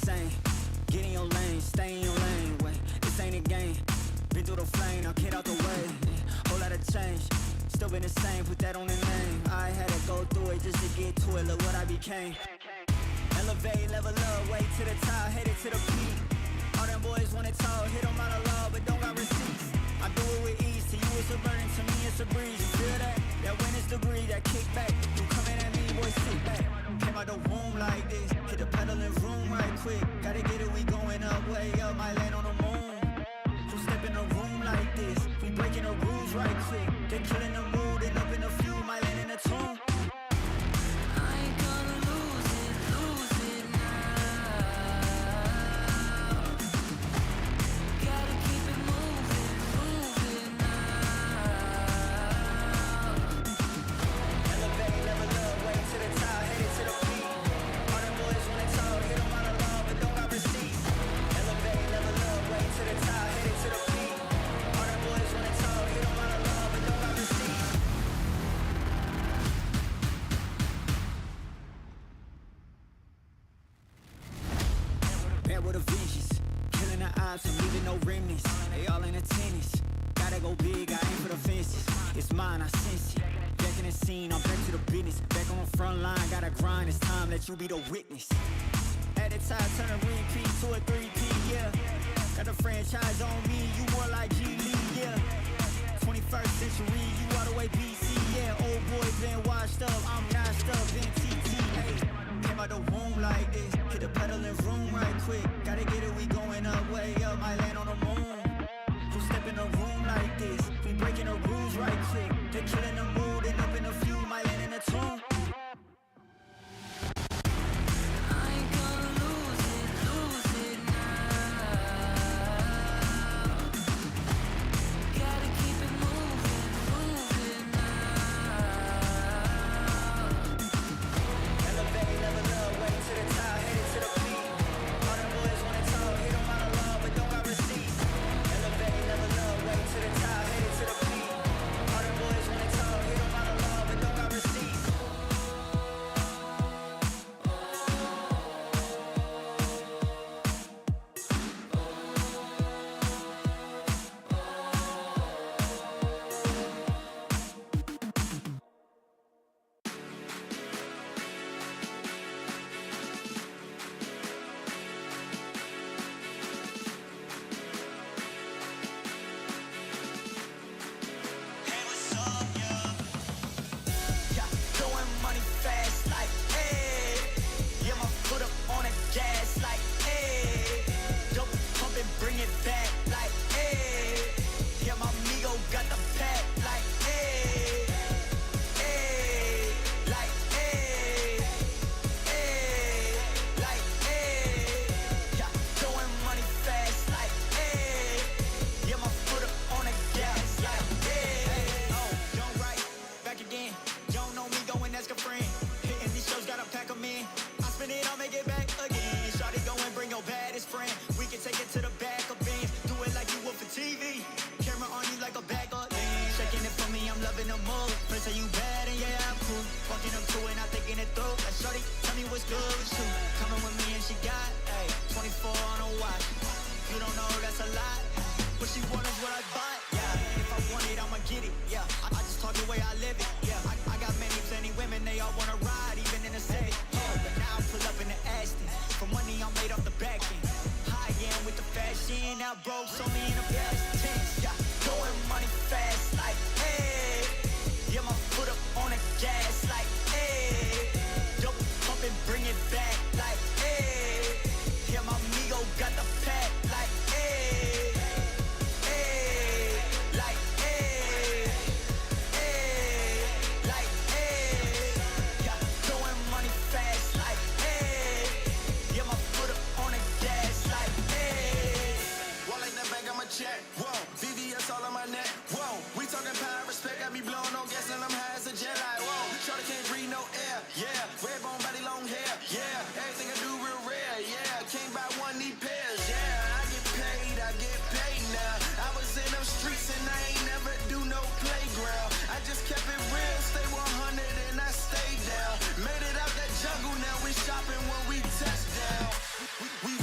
same. Get in your lane, stay in your lane. Wait, this ain't a game. Been through the flame, now get out the way. Whole lot of change, still been the same. Put that on the name. I had to go through it just to get to it. Look what I became. Elevate, level up, way to the top, headed to the peak. All them boys wanna talk, hit them out of law, but don't got receipts. I do it with ease, to you it's a burden, to me it's a breeze. You feel that? That witness degree, that kickback. You coming at me, boy, sit back. Came out the womb like this, hit the pedal and room right quick. Gotta get it, we going up, way up, might land on the moon. Who step in the room like this? We breaking the rules right quick. They killing the mood and up in the few, might land in the tomb. Bad with a vengeance, killing the odds, I'm leaving no remnants. They all in attendance, gotta go big, I aim for the fences. It's mine, I sense it. Back in the scene, I'm back to the business. Back on the front line, gotta grind, it's time, let you be the witness. At the time, turn a repeat to a 3P, yeah. Got the franchise on me, you more like G Lee, yeah. 21st century, you all the way BC, yeah. Old boy been washed up, I'm notched up in TTA. Came out the womb like this, hit the pedal and room right quick. Gotta get it, we going up, way up, might land on the moon. Who step in the room like this? We breaking the rules right quick. They killing the mood and up in the few, might land in the tomb. Made it out that jungle, now we shopping when we touch down. We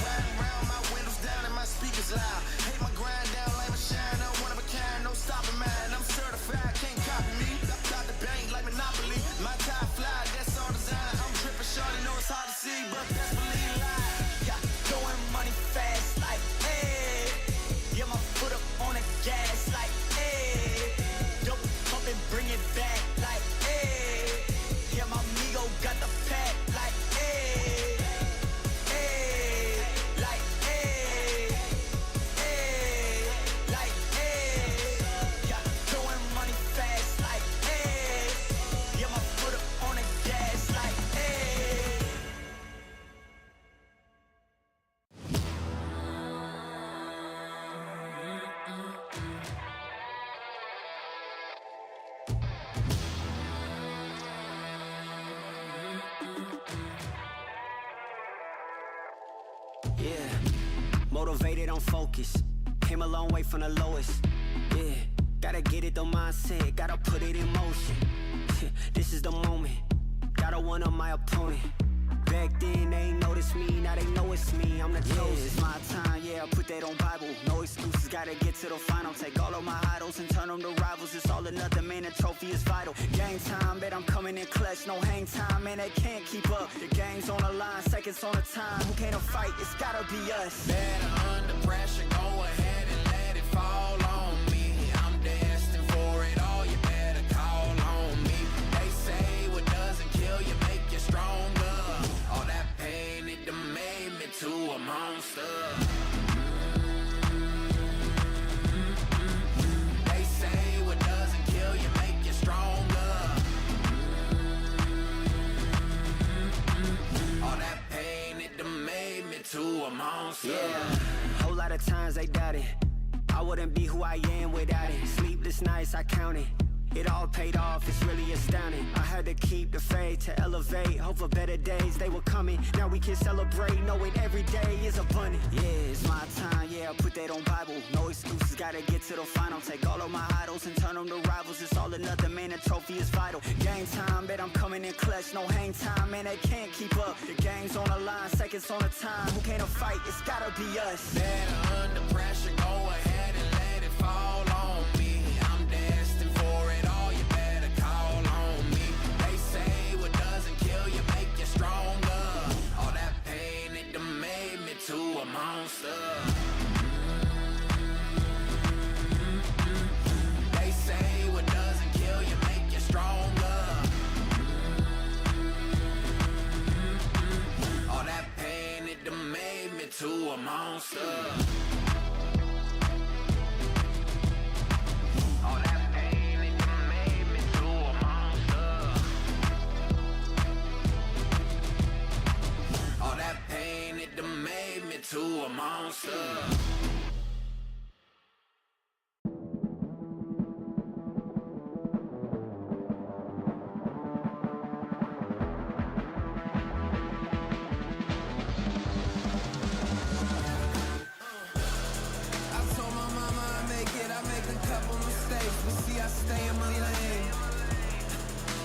Yeah, motivated, I'm focused. Came a long way from the lowest. Yeah, gotta get it, the mindset, gotta put it in motion. This is the moment, gotta one up my opponent. Back then they ain't noticed me, now they know it's me, I'm the chosen. It's my time, yeah, I put that on Bible. No excuses, gotta get to the final. Take all of my idols and turn them to rivals. It's all or nothing, man, the trophy is vital. Game time, bet I'm coming in clutch. No hang time, man, they can't keep up. The game's on the line, seconds on the time. Who can't fight? It's gotta be us. Better under pressure, go ahead and let it fall on me. I'm destined for it all, you better call on me. They say what doesn't kill you make you stronger. All that pain, it done made me to a monster. They say what doesn't kill you make you stronger. All that pain, it done made me to a monster. Yeah, whole lot of times they doubted I wouldn't be who I am without it. Sleepless nights, I counted. It all paid off, it's really astounding. I had to keep the faith to elevate. Hope for better days, they were coming. Now we can celebrate, knowing every day is abundant. Yeah, it's my time, yeah, I put that on Bible. No excuses, gotta get to the final. Take all of my idols and turn them to rivals. It's all or nothing, man, the trophy is vital. Game time, bet I'm coming in clutch. No hang time, man, they can't keep up. The game's on the line, seconds on the time. Who can't fight? It's gotta be us. Better under pressure, go ahead and let it fall on me. I'm destined for it all, you better call on me. They say what doesn't kill you make you stronger. All that pain, it done made me to a monster. They say what doesn't kill you make you stronger. All that pain, it done made me to a monster. All that pain, it done made me to a monster. All that pain, it done made me to a monster. I stay in my lane.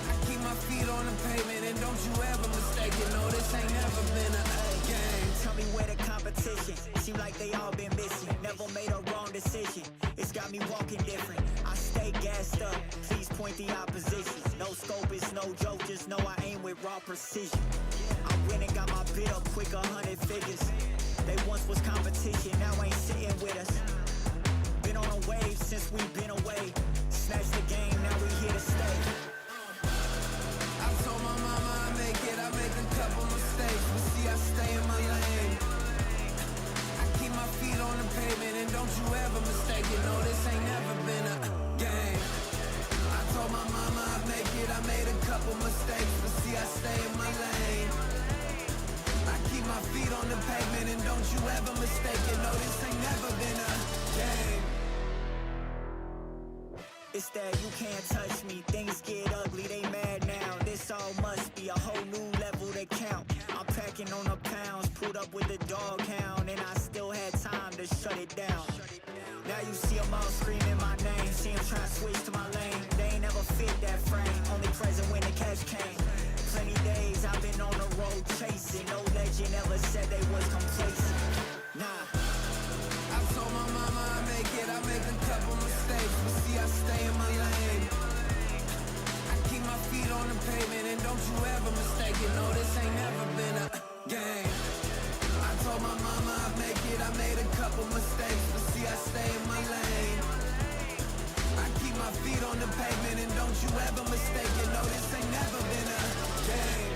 I keep my feet on the pavement, and don't you ever mistake it. No, this ain't never been a game. Tell me where the competition. Seem like they all been missing. Never made a wrong decision. It's got me walking different. I stay gassed up. Please point the opposition. No scope, it's no joke. Just know I aim with raw precision. I went and got my bid up quick, 100 figures. They once was competition, now ain't sitting with us. Been on a wave since we've been away. Snatch the game, now we here to stay. I told my mama I make it, I make a couple mistakes, but see I stay in my lane. I keep my feet on the pavement, and don't you ever mistake it. No, this ain't never been a game. I told my mama I make it, I made a couple mistakes, but see I stay in my lane. I keep my feet on the pavement, and don't you ever mistake it. No, this ain't never been a game. It's that you can't touch me. Things get ugly, they mad now. This all must be a whole new level to count. I'm packing on the pounds, pulled up with the dog hound, and I still had time to shut it down. Now you see them all screaming my name. See them trying to switch to my lane. They ain't never fit that frame. Only present when the cash came. Plenty days I've been on the road chasing. No legend ever said they was complacent. Nah. I told my mama I make it, I make a couple mistakes, but see I stay in my lane. I keep my feet on the pavement, and don't you ever mistake it. No, this ain't never been a game. I told my mama I make it, I made a couple mistakes, but see I stay in my lane. I keep my feet on the pavement, and don't you ever mistake it. No, this ain't never been a game.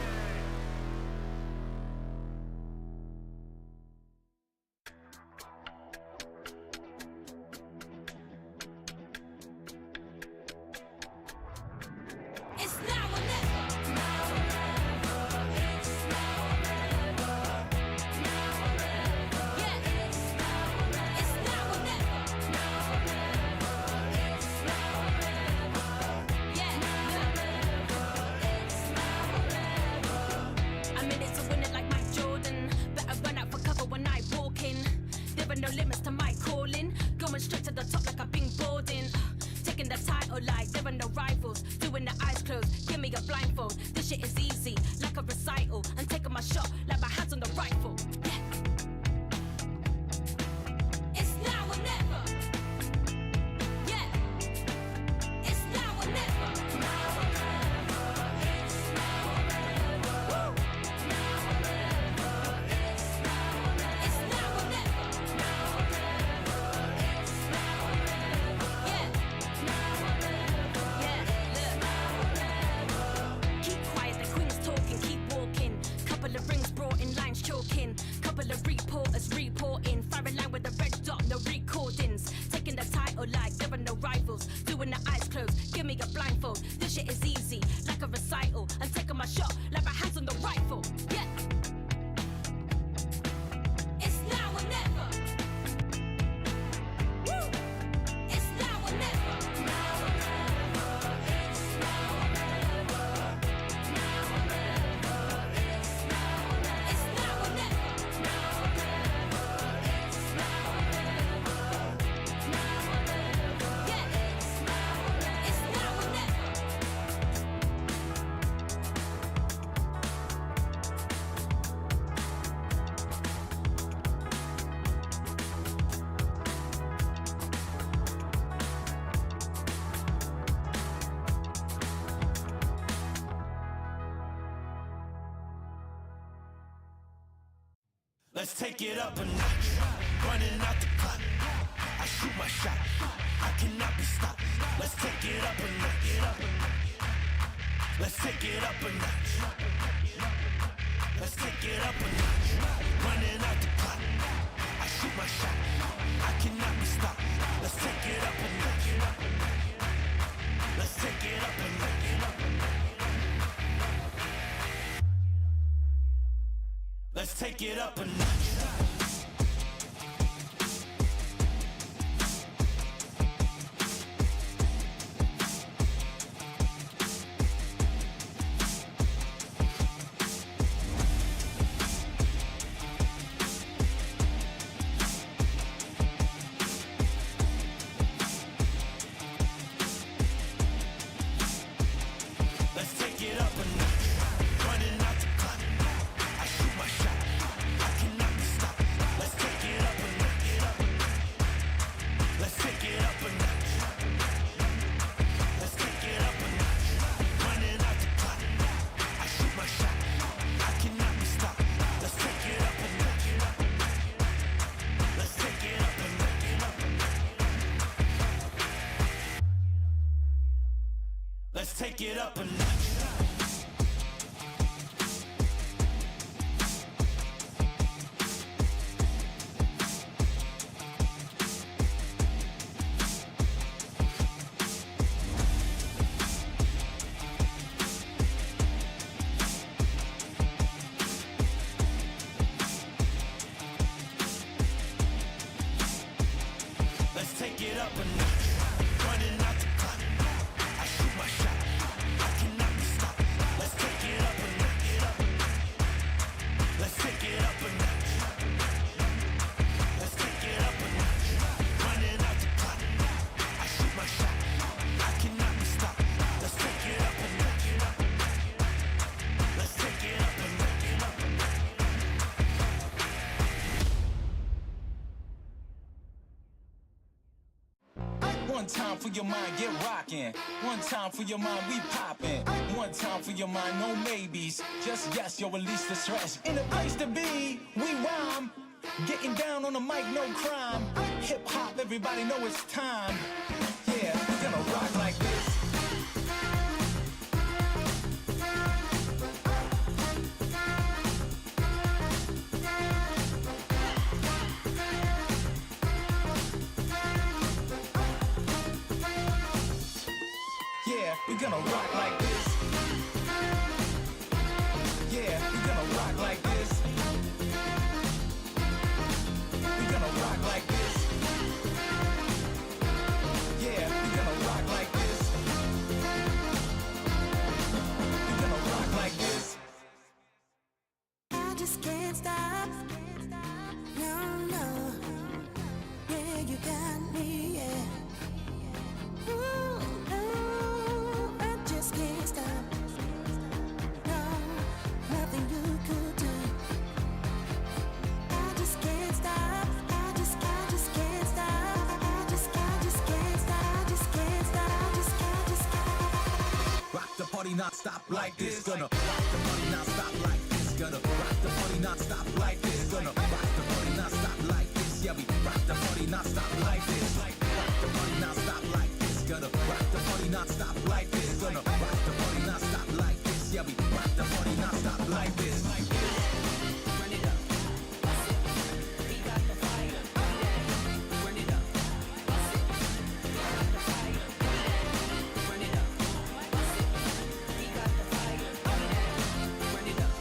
are no limits to my calling. Going straight to the top like I've been boarding. Taking the title like there are no rivals. Doing the eyes closed, give me a blindfold. This shit is easy, like a recital. And taking my shot like my hands on the rifle. Yeah. It's now or never. Yeah. It's now or never. Now or never. It's now or never. Woo. Now or never. It's now or never. It's now or never. Now or never. It's now or never. Yeah. Now or never. Yeah. Look. Now or never. Keep quiet, the queen's talking, keep walking. Couple of rings brought in, lines choking. Couple of reporters reporting. Fire line with a red dot, no recordings. Taking the title like there are no rivals. Doing the eyes closed, give me a blindfold. This shit is easy, like a recital. And taking my shot like my hands on the rifle. Yeah. It's now or never. Woo. It's now or never. Now or never. It's now or never. Now or never. It's now or never. It's now or never. Now or never. It's now or never. Now or never. Yeah. It's now or never. It's now or never. Let's take it up a notch. Running out the clock. I shoot my shot. I cannot be stopped. Let's take it up a notch. Let's take it up a notch. Let's take it up a notch. Running out the clock. I shoot my shot. I cannot be stopped. Let's take it up a notch. Let's take it up a notch. Let's take it up a notch. Let's take it up a notch. Running out the clock. I shoot my shot. I cannot be stopped. Let's take it up a notch. Let's take it up a notch. Let's take it up a notch. Running out the clock. I shoot my shot. I cannot be stopped. Let's take it up a notch. Let's take it up a notch. Let's take it up a notch. Let's take it up a notch. Running out the clock. I shoot my shot. I cannot be stopped. Let's take it up a notch. Let's take it up a notch. Let's take it up a notch. Running out the clock. I shoot my shot. I cannot be stopped. Let's take it up a notch. Let's take it up a notch. One time for your mind, get rockin'. One time for your mind, we poppin'. One time for your mind, no maybes. Just yes, yo, release the stress. In a place to be, we rhyme. Getting down on the mic, no crime. Hip hop, everybody know it's time. Yeah, we're gonna rock like this. Yeah, we're gonna rock like this. Yeah, we're gonna rock like this. We're gonna rock like this. Yeah, we're gonna rock like this. We're gonna rock like this. I just can't stop. No, no. non-stop like this. Gonna rock the party non-stop like this. Gonna rock the party non-stop like this. Gonna rock the party non-stop like this. Yeah, we rock the party non-stop like this. Rock the party non-stop like this. Gonna rock the party non-stop like this. Gonna rock the party non-stop like this. Yeah, we rock the party non-stop like this. Run it up. We got the fire. Run it up. We got the fire. Run it up. We got the fire. Run it up.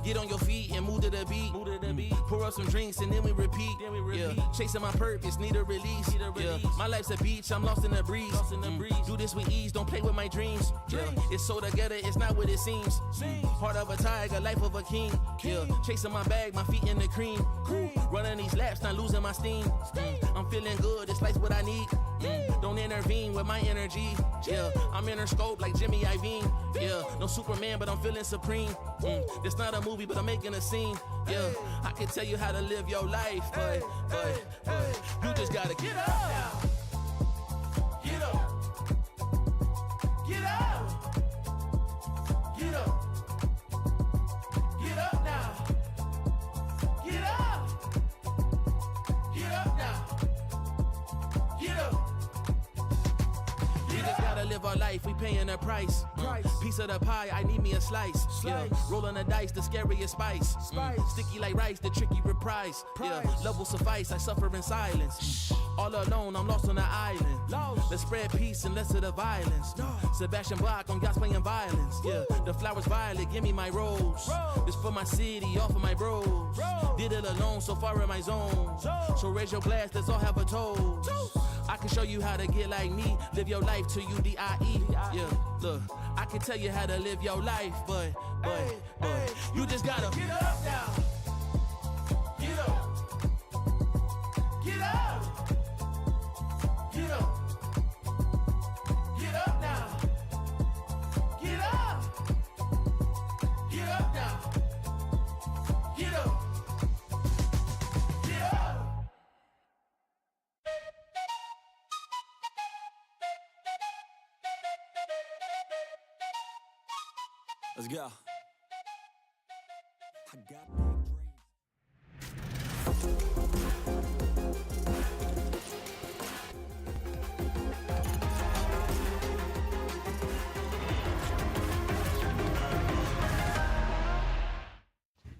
Get on your feet and move to the beat. Pour up some drinks and then we repeat. Yeah, chasing my purpose, need a release. Yeah, my life's a beach, I'm lost in the breeze. Do this with ease, don't play with my dreams. Yeah, it's so together, it's not what it seems. Heart of a tiger, life of a king. Yeah, chasing my bag, my feet in the cream. Running these laps, not losing my steam. I'm feeling good, this life's what I need. Don't intervene with my energy. Yeah, I'm in her scope like Jimmy Iovine. Yeah, no Superman, but I'm feeling supreme. This not a movie, but I'm making a scene. Yeah, I can tell you how to live your life, but you just gotta get up. Get up. Get up. Get up. Get up now. Get up. Get up now. Get up. We just gotta live our life, we paying a price. Piece of the pie, I need me a slice. Yeah, rolling the dice, the scariest spice. Sticky like rice, the tricky reprise. Yeah, love will suffice, I suffer in silence. All alone, I'm lost on the island. Let's spread peace and less of the violence. Sebastian Bach on God's playing violence. Yeah, the flowers violet, give me my rose. This for my city, all for my bros. Did it alone, so far in my zone. So raise your glass, let's all have a toast. I can show you how to get like me. Live your life till you die. Yeah, look, I can tell you how to live your life, but you just gotta get up now. Get up. Get up. Get up. Get up now. Get up. Get up now. Get up. Get up. Let's go. I got big dreams.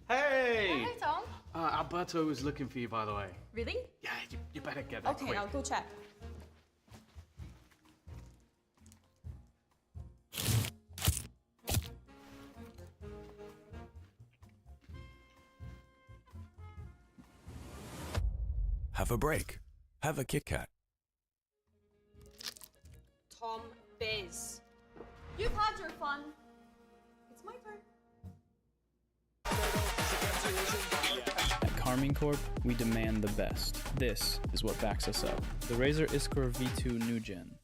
Hey! Hey, Tom. Alberto was looking for you, by the way. Really? Yeah, you better get there Okay, quick. I'll go check. Have a break. Have a Kit Kat. Tom Biz. You've had your fun. It's my turn. At Carmine Corp, we demand the best. This is what backs us up. The Razer Iskor V2 New Gen.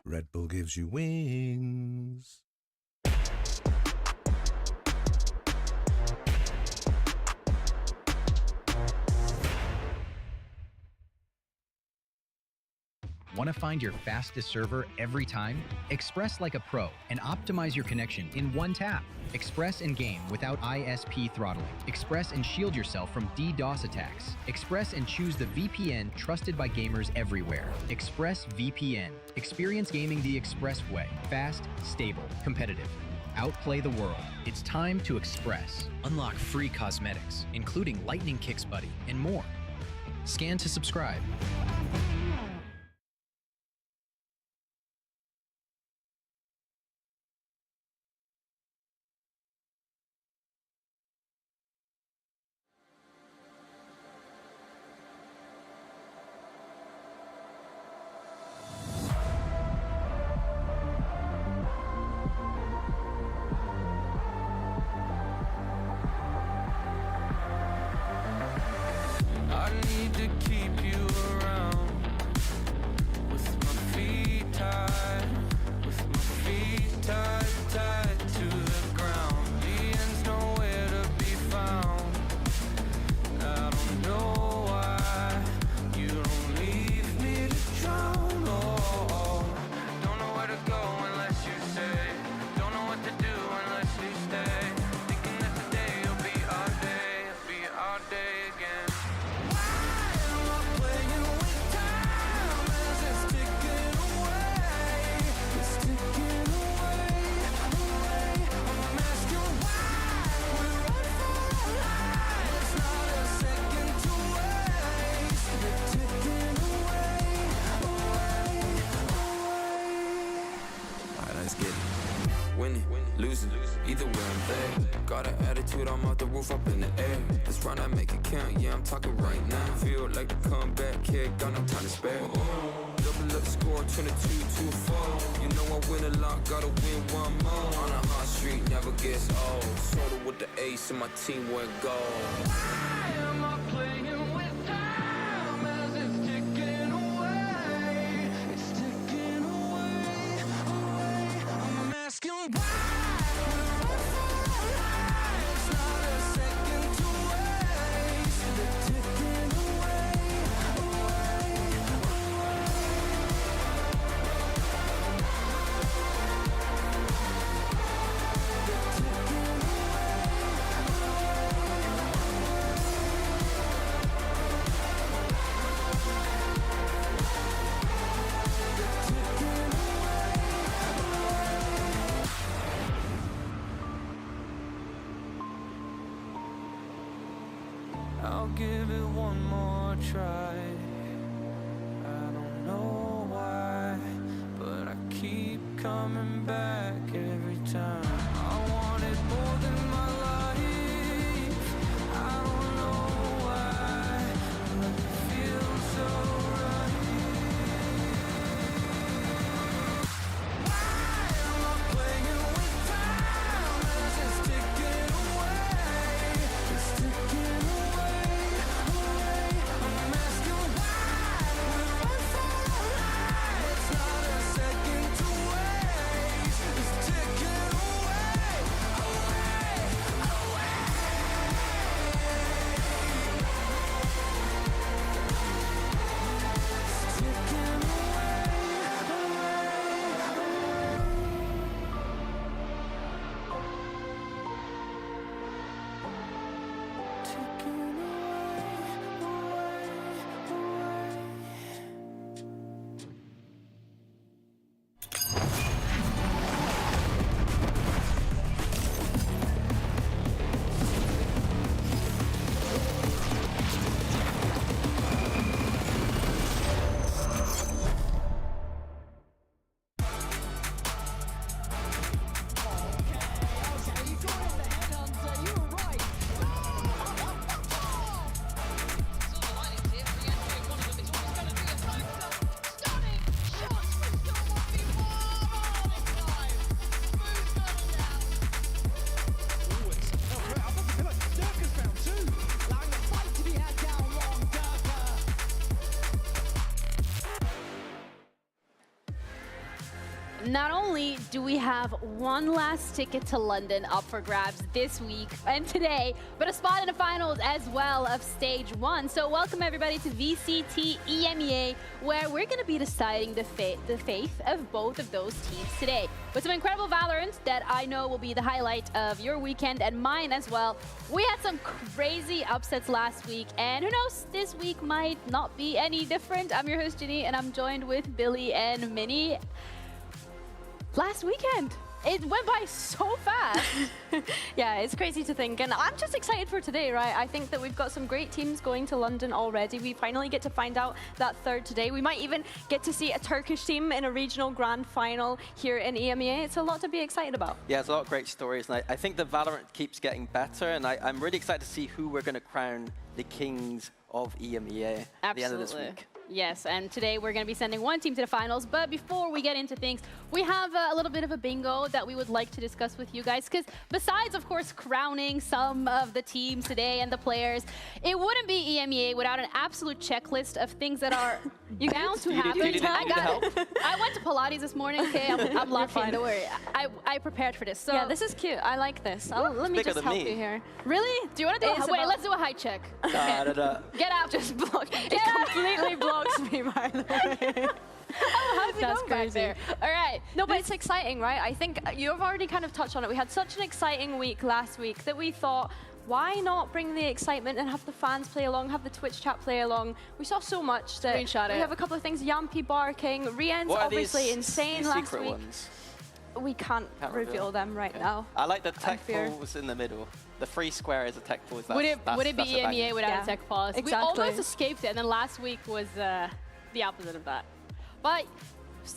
Red Bull gives you wings. Want to find your fastest server every time? Express like a pro and optimize your connection in one tap. Express and game without ISP throttling. Express and shield yourself from DDoS attacks. Express and choose the VPN trusted by gamers everywhere. Express VPN. Experience gaming the Express way. Fast, stable, competitive. Outplay the world. It's time to Express. Unlock free cosmetics, including Lightning Kicks Buddy and more. Scan to subscribe. I need to keep you around with my feet tied, tied to the ground. The end's nowhere to be found. I don't know why you don't leave me to drown. Oh, don't know where to go unless you say. Don't know what to do unless you stay. Thinking that today will be our day, again. Winning, losing, either way I'm there. Got an attitude, I'm out the roof, up in the air. This round I make it count, yeah, I'm talking right now. Feel like the comeback kid, got no time to spare. Double up score, 22-2-4. You know I win a lot, gotta win one more. On a hot street, never gets old. Soda with the ace and my team went gold. Why am I playing with time as it's ticking away? It's ticking away, away. I'm asking why. It's not a second to waste. They're ticking away, away, away. I'll give it one more try. I don't know why, but I keep coming back every time. I want it more than my life. I don't know why, but it feels so right. Why am I playing with time as it's ticking away? It's ticking away, away. I'm asking why we're on fire. It's not a second to waste. It's ticking away, away, away. It's ticking Not only do we have one last ticket to London up for grabs this week and today, but a spot in the finals as well of Stage 1. So welcome everybody to VCT EMEA, where we're going to be deciding the fate of both of those teams today. With some incredible Valorant that I know will be the highlight of your weekend and mine as well. We had some crazy upsets last week, and who knows, this week might not be any different. I'm your host, Ginny, and I'm joined with Billy and Minnie. Last weekend, it went by so fast. Yeah, it's crazy to think, and I'm just excited for today, right? I think that we've got some great teams going to London already. We finally get to find out that third today. We might even get to see a Turkish team in a regional grand final here in EMEA. It's a lot to be excited about. Yeah, there's a lot of great stories, and I think the Valorant keeps getting better, and I'm really excited to see who we're going to crown the kings of EMEA at the end of this week. Yes, and today we're going to be sending one team to the finals. But before we get into things, we have a little bit of a bingo that we would like to discuss with you guys. Because besides, of course, crowning some of the teams today and the players, it wouldn't be EMEA without an absolute checklist of things that are bound to happen. I went to Pilates this morning, okay? I'm laughing, don't worry. I prepared for this. So yeah, this is cute. I like this. Let me just help you here. Really? Do you want to do it? Wait, let's do a height check. Okay. Get out. Just block. It completely blocks me, by the way. Oh, how's it going back there? All right. No, but it's exciting, right? I think you've already kind of touched on it. We had such an exciting week last week that we thought, why not bring the excitement and have the fans play along, have the Twitch chat play along? We saw so much that we have a couple of things. Yampy barking, Rien's obviously insane last week. Ones? We can't reveal them right now. I like the tech pools in the middle. The free square is a tech pool. Would it be EMEA without a tech pause? Exactly. We almost escaped it, and then last week was the opposite of that. But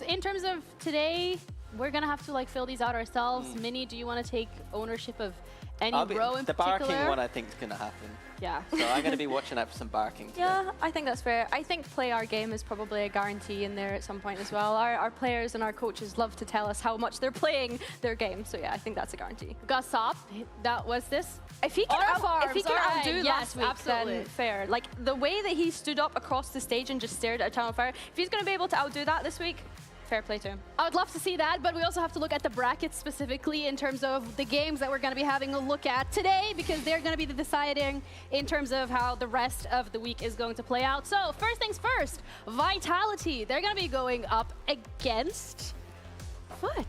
in terms of today, we're gonna have to fill these out ourselves. Minnie, do you want to take ownership of Any row in the particular? barking one I think is going to happen. Yeah. So I'm going to be watching out for some barking today. Yeah, I think that's fair. I think play our game is probably a guarantee in there at some point as well. Our players and our coaches love to tell us how much they're playing their game. So yeah, I think that's a guarantee. Gassop, that was this. If he can, if he can outdo last week, absolutely. then fair. Like the way that he stood up across the stage and just stared at a town on fire, if he's going to be able to outdo that this week, fair play to him. I would love to see that, but we also have to look at the brackets specifically in terms of the games that we're going to be having a look at today, because they're going to be the deciding in terms of how the rest of the week is going to play out. So first things first, Vitality. They're going to be going up against Foot.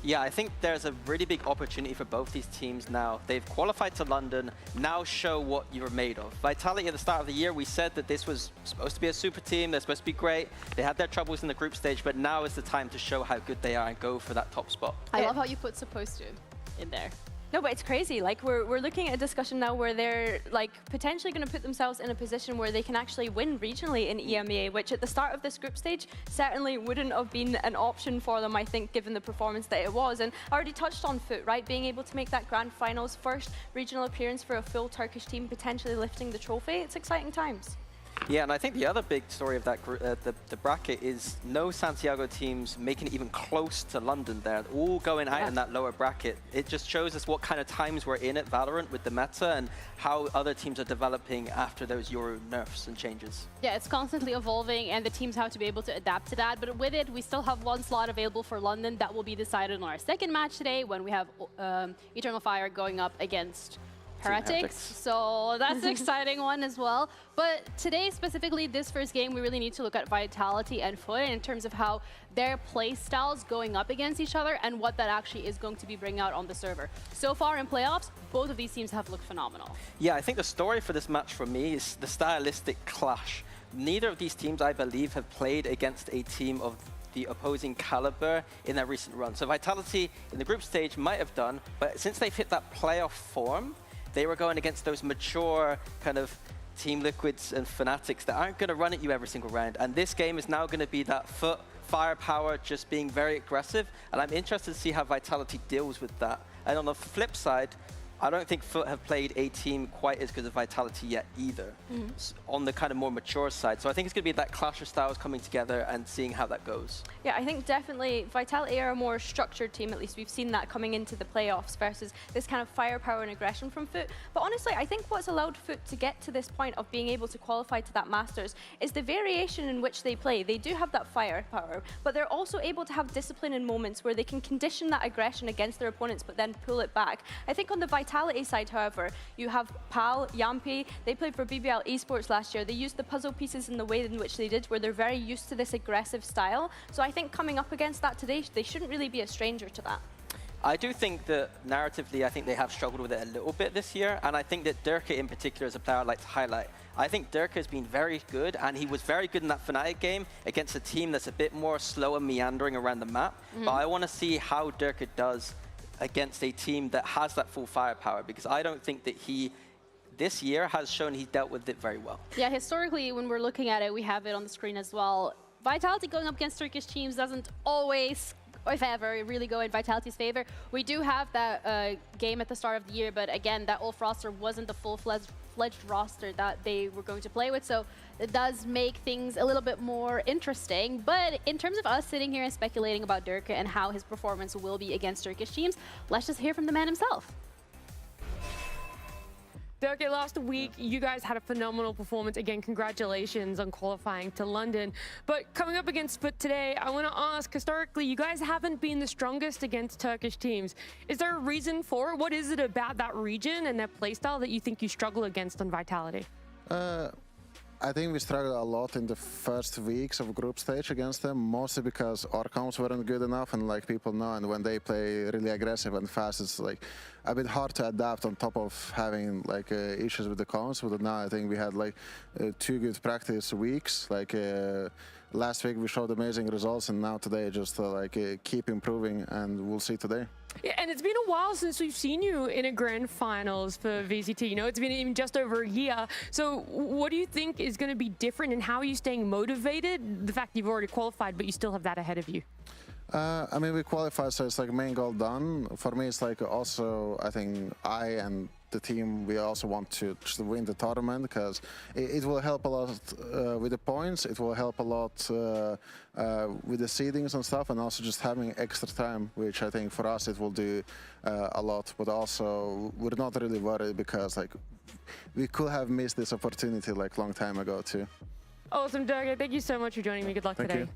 Yeah, I think there's a really big opportunity for both these teams now. They've qualified to London, now show what you're made of. Vitality at the start of the year, we said that this was supposed to be a super team, they're supposed to be great. They had their troubles in the group stage, but now is the time to show how good they are and go for that top spot. I love how you put supposed to in there. No, but it's crazy. Like we're looking at a discussion now where they're like potentially going to put themselves in a position where they can actually win regionally in EMEA, which at the start of this group stage certainly wouldn't have been an option for them, I think, given the performance that it was. And I already touched on Foot, right? Being able to make that grand finals, first regional appearance for a full Turkish team, potentially lifting the trophy. It's exciting times. Yeah, and I think the other big story of that the bracket is no Santiago teams making it even close to London there. All going out in that lower bracket. It just shows us what kind of times we're in at VALORANT with the meta and how other teams are developing after those Euro nerfs and changes. Yeah, it's constantly evolving and the teams have to be able to adapt to that. But with it, we still have one slot available for London that will be decided on our second match today when we have Eternal Fire going up against Heretics. So that's an exciting one as well. But today, specifically, this first game, we really need to look at Vitality and Foot in terms of how their play styles going up against each other and what that actually is going to be bringing out on the server. So far in playoffs, both of these teams have looked phenomenal. Yeah, I think the story for this match for me is the stylistic clash. Neither of these teams, I believe, have played against a team of the opposing caliber in their recent run. So Vitality in the group stage might have done, but since they've hit that playoff form, they were going against those mature kind of Team Liquids and Fanatics that aren't going to run at you every single round. And this game is now going to be that Foot firepower just being very aggressive. And I'm interested to see how Vitality deals with that. And on the flip side, I don't think Foot have played a team quite as good as Vitality yet either, on the kind of more mature side. So I think it's going to be that clash of styles coming together and seeing how that goes. Yeah, I think definitely Vitality are a more structured team, at least we've seen that coming into the playoffs versus this kind of firepower and aggression from Foot. But honestly, I think what's allowed Foot to get to this point of being able to qualify to that Masters is the variation in which they play. They do have that firepower, but they're also able to have discipline in moments where they can condition that aggression against their opponents, but then pull it back. I think on the Vitality side, however, you have Pal, Yampi, they played for BBL Esports last year. They used the puzzle pieces in the way in which they did, where they're very used to this aggressive style. So I think coming up against that today, they shouldn't really be a stranger to that. I do think that narratively, I think they have struggled with it a little bit this year, and I think that Durka in particular is a player I'd like to highlight. I think Durka has been very good, and he was very good in that Fnatic game against a team that's a bit more slow and meandering around the map. But I want to see how Durka does against a team that has that full firepower, because I don't think that he, this year, has shown he's dealt with it very well. Yeah, historically, when we're looking at it, we have it on the screen as well. Vitality going up against Turkish teams doesn't always, or if ever, really go in Vitality's favor. We do have that game at the start of the year, but again, that Ulf roster wasn't the full-fledged roster that they were going to play with, so it does make things a little bit more interesting. But in terms of us sitting here and speculating about Durka and how his performance will be against Turkish teams, let's just hear from the man himself. Durka, last week, you guys had a phenomenal performance. Again, congratulations on qualifying to London. But coming up against Foot today, I want to ask, historically, you guys haven't been the strongest against Turkish teams. Is there a reason for it? What is it about that region and their playstyle that you think you struggle against on Vitality? I think we struggled a lot in the first weeks of group stage against them, mostly because our comps weren't good enough, and like people know, and when they play really aggressive and fast, it's like a bit hard to adapt on top of having like issues with the comps. But now I think we had like 2 good practice weeks, like last week we showed amazing results, and now today just keep improving, and we'll see today. Yeah, and it's been a while since we've seen you in a grand finals for VCT. You know, it's been even just over a year. So what do you think is going to be different, and how are you staying motivated? The fact you've already qualified, but you still have that ahead of you. I mean, we qualified, so it's like main goal done. For me, it's like also, I think I and the team, we also want to just win the tournament, because it will help a lot with the points. It will help a lot with the seedings and stuff, and also just having extra time, which I think for us it will do a lot. But also, we're not really worried, because like we could have missed this opportunity like long time ago too. Awesome, Doug. Thank you so much for joining me. Good luck today. You.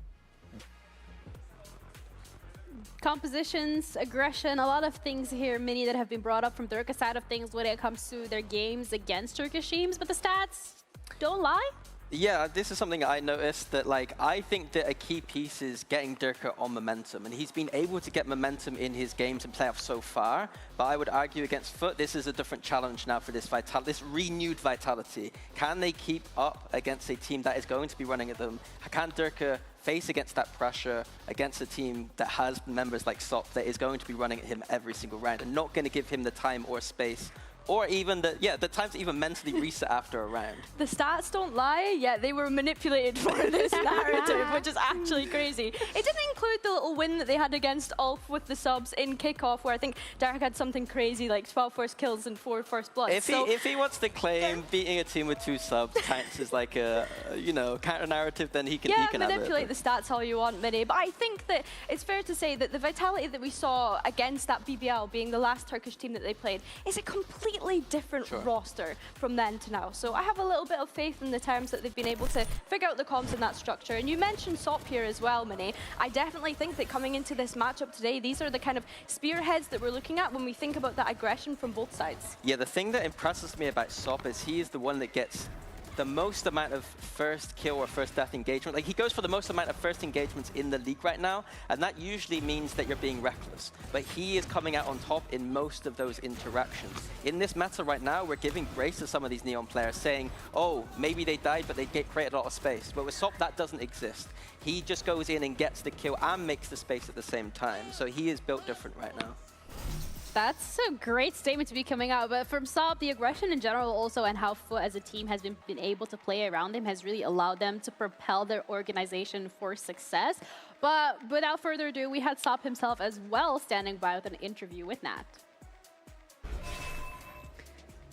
Compositions, aggression, a lot of things here, Mini, that have been brought up from Turkish side of things when it comes to their games against Turkish teams, but the stats don't lie. Yeah, this is something I noticed, that like I think that a key piece is getting Dirk on momentum, and he's been able to get momentum in his games and playoffs so far. But I would argue against Foot, this is a different challenge now for this renewed vitality. Can they keep up against a team that is going to be running at them? Can Dirk face against that pressure against a team that has members like Sop that is going to be running at him every single round and not going to give him the time or space, or even the time to even mentally reset after a round? The stats don't lie, yet they were manipulated for this narrative, which is actually crazy. It didn't include the little win that they had against Ulf with the subs in kickoff, where I think Derek had something crazy like 12 first kills and 4 first bloods. If he wants to claim beating a team with 2 subs counts as like a counter narrative, then he can manipulate the stats all you want, Mini. But I think that it's fair to say that the vitality that we saw against that BBL, being the last Turkish team that they played, is a completely different roster from then to now. So I have a little bit of faith in the terms that they've been able to figure out the comps in that structure. And you mentioned Sop here as well, Mini. I definitely think that coming into this matchup today, these are the kind of spearheads that we're looking at when we think about that aggression from both sides. Yeah, the thing that impresses me about Sop is he is the one that gets the most amount of first kill or first death engagement. Like, he goes for the most amount of first engagements in the league right now, and that usually means that you're being reckless. But he is coming out on top in most of those interactions. In this meta right now, we're giving grace to some of these Neon players, saying, oh, maybe they died, but they created a lot of space. But with Sop, that doesn't exist. He just goes in and gets the kill and makes the space at the same time. So he is built different right now. That's a great statement to be coming out. But from Sop, the aggression in general also, and how Foot as a team has been able to play around him, has really allowed them to propel their organization for success. But without further ado, we had Sop himself as well standing by with an interview with Nat.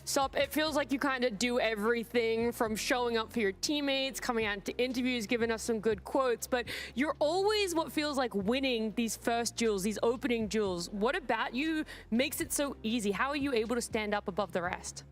Sop, it feels like you kind of do everything from showing up for your teammates, coming out to interviews, giving us some good quotes, but you're always what feels like winning these first duels, these opening duels. What about you makes it so easy? How are you able to stand up above the rest?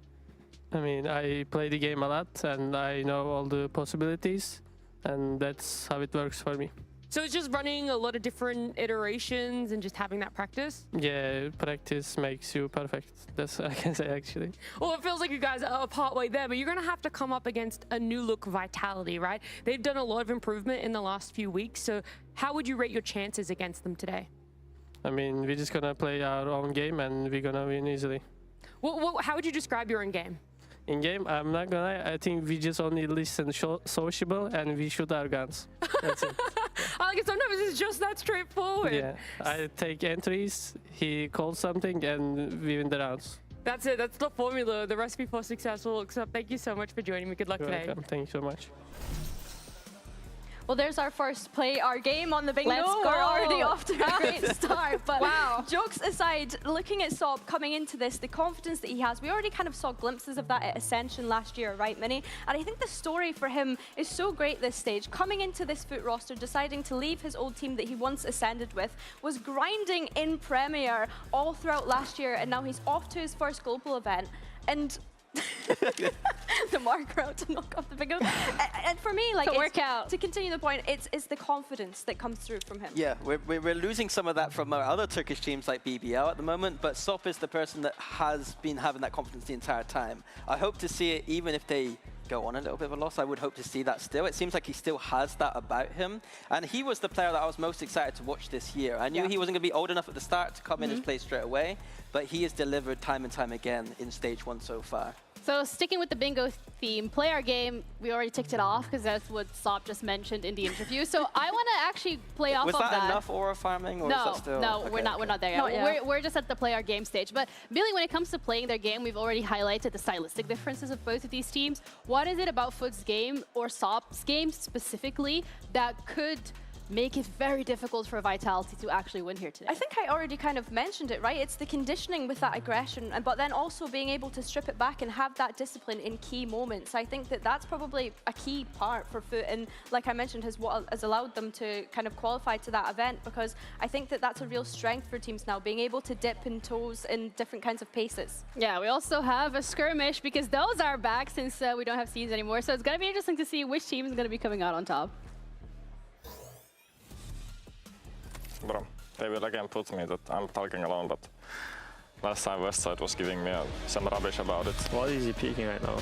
I mean, I play the game a lot and I know all the possibilities, and that's how it works for me. So it's just running a lot of different iterations and just having that practice? Yeah, practice makes you perfect. That's what I can say, actually. Well, it feels like you guys are partway there, but you're going to have to come up against a new look Vitality, right? They've done a lot of improvement in the last few weeks, so how would you rate your chances against them today? I mean, we're just going to play our own game and we're going to win easily. How would you describe your own game? In game, I'm not gonna lie, I think we just only listen sociable and we shoot our guns. That's it. I like it sometimes it's just that straightforward. Yeah, I take entries, he calls something, and we win the rounds. That's it, that's the formula, the recipe for success. Well, thank you so much for joining me. Good luck today. Welcome. Thank you so much. Well, there's our first play, our game on the bingo. Let's go. We're already off to a great start. But wow. Jokes aside, looking at Sop coming into this, the confidence that he has, we already kind of saw glimpses of that at Ascension last year, right, Mini? And I think the story for him is so great this stage. Coming into this Foot roster, deciding to leave his old team that he once ascended with, was grinding in Premier all throughout last year, and now he's off to his first global event. And the marker out to knock off the bingo. And for me, like, to continue the point, it's the confidence that comes through from him. Yeah, we're losing some of that from our other Turkish teams like BBL at the moment, but Sop is the person that has been having that confidence the entire time. I hope to see it even if they go on a little bit of a loss. I would hope to see that still. It seems like he still has that about him. And he was the player that I was most excited to watch this year. I knew he wasn't going to be old enough at the start to come in and play straight away, but he has delivered time and time again in stage 1 so far. So sticking with the bingo theme, play our game. We already ticked it off because that's what Sop just mentioned in the interview. So I want to actually play off of that. Was that enough aura farming, or is that still? No, okay, we're not there yet. Not yet. We're just at the play our game stage. But Billy, when it comes to playing their game, we've already highlighted the stylistic differences of both of these teams. What is it about Foot's game or Sop's game specifically that could make it very difficult for Vitality to actually win here today? I think I already kind of mentioned it, right? It's the conditioning with that aggression, but then also being able to strip it back and have that discipline in key moments. I think that that's probably a key part for Foot, and like I mentioned, what has allowed them to kind of qualify to that event, because I think that that's a real strength for teams now, being able to dip in toes in different kinds of paces. Yeah, we also have a skirmish because those are back since we don't have seeds anymore. So it's going to be interesting to see which team is going to be coming out on top. Bro, they will again put me that I'm talking alone, but last time Westside was giving me some rubbish about it. What is he peeking right now?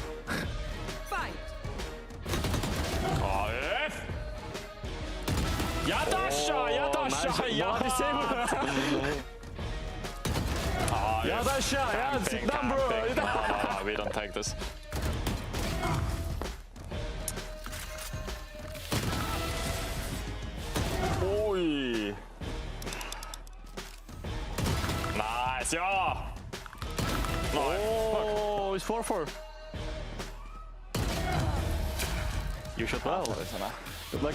Fight! AF! Yadasha! Yadasha! Yadasha! Yeah, sit down, bro! No, we don't take this. Oi! Nice, yeah! Oh, it's 4-4. You shot well. Good luck.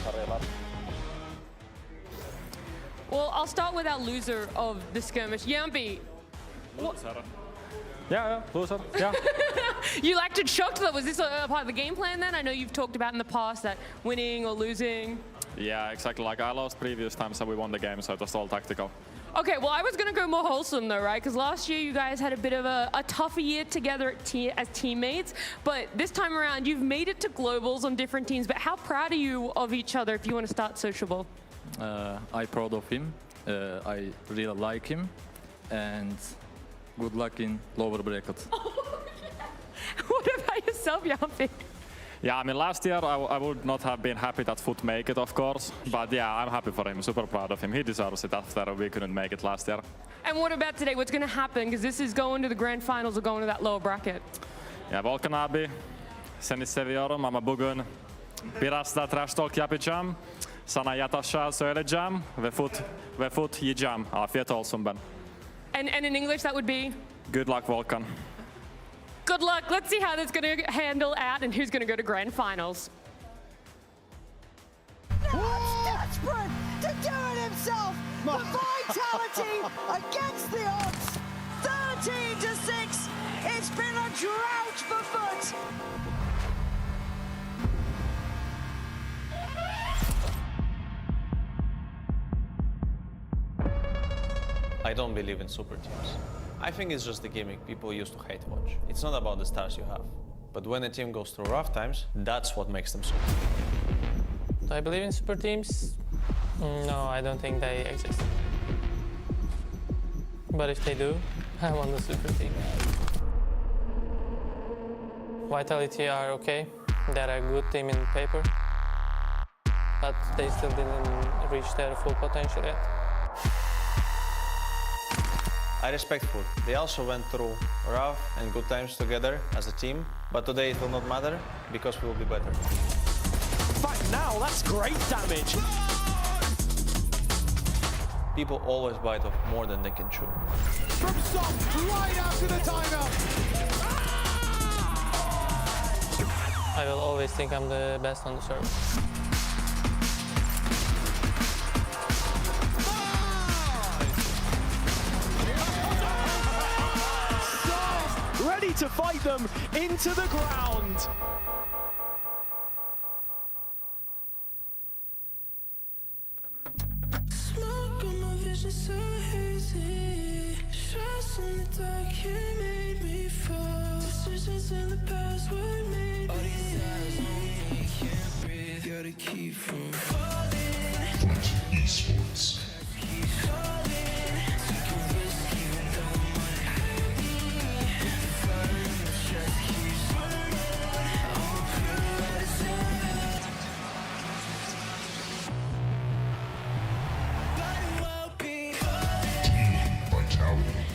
Well, I'll start with our loser of the skirmish, Yambi. Yeah, loser. Yeah. You acted shocked though. Was this a part of the game plan then? I know you've talked about in the past that winning or losing. Yeah, exactly. Like I lost previous times and we won the game, so it was all tactical. Okay, well, I was going to go more wholesome, though, right? Because last year you guys had a bit of a tougher year together as teammates. But this time around, you've made it to globals on different teams. But how proud are you of each other if you want to start sociable? I'm proud of him. I really like him. And good luck in lower bracket. What about yourself, Yampi? Yeah, I mean, last year I would not have been happy that Foot make it, of course. But yeah, I'm happy for him, super proud of him. He deserves it after we couldn't make it last year. And what about today? What's going to happen? Because this is going to the grand finals or going to that lower bracket. Ja, Volkan abi, seni seviyorum ama bugün biraz da trash talk yapacağım. Sana yataşa söyleyeceğim ve Foot yiyeceğim. Afiyet olsun ben. And in English, that would be? Good luck, Volkan. Good luck. Let's see how that's going to handle out and who's going to go to grand finals. Desperate to do it himself. The Vitality against the odds. 13-6. It's been a drought for Foot. I don't believe in super teams. I think it's just a gimmick people used to hate watch. It's not about the stars you have. But when a team goes through rough times, that's what makes them super. Do I believe in super teams? No, I don't think they exist. But if they do, I want a super team. Vitality are okay. They're a good team in paper. But they still didn't reach their full potential yet. I respect Foot. They also went through rough and good times together as a team, but today it will not matter because we will be better. Fight now, that's great damage. People always bite off more than they can chew. From Sop, right after the timeout. I will always think I'm the best on the server. Ready to fight them into the ground. Smoke on my vision so hazy. Shots in the dark, you made me fall. Decisions in the past were made. All these eyes on me, can't breathe. Gotta keep from falling. Esports. Keep falling. Take a risk even though it might hurt me. The fire in the chest keeps burning. I'll put it aside. But it won't be Vitality.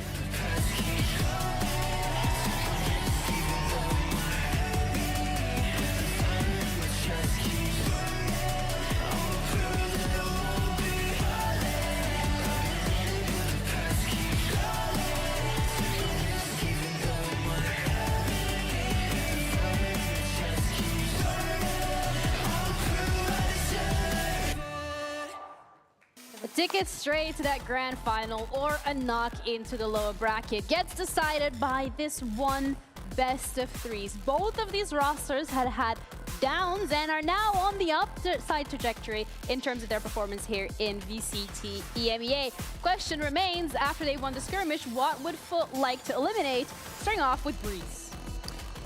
Tickets straight to that grand final or a knock into the lower bracket gets decided by this one best of threes. Both of these rosters had downs and are now on the upside trajectory in terms of their performance here in VCT EMEA. Question remains, after they won the skirmish, what would Foot like to eliminate? Starting off with Breeze.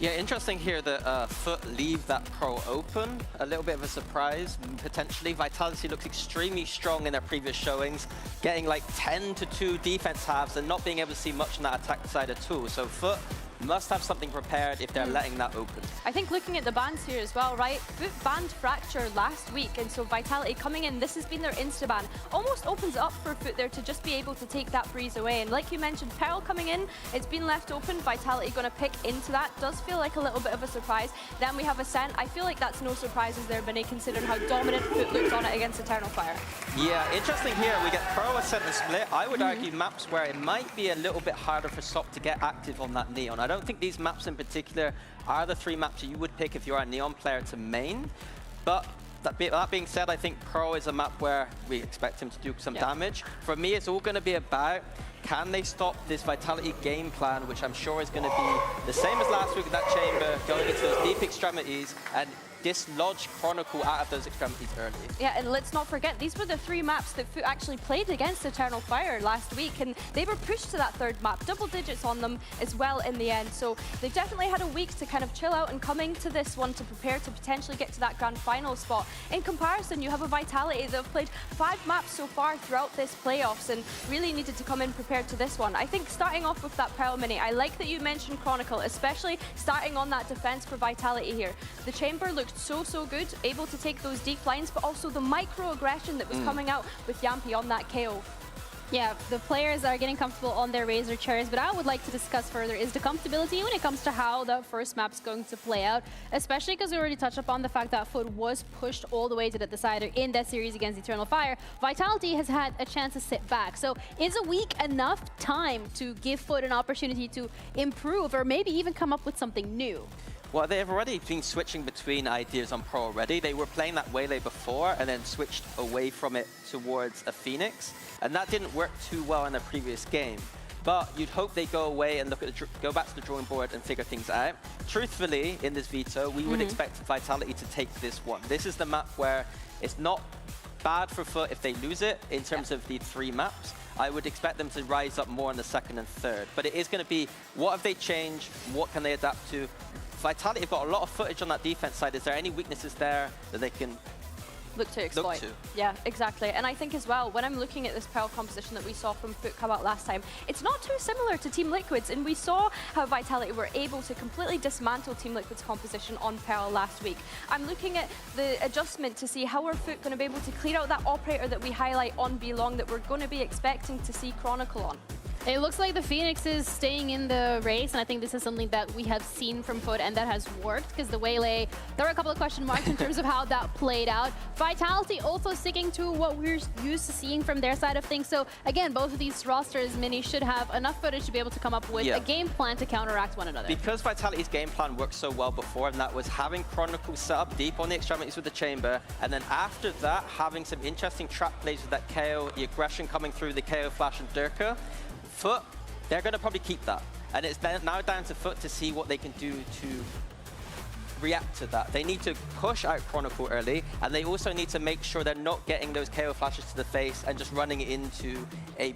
Yeah, interesting here that Foot leave that pro open. A little bit of a surprise, potentially. Vitality looks extremely strong in their previous showings, getting like 10-2 defense halves and not being able to see much on that attack side at all. So Foot must have something prepared if they're letting that open. I think looking at the bans here as well, right? Foot banned Fracture last week, and so Vitality coming in, this has been their insta-ban. Almost opens up for Foot there to just be able to take that Breeze away. And like you mentioned, Pearl coming in, it's been left open. Vitality going to pick into that. Does feel like a little bit of a surprise. Then we have Ascent. I feel like that's no surprises there, Benny, considering how dominant Foot looked on it against Eternal Fire. Yeah, interesting here. We get Pro, Ascent, and Split. I would argue maps where it might be a little bit harder for SOP to get active on that Neon. I don't think these maps in particular are the 3 maps you would pick if you are a Neon player to main. But that being said, I think Pro is a map where we expect him to do some damage. For me, it's all going to be about, can they stop this Vitality game plan, which I'm sure is going to be the same as last week with that chamber, going into those deep extremities and dislodge Chronicle out of those extremities early. Yeah, and let's not forget, these were the 3 maps that Foot actually played against Eternal Fire last week, and they were pushed to that 3rd map, double digits on them as well in the end. So they've definitely had a week to kind of chill out and coming to this one to prepare to potentially get to that grand final spot. In comparison, you have a Vitality that have played 5 maps so far throughout this playoffs and really needed to come in prepared to this one. I think starting off with that Pearl Mini, I like that you mentioned Chronicle, especially starting on that defense for Vitality here. The chamber looked so good, able to take those deep lines, but also the micro-aggression that was coming out with Yampi on that KO. Yeah, the players are getting comfortable on their Razor chairs, but I would like to discuss further is the comfortability when it comes to how the first map's going to play out, especially because we already touched upon the fact that Foot was pushed all the way to the decider in that series against Eternal Fire. Vitality has had a chance to sit back. So is a week enough time to give Foot an opportunity to improve or maybe even come up with something new? Well, they've already been switching between ideas on Pro already. They were playing that Waylay before and then switched away from it towards a Phoenix. And that didn't work too well in the previous game. But you'd hope they go away and go back to the drawing board and figure things out. Truthfully, in this veto, we would expect Vitality to take this one. This is the map where it's not bad for Foot if they lose it in terms of the 3 maps. I would expect them to rise up more in the 2nd and 3rd. But it is going to be, what have they changed? What can they adapt to? Vitality have got a lot of footage on that defense side. Is there any weaknesses there that they can look to exploit? Yeah, exactly. And I think as well, when I'm looking at this Pearl composition that we saw from Foot come out last time, it's not too similar to Team Liquid's, and we saw how Vitality were able to completely dismantle Team Liquid's composition on Pearl last week. I'm looking at the adjustment to see how are Foot going to be able to clear out that operator that we highlight on B Long that we're going to be expecting to see Chronicle on. It looks like the Phoenix is staying in the race, and I think this is something that we have seen from Foot, and that has worked, because the Waylay, there were a couple of question marks in terms of how that played out. Vitality also sticking to what we're used to seeing from their side of things. So again, both of these rosters, Mini, should have enough footage to be able to come up with a game plan to counteract one another. Because Vitality's game plan worked so well before, and that was having Chronicle set up deep on the extremities with the chamber, and then after that, having some interesting trap plays with that KO, the aggression coming through the KO Flash and Durka. Foot, they're going to probably keep that. And it's now down to Foot to see what they can do to react to that. They need to push out Chronicle early, and they also need to make sure they're not getting those KO flashes to the face and just running into a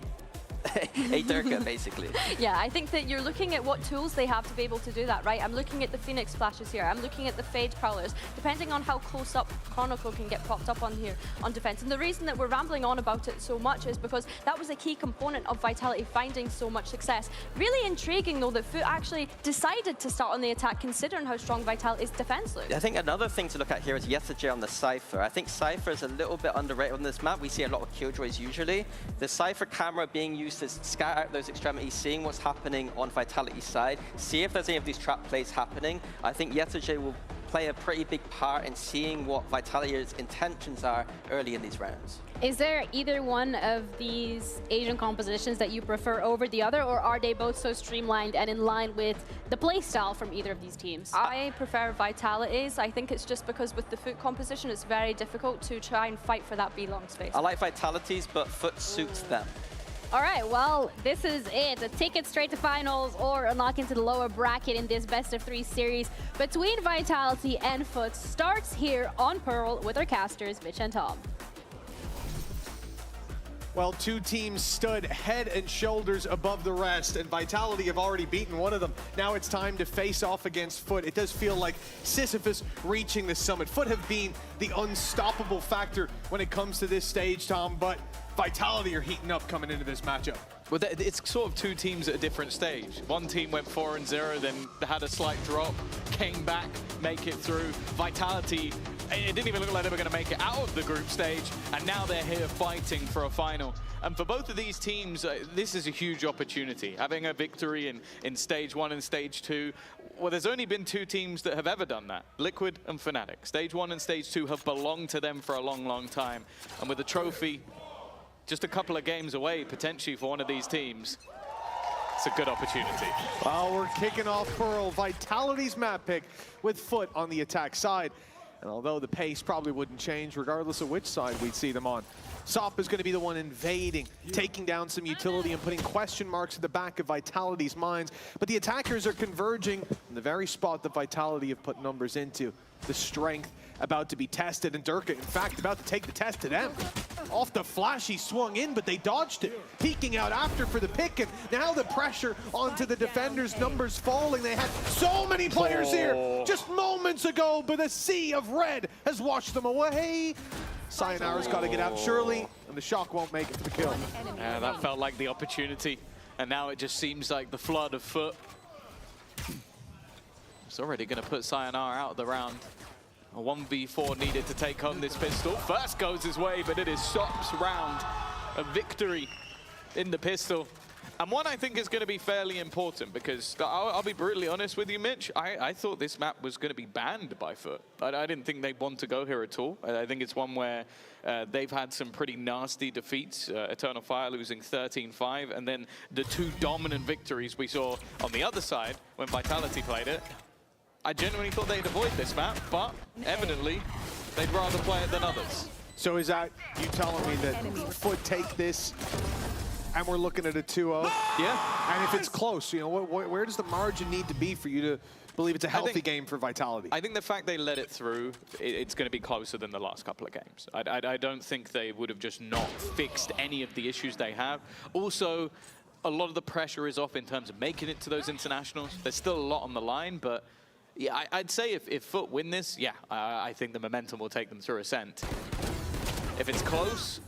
Durka, basically. Yeah, I think that you're looking at what tools they have to be able to do that, right? I'm looking at the Phoenix Splashes here. I'm looking at the Fade Prowlers, depending on how close up Chronicle can get popped up on here on defense. And the reason that we're rambling on about it so much is because that was a key component of Vitality finding so much success. Really intriguing, though, that Foot actually decided to start on the attack, considering how strong Vitality's defense looks. I think another thing to look at here is Yesterday on the Cypher. I think Cypher is a little bit underrated on this map. We see a lot of Killjoys usually. The Cypher camera being used to scout out those extremities, seeing what's happening on Vitality's side, see if there's any of these trap plays happening. I think Yesterday will play a pretty big part in seeing what Vitality's intentions are early in these rounds. Is there either one of these Asian compositions that you prefer over the other, or are they both so streamlined and in line with the playstyle from either of these teams? I prefer Vitality's. I think it's just because with the Foot composition, it's very difficult to try and fight for that B-long space. I like Vitality's, but Foot suits them. All right, well, this is it. A ticket straight to finals or a knock into the lower bracket in this best-of-3 series between Vitality and Foot starts here on Pearl with our casters, Mitch and Tom. Well, two teams stood head and shoulders above the rest, and Vitality have already beaten one of them. Now it's time to face off against Foot. It does feel like Sisyphus reaching the summit. Foot have been the unstoppable factor when it comes to this stage, Tom, but Vitality are heating up coming into this matchup. Well, it's sort of two teams at a different stage. One team went 4-0, then had a slight drop, came back, make it through. Vitality, it didn't even look like they were going to make it out of the group stage, and now they're here fighting for a final. And for both of these teams, this is a huge opportunity. Having a victory in stage 1 and stage 2, well, there's only been two teams that have ever done that, Liquid and Fnatic. Stage 1 and stage 2 have belonged to them for a long, long time. And with the trophy just a couple of games away, potentially, for one of these teams, it's a good opportunity. Well, we're kicking off Pearl. Vitality's map pick with Foot on the attack side. And although the pace probably wouldn't change regardless of which side we'd see them on, Sop is going to be the one invading, taking down some utility and putting question marks at the back of Vitality's minds. But the attackers are converging in the very spot that Vitality have put numbers into. The strength about to be tested, and Durka, in fact, about to take the test to them. Off the flash, he swung in, but they dodged it. Peeking out after for the pick, and now the pressure onto the defenders, numbers falling. They had so many players here just moments ago, but a sea of red has washed them away. Sayonara's got to get out surely, and the Shock won't make it for the kill. Yeah, that felt like the opportunity, and now it just seems like the flood of Foot. It's already going to put Sayonara out of the round. A 1v4 needed to take home this pistol. First goes his way, but it is Sop's round. A victory in the pistol. And one I think is going to be fairly important, because I'll be brutally honest with you, Mitch. I thought this map was going to be banned by Foot. I didn't think they'd want to go here at all. I think it's one where they've had some pretty nasty defeats. Eternal Fire losing 13-5, and then the two dominant victories we saw on the other side when Vitality played it. I genuinely thought they'd avoid this map, but evidently they'd rather play it than others. So is that you telling me that Foot take this and we're looking at a 2-0? Yeah. And if it's close, you know, where does the margin need to be for you to believe it's a healthy game for Vitality? I think the fact they let it through, it's going to be closer than the last couple of games. I don't think they would have just not fixed any of the issues they have. Also, a lot of the pressure is off in terms of making it to those internationals. There's still a lot on the line, but yeah, I'd say if Foot win this, yeah, I think the momentum will take them through Ascent. If it's close,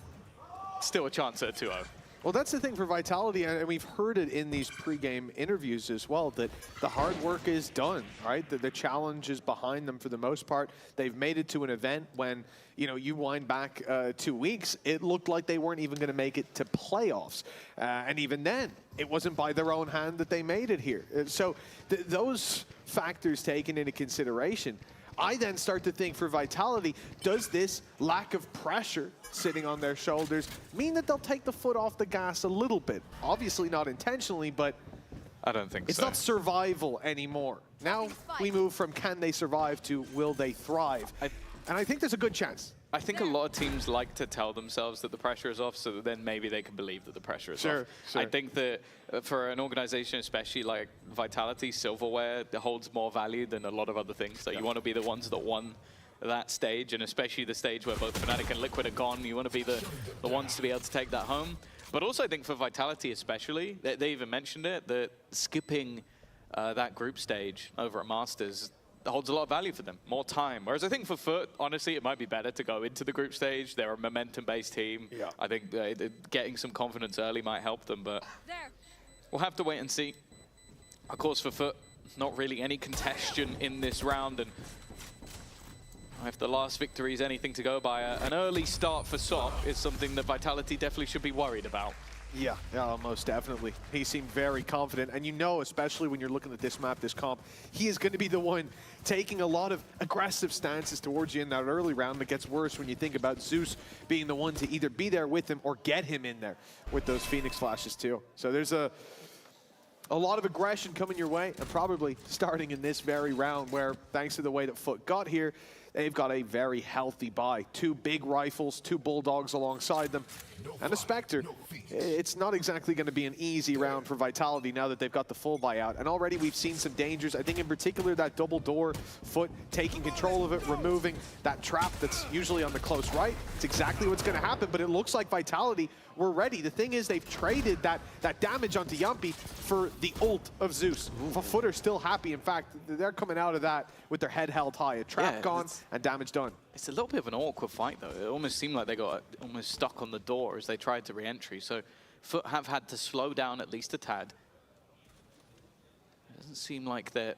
still a chance at a 2-0. Well, that's the thing for Vitality, and we've heard it in these pre-game interviews as well, that the hard work is done, right? The challenge is behind them for the most part. They've made it to an event when, you know, you wind back 2 weeks, it looked like they weren't even going to make it to playoffs. And even then, it wasn't by their own hand that they made it here. So those factors taken into consideration, I then start to think for Vitality, does this lack of pressure sitting on their shoulders mean that they'll take the foot off the gas a little bit? Obviously not intentionally, but I don't think it's so. not survival anymore. Now we move from can they survive to will they thrive? And I think there's a good chance. I think a lot of teams like to tell themselves that the pressure is off, so that then maybe they can believe that the pressure is off. Sure. I think that for an organization, especially like Vitality, silverware holds more value than a lot of other things. So you want to be the ones that won that stage, and especially the stage where both Fnatic and Liquid are gone. You want to be the ones to be able to take that home. But also I think for Vitality especially, they even mentioned it, that skipping that group stage over at Masters holds a lot of value for them, more time. Whereas I think for Foot, honestly, it might be better to go into the group stage. They're a momentum-based team. Yeah. I think getting some confidence early might help them, but we'll have to wait and see. Of course, for Foot, not really any contention in this round, and if the last victory is anything to go by, an early start for Sop is something that Vitality definitely should be worried about. Yeah, most definitely. He seemed very confident, and you know, especially when you're looking at this map, this comp, he is going to be the one taking a lot of aggressive stances towards you in that early round. That gets worse when you think about Zeus being the one to either be there with him or get him in there with those Phoenix flashes too. So there's a lot of aggression coming your way, and probably starting in this very round where, thanks to the way that Foot got here, they've got a very healthy buy. 2 big rifles, 2 bulldogs alongside them, and a Spectre. It's not exactly going to be an easy round for Vitality now that they've got the full buyout. And already we've seen some dangers. I think in particular that double door, Foot taking control of it, removing that trap that's usually on the close right. It's exactly what's going to happen, but it looks like Vitality were ready. The thing is, they've traded that damage onto Yumpy for the ult of Zeus. Foot are still happy. In fact, they're coming out of that with their head held high. A trap gone and damage done. It's a little bit of an awkward fight, though. It almost seemed like they got almost stuck on the door as they tried to re-entry. So Foot have had to slow down at least a tad. It doesn't seem like they're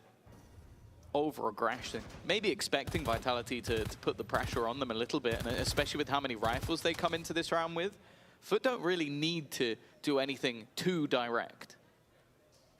over-aggressing. Maybe expecting Vitality to put the pressure on them a little bit, and especially with how many rifles they come into this round with. Foot don't really need to do anything too direct.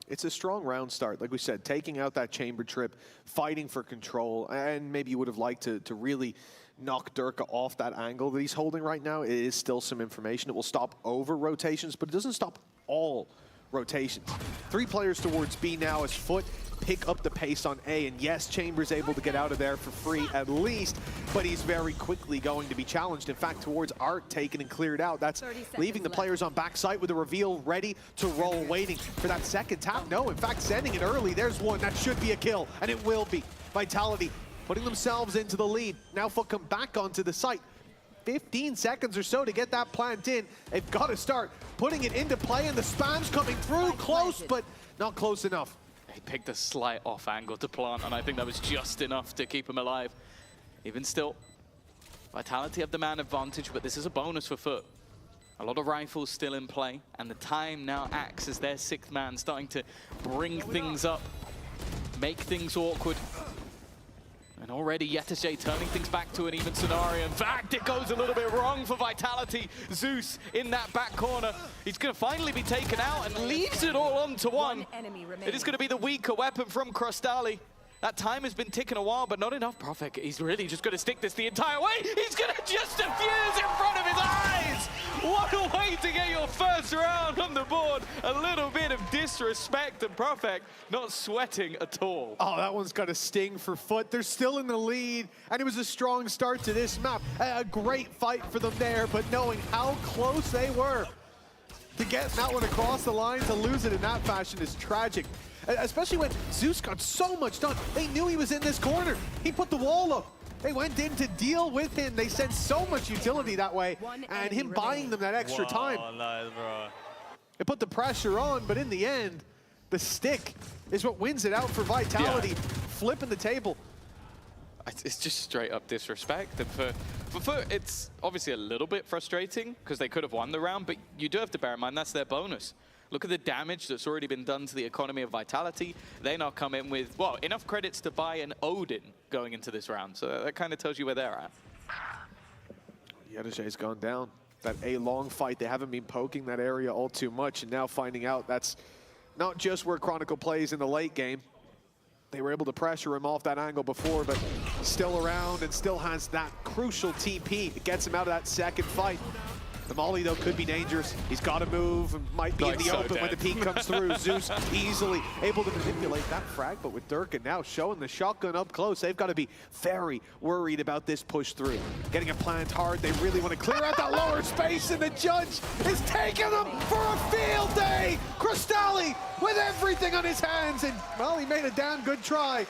It's a strong round start. Like we said, taking out that chamber trip, fighting for control, and maybe you would have liked to really knock Durka off that angle that he's holding right now. It is still some information. It will stop over rotations, but it doesn't stop all rotations. 3 players towards B now as Foot pick up the pace on A, and yes, Chamber's able to get out of there for free at least, but he's very quickly going to be challenged. In fact, towards Art, taken and cleared out. That's leaving the players on backside with a reveal ready to roll, waiting for that second tap. No, in fact, sending it early. There's one. That should be a kill, and it will be. Vitality putting themselves into the lead. Now Foot come back onto the site. 15 seconds or so to get that plant in. They've got to start putting it into play, and the spam's coming through. Close, but not close enough. He picked a slight off angle to plant, and I think that was just enough to keep him alive. Even still, Vitality have the man advantage, but this is a bonus for Foot. A lot of rifles still in play, and the time now acts as their 6th man, starting to bring things up, make things awkward. And already Yetishay turning things back to an even scenario. In fact, it goes a little bit wrong for Vitality. Zeus in that back corner. He's going to finally be taken out and leaves it all on to one. It is going to be the weaker weapon from Crostali. That time has been ticking a while, but not enough. Profek, he's really just going to stick this the entire way. He's going to just defuse in front of his eyes. What a way to get your first round on the board. A little bit of disrespect, and Profek not sweating at all. Oh, that one's got a sting for Foot. They're still in the lead, and it was a strong start to this map. A great fight for them there, but knowing how close they were to get that one across the line, to lose it in that fashion is tragic. Especially when Zeus got so much done. They knew he was in this corner. He put the wall up. They went in to deal with him. They sent so much utility that way, and him buying them that extra time. Nice, bro. It put the pressure on, but in the end, the stick is what wins it out for Vitality, flipping the table. It's just straight up disrespect. And for Foot, it's obviously a little bit frustrating because they could have won the round, but you do have to bear in mind that's their bonus. Look at the damage that's already been done to the economy of Vitality. They now come in with, well, enough credits to buy an Odin going into this round. So that kind of tells you where they're at. Yedishay's gone down. That A-long fight, they haven't been poking that area all too much, and now finding out that's not just where Chronicle plays in the late game. They were able to pressure him off that angle before, but still around and still has that crucial TP. It gets him out of that second fight. The Molly, though, could be dangerous. He's got to move, and might be in the open when the peek comes through. Zeus easily able to manipulate that frag, but with Durka now showing the shotgun up close, they've got to be very worried about this push through. Getting a plant hard, they really want to clear out that lower space, and the judge is taking them for a field day! Crostali with everything on his hands, and, well, he made a damn good try.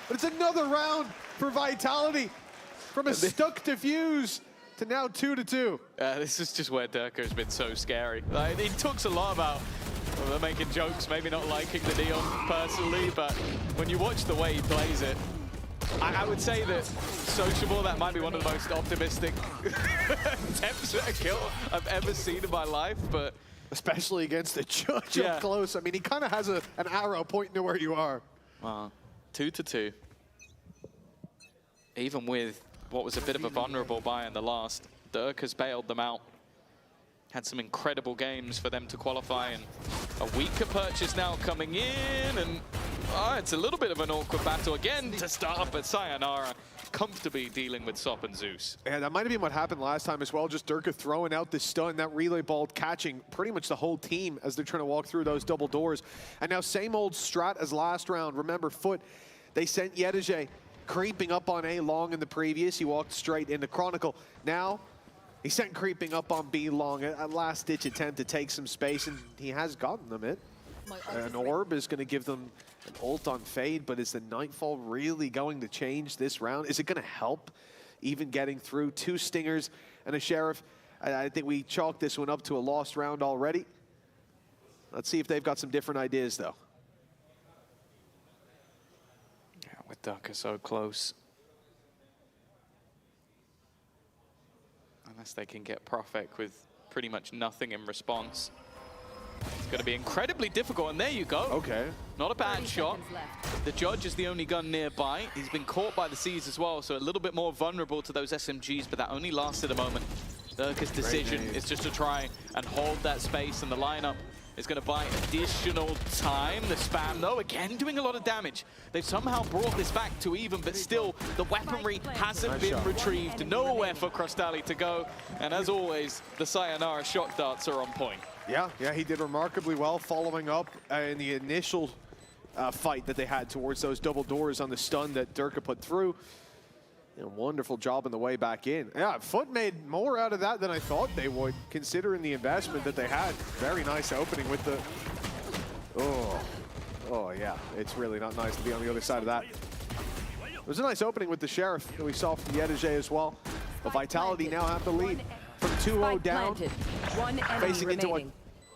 But it's another round for Vitality from a stuck defuse to now 2-2. This is just where Durka has been so scary. Like, he talks a lot about making jokes, maybe not liking the Neon personally, but when you watch the way he plays it, I would say that Sociable, that might be one of the most optimistic attempts at a kill I've ever seen in my life, but... Especially against the judge up close. I mean, he kind of has an arrow pointing to where you are. Wow, 2-2. Even with what was a bit of a vulnerable buy in the last, Dirk has bailed them out. Had some incredible games for them to qualify, and a weaker purchase now coming in, and it's a little bit of an awkward battle again to start, but Sayonara comfortably dealing with Sop and Zeus. Yeah, that might have been what happened last time as well, just Durka throwing out the stun, that relay ball catching pretty much the whole team as they're trying to walk through those double doors. And now same old strat as last round. Remember, Foot, they sent Yedege creeping up on A long in the previous. He walked straight into Chronicle. Now, he sent creeping up on B long, a last-ditch attempt to take some space, and he has gotten them it. An orb is going to give them an ult on Fade, but is the Nightfall really going to change this round? Is it going to help even getting through? 2 Stingers and a Sheriff. I think we chalked this one up to a lost round already. Let's see if they've got some different ideas, though. Yeah, with Durka so close. Unless they can get Profek with pretty much nothing in response. It's going to be incredibly difficult, and there you go. Okay. Not a bad shot. The Judge is the only gun nearby. He's been caught by the Seas as well, so a little bit more vulnerable to those SMGs, but that only lasted a moment. Durka's decision is just to try and hold that space, and the lineup is going to buy additional time. The spam, though, again doing a lot of damage. They've somehow brought this back to even, but still, the weaponry hasn't been retrieved. Nowhere for Crostali to go. And as always, the Sayonara shock darts are on point. Yeah, he did remarkably well following up in the initial fight that they had towards those double doors on the stun that Durka put through. Wonderful job on the way back in. Yeah, Foot made more out of that than I thought they would, considering the investment that they had. Very nice opening with the... Oh yeah, it's really not nice to be on the other side of that. It was a nice opening with the Sheriff that we saw from Yedege as well. But Vitality now have the lead from 2-0 down, facing into what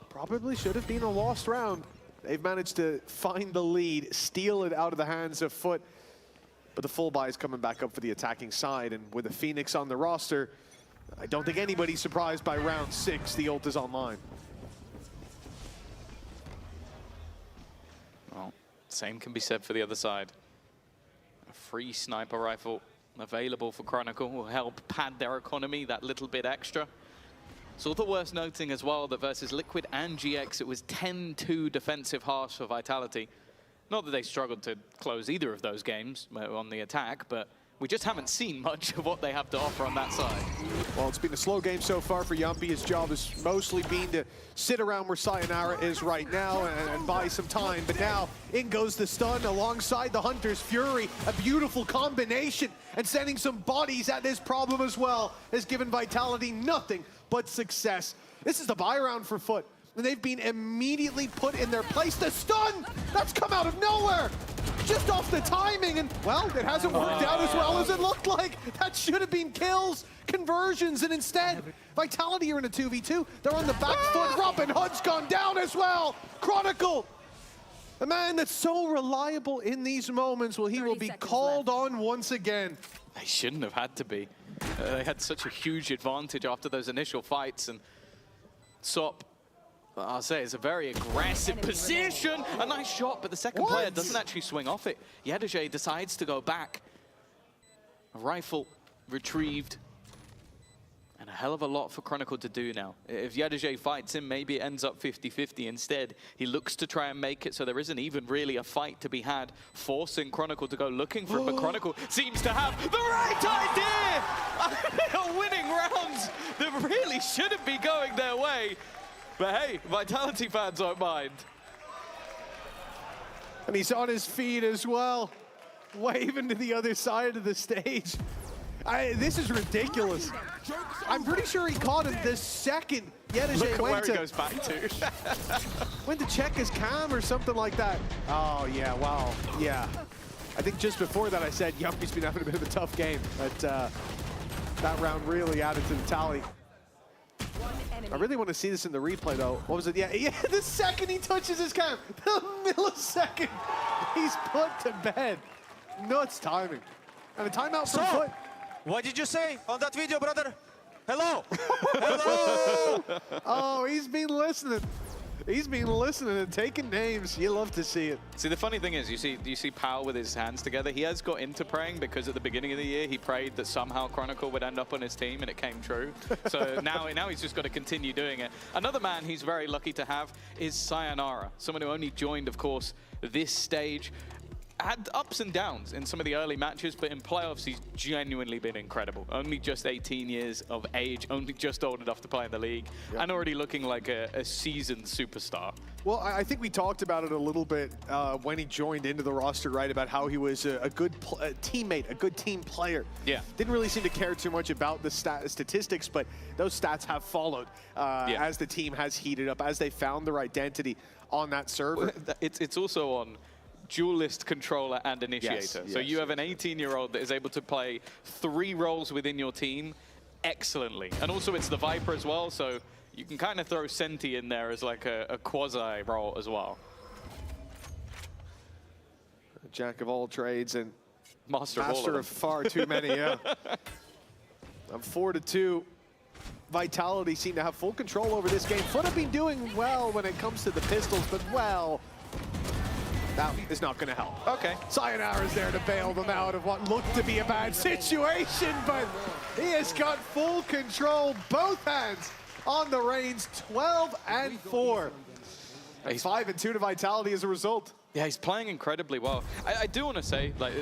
probably should have been a lost round. They've managed to find the lead, steal it out of the hands of Foot. But the full buy is coming back up for the attacking side, and with a Phoenix on the roster, I don't think anybody's surprised by round 6. The ult is online. Well, same can be said for the other side. A free sniper rifle available for Chronicle will help pad their economy that little bit extra. It's also worth noting as well that versus Liquid and GX, it was 10-2 defensive halves for Vitality. Not that they struggled to close either of those games on the attack, but we just haven't seen much of what they have to offer on that side. Well, it's been a slow game so far for Yumpy. His job has mostly been to sit around where Sayonara is right now and buy some time. But now, in goes the stun alongside the Hunter's Fury. A beautiful combination, and sending some bodies at this problem as well has given Vitality nothing but success. This is the buy round for Foot. And they've been immediately put in their place. The stun, that's come out of nowhere. Just off the timing, and well, it hasn't worked out as well as it looked like. That should have been kills, conversions, and instead, Vitality are in a 2v2. They're on the back foot. Robin Hood's gone down as well. Chronicle, a man that's so reliable in these moments, well, he will be called on once again. They shouldn't have had to be. They had such a huge advantage after those initial fights, and Sop, I'll say it's a very aggressive position. A nice shot, but the second player doesn't actually swing off it. Yedege decides to go back. A rifle retrieved. And a hell of a lot for Chronicle to do now. If Yedege fights him, maybe it ends up 50-50. Instead, he looks to try and make it so there isn't even really a fight to be had, forcing Chronicle to go looking for him. But Chronicle seems to have the right idea! They are winning rounds that really shouldn't be going their way. But hey, Vitality fans don't mind. And he's on his feet as well, waving to the other side of the stage. This is ridiculous. I'm pretty sure he caught him the second Yedege went to... he goes back to. went to check his cam or something like that. Oh, yeah, wow, yeah. I think just before that I said Yumpy's been having a bit of a tough game, but that round really added to the tally. I really want to see this in the replay, though. What was it? Yeah, the second he touches his cam, the millisecond he's put to bed. Nuts timing. And a timeout for Foot. What did you say on that video, brother? Hello! Hello! Oh, he's been listening. He's been listening and taking names. You love to see it. See, the funny thing is, you see Powell with his hands together. He has got into praying because at the beginning of the year, he prayed that somehow Chronicle would end up on his team, and it came true. So now he's just got to continue doing it. Another man he's very lucky to have is Sayonara, someone who only joined, of course, this stage. Had ups and downs in some of the early matches, but in playoffs, he's genuinely been incredible. Only just 18 years of age, only just old enough to play in the league, and already looking like a seasoned superstar. Well, I think we talked about it a little bit when he joined into the roster, right, about how he was a good teammate, a good team player. Yeah. Didn't really seem to care too much about the statistics, but those stats have followed as the team has heated up, as they found their identity on that server. It's also on duelist, controller, and initiator. Yes, so you have an 18-year-old that is able to play 3 roles within your team excellently. And also it's the Viper as well, so you can kind of throw Senti in there as like a quasi role as well. Jack of all trades and master of far too many, yeah. 4-2. Vitality seem to have full control over this game. Foot have been doing well when it comes to the pistols, but well, that is not going to help. Okay. Sayonara's there to bail them out of what looked to be a bad situation, but he has got full control, both hands on the reins, 12-4. And 5-2 to Vitality as a result. Yeah, he's playing incredibly well. I do want to say, like,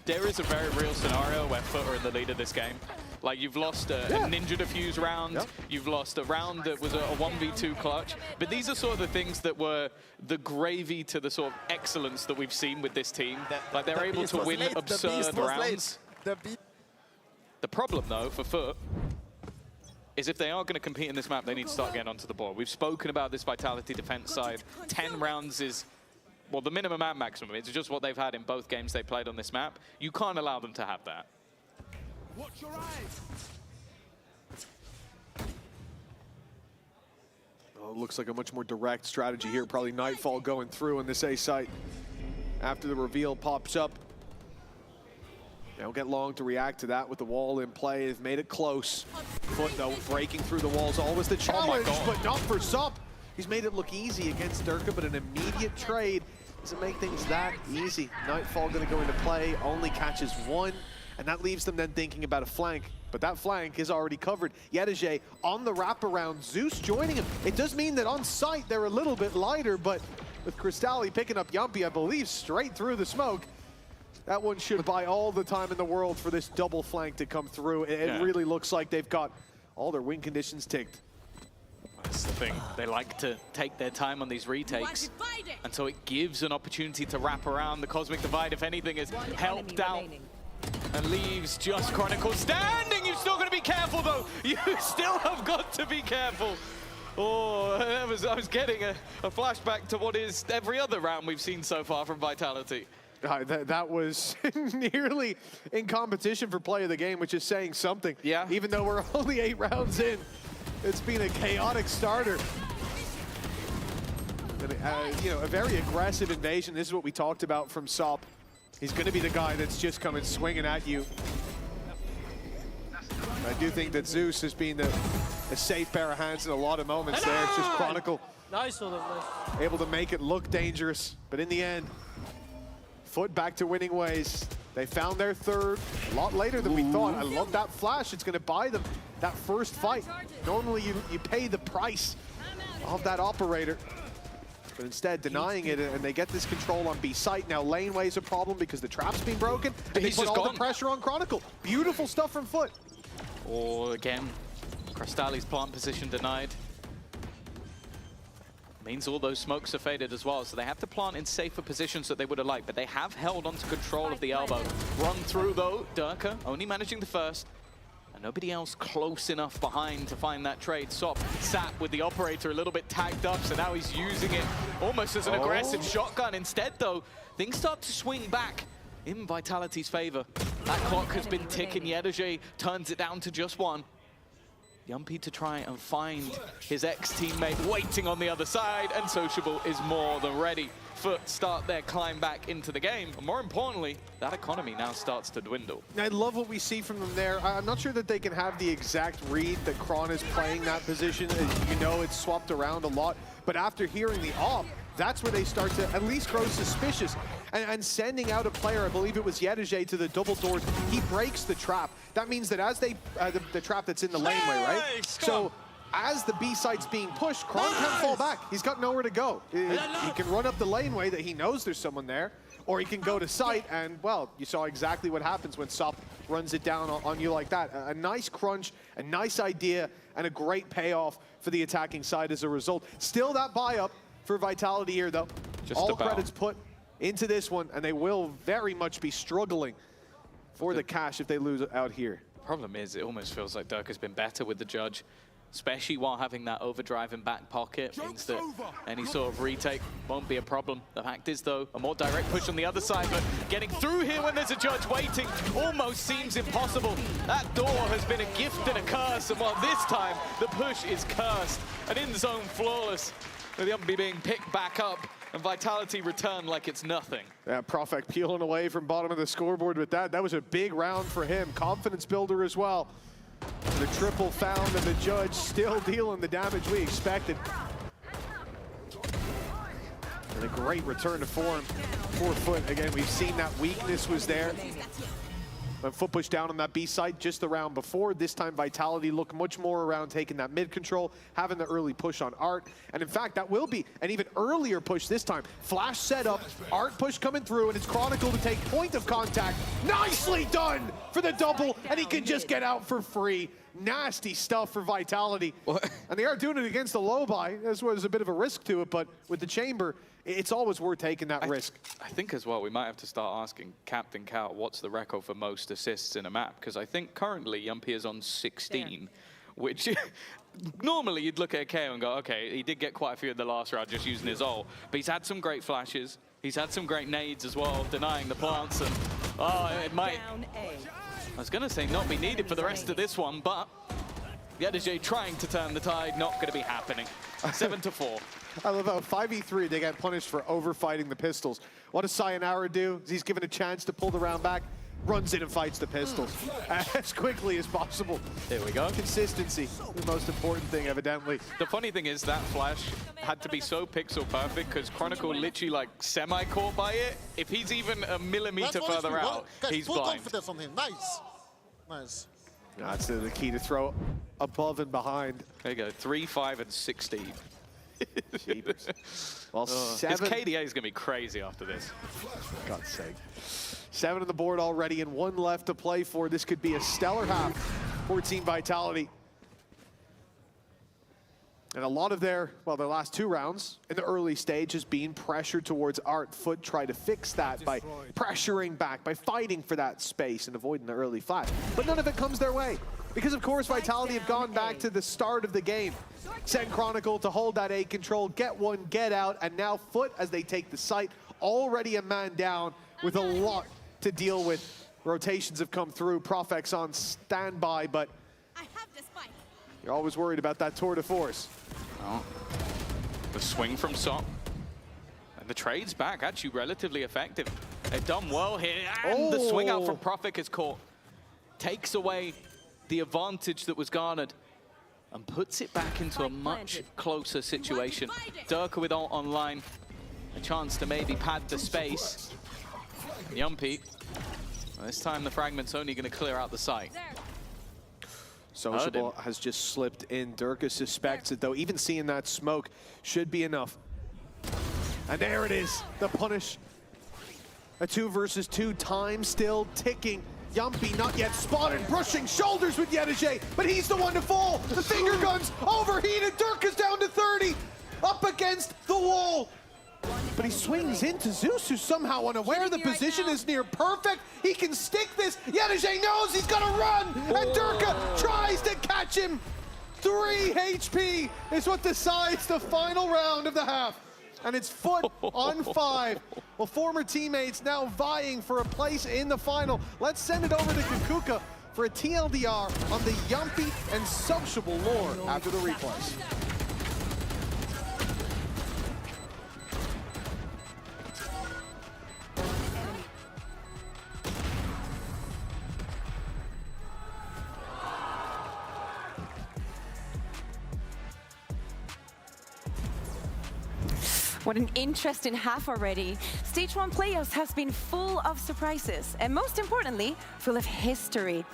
there is a very real scenario where Foot are in the lead of this game. Like, you've lost a Ninja Defuse round, you've lost a round that was a 1v2 clutch, but these are sort of the things that were the gravy to the sort of excellence that we've seen with this team. Like, they're able to win absurd rounds. The problem, though, for Foot is if they are going to compete in this map, they need to start getting onto the board. We've spoken about this Vitality defense side. 10 rounds is, well, the minimum and maximum. It's just what they've had in both games they played on this map. You can't allow them to have that. Watch your eyes. Oh, looks like a much more direct strategy here. Probably Nightfall going through on this A site after the reveal pops up. They don't get long to react to that with the wall in play. They've made it close. Foot, though, breaking through the walls. Always the challenge, but not for Sup. He's made it look easy against Durka, but an immediate trade doesn't make things that easy. Nightfall going to go into play, only catches 1. And that leaves them then thinking about a flank. But that flank is already covered. Yedege on the wraparound. Zeus joining him. It does mean that on site they're a little bit lighter, but with Crystalli picking up Yumpy, I believe, straight through the smoke, that one should buy all the time in the world for this double flank to come through. It really looks like they've got all their win conditions ticked. That's the thing. They like to take their time on these retakes. And so it gives an opportunity to wrap around. The Cosmic Divide, if anything, has helped out. And leaves just Chronicle standing. You've still got to be careful, though. You still have got to be careful. Oh, I was getting a flashback to what is every other round we've seen so far from Vitality. That was nearly in competition for play of the game, which is saying something. Yeah. Even though we're only 8 rounds in, it's been a chaotic starter. And, you know, a very aggressive invasion. This is what we talked about from Sop. He's going to be the guy that's just coming swinging at you. I do think that Zeus has been a safe pair of hands in a lot of moments there. It's just Chronicle able to make it look dangerous. But in the end, Foot back to winning ways. They found their third a lot later than we thought. I love that flash. It's going to buy them that first fight. Normally you pay the price of that operator. But instead, denying it, and they get this control on B site. Now, laneway's a problem because the trap's been broken, and they put all the pressure on Chronicle. Beautiful stuff from Foot. Or again, Crystalli's plant position denied. Means all those smokes are faded as well, so they have to plant in safer positions that they would have liked, but they have held onto control of the elbow. Run through, though, Durka only managing the first. And nobody else close enough behind to find that trade. Sop sat with the operator a little bit tagged up, so now he's using it almost as an aggressive shotgun. Instead, though, things start to swing back in Vitality's favor. That clock has been ticking. Yedege turns it down to just 1. Yumpy to try and find his ex-teammate waiting on the other side, and Sociable is more than ready. Foot start their climb back into the game. But more importantly, that economy now starts to dwindle. I love what we see from them there. I'm not sure that they can have the exact read that Kron is playing that position. As you know, it's swapped around a lot. But after hearing the op, that's where they start to at least grow suspicious. And sending out a player, I believe it was Yedije, to the double doors, he breaks the trap. That means that as they, the trap that's in the laneway, right? So as the B site's being pushed, Kron can't fall back. He's got nowhere to go. He can run up the laneway that he knows there's someone there, or he can go to site, and well, you saw exactly what happens when Sop runs it down on you like that. A nice crunch, a nice idea, and a great payoff for the attacking side as a result. Still that buy-up for Vitality here, though. Just all about. credits put into this one, and they will very much be struggling for the cash if they lose out here. Problem is, it almost feels like Dirk has been better with the judge, especially while having that overdrive in back pocket. Means that any sort of retake won't be a problem. The fact is, though, a more direct push on the other side, but getting through here when there's a judge waiting almost seems impossible. That door has been a gift and a curse, and while this time the push is cursed, an in-zone flawless, with the Yumpy being picked back up, and Vitality return like it's nothing. Yeah, Profek peeling away from bottom of the scoreboard with that. That was a big round for him. Confidence builder as well. The triple found, and the judge still dealing the damage we expected. And a great return to form for Foot. Again, we've seen that weakness was there. But Foot pushed down on that B site just the round before. This time Vitality looked much more around taking that mid control, having the early push on Art. And in fact, that will be an even earlier push this time. Flash set up, Art push coming through, and it's Chronicle to take point of contact. Nicely done for the double, and he can just get out for free. Nasty stuff for Vitality. And they are doing it against the low buy. This was a bit of a risk to it, but with the chamber, it's always worth taking that risk. I think as well, we might have to start asking Captain Cow what's the record for most assists in a map, because I think currently Yumpy is on 16, which normally you'd look at KO and go, okay, he did get quite a few in the last round just using his ult, but he's had some great flashes. He's had some great nades as well, denying the plants, and it might, I was going to say not be needed for the rest of this one, but Yedije trying to turn the tide, not going to be happening. 7-4. I love how 5v3, they got punished for overfighting the pistols. What does Sayonara do? He's given a chance to pull the round back, runs in and fights the pistols as quickly as possible. There we go. Consistency, the most important thing, evidently. The funny thing is that flash had to be so pixel perfect because Chronicle literally like semi-caught by it. If he's even a millimeter further out, he's blind. Confidence on him. Nice. Nice. That's the key to throw above and behind. There you go, 3, 5, and 16. Well, 7. His KDA is going to be crazy after this. For God's sake. 7 on the board already and 1 left to play for. This could be a stellar half for Team Vitality. And a lot of their last 2 rounds in the early stage has been pressured towards Art. Foot try to fix that by pressuring back, by fighting for that space and avoiding the early flash. But none of it comes their way. Because of course Vitality have gone back to the start of the game. Send Chronicle to hold that A control, get one, get out, and now Foot as they take the site, already a man down with a lot to deal with. Rotations have come through, Profek's on standby, but you're always worried about that tour de force. Oh. The swing from Sop. And the trade's back, actually relatively effective. They've done well here, and the swing out from Profek is caught. Takes away the advantage that was garnered and puts it back into a much closer situation. Durka with ult online, a chance to maybe pad the space. Yumpy, this time the fragment's only going to clear out the site. Sociable has just slipped in. Durka suspects it, though. Even seeing that smoke should be enough. And there it is, the punish. A 2 versus 2 time still ticking. Yumpy not yet spotted, brushing shoulders with Yedije, but he's the one to fall. The finger guns overheated. Durka's down to 30, up against the wall. But he swings into Zeus, who's somehow unaware. The position is near perfect. He can stick this. Yedije knows he's got to run, and Durka tries to catch him. 3 HP is what decides the final round of the half. And it's Foot on 5. Well, former teammates now vying for a place in the final. Let's send it over to Kukuka for a TLDR on the Yumpy and Sociable lore after the replays. What an interesting half already. Stage 1 playoffs has been full of surprises and most importantly, full of history.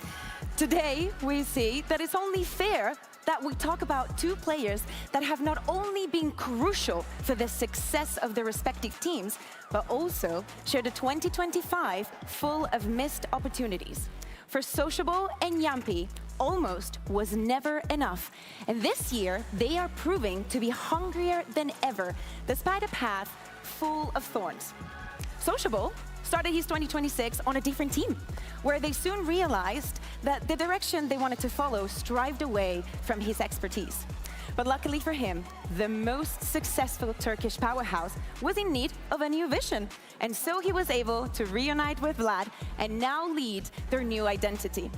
Today, we see that it's only fair that we talk about two players that have not only been crucial for the success of their respective teams, but also shared a 2025 full of missed opportunities. For Sociable and Yampi, almost was never enough. And this year, they are proving to be hungrier than ever, despite a path full of thorns. Sociable started his 2026 on a different team, where they soon realized that the direction they wanted to follow strived away from his expertise. But luckily for him, the most successful Turkish powerhouse was in need of a new vision. And so he was able to reunite with Vlad and now lead their new identity.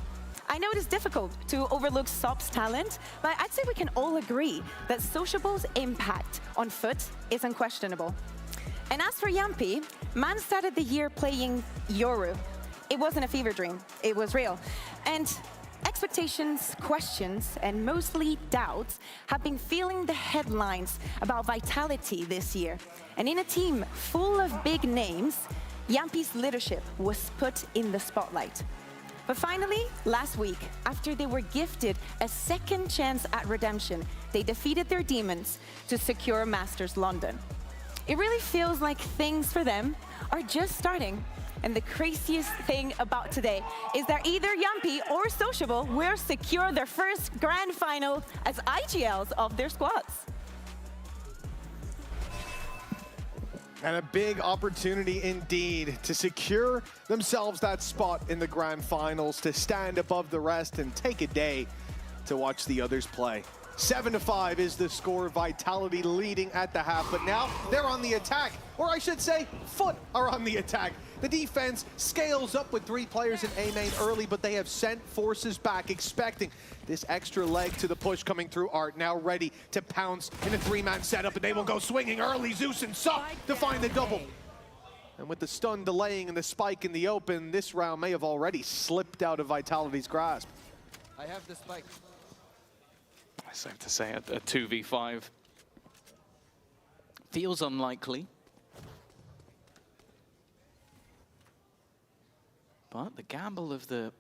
I know it is difficult to overlook Sop's talent, but I'd say we can all agree that Sociable's impact on Foot is unquestionable. And as for Yampi, man started the year playing Yoru. It wasn't a fever dream, it was real. And expectations, questions, and mostly doubts have been filling the headlines about Vitality this year. And in a team full of big names, Yampi's leadership was put in the spotlight. But finally, last week, after they were gifted a second chance at redemption, they defeated their demons to secure Masters London. It really feels like things for them are just starting. And the craziest thing about today is that either Yampi or Sociable will secure their first grand final as IGLs of their squads. And a big opportunity indeed to secure themselves that spot in the grand finals, to stand above the rest and take a day to watch the others play. 7-5 is the score. Vitality leading at the half, but now they're on the attack. Or I should say, Foot are on the attack. The defense scales up with 3 players in A main early, but they have sent forces back, expecting this extra leg to the push coming through. Art now ready to pounce in a 3-man setup, and they will go swinging early. Zeus and Sop to find the double. And with the stun delaying and the spike in the open, this round may have already slipped out of Vitality's grasp. I have the spike. I have to say, a 2v5 feels unlikely. But the gamble of the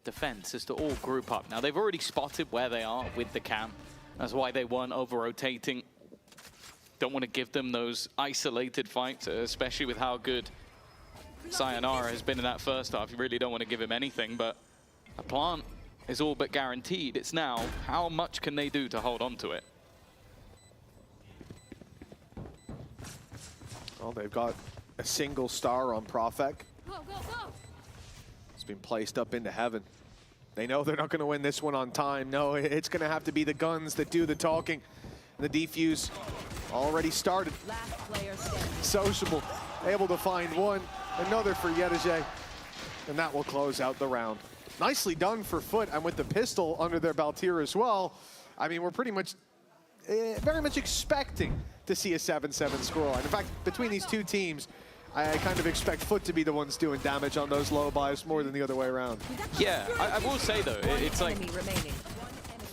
defense is to all group up. Now, they've already spotted where they are with the cam. That's why they weren't over-rotating. Don't want to give them those isolated fights, especially with how good Sayonara has been in that first half. You really don't want to give him anything, but a plant is all but guaranteed. It's now, how much can they do to hold on to it? Well, they've got a single star on Profek. Go, go, go. It's been placed up into heaven. They know they're not going to win this one on time. No, it's going to have to be the guns that do the talking. The defuse already started. Sociable, able to find one, another for Yedege, and that will close out the round. Nicely done for Foot, and with the pistol under their belt here as well. I mean, we're pretty much, very much expecting to see a 7-7 scoreline. In fact, between these two teams, I kind of expect Foot to be the ones doing damage on those low buys more than the other way around. Yeah, I will say though, it's like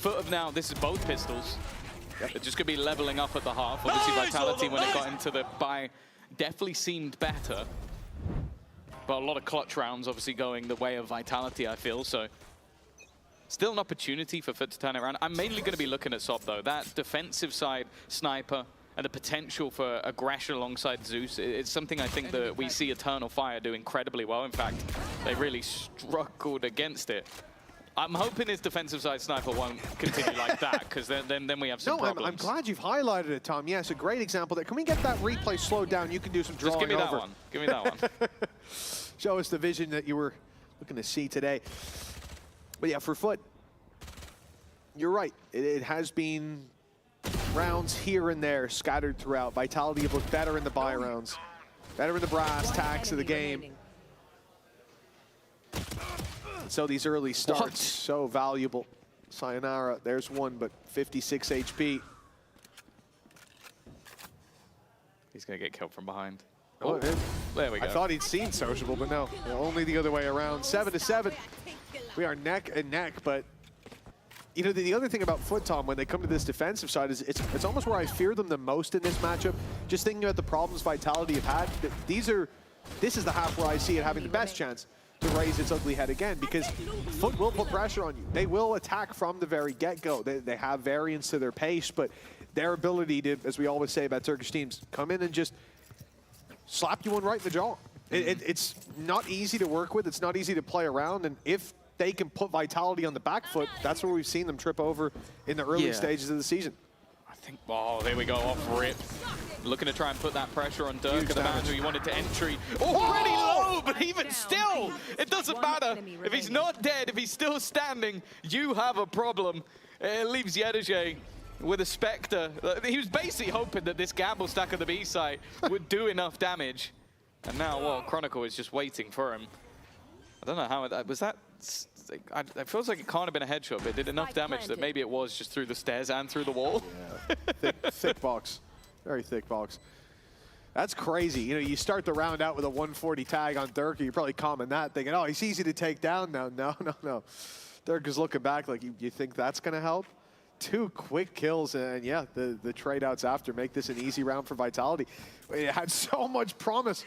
Foot of now, this is both pistols. They're just going to be leveling up at the half. Obviously, Vitality, when it got into the buy, definitely seemed better. But a lot of clutch rounds obviously going the way of Vitality, I feel. So still an opportunity for Foot to turn it around. I'm mainly going to be looking at Sop, though. That defensive side sniper and the potential for aggression alongside Zeus, it's something I think that we see Eternal Fire do incredibly well. In fact, they really struggled against it. I'm hoping his defensive side sniper won't continue like that, because then we have some problems. I'm glad you've highlighted it, Tom. Yes, a great example there. Can we get that replay slowed down? You can do some drawing over. Just give me that one. Give me that one. Show us the vision that you were looking to see today. But yeah, for Foot, you're right. It has been rounds here and there scattered throughout. Vitality have looked better in the buy rounds, better in the brass tacks of the game. So these early starts, so valuable. Sayonara, there's one, but 56 HP. He's going to get killed from behind. Oh, there we go. I thought he'd seen Sociable, but no, only the other way around. 7-7. We are neck and neck, but You know, the other thing about Foot, Tom, when they come to this defensive side is it's almost where I fear them the most in this matchup. Just thinking about the problems Vitality have had, this is the half where I see it having the best chance to raise its ugly head again, because Foot will put pressure on you. They will attack from the very get-go. They have variance to their pace, but their ability to, as we always say about Turkish teams, come in and just slap you one right in the jaw. It's not easy to work with. It's not easy to play around, and if they can put Vitality on the back foot, that's where we've seen them trip over in the early stages of the season. I think, oh, there we go, off rip. Looking to try and put that pressure on Durka, the man who he wanted to entry. Already low, but even still, it doesn't matter. If he's not dead, if he's still standing, you have a problem. It leaves Yedege with a Spectre. He was basically hoping that this gamble stack on the B site would do enough damage. And now, well, Chronicle is just waiting for him. I don't know how it was that. It feels like it can't have been a headshot, but it did enough damage that maybe it was just through the stairs and through the wall. Yeah. thick box, very thick box. That's crazy. You know, you start the round out with a 140 tag on Durka. You're probably calming that, thinking, oh, he's easy to take down now. No. Durka's looking back like, you think that's going to help? 2 quick kills, and yeah, the trade outs after make this an easy round for Vitality. It had so much promise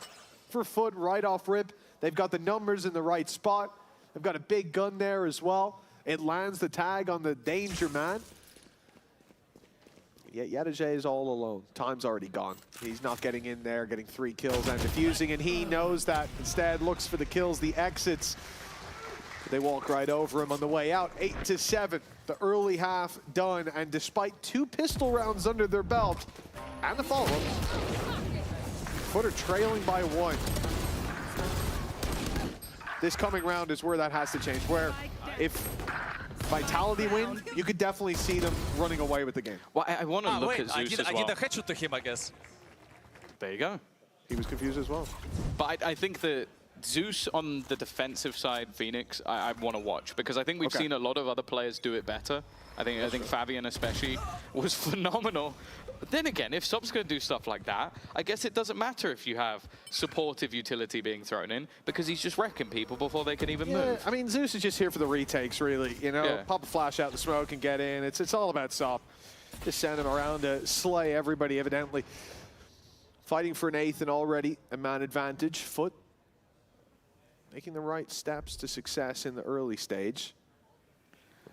for Foot right off rip. They've got the numbers in the right spot. They've got a big gun there as well. It lands the tag on the danger man. Yeah, Yedege is all alone. Time's already gone. He's not getting in there, getting 3 kills and defusing, and he knows that. Instead, looks for the kills, the exits. They walk right over him on the way out. 8-7. The early half done, and despite 2 pistol rounds under their belt and the follow-ups, Foot are trailing by 1. This coming round is where that has to change, where if Vitality win, you could definitely see them running away with the game. Well, I want to look at Zeus as well. I did a headshot to him, I guess. There you go. He was confused as well. But I think that Zeus on the defensive side, Phoenix, I want to watch, because I think we've seen a lot of other players do it better. I think Fabian especially was phenomenal. But then again, if Sob's going to do stuff like that, I guess it doesn't matter if you have supportive utility being thrown in, because he's just wrecking people before they can even move. I mean, Zeus is just here for the retakes, really. You know, pop a flash out the smoke and get in. It's all about Sob. Just send him around to slay everybody, evidently. Fighting for an 8th and already a man advantage. Foot making the right steps to success in the early stage.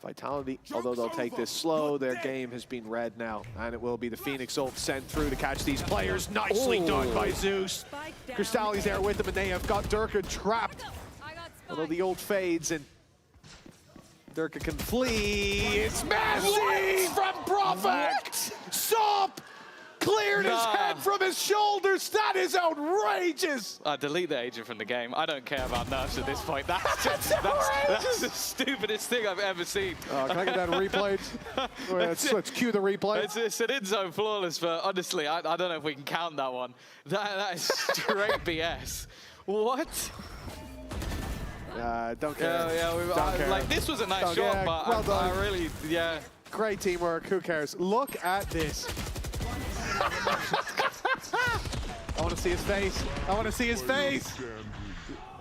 Vitality, although they'll take this slow, their game has been read now, and it will be the Phoenix ult sent through to catch these players. Nicely done by Zeus. Crystalli's there with them, and they have got Durka trapped. Although the ult fades, and Durka can flee. It's massive from Profek! Sop cleared his head from his shoulders. That is outrageous. Delete the agent from the game. I don't care about nerfs at this point. That's the stupidest thing I've ever seen. Can I get that replayed? Let's cue the replay. It's an in-zone flawless, but honestly, I don't know if we can count that one. That is straight BS. What? Don't care. Don't care. Like, this was a nice shot, but I really, Great teamwork. Who cares? Look at this. I want to see his face. I want to see his face.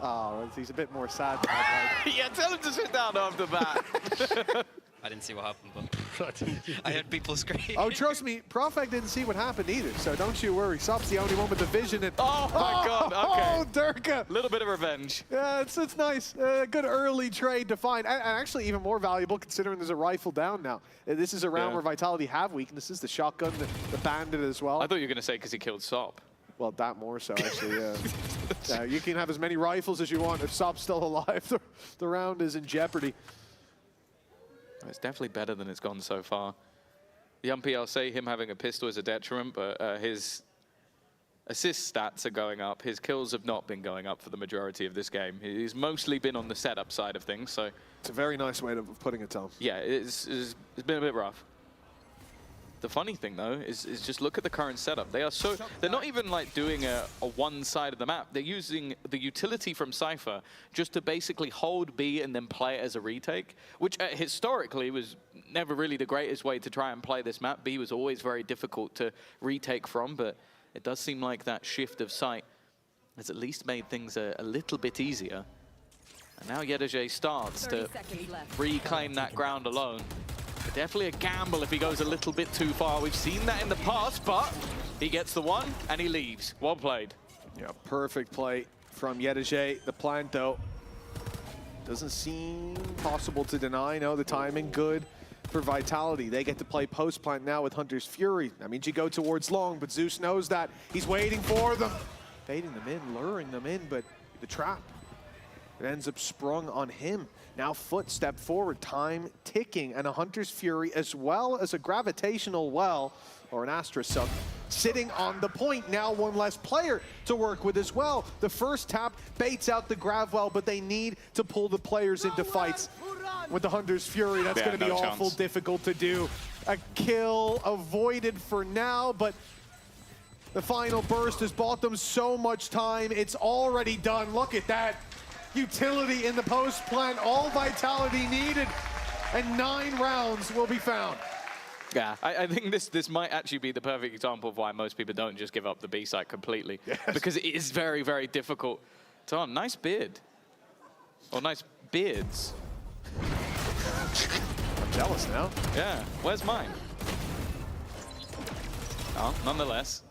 Oh, he's a bit more sad. Yeah, tell him to sit down after that. I didn't see what happened, but I heard people scream. Oh, trust me, Profek didn't see what happened either, so don't you worry. Sop's the only one with the vision. And oh my God, okay. Oh, Durka. A little bit of revenge. Yeah, it's nice. Good early trade to find. And actually even more valuable considering there's a rifle down now. This is a round where Vitality have weaknesses. The shotgun, the bandit as well. I thought you were going to say because he killed Sop. Well, that more so, actually, yeah. You can have as many rifles as you want. If Sop's still alive, the round is in jeopardy. It's definitely better than it's gone so far. Yumpy, I'll say him having a pistol is a detriment, but his assist stats are going up. His kills have not been going up for the majority of this game. He's mostly been on the setup side of things, so... It's a very nice way of putting it, Tom. Yeah, it's been a bit rough. The funny thing, though, is just look at the current setup. They're not even like doing a one side of the map. They're using the utility from Cypher just to basically hold B and then play it as a retake, which historically was never really the greatest way to try and play this map. B was always very difficult to retake from, but it does seem like that shift of sight has at least made things a little bit easier. And now Yedege starts to reclaim that ground alone. Definitely a gamble if he goes a little bit too far. We've seen that in the past, but he gets the one and he leaves. Well played. Yeah, perfect play from Yedege. The plant, though, doesn't seem possible to deny. No, the timing good for Vitality. They get to play post-plant now with Hunter's Fury. That means you go towards long, but Zeus knows that. He's waiting for them. Baiting them in, luring them in, but the trap, it ends up sprung on him. Now Foot step forward, time ticking, and a Hunter's Fury as well as a gravitational well, or an Astra sub, sitting on the point. Now one less player to work with as well. The first tap baits out the grav well, but they need to pull the players into fights. With the Hunter's Fury, that's going to be awful difficult to do. A kill avoided for now, but the final burst has bought them so much time. It's already done. Look at that. Utility in the post plant, all Vitality needed, and 9 rounds will be found. Yeah, I think this might actually be the perfect example of why most people don't just give up the B side completely. Yes. Because it is very, very difficult. So, nice beard. Or nice beards. I'm jealous now. Yeah, where's mine? Oh, nonetheless.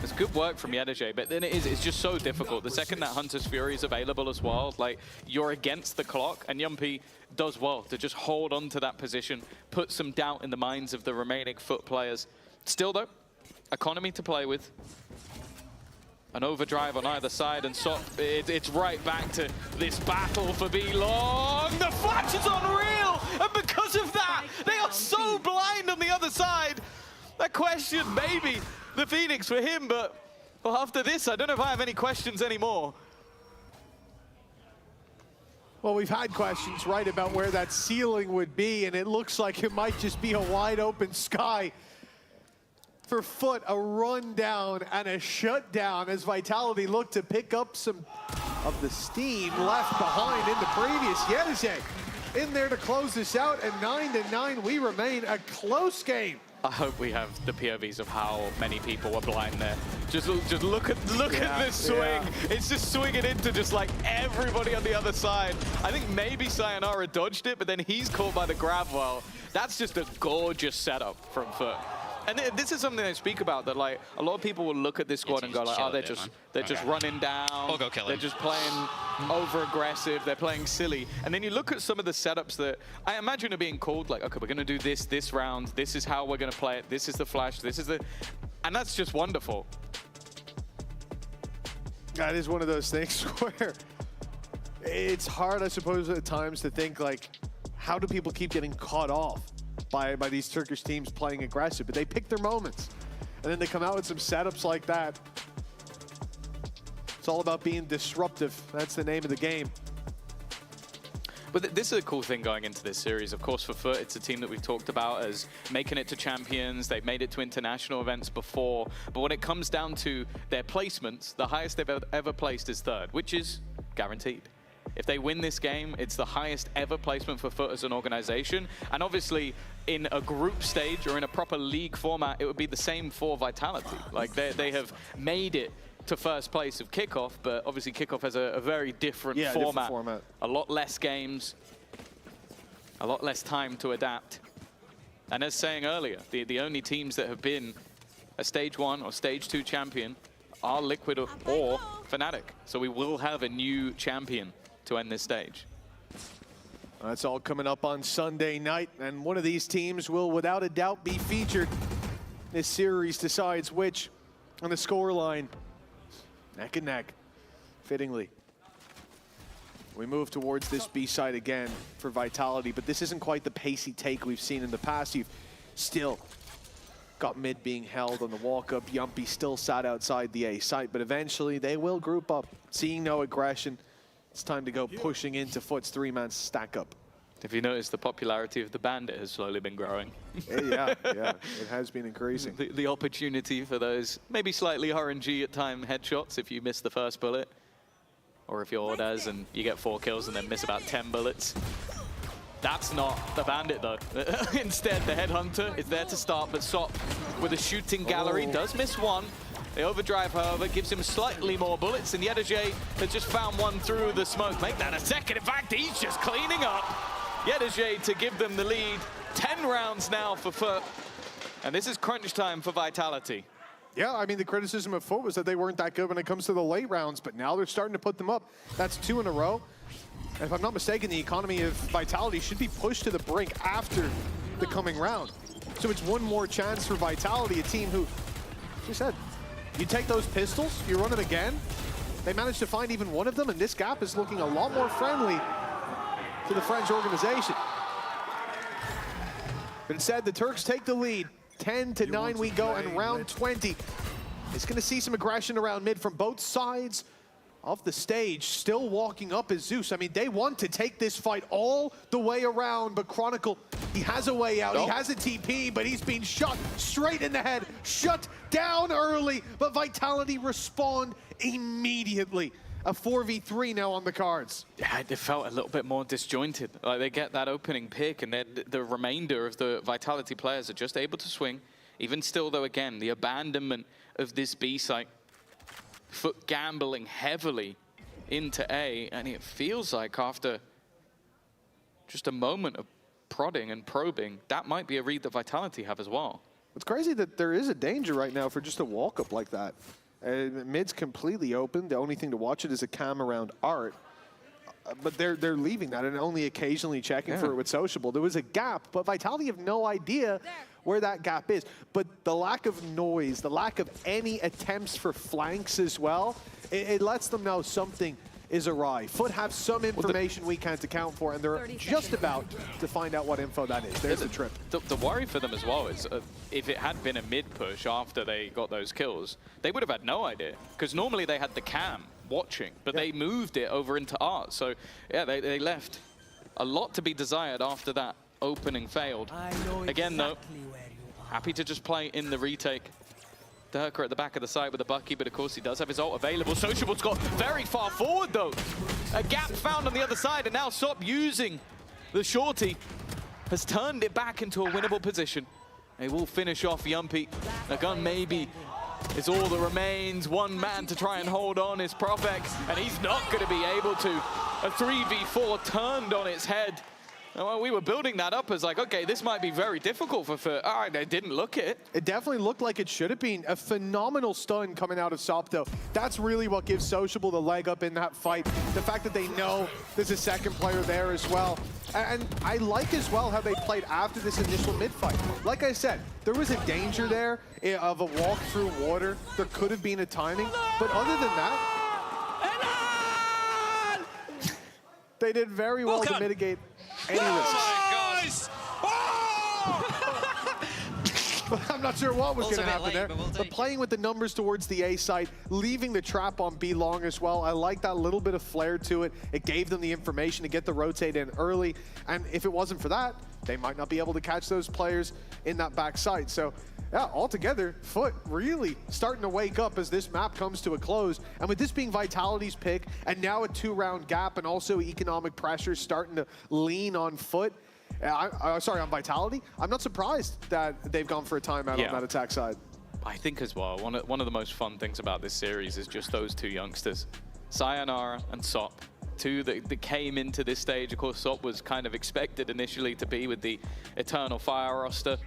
It's good work from Yedege, but then it's just so difficult. The second that Hunter's Fury is available as well, like, you're against the clock, and Yumpy does well to just hold on to that position, put some doubt in the minds of the remaining Foot players. Still, though, economy to play with. An overdrive on either side, and it's right back to this battle for B-Long. The flash is unreal, and because of that, they are so blind on the other side. That question, maybe the Phoenix for him, but well, after this, I don't know if I have any questions anymore. Well, we've had questions, right, about where that ceiling would be, and it looks like it might just be a wide open sky. For Foot, a rundown and a shutdown as Vitality look to pick up some of the steam left behind in the previous. Yedege in there to close this out, and 9-9, we remain a close game. I hope we have the POVs of how many people were blind there. Just look at this swing. Yeah. It's just swinging into just like everybody on the other side. I think maybe Sayonara dodged it, but then he's caught by the grab well. That's just a gorgeous setup from Foot. And this is something I speak about, that like a lot of people will look at this squad and go like, oh, they're just running down. We'll go kill him. They're just playing over-aggressive. They're playing silly. And then you look at some of the setups that I imagine are being called, like, okay, we're going to do this round. This is how we're going to play it. This is the flash. This is the... And that's just wonderful. That is one of those things where it's hard, I suppose, at times to think, like, how do people keep getting caught off by these Turkish teams playing aggressive? But they pick their moments, and then they come out with some setups like that. It's all about being disruptive. That's the name of the game. But this is a cool thing going into this series. Of course, for Foot, it's a team that we've talked about as making it to champions. They've made it to international events before. But when it comes down to their placements, the highest they've ever placed is 3rd, which is guaranteed. If they win this game, it's the highest ever placement for Foot as an organization. And obviously, in a group stage or in a proper league format, it would be the same for Vitality. Like, they have made it to 1st place of Kickoff, but obviously Kickoff has a very different format. A lot less games, a lot less time to adapt. And as saying earlier, the only teams that have been a Stage 1 or Stage 2 champion are Liquid or Fnatic. So we will have a new champion to end this stage. That's all coming up on Sunday night, and one of these teams will without a doubt be featured. This series decides which on the scoreline. Neck and neck, fittingly. We move towards this B side again for Vitality, but this isn't quite the pacey take we've seen in the past. You've still got mid being held on the walk-up. Yumpy still sat outside the A site, but eventually they will group up. Seeing no aggression, it's time to go pushing into Foot's 3-man stack up. If you notice, the popularity of the Bandit has slowly been growing. Yeah, it has been increasing. The opportunity for those maybe slightly RNG at time headshots if you miss the first bullet. Or if you're Ordaz and you get 4 kills and then miss about 10 bullets. That's not the Bandit, though. Instead, the Headhunter is there to start, but Sop with a shooting gallery does miss 1. The overdrive, however, gives him slightly more bullets, and Yedege has just found one through the smoke. Make that a second. In fact, he's just cleaning up. Yedege to give them the lead. 10 rounds now for Foot. And this is crunch time for Vitality. Yeah, I mean, the criticism of Foot was that they weren't that good when it comes to the late rounds, but now they're starting to put them up. That's 2 in a row. And if I'm not mistaken, the economy of Vitality should be pushed to the brink after the coming round. So it's one more chance for Vitality, a team who, as you said, you take those pistols, you run them again. They managed to find even one of them, and this gap is looking a lot more friendly to the French organization. But instead, the Turks take the lead. 10-9 we go, and round 20 is going to see some aggression around mid from both sides of the stage. Still walking up is Zeus. I mean, they want to take this fight all the way around, but Chronicle, he has a way out. He has a TP, but he's being shot straight in the head. Shut down early, but Vitality respond immediately. A 4v3 now on the cards. Yeah, it felt a little bit more disjointed. Like they get that opening pick, and then the remainder of the Vitality players are just able to swing. Even still, though, again, the abandonment of this B site. Foot gambling heavily into A, and it feels like after just a moment of prodding and probing, that might be a read that Vitality have as well. It's crazy that there is a danger right now for just a walk-up like that. Mid's completely open. The only thing to watch it is a cam around Art. But they're leaving that and only occasionally checking for it with Sociable. There was a gap, but Vitality have no idea where that gap is. But the lack of noise, the lack of any attempts for flanks as well, it lets them know something is awry. Foot have some information we can't account for, and they're just about to find out what info that is. There's the trip. The worry for them as well is if it had been a mid push after they got those kills, they would have had no idea. Because normally they had the cam watching, but they moved it over into Art. So yeah, they left a lot to be desired after that opening failed. Again though, happy to just play in the retake. Durka at the back of the site with a Bucky, but of course he does have his ult available. Sociable's got very far forward though. A gap found on the other side, and now Sop using the shorty has turned it back into a winnable position. They will finish off Yumpy. The gun maybe is all that remains. One man to try and hold on is Profex, and he's not going to be able to. A 3v4 turned on its head. Well, we were building that up as like, okay, this might be very difficult for Foot. All right, they didn't look it. It definitely looked like it should have been. A phenomenal stun coming out of Sop, though. That's really what gives Sociable the leg up in that fight. The fact that they know there's a second player there as well. And I like as well how they played after this initial mid-fight. Like I said, there was a danger there of a walk through water. There could have been a timing. But other than that, they did very well to mitigate any risks. I'm not sure what was going to happen there, but playing with the numbers towards the A side, leaving the trap on B long as well. I like that little bit of flair to it. It gave them the information to get the rotate in early, and if it wasn't for that, they might not be able to catch those players in that back side. So yeah, altogether, Foot really starting to wake up as this map comes to a close. And with this being Vitality's pick, and now a 2-round gap, and also economic pressure starting to lean on Foot, sorry, on Vitality, I'm not surprised that they've gone for a timeout on that attack side. I think as well, one of the most fun things about this series is just those two youngsters, Sayonara and Sop. Two that came into this stage. Of course, Sop was kind of expected initially to be with the Eternal Fire roster.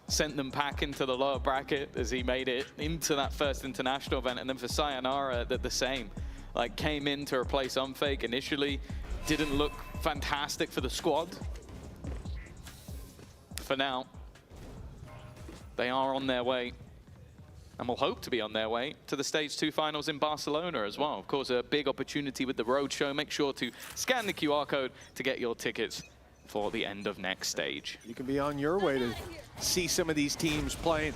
Sent them back into the lower bracket as he made it into that first international event. And then for Sayonara, the same. Like, came in to replace Unfake initially. Didn't look fantastic for the squad. For now, they are on their way, and will hope to be on their way to the Stage 2 finals in Barcelona as well. Of course, a big opportunity with the roadshow. Make sure to scan the QR code to get your tickets for the end of next stage. You can be on your way to see some of these teams playing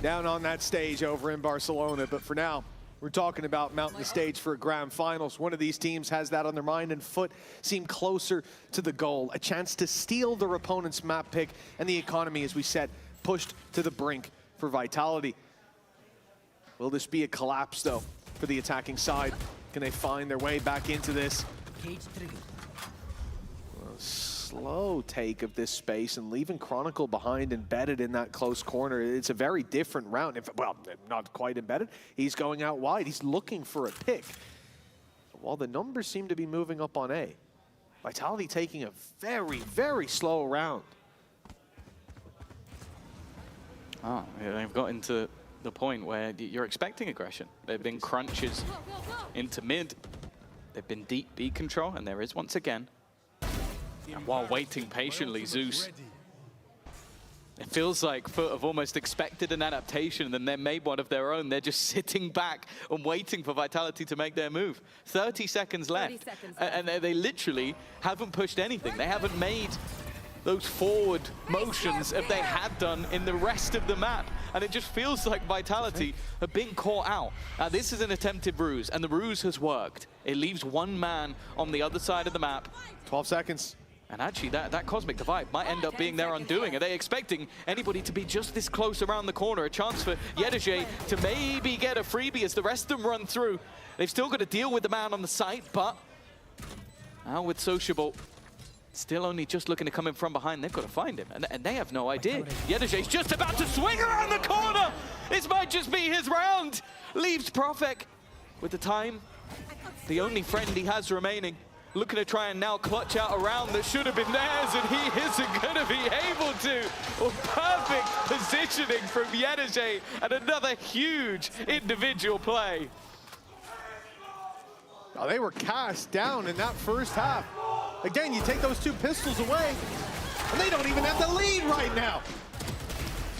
down on that stage over in Barcelona. But for now, we're talking about mounting the stage for a grand finals. One of these teams has that on their mind, and Foot seem closer to the goal. A chance to steal their opponent's map pick, and the economy, as we said, pushed to the brink for Vitality. Will this be a collapse, though, for the attacking side? Can they find their way back into this? Slow take of this space and leaving Chronicle behind, embedded in that close corner. It's a very different round. Well, not quite embedded. He's going out wide. He's looking for a pick. While the numbers seem to be moving up on A, Vitality taking a very, very slow round. Oh, yeah, they've gotten to the point where you're expecting aggression. There have been crunches into mid. They've been deep B control, and there is once again. And while waiting patiently, Zeus. It feels like Foot have almost expected an adaptation and then they made one of their own. They're just sitting back and waiting for Vitality to make their move. 30 seconds left. And they literally haven't pushed anything. They haven't made those forward motions that they had done in the rest of the map. And it just feels like Vitality have been caught out. Now, this is an attempted ruse, and the ruse has worked. It leaves one man on the other side of the map. 12 seconds. And actually, that Cosmic Divide might end up being their undoing. Are they expecting anybody to be just this close around the corner? A chance for Yedege to maybe get a freebie as the rest of them run through. They've still got to deal with the man on the site, but now with Sociable, still only just looking to come in from behind. They've got to find him, and they have no idea. Yedege's just about to swing around the corner. This might just be his round. Leaves Profek with the time, the only friend he has remaining. Looking to try and now clutch out a round that should have been theirs, and he isn't going to be able to. Well, perfect positioning from Yedege, and another huge individual play. Oh, they were cast down in that first half. Again, you take those two pistols away, and they don't even have the lead right now.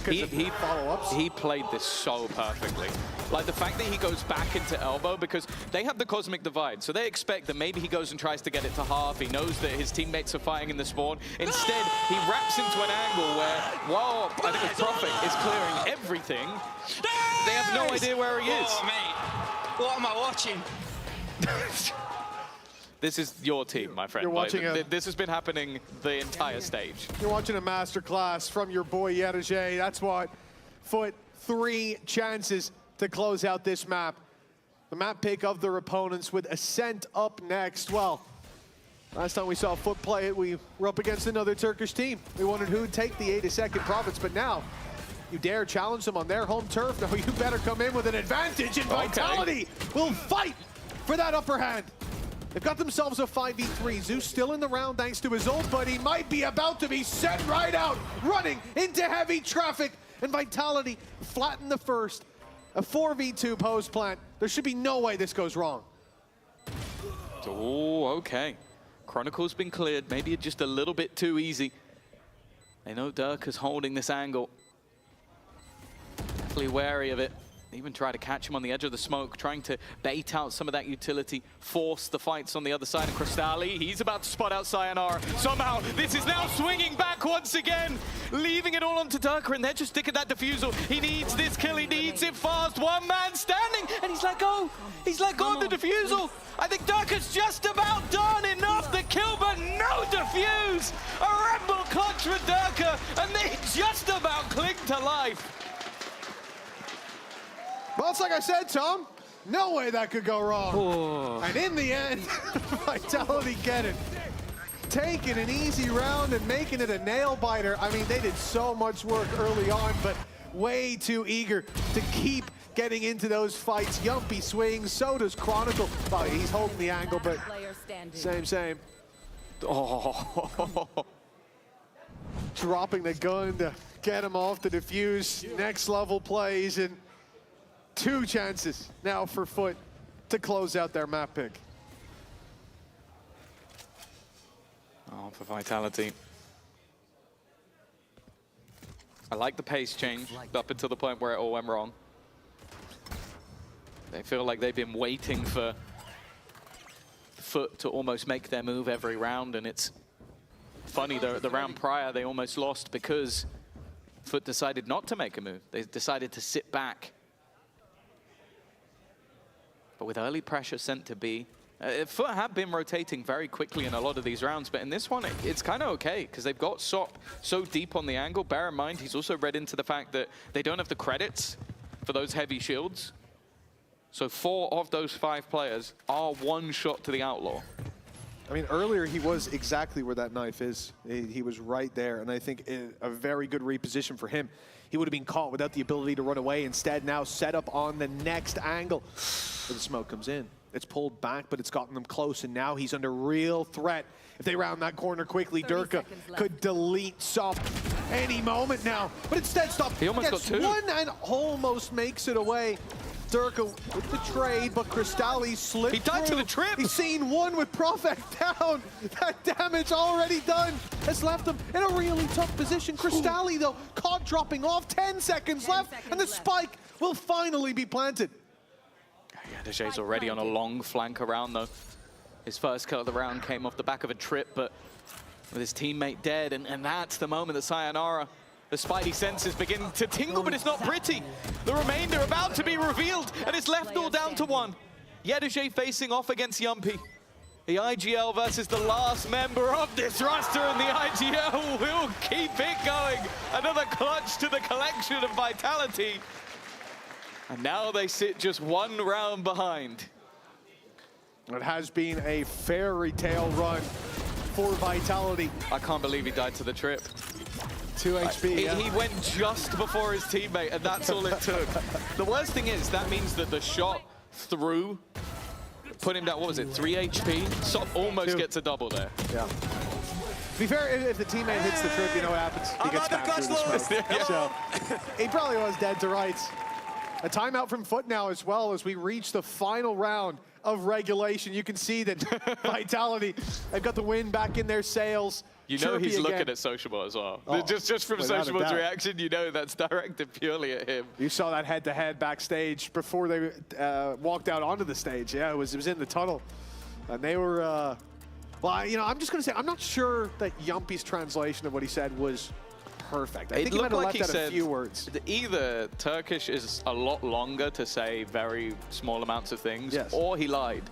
He played this so perfectly. Like the fact that he goes back into elbow, because they have the Cosmic Divide, so they expect that maybe he goes and tries to get it to half. He knows that his teammates are fighting in the spawn. Instead, he wraps into an angle where, while I think the Prophet is clearing everything, they have no idea where he is. Oh, mate. What am I watching? This is your team, my friend. You're watching this has been happening the entire stage. You're watching a masterclass from your boy Yedege. That's what Foot, 3 chances to close out this map. The map pick of their opponents with Ascent up next. Well, last time we saw Foot play it, we were up against another Turkish team. We wondered who would take the 80-second profits, but now you dare challenge them on their home turf. Now you better come in with an advantage, and Vitality will fight for that upper hand. They've got themselves a 5v3. Zeus still in the round thanks to his ult, but he might be about to be sent right out, running into heavy traffic. And Vitality flatten the first. A 4v2 post plant. There should be no way this goes wrong. Oh, okay. Chronicle's been cleared. Maybe just a little bit too easy. They know Dirk is holding this angle. Definitely wary of it. They even try to catch him on the edge of the smoke, trying to bait out some of that utility, force the fights on the other side of Crystalli. He's about to spot out Sayonara. Somehow, this is now swinging back once again, leaving it all onto Durka, and they're just sticking that defusal. He needs this kill, he needs it fast. One man standing, and he's let go. He's let go of the defusal. I think Durka's just about done enough to kill, but no defuse. A Red Bull clutch for Durka, and they just about cling to life. Well, it's like I said, Tom, no way that could go wrong. Oh. And in the end, Vitality get it. Taking an easy round and making it a nail-biter. I mean, they did so much work early on, but way too eager to keep getting into those fights. Yumpy swings, so does Chronicle. Well, he's holding the angle, but same. Oh. Dropping the gun to get him off the defuse. Next level plays, and 2 chances now for Foot to close out their map pick. Oh, for Vitality. I like the pace change up until the point where it all went wrong. They feel like they've been waiting for Foot to almost make their move every round, and it's funny, the round prior they almost lost because Foot decided not to make a move. They decided to sit back. But with early pressure sent to B, Foot have been rotating very quickly in a lot of these rounds, but in this one, it's kind of okay, because they've got Sop so deep on the angle. Bear in mind, he's also read into the fact that they don't have the credits for those heavy shields. So 4 of those 5 players are 1 shot to the Outlaw. I mean, earlier he was exactly where that knife is. He was right there, and I think a very good reposition for him. He would have been caught without the ability to run away. Instead, now set up on the next angle. Where the smoke comes in. It's pulled back, but it's gotten them close, and now he's under real threat If they round that corner quickly, Durka could delete Sop any moment now. But instead, Sop He almost gets got two. one and almost makes it away. Durka with the trade, but Cristalli slipped He died to through. the trip. He's seen one with Profect down. That damage already done has left him in a really tough position. Cristalli, though, caught dropping off. 10 seconds left, and the spike will finally be planted. Yeah, Dejay's already on a long flank around, though. His first kill of the round came off the back of a trip, but with his teammate dead, and that's the moment that Sayonara, the spidey senses begin to tingle, but it's not pretty. The remainder about to be revealed, and it's left all down to one. Yedejay facing off against Yumpy. The IGL versus the last member of this roster, and the IGL will keep it going. Another clutch to the collection of Vitality. And now they sit just one round behind. It has been a fairy tale run for Vitality. I can't believe he died to the trip. 2 HP, He went just before his teammate, and that's all it took. The worst thing is, that means that the shot through put him down, what was it, 3 HP? Sop almost gets a double there. Yeah. To be fair, if the teammate hits the trip, you know what happens? He gets back through the smoke. So he probably was dead to rights. A timeout from Foot now as well as we reach the final round of regulation. You can see that Vitality, they've got the wind back in their sails. You know he's Chirpy looking again. at Sociable as well. Oh, just from without a Sociable's doubt. reaction, you know that's directed purely at him. You saw that head-to-head backstage before they walked out onto the stage. Yeah, it was in the tunnel. And they were, well, you know, I'm just going to say, I'm not sure that Yumpy's translation of what he said was perfect. I think he might have left out a few words. Either Turkish is a lot longer to say very small amounts of things, Yes. or he lied.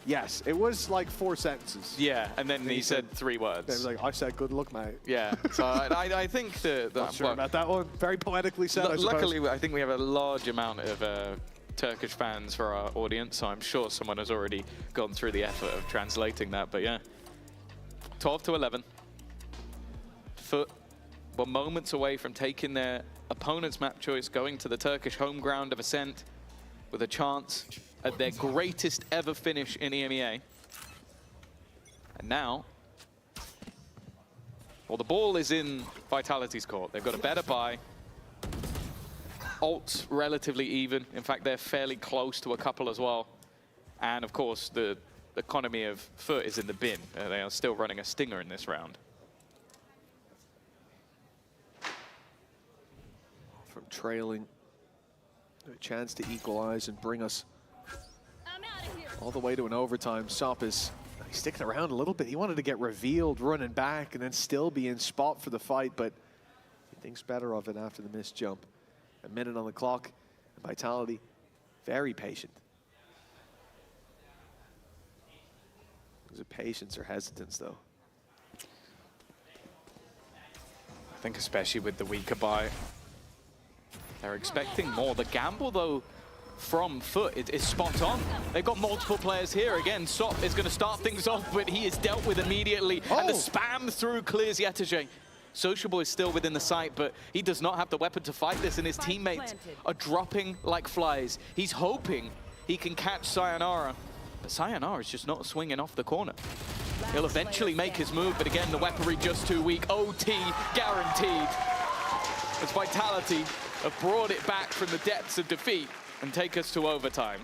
Yes, it was like 4 sentences. Yeah, and then he said 3 words. He was like, I said, good luck, mate. Yeah, so I think that... Not sure about that one. Very poetically said, I suppose. Luckily, I think we have a large amount of Turkish fans for our audience, so I'm sure someone has already gone through the effort of translating that, but yeah. 12 to 11. Foot were moments away from taking their opponent's map choice, going to the Turkish home ground of Ascent with a chance at their greatest ever finish in EMEA. And now, well, the ball is in Vitality's court. They've got a better buy. Ult's relatively even. In fact, they're fairly close to a couple as well. And of course, the economy of Foot is in the bin. They are still running a stinger in this round. From trailing, a chance to equalize and bring us all the way to an overtime. Sop is he's sticking around a little bit. He wanted to get revealed, running back, and then still be in spot for the fight, but he thinks better of it after the missed jump. A minute on the clock. Vitality, very patient. Is it patience or hesitance, though? I think especially with the weaker buy, they're expecting more. The gamble, though, from Foot is spot on. They've got multiple players here. Again, Sop is going to start things off, but he is dealt with immediately. And the spam through clears Yetejay. Sociable is still within the sight, but he does not have the weapon to fight this, and his teammates are dropping like flies. He's hoping he can catch Sayonara, but Sayonara is just not swinging off the corner. He'll eventually make his move, but again, the weaponry just too weak. OT guaranteed. As Vitality have brought it back from the depths of defeat and take us to overtime.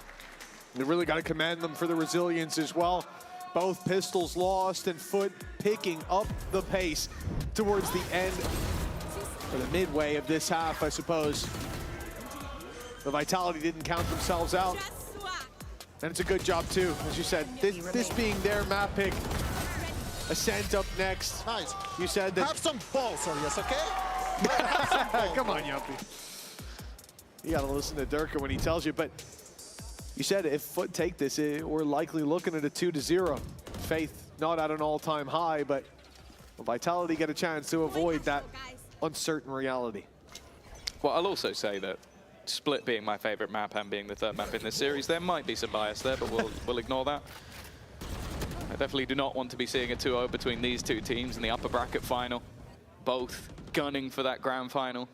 They really got to commend them for the resilience as well. Both pistols lost and Foot picking up the pace towards the end, or the midway of this half, I suppose. The Vitality didn't count themselves out. And it's a good job too, as you said, this being their map pick. Ascent up next. Nice. You said that. Have some balls, Elias, okay? Come on, Yumpy. You gotta listen to Durka when he tells you, but you said if Foot take this, we're likely looking at a 2-0. Faith not at an all-time high, but Vitality get a chance to avoid that uncertain reality. Well, I'll also say that Split being my favorite map and being the third map in this series, there might be some bias there, but we'll ignore that. I definitely do not want to be seeing a 2-0 between these two teams in the upper bracket final. Both gunning for that grand final.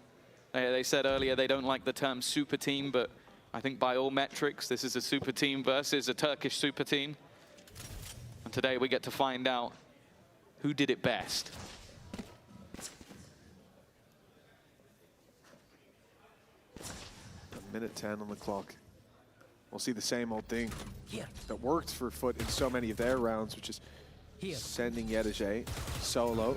They said earlier they don't like the term super team, but I think by all metrics, this is a super team versus a Turkish super team. And today we get to find out who did it best. A minute 10 on the clock. We'll see the same old thing that worked for Foot in so many of their rounds, which is sending Yedege solo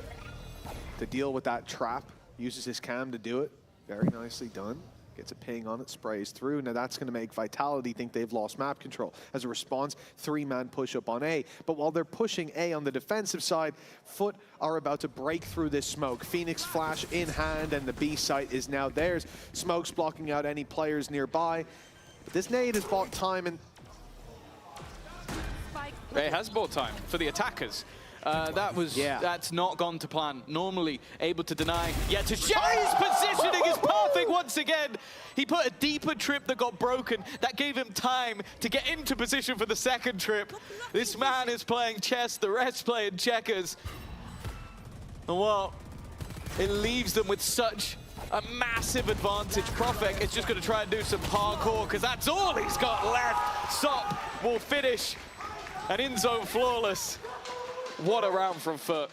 to deal with that trap. Uses his cam to do it. Very nicely done. Gets a ping on it, sprays through. Now that's going to make Vitality think they've lost map control. As a response, 3-man push up on A. But while they're pushing A on the defensive side, Foot are about to break through this smoke. Phoenix flash in hand, and the B site is now theirs. Smoke's blocking out any players nearby. But this nade has bought time, and it has bought time for the attackers. That's not gone to plan. Normally able to deny. Yet to Sherry's positioning is perfect once again. He put a deeper trip that got broken. That gave him time to get into position for the second trip. This man is playing chess, the rest playing checkers. And well, it leaves them with such a massive advantage. Profek is just going to try and do some parkour because that's all he's got left. Sop will finish an in-zone flawless. What a round from Foot.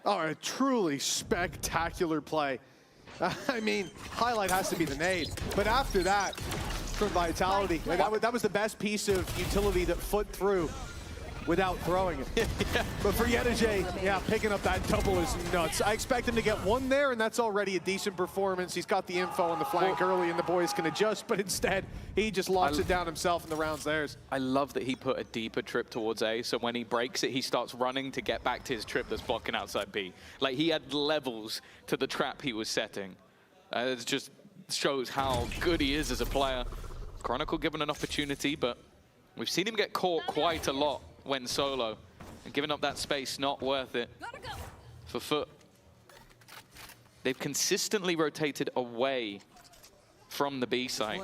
Oh, a truly spectacular play. I mean, highlight has to be the nade. But after that, from Vitality, that was the best piece of utility that Foot threw without throwing it. But for Yedege, picking up that double is nuts. I expect him to get one there, and that's already a decent performance. He's got the info on the flank early, and the boys can adjust, but instead, he just locks it down himself, and the round's theirs. I love that he put a deeper trip towards A, so when he breaks it, he starts running to get back to his trip that's blocking outside B. Like, he had levels to the trap he was setting. It just shows how good he is as a player. Chronicle given an opportunity, but we've seen him get caught quite a lot when solo, and giving up that space, not worth it for Foot. They've consistently rotated away from the B site,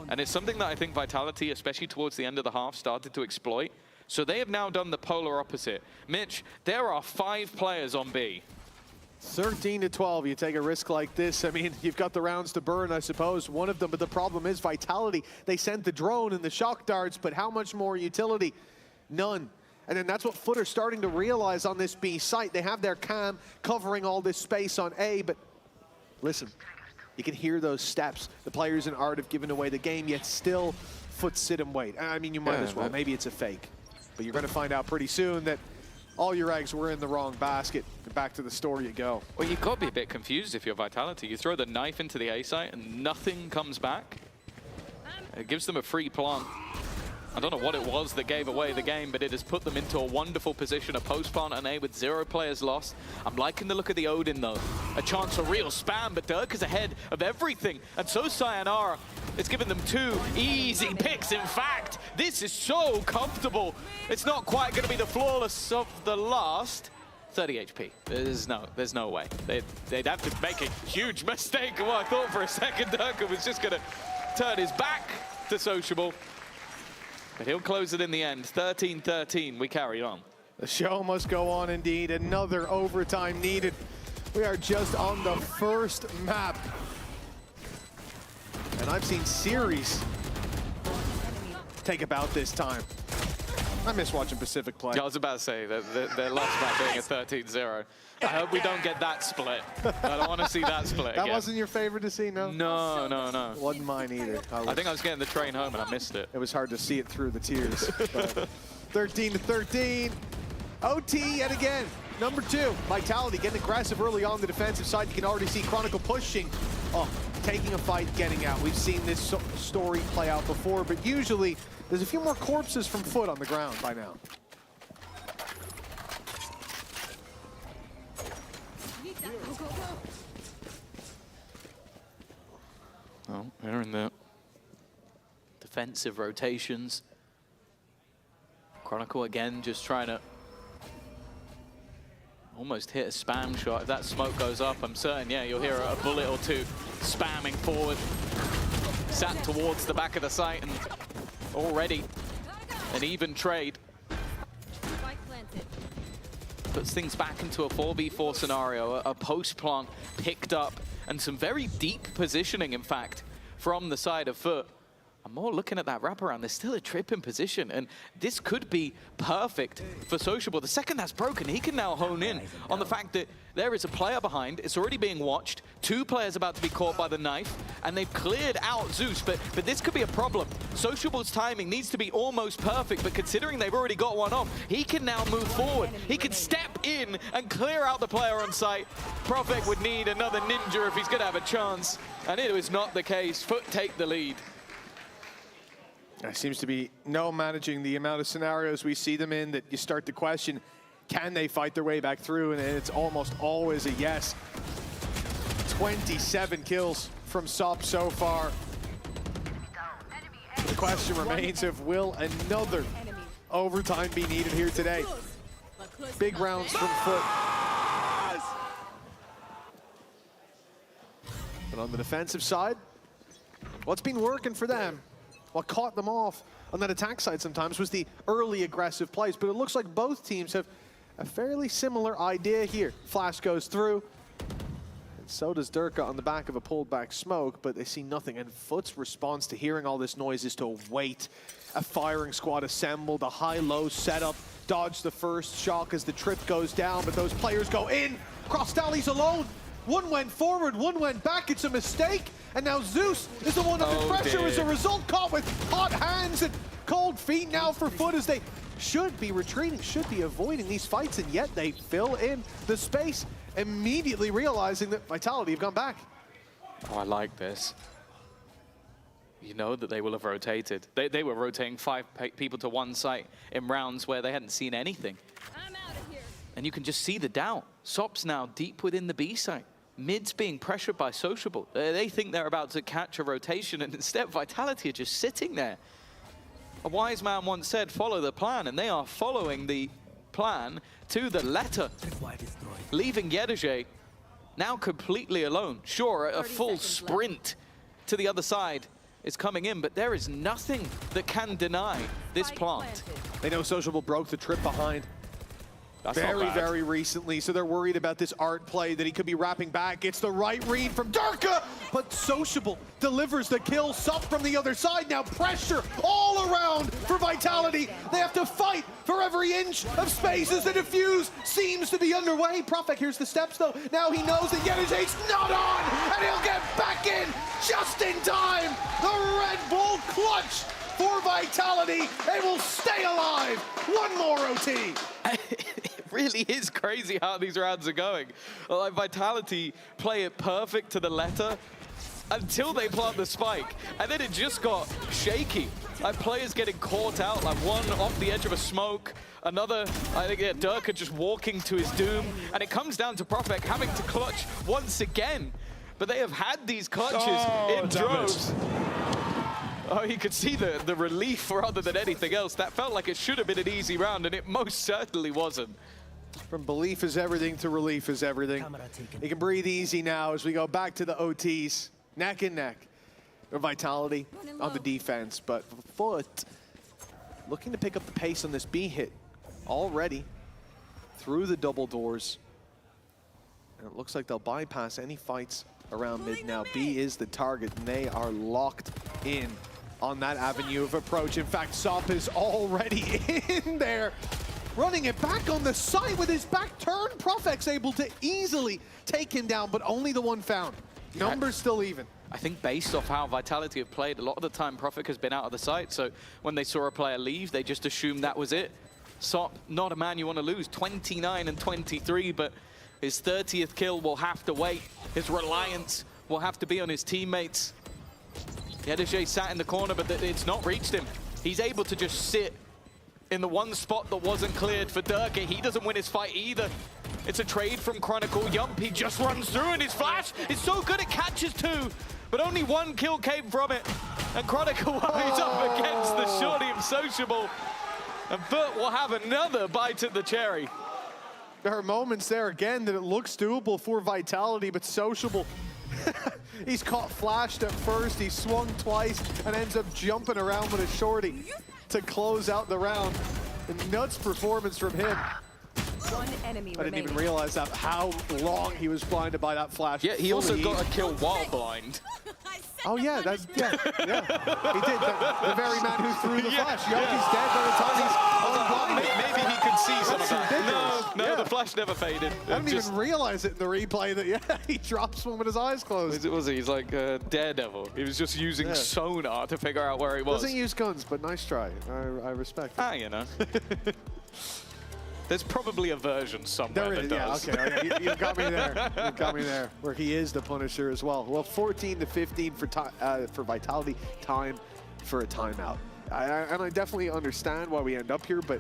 and it's something that I think Vitality, especially towards the end of the half, started to exploit. So they have now done the polar opposite. Mitch, there are 5 players on B. 13 to 12, you take a risk like this. I mean, you've got the rounds to burn, I suppose, one of them, but the problem is Vitality. They sent the drone and the shock darts, but how much more utility? None. And then that's what Foot are starting to realize on this B site. They have their cam covering all this space on A, but listen, you can hear those steps. The players in Art have given away the game, yet still Foot sit and wait. I mean, you might as well. Maybe it's a fake. But you're going to find out pretty soon that all your eggs were in the wrong basket. And back to the store you go. Well, you've got to be a bit confused if you're Vitality. You throw the knife into the A site and nothing comes back. It gives them a free plant. I don't know what it was that gave away the game, but it has put them into a wonderful position, a post plant and A with 0 players lost. I'm liking the look of the Odin, though. A chance for real spam, but Dirk is ahead of everything. And so Sayonara, it's given them 2 easy picks. In fact, this is so comfortable. It's not quite going to be the flawless of the last. 30 HP. There's no way. They'd have to make a huge mistake. Well, I thought for a second Dirk was just going to turn his back to Sociable. But he'll close it in the end. 13-13, we carry on. The show must go on indeed. Another overtime needed. We are just on the first map. And I've seen series take about this time. I miss watching Pacific play. Yeah, I was about to say that their last map being a 13-0. I hope we don't get that split. I don't want to see that split That again. wasn't your favorite to see, no? No. Wasn't mine either. I think I was getting the train home and I missed it. It was hard to see it through the tears. 13-13. OT yet again. Number 2, Vitality getting aggressive early on the defensive side. You can already see Chronicle pushing. Taking a fight, getting out. We've seen this story play out before, but usually there's a few more corpses from Foot on the ground by now. Oh, they're in the defensive rotations. Chronicle again, just trying to almost hit a spam shot. If that smoke goes up, I'm certain, you'll hear a bullet or 2 spamming forward. Sat towards the back of the site, and already an even trade. Puts things back into a 4v4 scenario, a post plant picked up, and some very deep positioning, in fact, from the side of Foot. I'm more looking at that wraparound. There's still a trip in position, and this could be perfect for Sociable. The second that's broken, he can now hone in on the fact that there is a player behind. It's already being watched. 2 players about to be caught by the knife, and they've cleared out Zeus, but this could be a problem. Sociable's timing needs to be almost perfect, but considering they've already got one off, he can now move forward. He can step in and clear out the player on site. Profek would need another ninja if he's going to have a chance, and it was not the case. Foot take the lead. There seems to be no managing the amount of scenarios we see them in that you start to question, can they fight their way back through? And it's almost always a yes. 27 kills from SOP so far. The question remains of will another overtime be needed here today? Big rounds from Foot. But on the defensive side, what's been working for them? What caught them off on that attack side sometimes was the early aggressive plays, but it looks like both teams have a fairly similar idea here. Flash goes through, and so does Durka on the back of a pulled back smoke, but they see nothing. And Foot's response to hearing all this noise is to wait. A firing squad assembled, a high-low setup, dodge the first shock as the trip goes down, but those players go in. Crosstally's alone. One went forward, one went back. It's a mistake. And now Zeus is the one under pressure as a result, caught with hot hands and cold feet now for Foot as they should be retreating, should be avoiding these fights, and yet they fill in the space, immediately realizing that Vitality have gone back. Oh, I like this. You know that they will have rotated. They were rotating 5 people to one site in rounds where they hadn't seen anything. I'm out of here. And you can just see the doubt. SOP's now deep within the B site. Mid's being pressured by Sociable. They think they're about to catch a rotation, and instead Vitality are just sitting there. A wise man once said, follow the plan, and they are following the plan to the letter. Leaving Yedeje now completely alone. Sure, a full sprint to the other side is coming in, but there is nothing that can deny this plant. They know Sociable broke the trip behind. Very recently, so they're worried about this art play that he could be wrapping back. It's the right read from Durka, but Sociable delivers the kill. SOP from the other side, now pressure all around for Vitality. They have to fight for every inch of space as the defuse seems to be underway. Profek here's the steps though. Now he knows that Yedeje's not on, and he'll get back in just in time. The Red Bull clutch for Vitality. They will stay alive. One more OT. It really is crazy how these rounds are going. Like Vitality play it perfect to the letter until they plant the spike, and then it just got shaky. Like players getting caught out, like one off the edge of a smoke, another, I think, yeah, Durka just walking to his doom, and it comes down to Profek having to clutch once again. But they have had these clutches in droves. Oh, you could see the relief rather than anything else. That felt like it should have been an easy round, and it most certainly wasn't. From belief is everything to relief is everything. You can breathe easy now as we go back to the OTs, neck and neck. Vitality on the defense, but Foot looking to pick up the pace on this B hit already through the double doors. And it looks like they'll bypass any fights around mid now. B is the target, and they are locked in on that avenue of approach. In fact, SOP is already in there, running it back on the site with his back turned. Profek's able to easily take him down, but only the one found. Numbers still even. I think based off how Vitality have played, a lot of the time Profek has been out of the site, so when they saw a player leave, they just assumed that was it. SOP, not a man you want to lose, 29 and 23, but his 30th kill will have to wait. His reliance will have to be on his teammates. Yedeje sat in the corner, but it's not reached him. He's able to just sit in the one spot that wasn't cleared for Durka. He doesn't win his fight either. It's a trade from Chronicle. Yumpy just runs through, and his flash is so good it catches 2, but only 1 kill came from it. And Chronicle worries up against the shorty of Sociable. And Foot will have another bite at the cherry. There are moments there again that it looks doable for Vitality, but Sociable, he's caught flashed at first, he swung twice, and ends up jumping around with a shorty to close out the round. A nuts performance from him. One enemy I didn't even realize that how long he was blinded by that flash. Yeah, he also Fully. got a kill while blind. Oh yeah, that's yeah. He did. The very man who threw the flash. Yoki's dead by the time he's unblinded. Maybe he could see some of that. Ridiculous. No, the flash never faded. I didn't even realize it in the replay that he drops one with his eyes closed. Was he? He's like Daredevil. He was just using sonar to figure out where he was. Doesn't use guns, but nice try. I respect it. Ah, you know. There's probably a version somewhere that does. Yeah, okay. You got me there. You got me there. Where he is the Punisher as well. Well, 14-15 for Vitality, time for a timeout. And I definitely understand why we end up here, but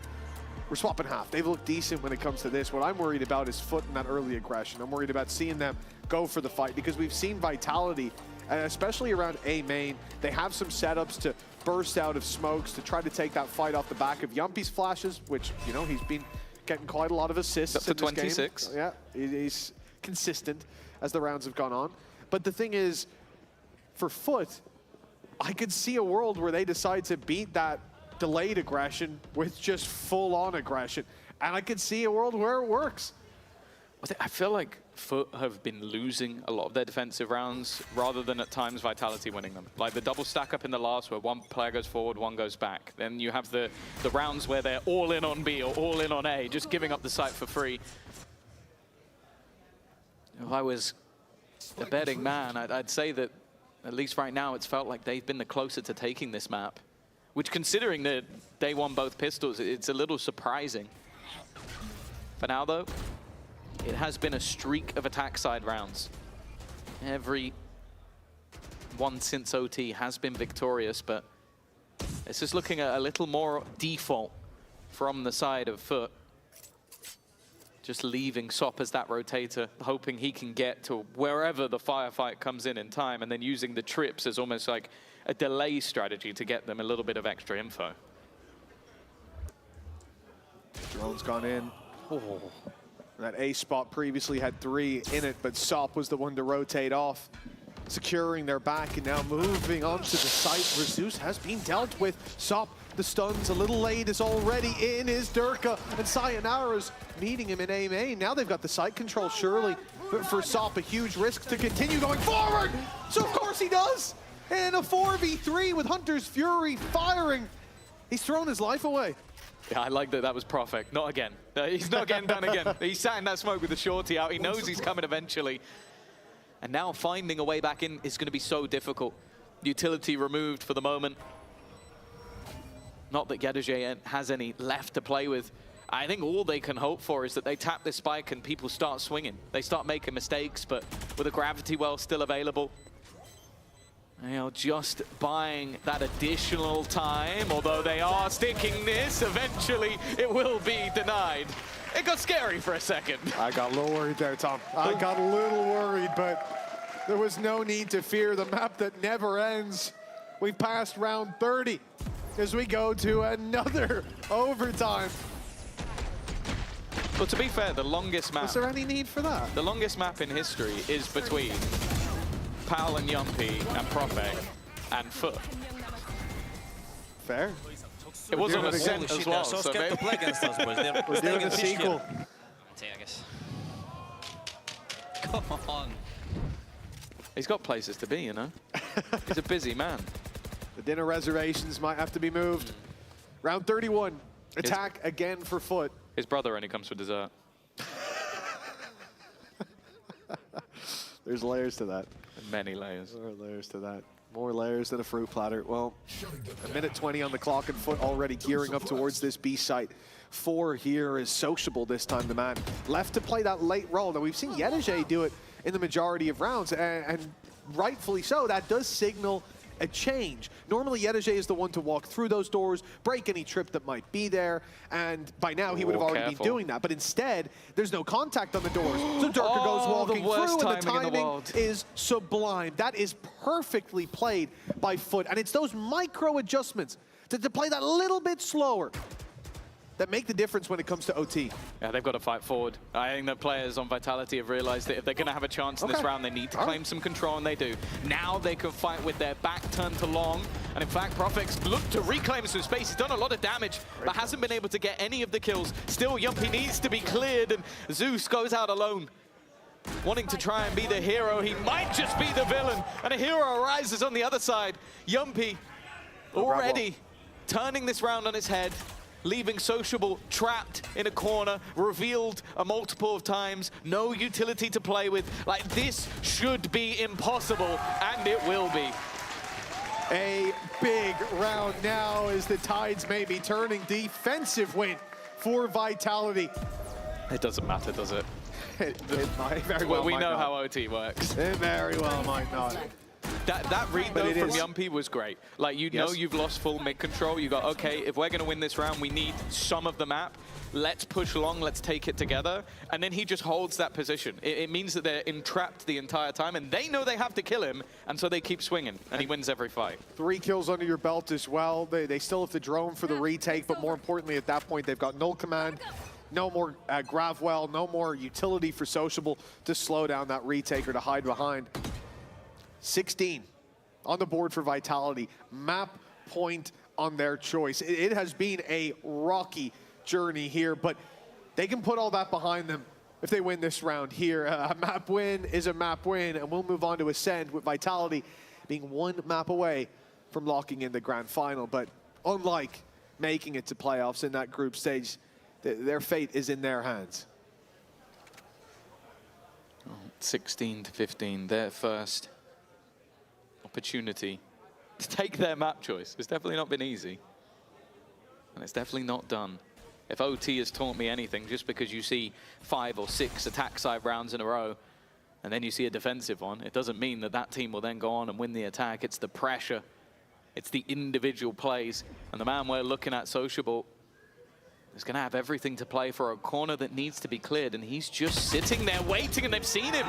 we're swapping half. They've looked decent when it comes to this. What I'm worried about is Foot and that early aggression. I'm worried about seeing them go for the fight because we've seen Vitality, especially around A main, they have some setups to burst out of smokes to try to take that fight off the back of Yumpy's flashes, which, you know, he's been getting quite a lot of assists up to in this 26. game. Yeah, he's consistent as the rounds have gone on. But the thing is, for Foot, I could see a world where they decide to beat that delayed aggression with just full-on aggression. And I could see a world where it works. I feel like Foot have been losing a lot of their defensive rounds rather than at times Vitality winning them. Like the double stack up in the last where one player goes forward, one goes back. Then you have the rounds where they're all in on B or all in on A, just giving up the site for free. If I was a betting man, I'd say that at least right now it's felt like they've been the closer to taking this map. Which, considering that they won both pistols, it's a little surprising. For now, though, it has been a streak of attack side rounds. Every one since OT has been victorious, but this is looking at a little more default from the side of Foot. Just leaving Sop as that rotator, hoping he can get to wherever the firefight comes in time, and then using the trips as almost like a delay strategy to get them a little bit of extra info. Drone's gone in. Oh. That A spot previously had 3 in it, but Sop was the one to rotate off, securing their back and now moving onto the site where Zeus has been dealt with. Sop, the stun's a little late, is already in his Durka, and Sayonara's meeting him in A main. Now they've got the site control, surely. But for Sop, a huge risk to continue going forward. So of course he does. And a 4v3 with Hunter's Fury firing. He's thrown his life away. Yeah, I like that that was perfect. Not again. He's not getting done again. He sat in that smoke with the shorty out. He knows he's coming eventually. And now finding a way back in is going to be so difficult. Utility removed for the moment. Not that Yaduje has any left to play with. I think all they can hope for is that they tap this spike and people start swinging. They start making mistakes, but with a gravity well still available, they are just buying that additional time, although they are sticking this. Eventually, it will be denied. It got scary for a second. I got a little worried there, Tom. I got a little worried, but there was no need to fear the map that never ends. We've passed round 30 as we go to another overtime. Well, to be fair, the longest map... Was there any need for that? The longest map in history is between Pal and Yumpy and Propek and Foot. Fair. It was on Ascent as well. So scared to play against us, boys. We're doing a sequel. I guess. Come on. He's got places to be, you know. He's a busy man. The dinner reservations might have to be moved. Round 31. Attack again for Foot. His brother only comes for dessert. There's layers to that. Many layers. There are layers to that. More layers than a fruit platter. Well, a minute 20 on the clock and Foot already gearing up towards this B site. 4 here is sociable this time, the man. Left to play that late roll. Now, we've seen Yedije do it in the majority of rounds, and rightfully so. That does signal a change. Normally, Yedije is the one to walk through those doors, break any trip that might be there, and by now he would have already been doing that. But instead, there's no contact on the doors. So Durka goes walking through, and the timing is sublime. That is perfectly played by Foot, and it's those micro adjustments to play that a little bit slower that make the difference when it comes to OT. Yeah, they've got to fight forward. I think the players on Vitality have realized that if they're going to have a chance in this round, they need to claim some control, and they do. Now they can fight with their back turned to long, and in fact, Profix looked to reclaim some space. He's done a lot of damage, but hasn't been able to get any of the kills. Still, Yumpy needs to be cleared, and Zeus goes out alone. Wanting to try and be the hero, he might just be the villain, and a hero arises on the other side. Yumpy already turning this round on its head, leaving Sociable trapped in a corner, revealed a multiple of times, no utility to play with. Like, this should be impossible, and it will be. A big round now as the tides may be turning. Defensive win for Vitality. It doesn't matter, does it? It might very well we might know not. how OT works. It very well might not. That read, though, from Yumpy was great. Like, you know you've lost full mid-control. You got, okay, if we're going to win this round, we need some of the map. Let's push long, let's take it together. And then he just holds that position. It means that they're entrapped the entire time, and they know they have to kill him, and so they keep swinging, and he wins every fight. 3 kills under your belt as well. They still have the drone for the retake, but more importantly, at that point, they've got null command. No more Gravwell, no more utility for Sociable to slow down that retake or to hide behind. 16 on the board for Vitality. Map point on their choice. It has been a rocky journey here, but they can put all that behind them if they win this round here. A map win is a map win, and we'll move on to Ascend with Vitality being 1 map away from locking in the grand final. But unlike making it to playoffs in that group stage, their fate is in their hands. 16-15, their first opportunity to take their map choice. It's definitely not been easy, and it's definitely not done. If OT has taught me anything, just because you see 5 or 6 attack side rounds in a row, and then you see a defensive one, it doesn't mean that that team will then go on and win the attack. It's the pressure, it's the individual plays, and the man we're looking at, Sociable, is going to have everything to play for a corner that needs to be cleared, and he's just sitting there waiting, and they've seen him.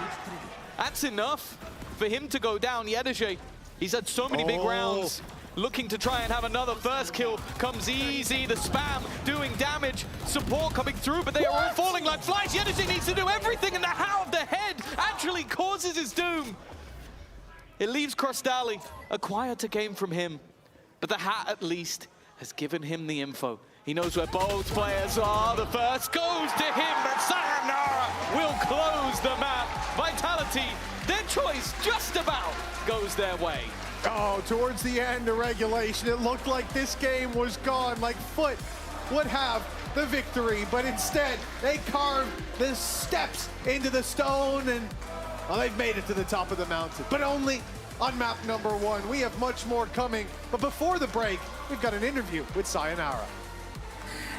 That's enough for him to go down. Yedeje, he's had so many big rounds, looking to try and have another first kill. Comes easy, the spam doing damage, support coming through, but they are all falling like flies. Yedeje needs to do everything, and the how of the head actually causes his doom. It leaves Crostali, a quieter game from him, but the hat at least has given him the info. He knows where both players are. The first goes to him, and Sayonara will close the map. Vitality, their choice just about goes their way. Oh, towards the end of regulation, it looked like this game was gone, like Foot would have the victory, but instead they carved the steps into the stone, and well, they've made it to the top of the mountain, but only on map number 1. We have much more coming, but before the break, we've got an interview with Sayonara.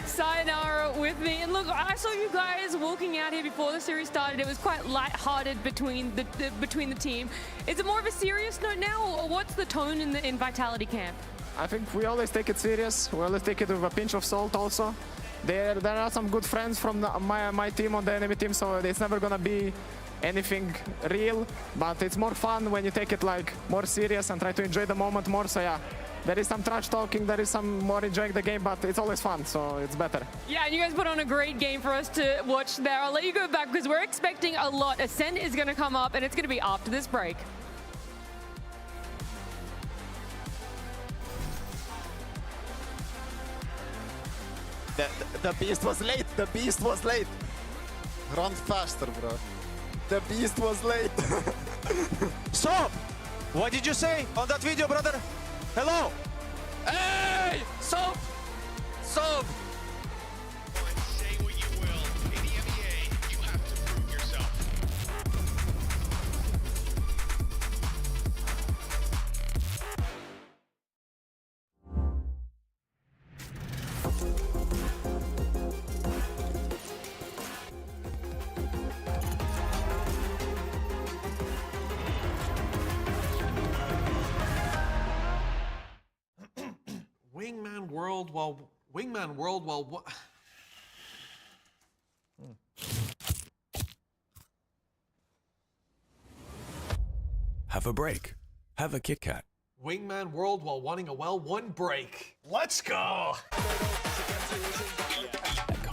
Sayonara with me, and look, I saw you guys walking out here before the series started. It was quite light-hearted between the team. Is it more of a serious note now, or what's the tone in Vitality camp? I think we always take it serious. We always take it with a pinch of salt also. There are some good friends from my team on the enemy team, so it's never gonna be anything real, but it's more fun when you take it like more serious and try to enjoy the moment more. So yeah, there is some trash talking, there is some more enjoying the game, but it's always fun, so it's better. Yeah, and you guys put on a great game for us to watch there. I'll let you go back because we're expecting a lot. Ascent is going to come up, and it's going to be after this break. The beast was late. The beast was late. Run faster, bro. The beast was late. Stop! What did you say on that video, brother? Hello? Hey! Stop! Stop! Say what you will. In EMEA, you have to prove yourself. Wingman World while what? Have a break. Have a Kit Kat. Wingman World while wanting a well-won break. Let's go!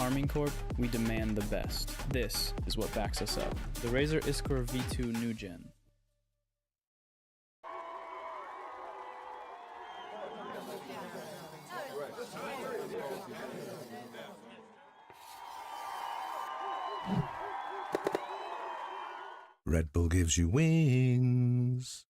Arming Corp, we demand the best. This is what backs us up. The Razer Iskor V2 New Gen. Red Bull gives you wings.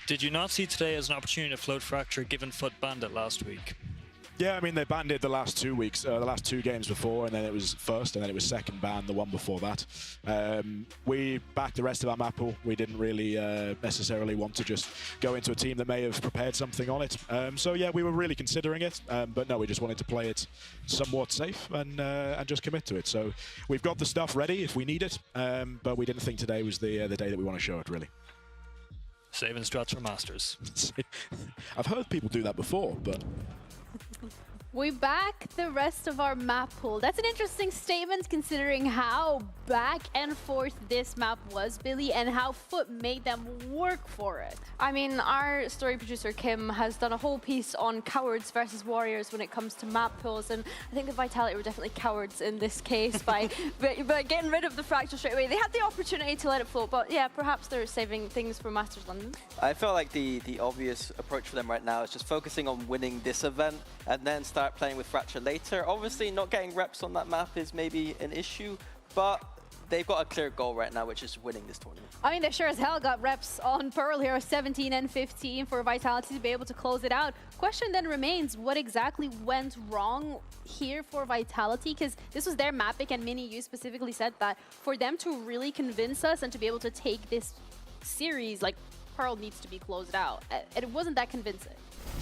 Did you not see today as an opportunity to float Fracture given FUT banned it last week? Yeah, I mean, they banned it the last 2 weeks, the last 2 games before, and then it was first, and then it was second ban, the one before that. We backed the rest of our map pool. We didn't really necessarily want to just go into a team that may have prepared something on it. So yeah, we were really considering it, but no, we just wanted to play it somewhat safe and just commit to it. So we've got the stuff ready if we need it, but we didn't think today was the day that we want to show it, really. Saving strats for Masters. I've heard people do that before, but... We back the rest of our map pool. That's an interesting statement considering how back and forth this map was, Billy, and how FUT made them work for it. I mean, our story producer, Kim, has done a whole piece on cowards versus warriors when it comes to map pools, and I think the Vitality were definitely cowards in this case by getting rid of the Fracture straight away. They had the opportunity to let it float, but yeah, perhaps they're saving things for Masters London. I feel like the obvious approach for them right now is just focusing on winning this event and then start playing with Fracture later. Obviously, not getting reps on that map is maybe an issue, but they've got a clear goal right now, which is winning this tournament. I mean, they sure as hell got reps on Pearl here, 17 and 15 for Vitality to be able to close it out. Question then remains, what exactly went wrong here for Vitality? Because this was their map pick, and Mini, you specifically said that for them to really convince us and to be able to take this series, like, Pearl needs to be closed out. It wasn't that convincing.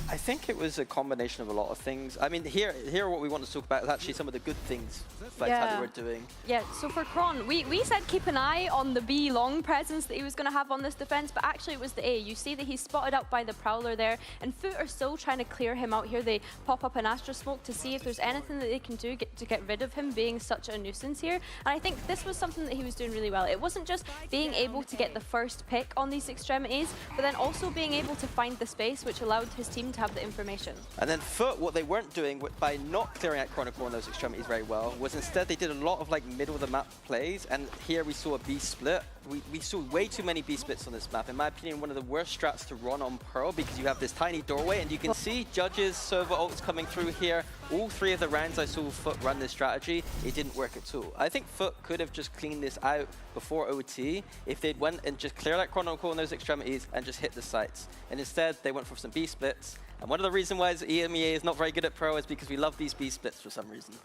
I think it was a combination of a lot of things. I mean, here what we want to talk about is actually some of the good things Vitality were doing. Yeah, so for Kron, we said keep an eye on the B long presence that he was going to have on this defense, but actually it was the A. You see that he's spotted out by the Prowler there, and FUT are still trying to clear him out here. They pop up an Astra Smoke to see if there's anything that they can do to get rid of him being such a nuisance here. And I think this was something that he was doing really well. It wasn't just being able to get the first pick on these extremities, but then also being able to find the space which allowed his team seem to have the information. And then Foot, what they weren't doing by not clearing out Chronicle on those extremities very well was instead they did a lot of like middle of the map plays, and here we saw a B split. We saw way too many B splits on this map. In my opinion, one of the worst strats to run on Pearl, because you have this tiny doorway and you can see Judge's server ults coming through here. All 3 of the rounds I saw Foot run this strategy, it didn't work at all. I think Foot could have just cleaned this out before OT if they'd went and just cleared out Chronicle on those extremities and just hit the sites. And instead, they went for some B splits. And one of the reasons why EMEA is not very good at Pro is because we love these B splits for some reason.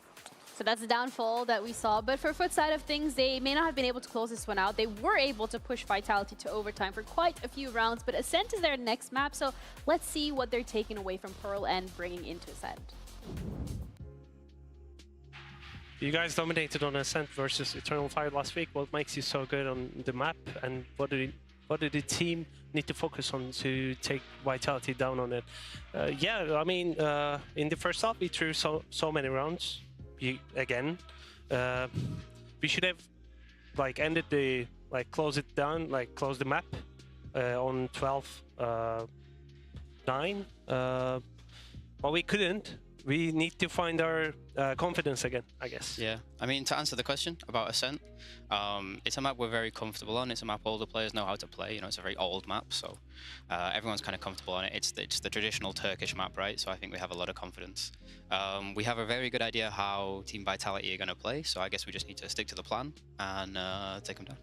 So that's the downfall that we saw. But for Foot side of things, they may not have been able to close this one out. They were able to push Vitality to overtime for quite a few rounds, but Ascent is their next map, so let's see what they're taking away from Pearl and bringing into Ascent. You guys dominated on Ascent versus Eternal Fire last week. What makes you so good on the map, and what did the team need to focus on to take Vitality down on it? Yeah, I mean, in the first half, we threw so many rounds. Again, we should have like ended the close it down, close the map on 12-9. But we couldn't. We need to find our confidence again, I guess. Yeah, I mean, to answer the question about Ascent, it's a map we're very comfortable on. It's a map all the players know how to play. You know, it's a very old map, so everyone's kind of comfortable on it. It's the traditional Turkish map, right? So I think we have a lot of confidence. We have a very good idea how Team Vitality are going to play, so I guess we just need to stick to the plan and take them down.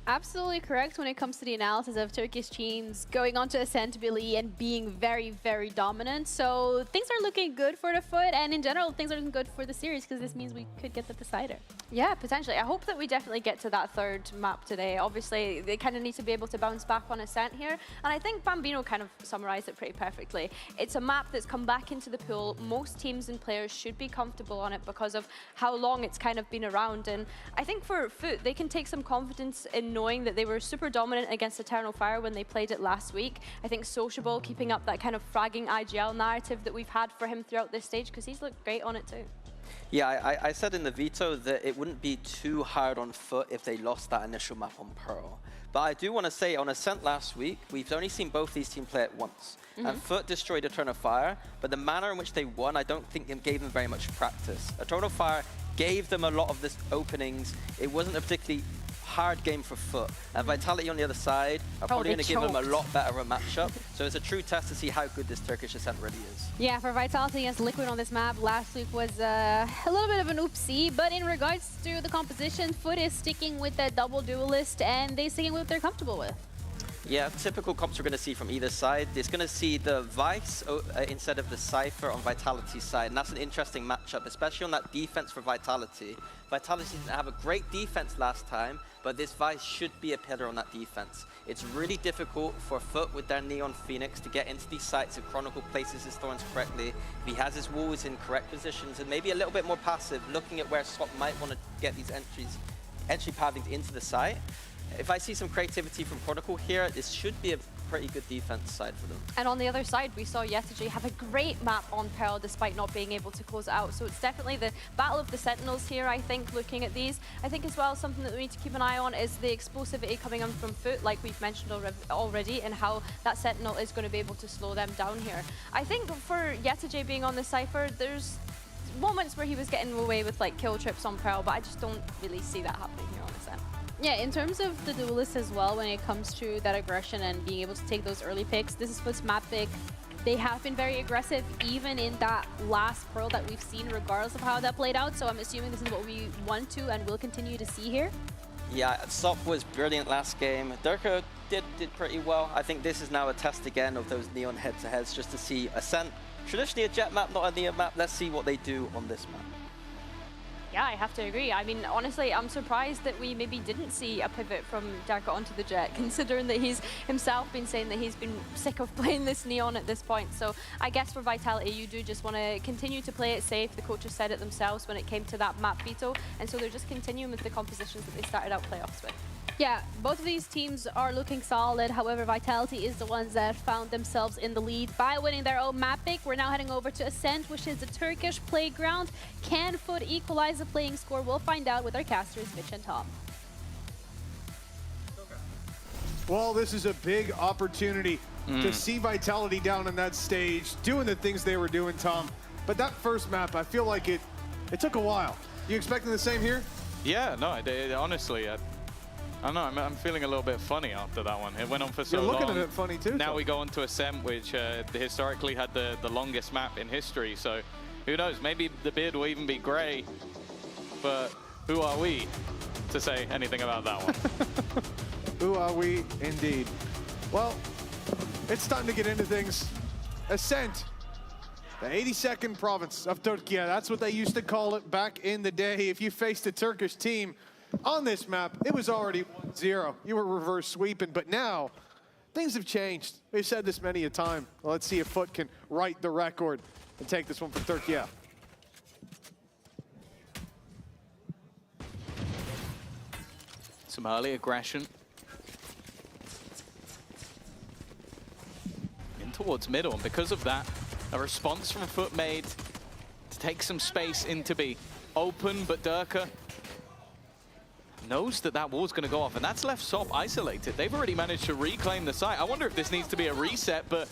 Absolutely correct when it comes to the analysis of Turkish teams going on to Ascent Billy and being very, very dominant. So things are looking good for the Foot, and in general, things are looking good for the series because this means we could get the decider. Yeah, potentially. I hope that we definitely get to that third map today. Obviously, they kind of need to be able to bounce back on Ascent here. And I think Bambino kind of summarized it pretty perfectly. It's a map that's come back into the pool. Most teams and players should be comfortable on it because of how long it's kind of been around. And I think for Foot, they can take some confidence in knowing that they were super dominant against Eternal Fire when they played it last week. I think Sociable keeping up that kind of fragging IGL narrative that we've had for him throughout this stage, because he's looked great on it too. Yeah, I said in the veto that it wouldn't be too hard on Foot if they lost that initial map on Pearl. But I do want to say, on Ascent last week, we've only seen both these teams play it once. And Foot destroyed Eternal Fire, but the manner in which they won, I don't think gave them very much practice. Eternal Fire gave them a lot of this openings. It wasn't a particularly hard game for Foot. And Vitality on the other side are probably going to give them a lot better a matchup. So it's a true test to see how good this Turkish Ascent really is. Yeah, for Vitality against Liquid on this map, last week was a little bit of an oopsie, but in regards to the composition, Foot is sticking with that double duelist, and they're sticking with what they're comfortable with. Yeah, typical comps we're going to see from either side. It's going to see the Vice instead of the Cypher on Vitality's side, and that's an interesting matchup, especially on that defense for Vitality. Vitality didn't have a great defense last time, but this Vice should be a pillar on that defense. It's really difficult for Foot with their Neon Phoenix to get into these sites if Chronicle places his thorns correctly, if he has his walls in correct positions, and maybe a little bit more passive, looking at where Swap might want to get these entry pathings into the site. If I see some creativity from Chronicle here, this should be a pretty good defense side for them. And on the other side, we saw Yetaji have a great map on Pearl despite not being able to close it out. So it's definitely the battle of the Sentinels here, I think, looking at these. I think as well, something that we need to keep an eye on is the explosivity coming on from Foot, like we've mentioned already, and how that Sentinel is going to be able to slow them down here. I think for Yetaji being on the Cypher, there's moments where he was getting away with like kill trips on Pearl, but I just don't really see that happening here on Ascent. Yeah, in terms of the duelists as well, when it comes to that aggression and being able to take those early picks, this is Foot's map pick. They have been very aggressive, even in that last Pearl that we've seen, regardless of how that played out. So I'm assuming this is what we want to and will continue to see here. Yeah, Sop was brilliant last game. Durka did pretty well. I think this is now a test again of those Neon head-to-heads, just to see Ascent. Traditionally a jet map, not a Neon map. Let's see what they do on this map. Yeah, I have to agree. I mean, honestly, I'm surprised that we maybe didn't see a pivot from Darka onto the Jet, considering that he's himself been saying that he's been sick of playing this Neon at this point. So I guess for Vitality, you do just want to continue to play it safe. The coaches said it themselves when it came to that map veto, and so they're just continuing with the compositions that they started out playoffs with. Yeah, both of these teams are looking solid. However, Vitality is the ones that found themselves in the lead by winning their own map pick. We're now heading over to Ascent, which is the Turkish playground. Can Foot equalize the playing score? We'll find out with our casters, Mitch and Tom. Well, this is a big opportunity to see Vitality down on that stage, doing the things they were doing, Tom. But that first map, I feel like it took a while. You expecting the same here? Yeah, no, honestly, I don't know, I'm feeling a little bit funny after that one. It went on for so long. You're looking at it funny too. Now Tom. we go on to Ascent, which historically had the longest map in history. So who knows, maybe the beard will even be gray. But who are we to say anything about that one? Who are we indeed? Well, it's time to get into things. Ascent, the 82nd province of Turkey. That's what they used to call it back in the day. If you faced a Turkish team on this map, it was already 1-0. You were reverse sweeping, but now things have changed. We've said this many a time. Well, let's see if Foot can right the record and take this one from Turkey. Some early aggression. In towards middle, and because of that, a response from Foot made to take some space into B. Open, but Durka knows that wall's going to go off, and that's left Sop isolated. They've already managed to reclaim the site. I wonder if this needs to be a reset, but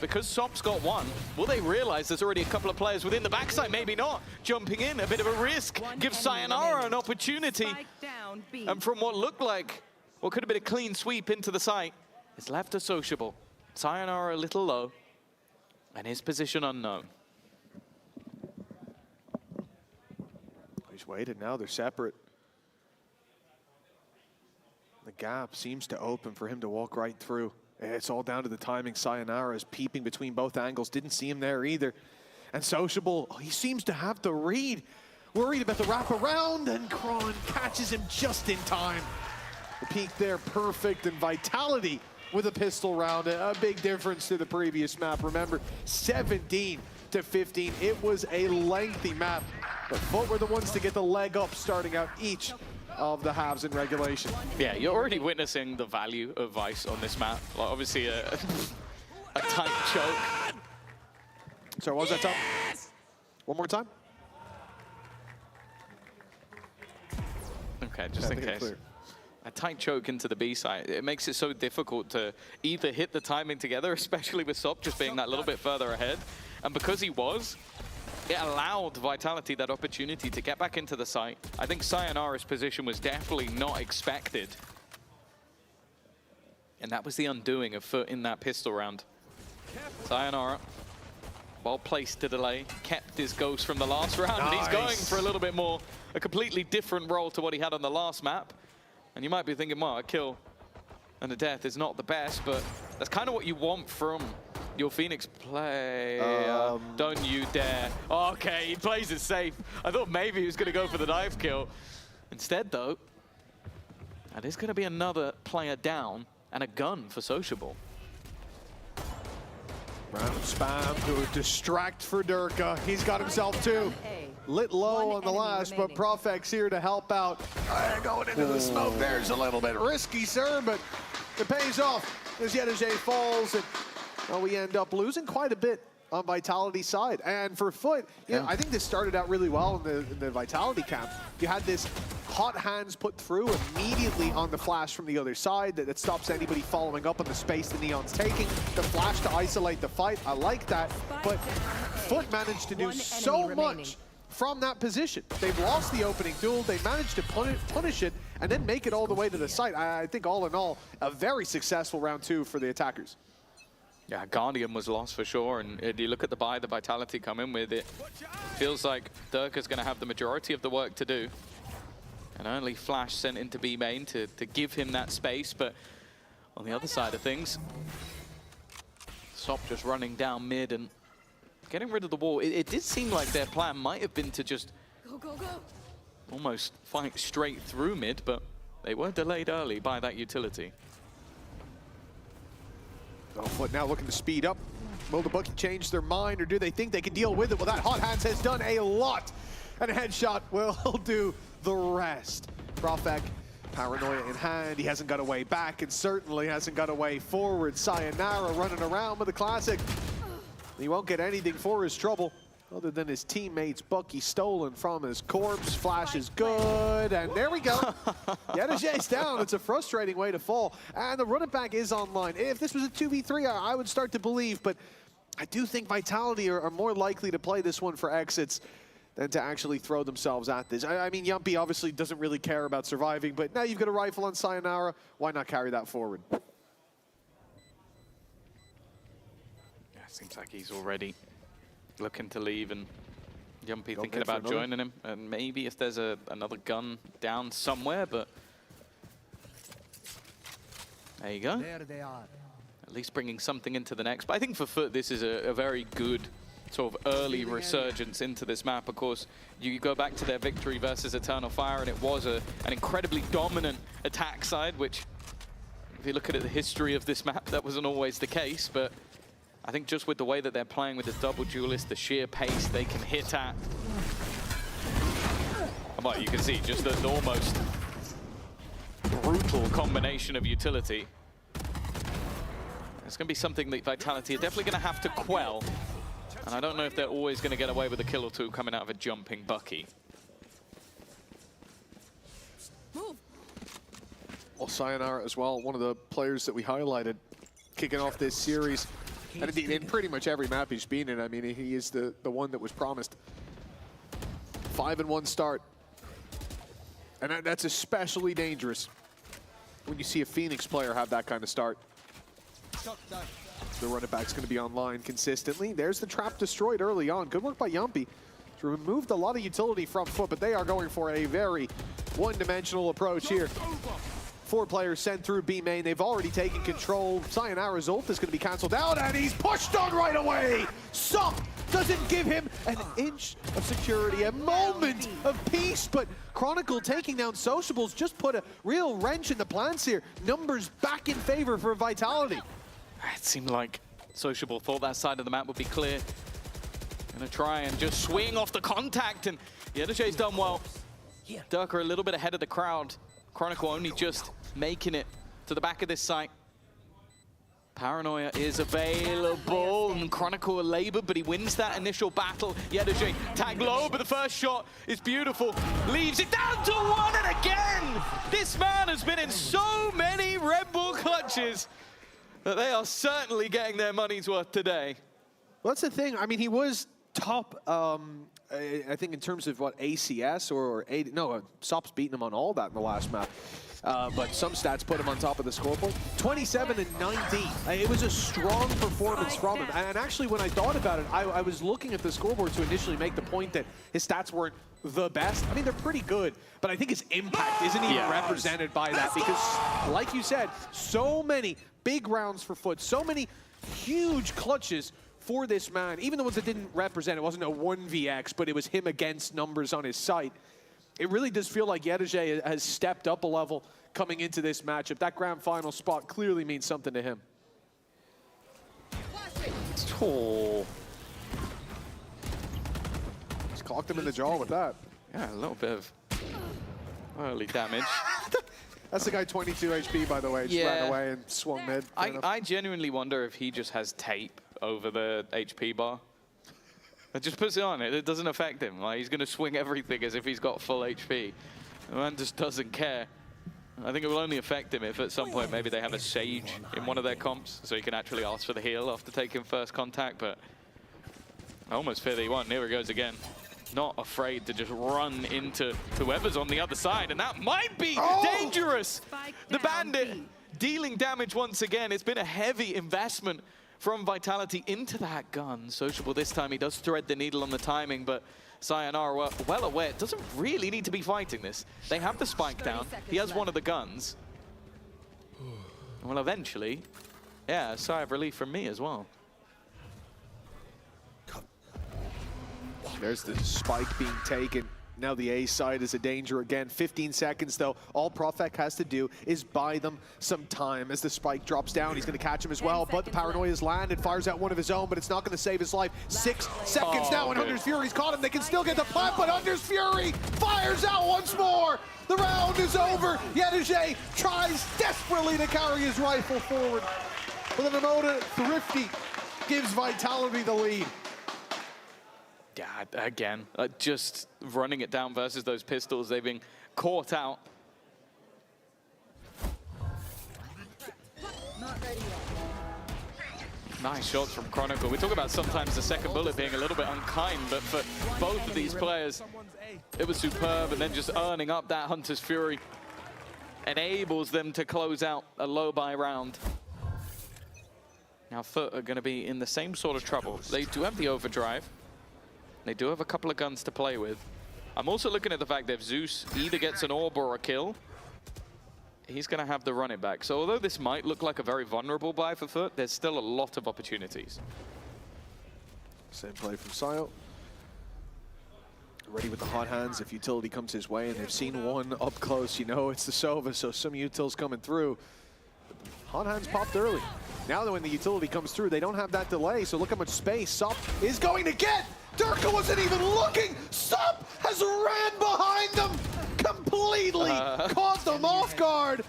because Sop's got one, will they realize there's already a couple of players within the backside? Maybe not. Jumping in, a bit of a risk, gives Sayonara an opportunity. And from what looked like, what could have been a clean sweep into the site, it's left to Sociable. Sayonara a little low, and his position unknown. He's waited now, they're separate. The gap seems to open for him to walk right through. It's all down to the timing. Sayonara is peeping between both angles. Didn't see him there either. And Sociable, he seems to have the read. Worried about the wraparound, and Kron catches him just in time. The peak there, perfect, and Vitality with a pistol round. A big difference to the previous map. Remember, 17 to 15. It was a lengthy map, but Foot were the ones to get the leg up starting out each of the halves in regulation. Yeah, you're already witnessing the value of Vice on this map. Like, obviously, a tight choke. Sorry, what was that, Tom? One more time? Okay, just in case. A tight choke into the B side. It makes it so difficult to either hit the timing together, especially with Sop just being that little bit further ahead. And because he was, it allowed Vitality that opportunity to get back into the site. I think Sayonara's position was definitely not expected. And that was the undoing of Foot in that pistol round. Sayonara, well placed to delay, kept his ghost from the last round. Nice. And he's going for a little bit more, a completely different role to what he had on the last map. And you might be thinking, well, a kill and a death is not the best, but that's kind of what you want from your Phoenix play. Don't you dare. Okay, he plays it safe. I thought maybe he was going to go for the dive kill. Instead, though, that is going to be another player down and a gun for Sociable. Round spam to distract for Durka. He's got himself two. Lit low on the last, but Profex here to help out. Going into the smoke there's a little bit risky, sir, but it pays off as Yedajay falls, and well, we end up losing quite a bit on Vitality's side. And for Foot, I think this started out really well in the Vitality camp. You had this hot hands put through immediately on the flash from the other side that stops anybody following up on the space the Neon's taking. The flash to isolate the fight, I like that, but Foot managed to do so much from that position. They've lost the opening duel, they managed to punish it, and then make it all the way to the site. I think all in all, a very successful round two for the attackers. Yeah, Guardian was lost for sure, and you look at the buy the Vitality come in with, it feels like Durka's going to have the majority of the work to do. And only Flash sent into B main to give him that space, but on the other side of things, Sop just running down mid and getting rid of the wall. It did seem like their plan might have been to just almost fight straight through mid, but they were delayed early by that utility. Foot now looking to speed up. Will the bookie change their mind, or do they think they can deal with it? Well, that hot hands has done a lot, and a headshot will do the rest. Profek, paranoia in hand. He hasn't got a way back, and certainly hasn't got a way forward. Sayonara running around with the classic. He won't get anything for his trouble. other than his teammates. Bucky stolen from his corpse. Flash is good, and there we go. Yedajay's down. It's a frustrating way to fall. And the running back is online. If this was a 2v3, I would start to believe, but I do think Vitality are more likely to play this one for exits than to actually throw themselves at this. I mean, Yumpy obviously doesn't really care about surviving, but now you've got a rifle on Sayonara. Why not carry that forward? Yeah, seems like he's already looking to leave, and Yumpy thinking about joining him. And maybe if there's another gun down somewhere, but there you go. There they are. At least bringing something into the next. But I think for Foot, this is a very good sort of early resurgence into this map. Of course, you go back to their victory versus Eternal Fire, and it was an incredibly dominant attack side, which, if you look at the history of this map, that wasn't always the case. But I think just with the way that they're playing with this double duelist, the sheer pace they can hit at. Well, you can see just the almost brutal combination of utility. It's going to be something that Vitality are definitely going to have to quell. And I don't know if they're always going to get away with a kill or two coming out of a jumping Bucky. Well, Sayonara as well, one of the players that we highlighted kicking off this series. And indeed, in pretty much every map he's been in, I mean, he is the one that was promised. 5-1 start. And that's especially dangerous when you see a Phoenix player have that kind of start. The running back's going to be online consistently. There's the trap destroyed early on. Good work by Yumpy to remove a lot of utility from Foot, but they are going for a very one-dimensional approach here. 4 players sent through B main. They've already taken control. Sayonara's ult is going to be cancelled out, and he's pushed on right away. Sup doesn't give him an inch of security, a moment of peace, but Chronicle taking down Sociables just put a real wrench in the plans here. Numbers back in favor for Vitality. It seemed like Sociable thought that side of the map would be clear. Gonna try and just swing off the contact, and Yedajay's done well. Durka a little bit ahead of the crowd. Chronicle only just making it to the back of this site. Paranoia is available, and Chronicle a labor, but he wins that initial battle. Yedajay tag low, but the first shot is beautiful. Leaves it down to 1, and again! This man has been in so many Red Bull clutches that they are certainly getting their money's worth today. Well, that's the thing. I mean, he was top, I think in terms of what, ACS or Sop's beating him on all that in the last map. But some stats put him on top of the scoreboard. 27 and 19. It was a strong performance from him. And actually, when I thought about it, I was looking at the scoreboard to initially make the point that his stats weren't the best. I mean, they're pretty good, but I think his impact isn't even represented by that because, like you said, so many big rounds for Foot, so many huge clutches for this man. Even the ones that didn't represent, it wasn't a 1vx, but it was him against numbers on his site. It really does feel like Yedajay has stepped up a level coming into this matchup. That grand final spot clearly means something to him. Oh. Just clocked him in the jaw with that. Yeah, a little bit of early damage. That's the guy 22 HP, by the way. Just ran away and swung mid. I genuinely wonder if he just has tape over the HP bar. It just puts it on. It doesn't affect him. Like, he's going to swing everything as if he's got full HP. The man just doesn't care. I think it will only affect him if at some point maybe they have a Sage in one of their comps, so he can actually ask for the heal after taking first contact, but I almost fear that he won't. Here he goes again. Not afraid to just run into whoever's on the other side, and that might be dangerous. The Bandit dealing damage once again. It's been a heavy investment from Vitality into that gun. Sociable this time, he does thread the needle on the timing, but Sayonara well aware, doesn't really need to be fighting this. They have the spike down. He has one of the guns. Well, eventually, yeah, a sigh of relief from me as well. There's the spike being taken. Now the A side is a danger again. 15 seconds though. All Profek has to do is buy them some time. As the spike drops down, he's going to catch him as well. But the Paranoia's landed, fires out one of his own, but it's not going to save his life. 6 seconds now, and Under's Fury's caught him. They can still get the plant, but Under's Fury fires out once more. The round is over. Yedajay tries desperately to carry his rifle forward. But the Namoda Thrifty gives Vitality the lead. Yeah, again, just running it down versus those pistols. They've been caught out. Nice shots from Chronicle. We talk about sometimes the second bullet being a little bit unkind, but for both of these players, it was superb. And then just earning up that Hunter's Fury enables them to close out a low buy round. Now Foot are going to be in the same sort of trouble. They do have the overdrive. They do have a couple of guns to play with. I'm also looking at the fact that if Zeus either gets an orb or a kill, he's going to have the run it back. So although this might look like a very vulnerable buy for Foot, there's still a lot of opportunities. Same play from Sayo. Ready with the hot hands if utility comes his way, and they've seen one up close. You know it's the Sova, so some utils coming through. Hot hands popped early. Now that when the utility comes through, they don't have that delay, so look how much space Sop is going to get! Durka wasn't even looking! Sop has ran behind them completely, caught them off guard,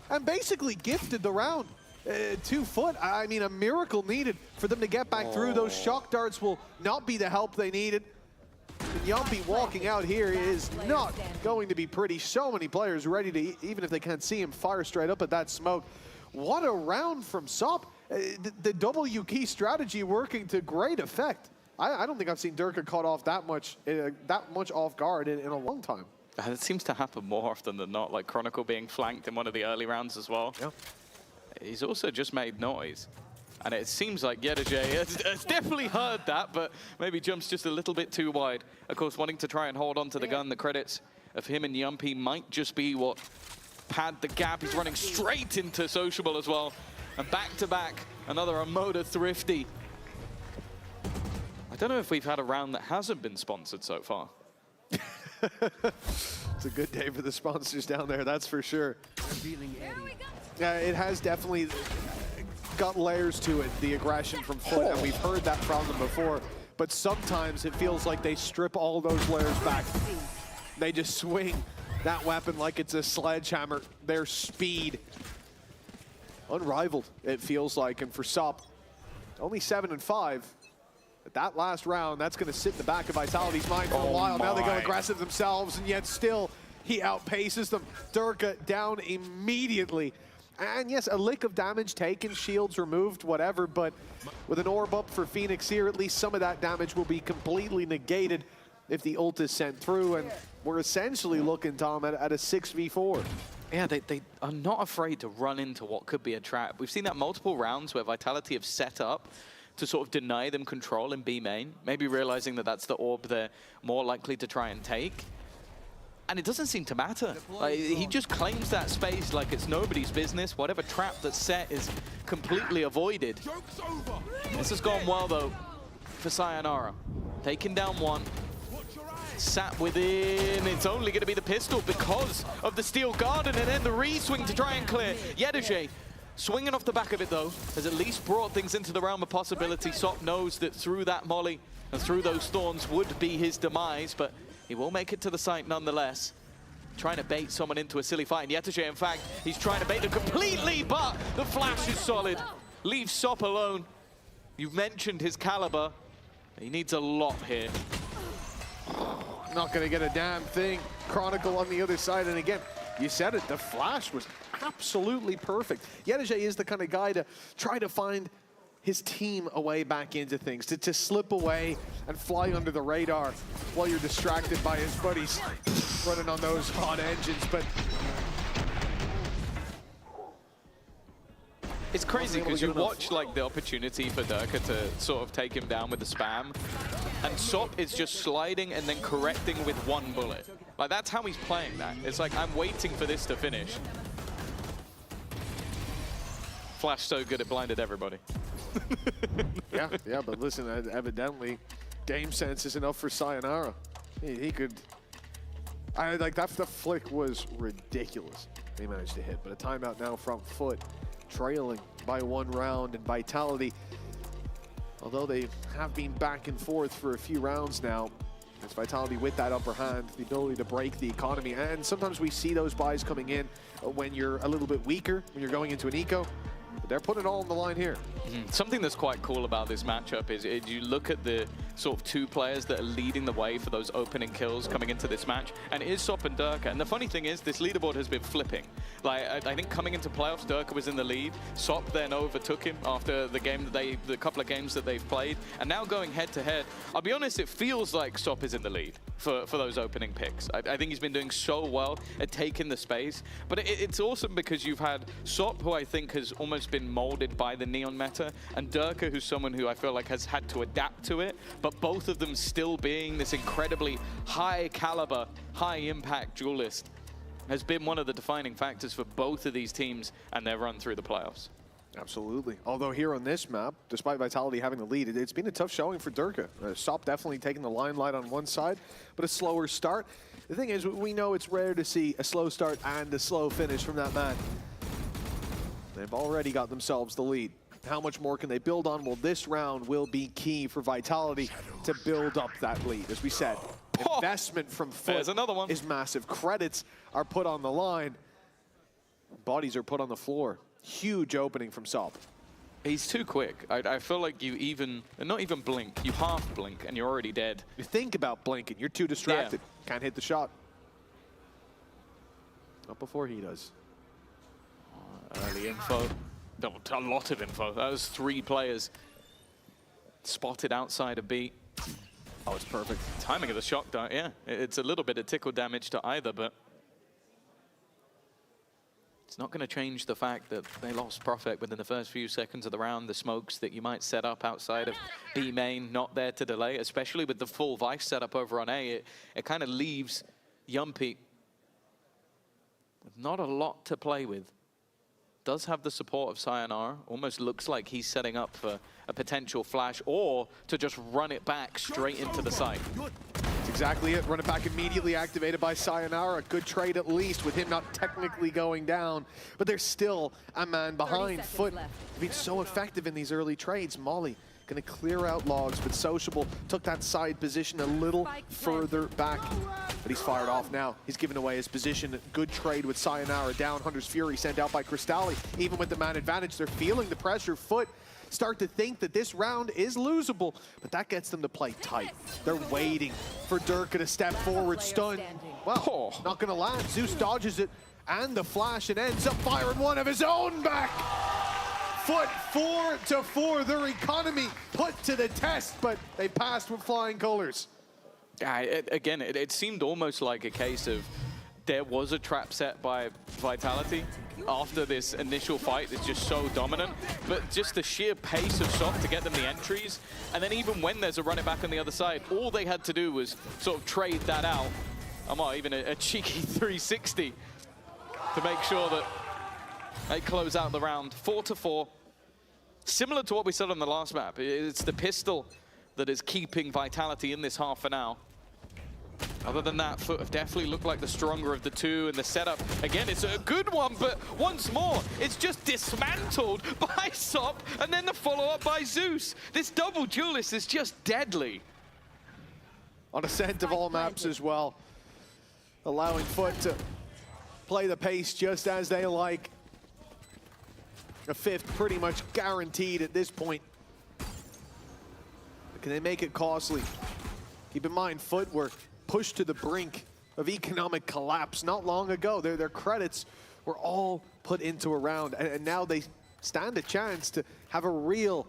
and basically gifted the round to Foot. I mean, a miracle needed for them to get back through. Those shock darts will not be the help they needed. And Yumpy walking out here is not going to be pretty. So many players ready to, even if they can't see him, fire straight up at that smoke. What a round from Sop. The W key strategy working to great effect. I don't think I've seen Durka caught off that much off guard in a long time. It seems to happen more often than not, like Chronicle being flanked in one of the early rounds as well. Yeah. He's also just made noise. And it seems like Yedajay has definitely heard that, but maybe jumps just a little bit too wide. Of course, wanting to try and hold on to the gun, the credits of him and Yumpy might just be what pad the gap. He's running straight into Sociable as well. And back to back, another Amoda Thrifty. I don't know if we've had a round that hasn't been sponsored so far. It's a good day for the sponsors down there, that's for sure. It has definitely got layers to it, the aggression from Foot, and we've heard that from them before. But sometimes it feels like they strip all those layers back. They just swing that weapon like it's a sledgehammer. Their speed, unrivaled, it feels like. And for Sop, only 7-5. But that last round, that's going to sit in the back of Vitality's mind for a while. Now they go aggressive themselves, and yet still he outpaces them. Durka down immediately. And yes, a lick of damage taken, shields removed, whatever, but with an orb up for Phoenix here, at least some of that damage will be completely negated if the ult is sent through, and we're essentially looking, Tom, at a 6v4. Yeah, they are not afraid to run into what could be a trap. We've seen that multiple rounds where Vitality have set up to sort of deny them control in B main, maybe realizing that that's the orb they're more likely to try and take. And it doesn't seem to matter. Like, he just claims that space like it's nobody's business. Whatever trap that's set is completely avoided. This has gone well, though, for Sayonara. Taking down one. Sat within. It's only going to be the pistol because of the Steel Garden, and then the re-swing to try and clear. Yedajay swinging off the back of it, though, has at least brought things into the realm of possibility. Sop knows that through that molly and through those thorns would be his demise, but he will make it to the site nonetheless. Trying to bait someone into a silly fight. And Yedajay, in fact, he's trying to bait them completely, but the flash is solid. Leaves Sop alone. You've mentioned his caliber. He needs a lot here. Not going to get a damn thing. Chronicle on the other side, and again, you said it, the flash was absolutely perfect. Yedajay is the kind of guy to try to find his team a way back into things, to slip away and fly under the radar while you're distracted by his buddies running on those hot engines. But it's crazy because you watch like the opportunity for Durka to sort of take him down with the spam, and Sop is just sliding and then correcting with one bullet. Like, that's how he's playing that. It's like, I'm waiting for this to finish. Flash so good it blinded everybody. yeah, but listen, evidently, game sense is enough for Sayonara. He could. Like that. The flick was ridiculous. They managed to hit, but a timeout now from Foot, trailing by 1 round, and Vitality, although they have been back and forth for a few rounds now, it's Vitality with that upper hand, the ability to break the economy. And sometimes we see those buys coming in when you're a little bit weaker, when you're going into an eco. But they're putting it all on the line here. Something that's quite cool about this matchup is you look at the sort of two players that are leading the way for those opening kills coming into this match, and it is Sop and Durka. And the funny thing is, this leaderboard has been flipping. Like, I think coming into playoffs, Durka was in the lead. Sop then overtook him after the game that the couple of games that they've played, and now going head to head, I'll be honest, it feels like Sop is in the lead for those opening picks. I think he's been doing so well at taking the space, but it's awesome because you've had Sop, who I think has almost been molded by the Neon meta, and Durka, who's someone who I feel like has had to adapt to it, but both of them still being this incredibly high caliber, high impact duelist has been one of the defining factors for both of these teams and their run through the playoffs. Absolutely. Although here on this map, despite Vitality having the lead, it's been a tough showing for Durka. Sop definitely taking the limelight on one side, but a slower start. The thing is, we know it's rare to see a slow start and a slow finish from that man. They've already got themselves the lead. How much more can they build on? Well, this round will be key for Vitality to build up that lead. As we said, investment from Foot is massive. Credits are put on the line. Bodies are put on the floor. Huge opening from Sop. He's too quick. I feel like you not even blink, you half blink and you're already dead. You think about blinking, you're too distracted. Yeah. Can't hit the shot. Not before he does. Early info. A lot of info. That was 3 players spotted outside of B. Oh, it's perfect. Timing of the shock dart, yeah. It's a little bit of tickle damage to either, but it's not going to change the fact that they lost Prophet within the first few seconds of the round. The smokes that you might set up outside of B main, not there to delay, especially with the full Vice setup over on A. It kind of leaves Yumpy with not a lot to play with. Does have the support of Sayonara. Almost looks like he's setting up for a potential flash or to just run it back straight into the site. That's exactly it. Run it back immediately activated by Sayonara. A good trade at least with him not technically going down. But there's still a man behind. Foot being so effective in these early trades. Molly going to clear out logs, but Sociable took that side position a little further back. But he's fired off now. He's given away his position. Good trade with Sayonara down. Hunter's Fury sent out by Cristalli. Even with the man advantage, they're feeling the pressure. Foot start to think that this round is losable, but that gets them to play tight. They're waiting for Durka to step forward, stun. Well, not going to land. Zeus dodges it and the flash and ends up firing one of his own back. Foot 4-4, their economy put to the test, but they passed with flying colors. Again, it seemed almost like a case of there was a trap set by Vitality after this initial fight is just so dominant, but just the sheer pace of Sop to get them the entries, and then even when there's a run it back on the other side, all they had to do was sort of trade that out. Even a cheeky 360 to make sure that they close out the round. 4-4. Similar to what we said on the last map, it's the pistol that is keeping Vitality in this half for now. Other than that, Foot have definitely looked like the stronger of the two, and the setup, again, it's a good one, but once more, it's just dismantled by Sop, and then the follow-up by Zeus. This double duelist is just deadly. On Ascent of all maps as well, allowing Foot to play the pace just as they like. A 5th pretty much guaranteed at this point. But can they make it costly? Keep in mind, Foot were pushed to the brink of economic collapse not long ago. Their credits were all put into a round, and now they stand a chance to have a real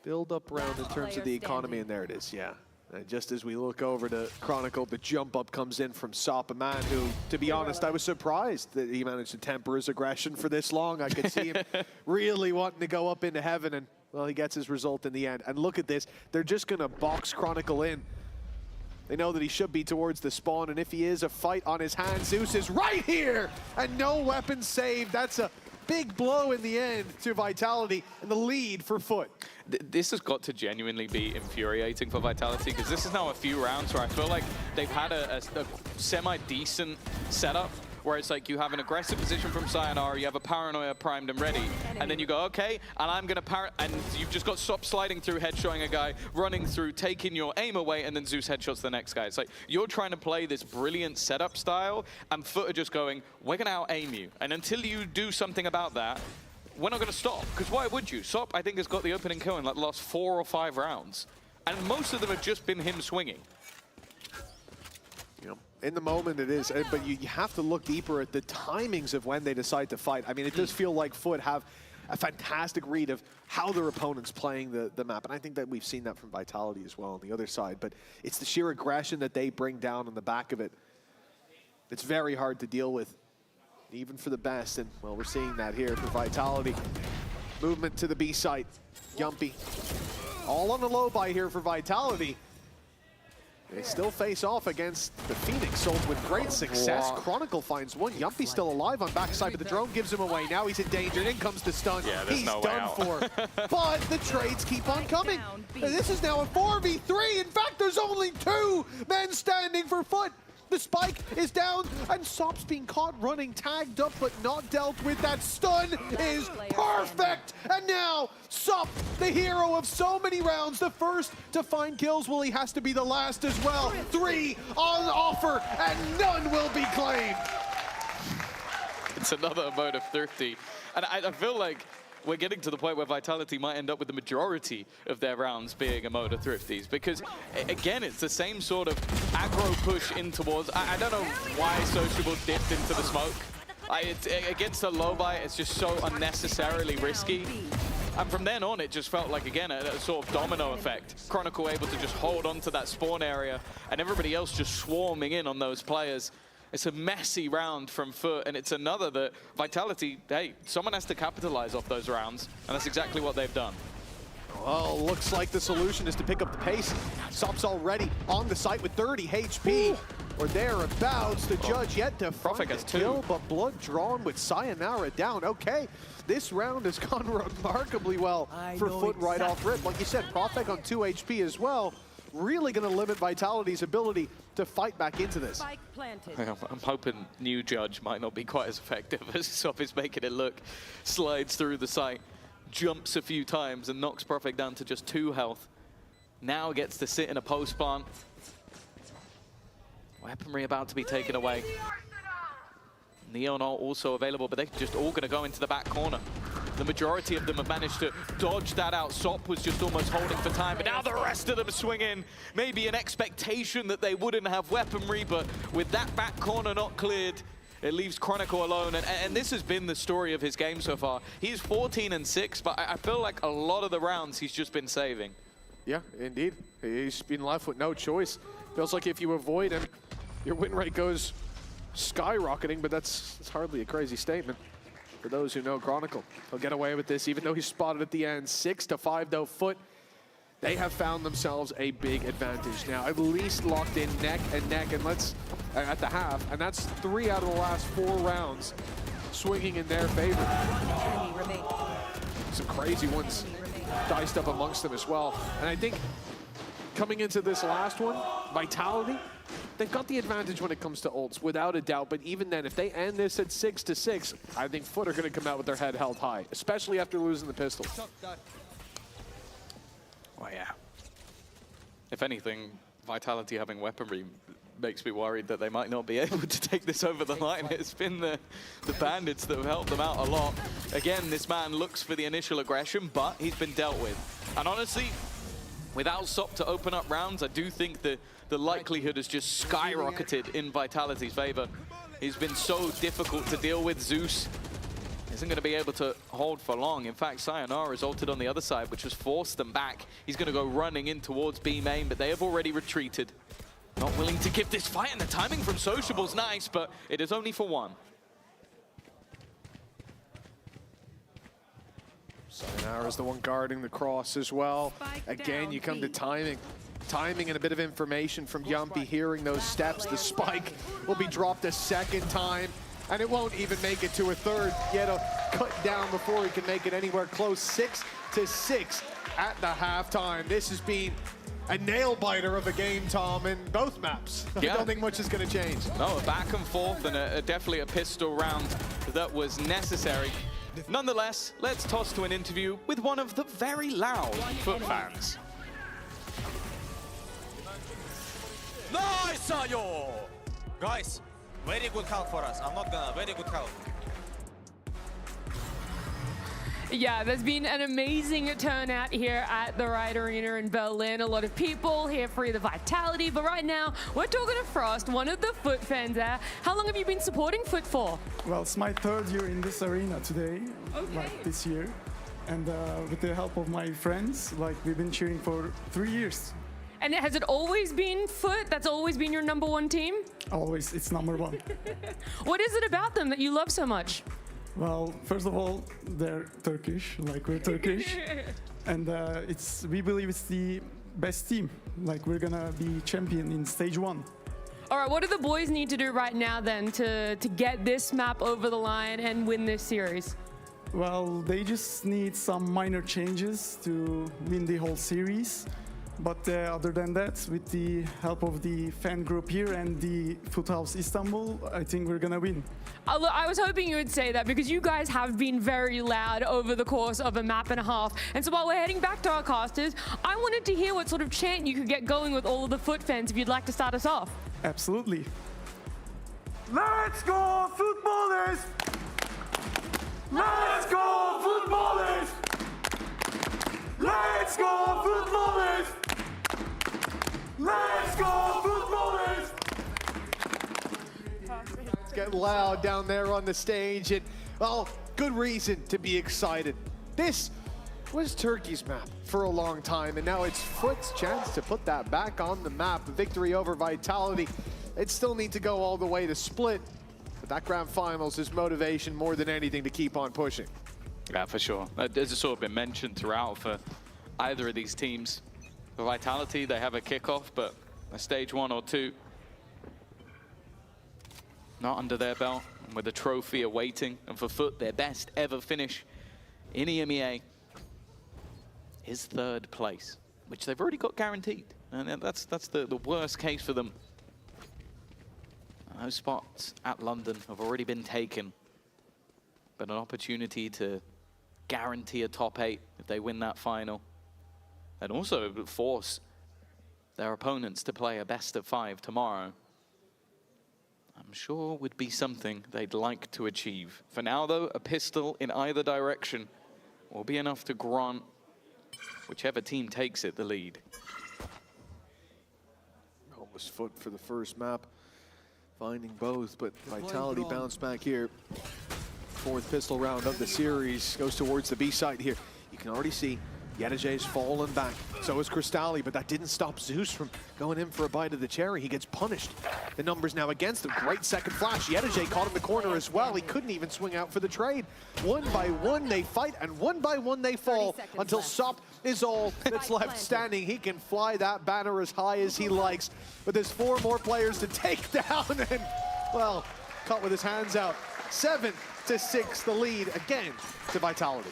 build-up round in terms of the economy, and there it is, yeah. And just as we look over to Chronicle, the jump up comes in from Sop, a man who, to be honest, I was surprised that he managed to temper his aggression for this long. I could see him really wanting to go up into heaven, and, well, he gets his result in the end. And look at this. They're just going to box Chronicle in. They know that he should be towards the spawn, and if he is, a fight on his hands. Zeus is right here, and no weapon saved. That's a big blow in the end to Vitality, and the lead for Foot. This has got to genuinely be infuriating for Vitality, because this is now a few rounds where I feel like they've had a semi-decent setup, where it's like you have an aggressive position from Sayonara, you have a Paranoia primed and ready, and then you go, okay, and I'm going to and you've just got Sop sliding through, headshotting a guy, running through, taking your aim away, and then Zeus headshots the next guy. It's like you're trying to play this brilliant setup style, and Foot are just going, we're going to out-aim you. And until you do something about that, we're not going to stop, because why would you? Sop, I think, has got the opening kill in like the last 4 or 5 rounds, and most of them have just been him swinging. You know, in the moment it is, but you have to look deeper at the timings of when they decide to fight. I mean, it does feel like Foot have a fantastic read of how their opponent's playing the map, and I think that we've seen that from Vitality as well on the other side, but it's the sheer aggression that they bring down on the back of it. It's very hard to deal with, even for the best, and well, we're seeing that here for Vitality. Movement to the B site. Yumpy. All on the low buy here for Vitality. They still face off against the Phoenix, sold with great success. Wow. Chronicle finds one. Yumpy's still alive on backside, but the drone gives him away. Now he's in danger, and in comes the stun. Yeah, there's he's no way done out. for. But the trades keep on coming. And this is now a 4v3. In fact, there's only 2 men standing for Foot. The spike is down, and Sop's being caught running, tagged up, but not dealt with. That stun is perfect! And now, Sop, the hero of so many rounds, the first to find kills. Well, he has to be the last as well. 3 on offer, and none will be claimed. It's another mode of thrifty. And I feel like we're getting to the point where Vitality might end up with the majority of their rounds being a mode of thrifties, because again, it's the same sort of aggro push in towards. I don't know why Sociable dipped into the smoke. It's, against a low buy, it's just so unnecessarily risky. And from then on, it just felt like, again, a sort of domino effect. Chronicle able to just hold on to that spawn area, and everybody else just swarming in on those players. It's a messy round from Foot, and it's another that Vitality, hey, someone has to capitalize off those rounds, and that's exactly what they've done. Well, looks like the solution is to pick up the pace. Sop's already on the site with 30 HP, or thereabouts. The judge yet to find a kill, but blood drawn with Sayonara down. Okay, this round has gone remarkably well for Foot right off rip. Like you said, Profek on 2 HP as well. Really going to limit Vitality's ability to fight back into this. I'm hoping new judge might not be quite as effective as Sop is making it look. Slides through the site, jumps a few times, and knocks Profek down to just 2 health. Now gets to sit in a post plant. Weaponry about to be taken away. Neon are also available, but they're just all going to go into the back corner. The majority of them have managed to dodge that out. Sop was just almost holding for time, but now the rest of them swing in. Maybe an expectation that they wouldn't have weaponry, but with that back corner not cleared, it leaves Chronicle alone. And this has been the story of his game so far. He's 14-6, but I feel like a lot of the rounds he's just been saving. Yeah, indeed. He's been left with no choice. Feels like if you avoid him, your win rate goes skyrocketing, but that's hardly a crazy statement. For those who know Chronicle, he'll get away with this, even though he's spotted at the end. 6-5 though, Foot. They have found themselves a big advantage now, at least locked in neck and neck, and let's at the half, and that's 3 out of the last 4 rounds swinging in their favor. Some crazy ones diced up amongst them as well, and I think coming into this last one, Vitality, they've got the advantage when it comes to ults, without a doubt. But even then, if they end this at 6-6, I think Foot are going to come out with their head held high, especially after losing the pistol. Oh, yeah. If anything, Vitality having weaponry makes me worried that they might not be able to take this over the line. It's been the bandits that have helped them out a lot. Again, this man looks for the initial aggression, but he's been dealt with. And honestly, without Sop to open up rounds, I do think the likelihood has just skyrocketed in Vitality's favor. He's been so difficult to deal with. Zeus isn't going to be able to hold for long. In fact, Sayonara is ulted on the other side, which has forced them back. He's going to go running in towards B main, but they have already retreated. Not willing to give this fight, and the timing from Sociable's nice, but it is only for 1. Sayonara is the one guarding the cross as well. Again, you come to timing. Timing and a bit of information from Yumpy, hearing those steps. The spike will be dropped a second time, and it won't even make it to a third. Yet a cut down before he can make it anywhere close. 6-6 at the halftime. This has been a nail-biter of a game, Tom, in both maps. Yeah. I don't think much is going to change. No, a back and forth and definitely a pistol round that was necessary. Nonetheless, let's toss to an interview with one of the very loud Foot fans. Nice, Ayo! Guys, very good count for us. I'm not gonna, very good count. Yeah, there's been an amazing turnout here at the Riot Arena in Berlin. A lot of people here for the Vitality, but right now we're talking to Frost, one of the Foot fans there. How long have you been supporting Foot for? Well, it's my third year in this arena today, like this year. And with the help of my friends, like we've been cheering for 3 years. And has it always been Foot? That's always been your #1 team? Always, it's #1. What is it about them that you love so much? Well, first of all, they're Turkish, like we're Turkish. And we believe it's the best team. Like we're gonna be champion in stage 1. All right, what do the boys need to do right now then to get this map over the line and win this series? Well, they just need some minor changes to win the whole series. But other than that, with the help of the fan group here and the Foothouse Istanbul, I think we're gonna win. I was hoping you would say that because you guys have been very loud over the course of a map and a half. And so while we're heading back to our casters, I wanted to hear what sort of chant you could get going with all of the Foot fans if you'd like to start us off. Absolutely. Let's go, footballers! Let's go, footballers! Let's go, footballers! Let's go, footballers! It's getting loud down there on the stage, and, well, good reason to be excited. This was Turkey's map for a long time, and now it's Foot's chance to put that back on the map. A victory over Vitality. They'd still need to go all the way to split, but that grand finals is motivation more than anything to keep on pushing. Yeah, for sure. As it's sort of been mentioned throughout for either of these teams. For Vitality, they have a kickoff, but a stage 1 or 2 not under their belt, and with a trophy awaiting. And for Foot, their best ever finish in EMEA is 3rd place, which they've already got guaranteed. And that's the worst case for them. Those spots at London have already been taken, but an opportunity to guarantee a top 8 if they win that final, and also force their opponents to play a best of 5 tomorrow, I'm sure would be something they'd like to achieve. For now, though, a pistol in either direction will be enough to grant whichever team takes it the lead. Almost Foot for the first map, finding both, but Vitality bounced back here. 4th pistol round of the series goes towards the B side here. You can already see Yedej's fallen back. So is Crystalli, but that didn't stop Zeus from going in for a bite of the cherry. He gets punished. The numbers now against him. Great second flash. Yedeje caught in the corner as well. He couldn't even swing out for the trade. 1 by 1 they fight, and 1 by 1 they fall until Sop is all that's left standing. He can fly that banner as high as he likes, but there's 4 more players to take down, and, well, caught with his hands out. 7-6, the lead again to Vitality.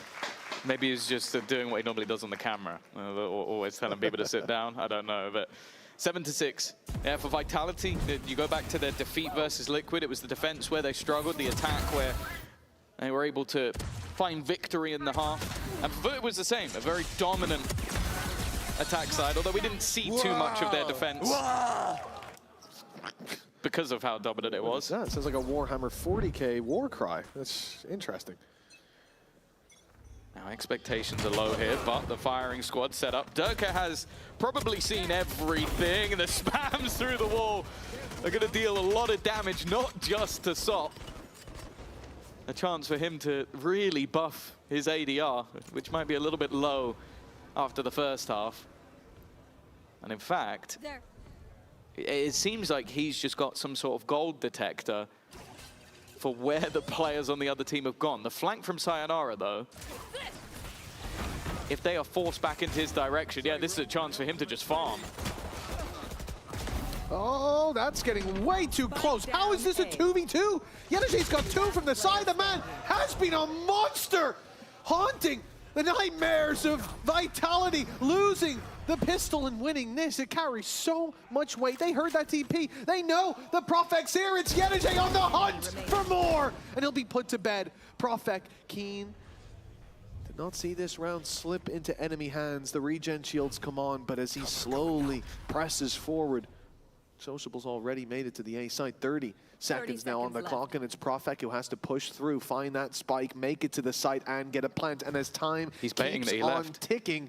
Maybe he's just doing what he normally does on the camera, always telling people to sit down. I don't know, but 7-6. Yeah, for Vitality, you go back to their defeat versus Liquid. It was the defense where they struggled, the attack where they were able to find victory in the half. And for Foot, it was the same, a very dominant attack side, although we didn't see too much of their defense because of how dominant it was. Yeah, it sounds like a Warhammer 40K war cry. That's interesting. Now, expectations are low here, but the firing squad set up. Durka has probably seen everything, and the spams through the wall are going to deal a lot of damage, not just to Sop. A chance for him to really buff his ADR, which might be a little bit low after the first half. And in fact, it seems like he's just got some sort of gold detector for where the players on the other team have gone. The flank from Sayonara, though, if they are forced back into his direction, yeah, this is a chance for him to just farm. Oh, that's getting way too close. How is this a 2v2? Yedeje's got 2 from the side. The man has been a monster, haunting the nightmares of Vitality, losing the pistol and winning this. It carries so much weight. They heard that TP. They know the Profec's here. It's Yedeje on the hunt for more, and he'll be put to bed. Profec keen to not see this round slip into enemy hands. The regen shields come on, but as he slowly presses forward, Sociable's already made it to the A side. 30 seconds now on the clock, and it's Profek who has to push through, find that spike, make it to the site, and get a plant. And as time keeps on ticking,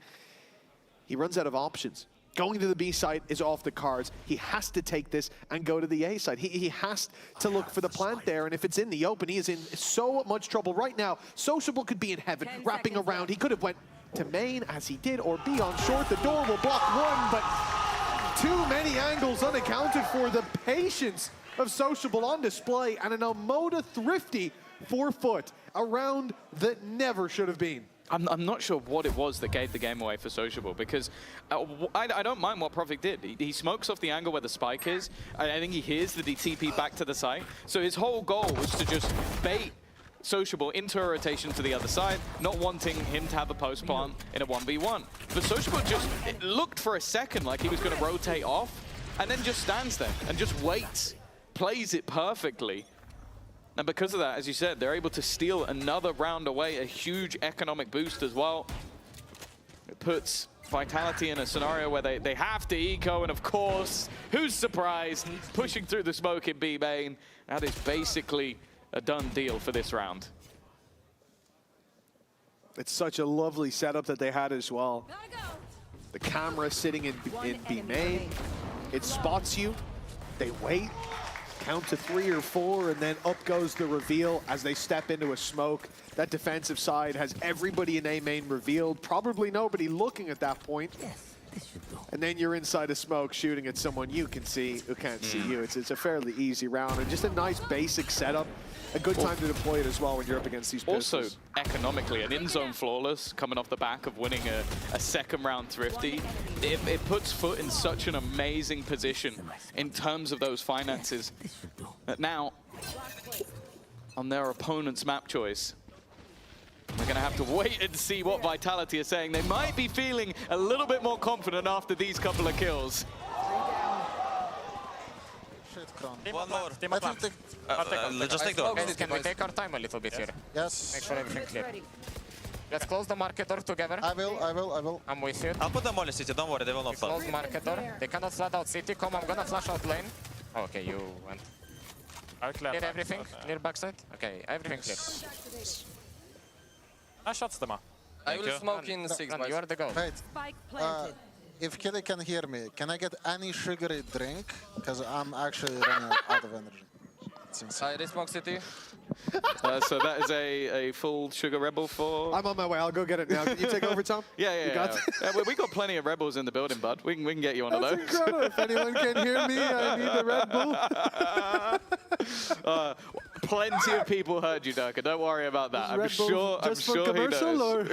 he runs out of options. Going to the B side is off the cards. He has to take this and go to the A side. He has to look for the plant there, and if it's in the open, he is in so much trouble right now. Sociable could be in heaven, wrapping around. He could have went to main as he did, or B on short. The door will block one, but too many angles unaccounted for. The patience of Sociable on display, and an Almoda thrifty 4-foot, a round that never should have been. I'm not sure what it was that gave the game away for Sociable, because I don't mind what Profik did. He smokes off the angle where the spike is. I think he hears the DTP back to the site. So his whole goal was to just bait Sociable into a rotation to the other side, not wanting him to have a post plant in a 1v1. But Sociable just looked for a second like he was going to rotate off, and then just stands there and just waits, plays it perfectly. And because of that, as you said, they're able to steal another round away, a huge economic boost as well. It puts Vitality in a scenario where they have to eco, and of course, who's surprised? Pushing through the smoke in B main. That is basically a done deal for this round. It's such a lovely setup that they had as well. The camera sitting in B main. It spots you. They wait. Count to 3 or 4, and then up goes the reveal as they step into a smoke. That defensive side has everybody in A main revealed. Probably nobody looking at that point. And then you're inside a smoke shooting at someone you can see who can't see you. It's a fairly easy round, and just a nice basic setup. A good time to deploy it as well when you're up against these pistols. Also, economically, an in-zone flawless coming off the back of winning a second round thrifty. It puts Foot in such an amazing position in terms of those finances. That now, on their opponent's map choice, we're going to have to wait and see what Vitality are saying. They might be feeling a little bit more confident after these couple of kills. One more. Just take door. Can we take our time a little bit here? Yes. Make sure everything's clear. Let's close the market door together. I will. I'm with you. I'll put them all in city, don't worry, they will not Close the market door. They cannot flood out city. Come, I'm gonna flash out lane. Okay, you went. Clear everything? Clear backside? Okay, everything clear. I shot them. I will smoke in 6 by. You are the go. Wait. If Kelly can hear me, can I get any sugary drink? Because I'm actually running out of energy. I smoke city. So that is a full sugar rebel for... I'm on my way. I'll go get it now. Can you take over, Tom? Yeah. We got plenty of rebels in the building, bud. We can get you one of those. That's incredible. If anyone can hear me, I need the Red Bull. Plenty of people heard you, Durka. Don't worry about that. I'm sure he knows.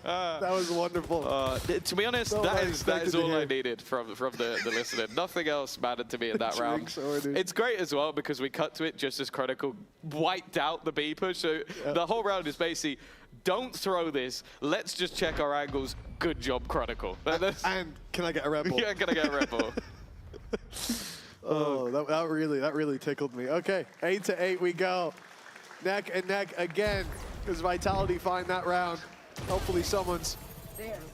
That was wonderful. To be honest, that is all I needed from the listener. Nothing else mattered to me in that round. It's great as well because we cut to it just as Chronicle wiped out the B push. So the whole round is basically, don't throw this. Let's just check our angles. Good job, Chronicle. And can I get a Red Bull? Yeah, can I get a Red Bull? Oh, that really tickled me. Okay, 8-8 we go. Neck and neck again. Does Vitality find that round? Hopefully someone's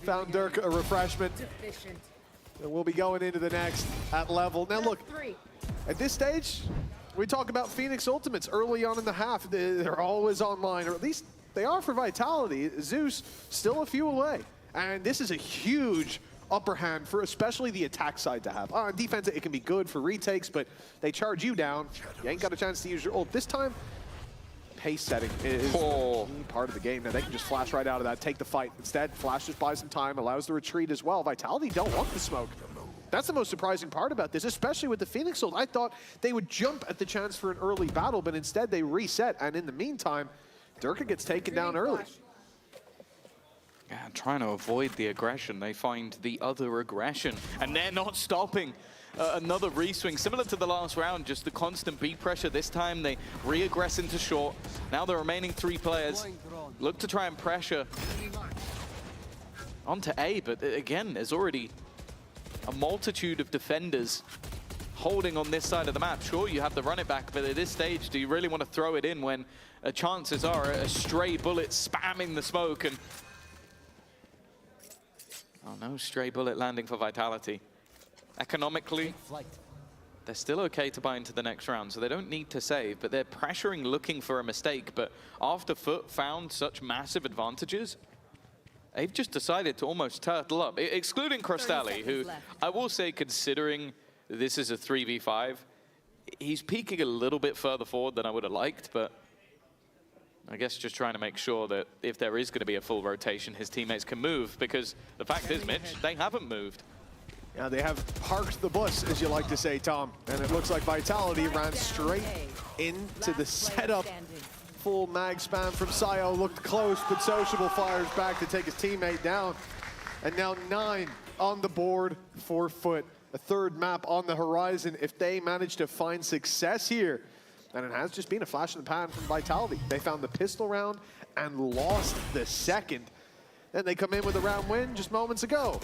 found Dirk a refreshment. And we'll be going into the next at level. Now look, at this stage, we talk about Phoenix Ultimates early on in the half. They're always online, or at least they are for Vitality. Zeus still a few away. And this is a huge upper hand for especially the attack side to have. On defense, it can be good for retakes, but they charge you down. You ain't got a chance to use your ult. This time, pace setting is part of the game. Now they can just flash right out of that, take the fight. Instead, Flash just buys some time, allows the retreat as well. Vitality don't want the smoke. That's the most surprising part about this, especially with the Phoenix ult. I thought they would jump at the chance for an early battle, but instead they reset. And in the meantime, Durka gets taken down early. Yeah, trying to avoid the aggression, they find the other aggression, and they're not stopping. Another re-swing, similar to the last round, just the constant B pressure. This time they re-aggress into short. Now the remaining 3 players look to try and pressure onto A, but again, there's already a multitude of defenders holding on this side of the map. Sure, you have the run it back, but at this stage, do you really want to throw it in when chances are a stray bullet spamming the smoke and... Oh, no stray bullet landing for Vitality. economically, they're still okay to buy into the next round, so they don't need to save, but they're pressuring, looking for a mistake. But after Foot found such massive advantages, they've just decided to almost turtle up, excluding Crostali, who I will say, considering this is a 3v5, he's peaking a little bit further forward than I would have liked, but I guess just trying to make sure that if there is going to be a full rotation, his teammates can move, because the fact is, Mitch, they haven't moved. Yeah, they have parked the bus, as you like to say, Tom. And it looks like Vitality ran straight into the setup. Full mag spam from Sayo, looked close, but Sociable fires back to take his teammate down. And now 9 on the board for Foot. A third map on the horizon if they manage to find success here. And it has just been a flash in the pan from Vitality. They found the pistol round and lost the second. Then they come in with a round win just moments ago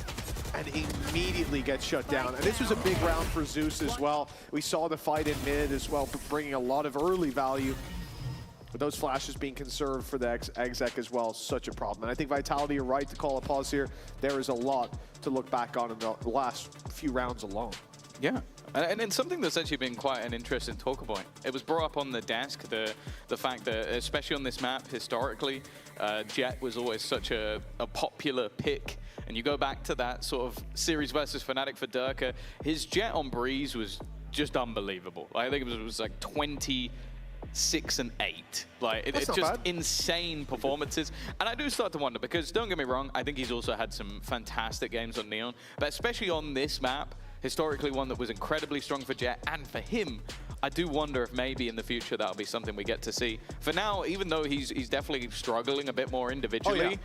and immediately get shut down. And this was a big round for Zeus as well. We saw the fight in mid as well, bringing a lot of early value. But those flashes being conserved for the exec as well, such a problem. And I think Vitality are right to call a pause here. There is a lot to look back on in the last few rounds alone. Yeah, and it's something that's actually been quite an interesting talk point. It was brought up on the desk, the fact that, especially on this map, historically, Jet was always such a popular pick. And you go back to that sort of series versus Fnatic for Durka, his Jet on Breeze was just unbelievable. I think it was like 26 and 8. Like it's just bad. Insane performances. And I do start to wonder, because don't get me wrong, I think he's also had some fantastic games on Neon, but especially on this map, historically one that was incredibly strong for Jet and for him, I do wonder if maybe in the future that'll be something we get to see. For now, even though he's definitely struggling a bit more individually,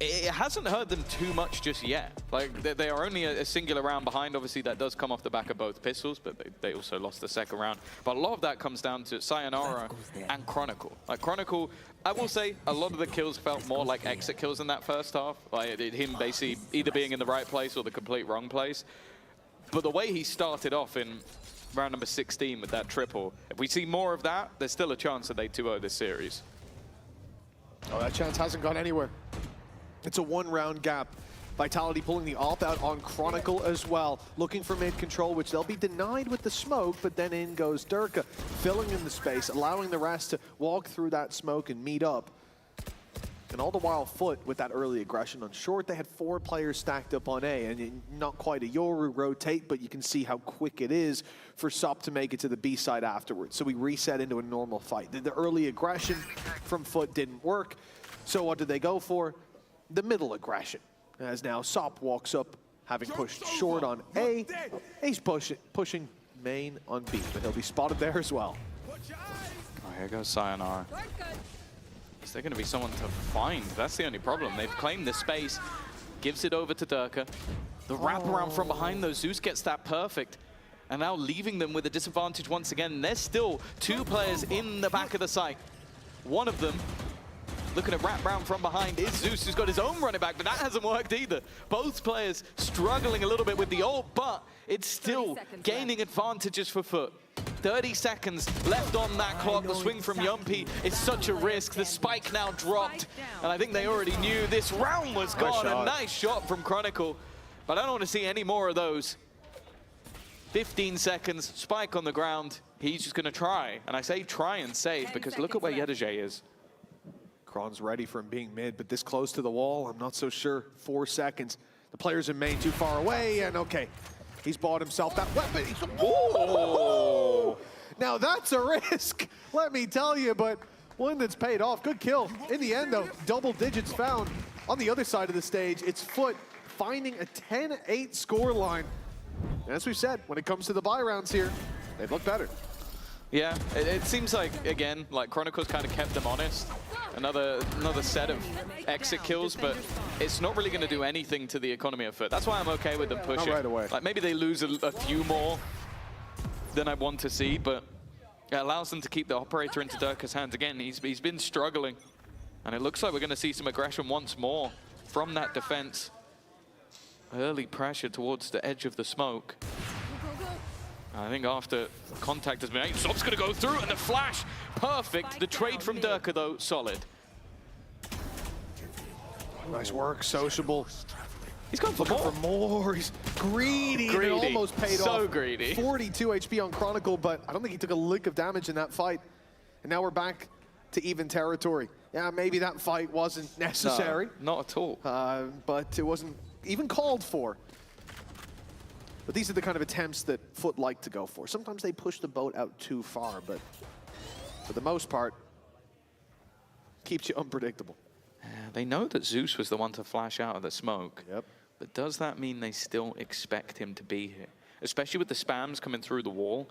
it hasn't hurt them too much just yet. Like, they are only a singular round behind. Obviously, that does come off the back of both pistols, but they also lost the second round. But a lot of that comes down to Sayonara and Chronicle. Like, Chronicle, I will say, a lot of the kills felt more like exit kills in that first half. Like, him basically either being in the right place or the complete wrong place. But the way he started off in round number 16 with that triple, if we see more of that, there's still a chance that they 2-0 this series. Oh, that chance hasn't gone anywhere. It's a one-round gap. Vitality pulling the AWP out on Chronicle as well, looking for mid control, which they'll be denied with the smoke, but then in goes Durka, filling in the space, allowing the rest to walk through that smoke and meet up. And all the while, Foot, with that early aggression on short, they had 4 players stacked up on A, and not quite a Yoru rotate, but you can see how quick it is for Sop to make it to the B side afterwards. So we reset into a normal fight. The early aggression from Foot didn't work, so what did they go for? The middle aggression, as now Sop walks up, having pushed short on A. He's pushing main on B, but he'll be spotted there as well. Oh, here goes Sayonara. Is there going to be someone to find? That's the only problem. They've claimed this space, gives it over to Durka. The wraparound from behind, though, Zeus gets that perfect. And now leaving them with a disadvantage once again. There's still 2 players in the back of the site. One of them, looking at wraparound from behind, is Zeus, who's got his own running back, but that hasn't worked either. Both players struggling a little bit with the ult, but it's still gaining advantages for Foot. 30 seconds left on that clock. The swing from Yumpy is such a risk. The spike now dropped, and I think they already knew this round was gone. A nice shot from Chronicle, but I don't want to see any more of those. 15 seconds, spike on the ground. He's just going to try, and I say try and save, because look at where Yedajay is. Kron's ready for him being mid, but this close to the wall, I'm not so sure. 4 seconds. The players in main too far away, and okay. He's bought himself that weapon. Whoa! Now that's a risk, let me tell you, but one that's paid off. Good kill. In the end, though, double digits found. On the other side of the stage, it's Foot finding a 10-8 scoreline. As we've said, when it comes to the buy rounds here, they've looked better. Yeah, it seems like, again, like Chronicle's kind of kept them honest. Another set of exit kills, but it's not really going to do anything to the economy of Foot. That's why I'm okay with them pushing. Not right away. Like, maybe they lose a few more than I want to see, but it allows them to keep the operator into Durka's hands. Again, he's been struggling, and it looks like we're going to see some aggression once more from that defense. Early pressure towards the edge of the smoke. I think after contact has been made, Sop's going to go through, and the flash, perfect. The trade from Durka, though, solid. Nice work, Sociable. He's gone for looking more. He's greedy. And it almost paid off. So greedy. 42 HP on Chronicle, but I don't think he took a lick of damage in that fight. And now we're back to even territory. Yeah, maybe that fight wasn't necessary. No, not at all. But it wasn't even called for. But these are the kind of attempts that Foot like to go for. Sometimes they push the boat out too far, but for the most part, keeps you unpredictable. They know that Zeus was the one to flash out of the smoke. Yep. But does that mean they still expect him to be here? Especially with the spams coming through the wall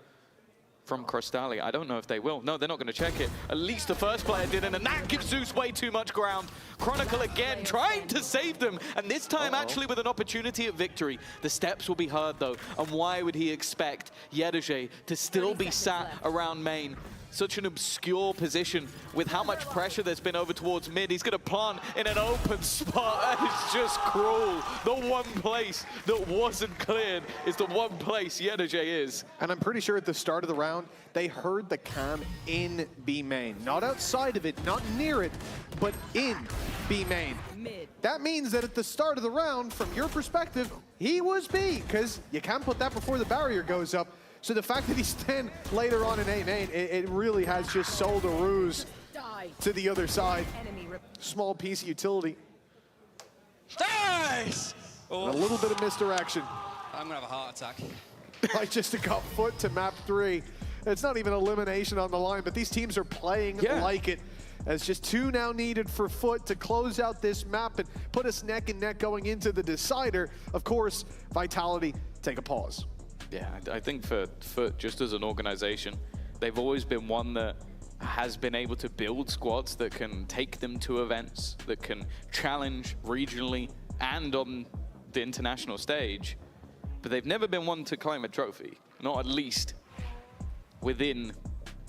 from Crostali. I don't know if they will. No, they're not going to check it. At least the first player didn't, and that gives Zeus way too much ground. Chronicle again trying to save them, and this time actually with an opportunity at victory. The steps will be heard though, and why would he expect Yedoje to still be sat around main? Such an obscure position with how much pressure there's been over towards mid. He's going to plant in an open spot. That is just cruel. The one place that wasn't cleared is the one place Yedoje is. And I'm pretty sure at the start of the round, they heard the cam in B main. Not outside of it, not near it, but in B main. That means that at the start of the round, from your perspective, he was B, because you can't put that before the barrier goes up. So the fact that he's then later on in A main, it really has just sold a ruse to the other side. Small piece of utility. Nice! And a little bit of misdirection. I'm gonna have a heart attack. I just got Foot to map 3. It's not even elimination on the line, but these teams are playing like it. As just 2 now needed for Foot to close out this map and put us neck and neck going into the decider. Of course, Vitality take a pause. Yeah, I think for Foot, just as an organization, they've always been one that has been able to build squads that can take them to events, that can challenge regionally and on the international stage. But they've never been one to claim a trophy, not at least within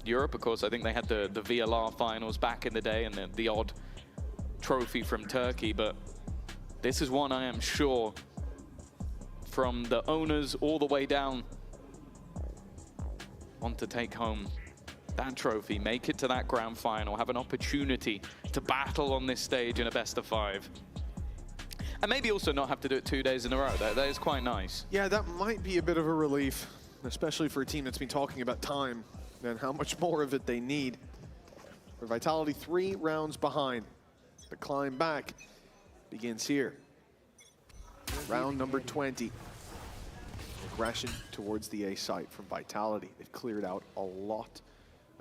Europe. Of course, I think they had the VLR finals back in the day and the odd trophy from Turkey, but this is one I am sure from the owners all the way down want to take home that trophy, make it to that grand final, have an opportunity to battle on this stage in a best of 5. And maybe also not have to do it 2 days in a row. That is quite nice. Yeah, that might be a bit of a relief, especially for a team that's been talking about time and how much more of it they need. For Vitality, 3 rounds behind. The climb back begins here. Round number 20. Aggression towards the A site from Vitality. They've cleared out a lot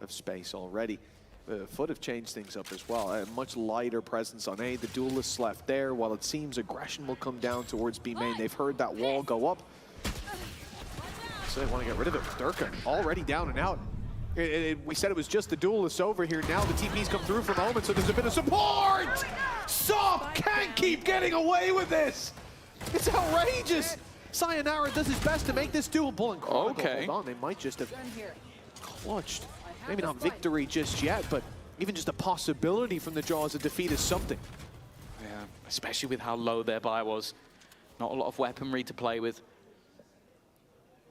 of space already. The Foot have changed things up as well. A much lighter presence on A. The duelists left there. While it seems aggression will come down towards B main, they've heard that wall go up. So they want to get rid of it. Durka already down and out. We said it was just the duelists over here. Now the TP's come through for a moment, so there's a bit of support! Sop can't keep getting away with this! It's outrageous! Sayonara does his best to make this doable. And hold on, they might just have clutched. Maybe not victory just yet, but even just a possibility from the jaws of defeat is something. Yeah, especially with how low their buy was. Not a lot of weaponry to play with.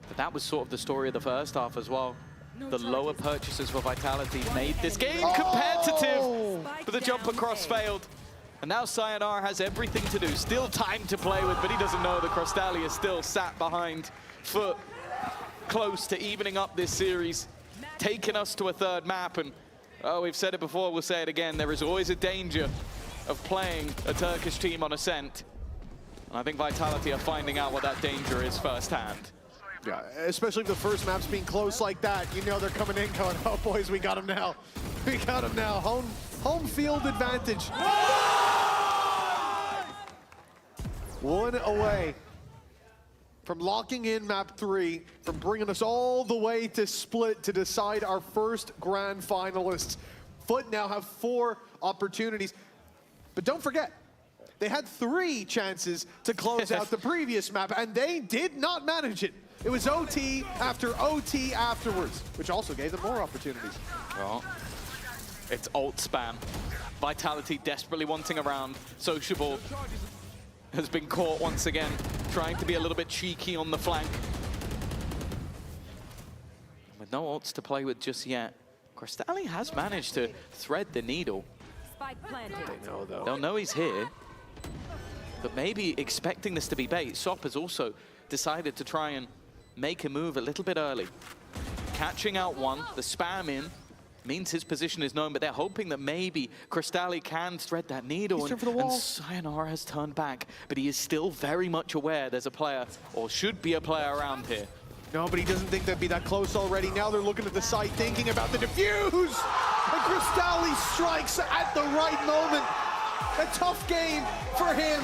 But that was sort of the story of the first half as well. The lower purchases for Vitality made this game competitive, but the jump across failed. And now Sayonara has everything to do. Still time to play with, but he doesn't know that Crostali is still sat behind Foot, close to evening up this series, taking us to a 3rd map. And we've said it before, we'll say it again, there is always a danger of playing a Turkish team on Ascent. And I think Vitality are finding out what that danger is firsthand. Yeah, especially if the first map's being close like that, you know they're coming in going, oh boys, we got him now. We got him now. Home field advantage. One away from locking in map 3, from bringing us all the way to split to decide our first grand finalists. Foot now have 4 opportunities, but don't forget, they had 3 chances to close out the previous map, and they did not manage it. It was OT after OT afterwards, which also gave them more opportunities. Well, it's ult spam. Vitality desperately wanting a round. Sociable has been caught once again, trying to be a little bit cheeky on the flank. And with no ults to play with just yet, Crostali has managed to thread the needle. Spike planted. They know, though. They'll know he's here. but maybe expecting this to be bait. Sop has also decided to try and make a move a little bit early. Catching out one, the spam in, means his position is known, but they're hoping that maybe Crystalli can thread that needle. And Sayonara has turned back, but he is still very much aware there's a player, or should be a player around here. No, but he doesn't think they'd be that close already. Now they're looking at the site, thinking about the defuse! And Crystalli strikes at the right moment. A tough game for him.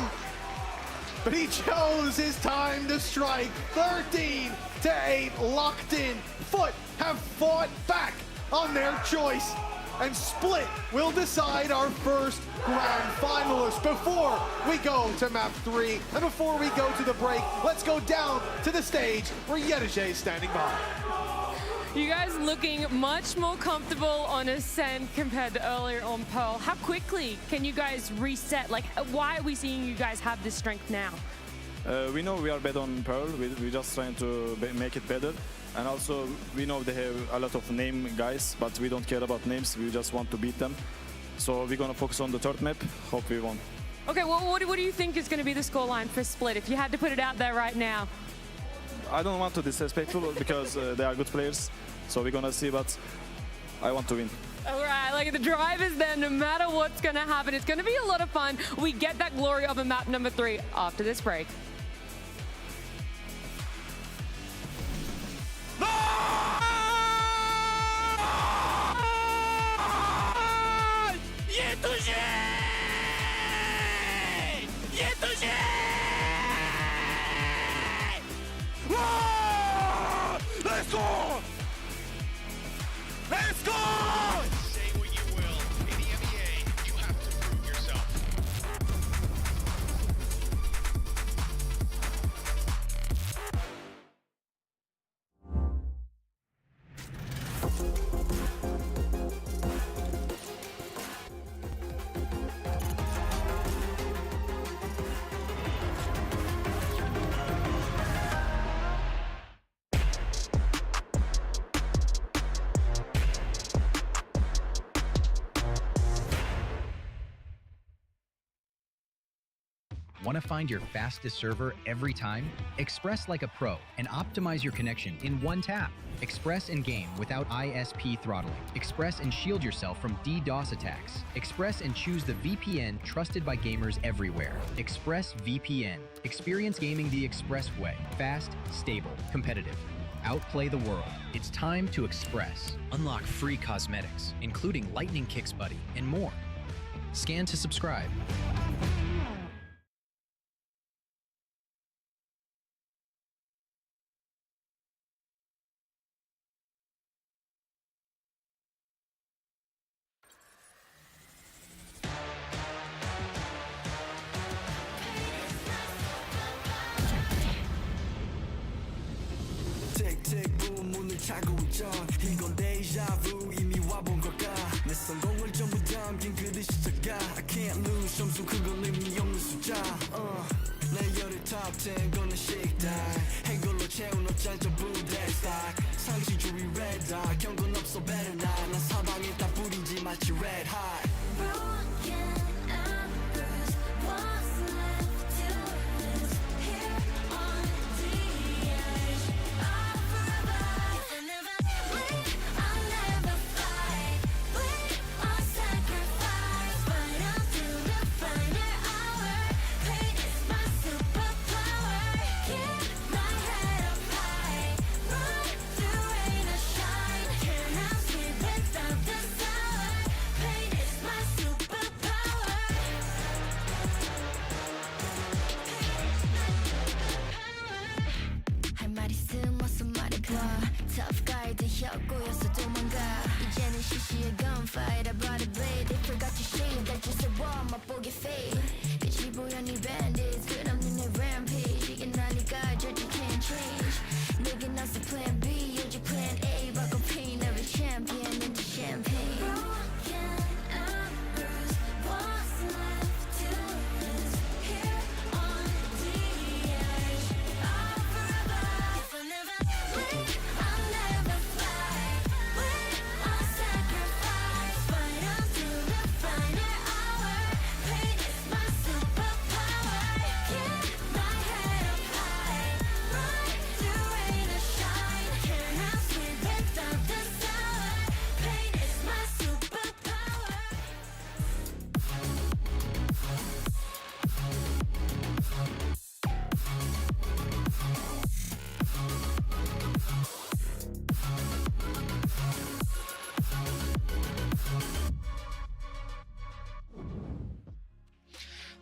But he chose his time to strike. 13-8, locked in. Foot have fought back on their choice. And Split will decide our first grand finalist. Before we go to map 3, and before we go to the break, let's go down to the stage where Yedege is standing by. You guys looking much more comfortable on Ascent compared to earlier on Pearl. How quickly can you guys reset? Like, why are we seeing you guys have this strength now? We know we are better on Pearl. We're just trying to make it better. And also, we know they have a lot of name guys, but we don't care about names. We just want to beat them. So we're going to focus on the third map. Hope we won. Okay, well, what do you think is going to be the scoreline for Split if you had to put it out there right now? I don't want to disrespectful because they are good players. So we're going to see, but I want to win. All right, like the drive is there no matter what's going to happen. It's going to be a lot of fun. We get that glory of a map number 3 after this break. Let's go! Let's go! Say what you will, in the EMEA, you have to prove yourself. Want to find your fastest server every time? Express like a pro and optimize your connection in one tap. Express and game without ISP throttling. Express and shield yourself from DDoS attacks. Express and choose the VPN trusted by gamers everywhere. Express VPN. Experience gaming the Express way. Fast, stable, competitive. Outplay the world. It's time to Express. Unlock free cosmetics, including Lightning Kicks Buddy and more. Scan to subscribe. 문을 차고 있죠. 이건 데자부 이미 와본 걸까. 내 성공을 전부 담긴 그들 시작가. I can't lose 점수 그건 의미 없는 숫자. 내 열의 top 10 거는 식당. 해골로 채운 옷잘 전부 대스탁. 상시주의 red dot 경고는 없어 better not. 난 사방에 다 뿌리지 마치 red hot. Tough guy 혀꼬여서 도망가 이제는 시시해 gunfight I brought a blade They forgot to shade that just a wall 맛보기 fade 빛이 보여 네 bandits 끝없는 내 rampage 이게 나니까 절대 can't change 내겐 나서 plan B 요즘 plan A 바꿔 pain every champion into champagne Broken and bruised What's left to lose Here on the edge Of forever If I never win my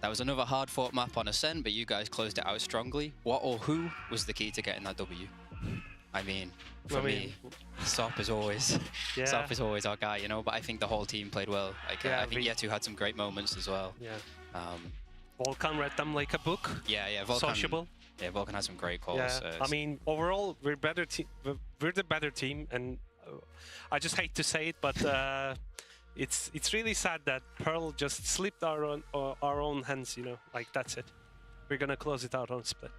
That was another hard-fought map on Ascent, but you guys closed it out strongly. What or who was the key to getting that W? I mean, for me, Sop is always Sop is always our guy, you know. But I think the whole team played well. Like I think Yetu had some great moments as well. Yeah. Volkan read them like a book. Yeah, Volkan. Sociable. Yeah, Volkan has some great calls. Yeah. I mean, overall, we're better. We're the better team, and I just hate to say it, but it's really sad that Pearl just slipped our own hands. You know, like that's it. We're gonna close it out on split.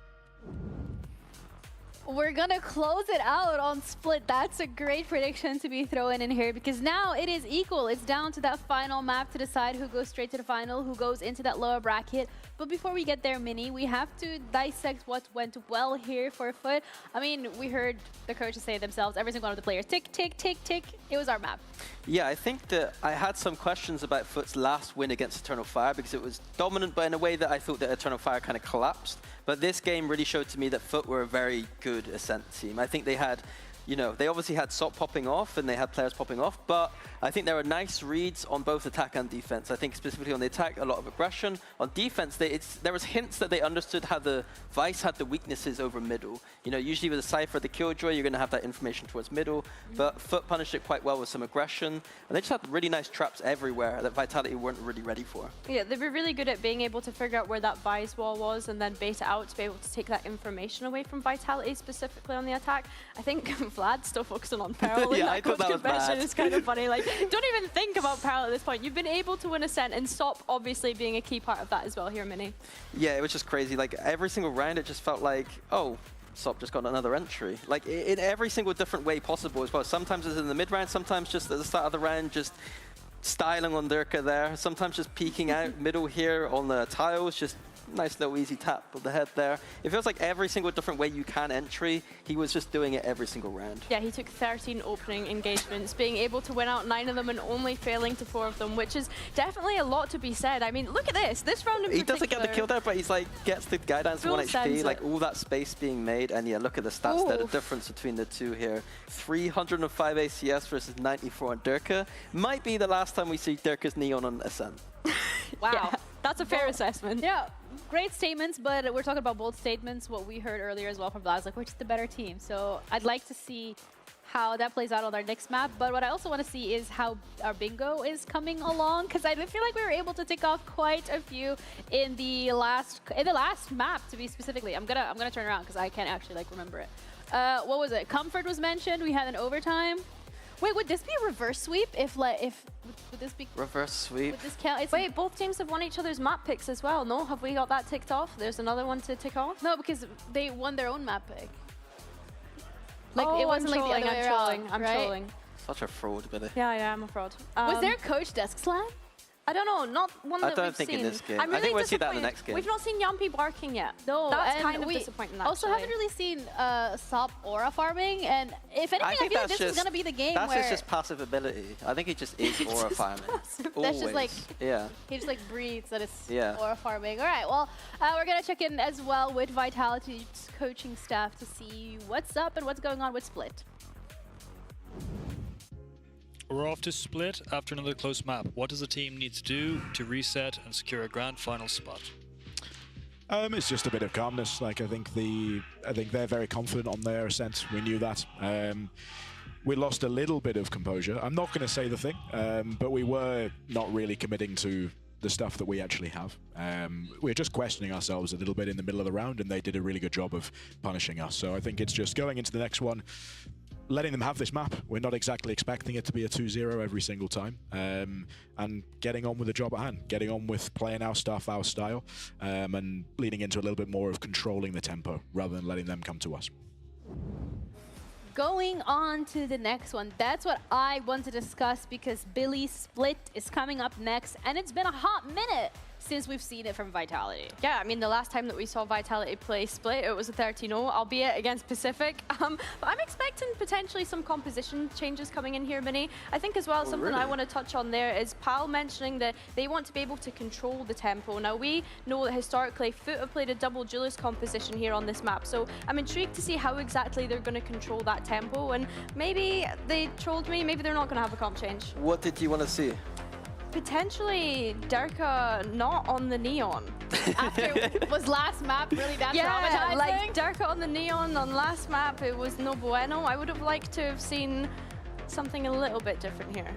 We're gonna close it out on split. That's a great prediction to be thrown in here because now it is equal. It's down to that final map to decide who goes straight to the final, who goes into that lower bracket. But before we get there, Mini, we have to dissect what went well here for Foot. I mean, we heard the coaches say themselves, every single one of the players, tick, tick, tick, tick. It was our map. Yeah, I think that I had some questions about Foot's last win against Eternal Fire because it was dominant, but in a way that I thought that Eternal Fire kind of collapsed. But this game really showed to me that Foot were a very good Ascent team. I think they had, you know, they obviously had Sop popping off and they had players popping off, but I think there were nice reads on both attack and defense. I think specifically on the attack, a lot of aggression. On defense, there was hints that they understood how the Vice had the weaknesses over middle. You know, usually with a Cypher, the Killjoy, you're going to have that information towards middle, but Foot punished it quite well with some aggression. And they just had really nice traps everywhere that Vitality weren't really ready for. Yeah, they were really good at being able to figure out where that Vice wall was and then bait it out to be able to take that information away from Vitality, specifically on the attack. I think Vlad's still focusing on Peril. Yeah, I thought that was bad. It's kind of funny. Like, don't even think about Peril at this point. You've been able to win Ascent, and Sop obviously being a key part of that as well here, Mini. Yeah, it was just crazy. Like, every single round, it just felt like, oh, Sop just got another entry. Like, in every single different way possible as well. Sometimes it's in the mid-round, sometimes just at the start of the round, just styling on Durka there. Sometimes just peeking out middle here on the tiles, just nice little easy tap of the head there. It feels like every single different way you can entry, he was just doing it every single round. Yeah, he took 13 opening engagements, being able to win out 9 of them and only failing to 4 of them, which is definitely a lot to be said. I mean, look at this. This round in particular. He doesn't get the kill there, but he's like, gets the guy down to 1 HP, like all that space being made. And yeah, look at the stats there, the difference between the two here. 305 ACS versus 94 on Durka. Might be the last time we see Durka's Neon on Ascent. Wow, yeah, that's a fair assessment. Yeah, great statements, but we're talking about bold statements. What we heard earlier as well from Vlad, like, which is the better team. So I'd like to see how that plays out on our next map. But what I also want to see is how our bingo is coming along, because I feel like we were able to tick off quite a few in the last map, to be specifically. I'm gonna turn around because I can't actually like remember it. What was it? Comfort was mentioned. We had an overtime. Wait, would this be a reverse sweep? Would this be reverse sweep? Would this count? Wait, both teams have won each other's map picks as well. No, have we got that ticked off? There's another one to tick off. No, because they won their own map pick. Like oh, it wasn't like the other way around, I'm right? trolling. Such a fraud, Billy. Yeah, I'm a fraud. Was there a coach desk slam? I don't know, not one that we've seen. I don't think in this game. I'm really I think we'll see that in the next game. We've not seen Yampi barking yet. No, that's kind of disappointing. Actually. Also, haven't really seen Sop aura farming, and if anything, I feel like this is gonna be the game that's where just passive ability. I think he just is aura farming. That's just like he just like breathes that it's yeah. aura farming. All right, well, we're gonna check in as well with Vitality's coaching staff to see what's up and what's going on with Split. We're off to Split after another close map. What does the team need to do to reset and secure a grand final spot? It's just a bit of calmness. Like I think they're very confident on their ascent. We knew that. We lost a little bit of composure. I'm not going to say the thing, but we were not really committing to the stuff that we actually have. We're just questioning ourselves a little bit in the middle of the round, and they did a really good job of punishing us. So I think it's just going into the next one, letting them have this map. We're not exactly expecting it to be a 2-0 every single time, and getting on with the job at hand, getting on with playing our stuff, our style, and leaning into a little bit more of controlling the tempo rather than letting them come to us. Going on to the next one, that's what I want to discuss because Billy's Split is coming up next, and it's been a hot minute since we've seen it from Vitality. Yeah, I mean, the last time that we saw Vitality play Split, it was a 13-0, albeit against Pacific. But I'm expecting potentially some composition changes coming in here, Mini. I think as well, something I want to touch on there is Pal mentioning that they want to be able to control the tempo. Now, we know that historically, Foot have played a double Julius composition here on this map, so I'm intrigued to see how exactly they're going to control that tempo, and maybe they trolled me, maybe they're not going to have a comp change. What did you want to see? Potentially Derka not on the Neon. Was last map really that Yeah, traumatizing? like Derka on the Neon on last map, it was no bueno. I would have liked to have seen something a little bit different here.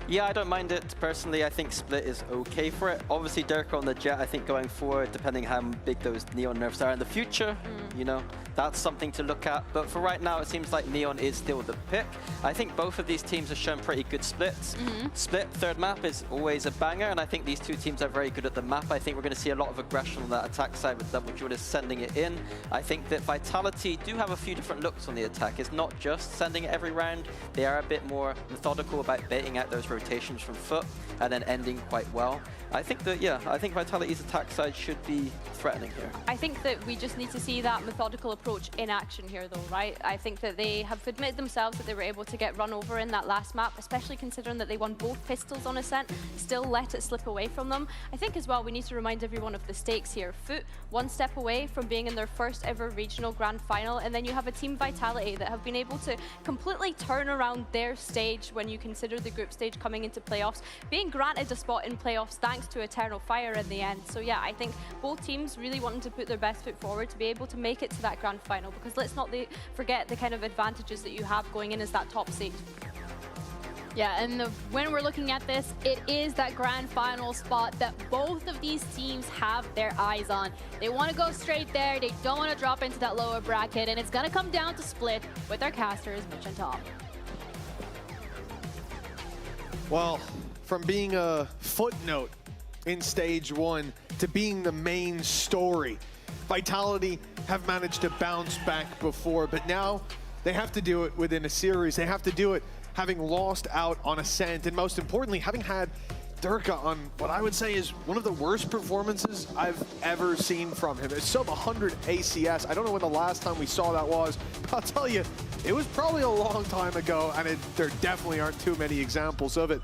Yeah, I don't mind it personally. I think Split is okay for it. Obviously, Derka on the Jet, I think going forward, depending how big those Neon nerfs are in the future, you know, that's something to look at. But for right now, it seems like Neon is still the pick. I think both of these teams have shown pretty good splits. Split, third map is always a banger, and I think these two teams are very good at the map. I think we're going to see a lot of aggression on that attack side with Double Jewel sending it in. I think that Vitality do have a few different looks on the attack. It's not just sending it every round. They are a bit more methodical about baiting out those rotations from foot and then ending quite well. I think that, yeah, I think Vitality's attack side should be threatening here. I think that we just need to see that methodical approach in action here, though, right? I think that they have admitted themselves that they were able to get run over in that last map, especially considering that they won both pistols on Ascent, still let it slip away from them. I think as well we need to remind everyone of the stakes here. Foot, one step away from being in their first ever regional grand final, and then you have a team Vitality that have been able to completely turn around their stage when you consider the group stage coming into playoffs, being granted a spot in playoffs thanks to Eternal Fire in the end. So yeah, I think both teams really wanting to put their best foot forward to be able to make it to that grand final, because let's not forget the kind of advantages that you have going in as that top seed. Yeah, and when we're looking at this, it is that grand final spot that both of these teams have their eyes on. They want to go straight there. They don't want to drop into that lower bracket, and it's going to come down to Split with their casters, Mitch and Tom. Well, from being a footnote in stage one to being the main story, Vitality have managed to bounce back before, but now they have to do it within a series. They have to do it having lost out on Ascent, and most importantly, having had Derka on what I would say is one of the worst performances I've ever seen from him. It's sub 100 ACS. I don't know when the last time we saw that was, but I'll tell you, it was probably a long time ago, and there definitely aren't too many examples of it.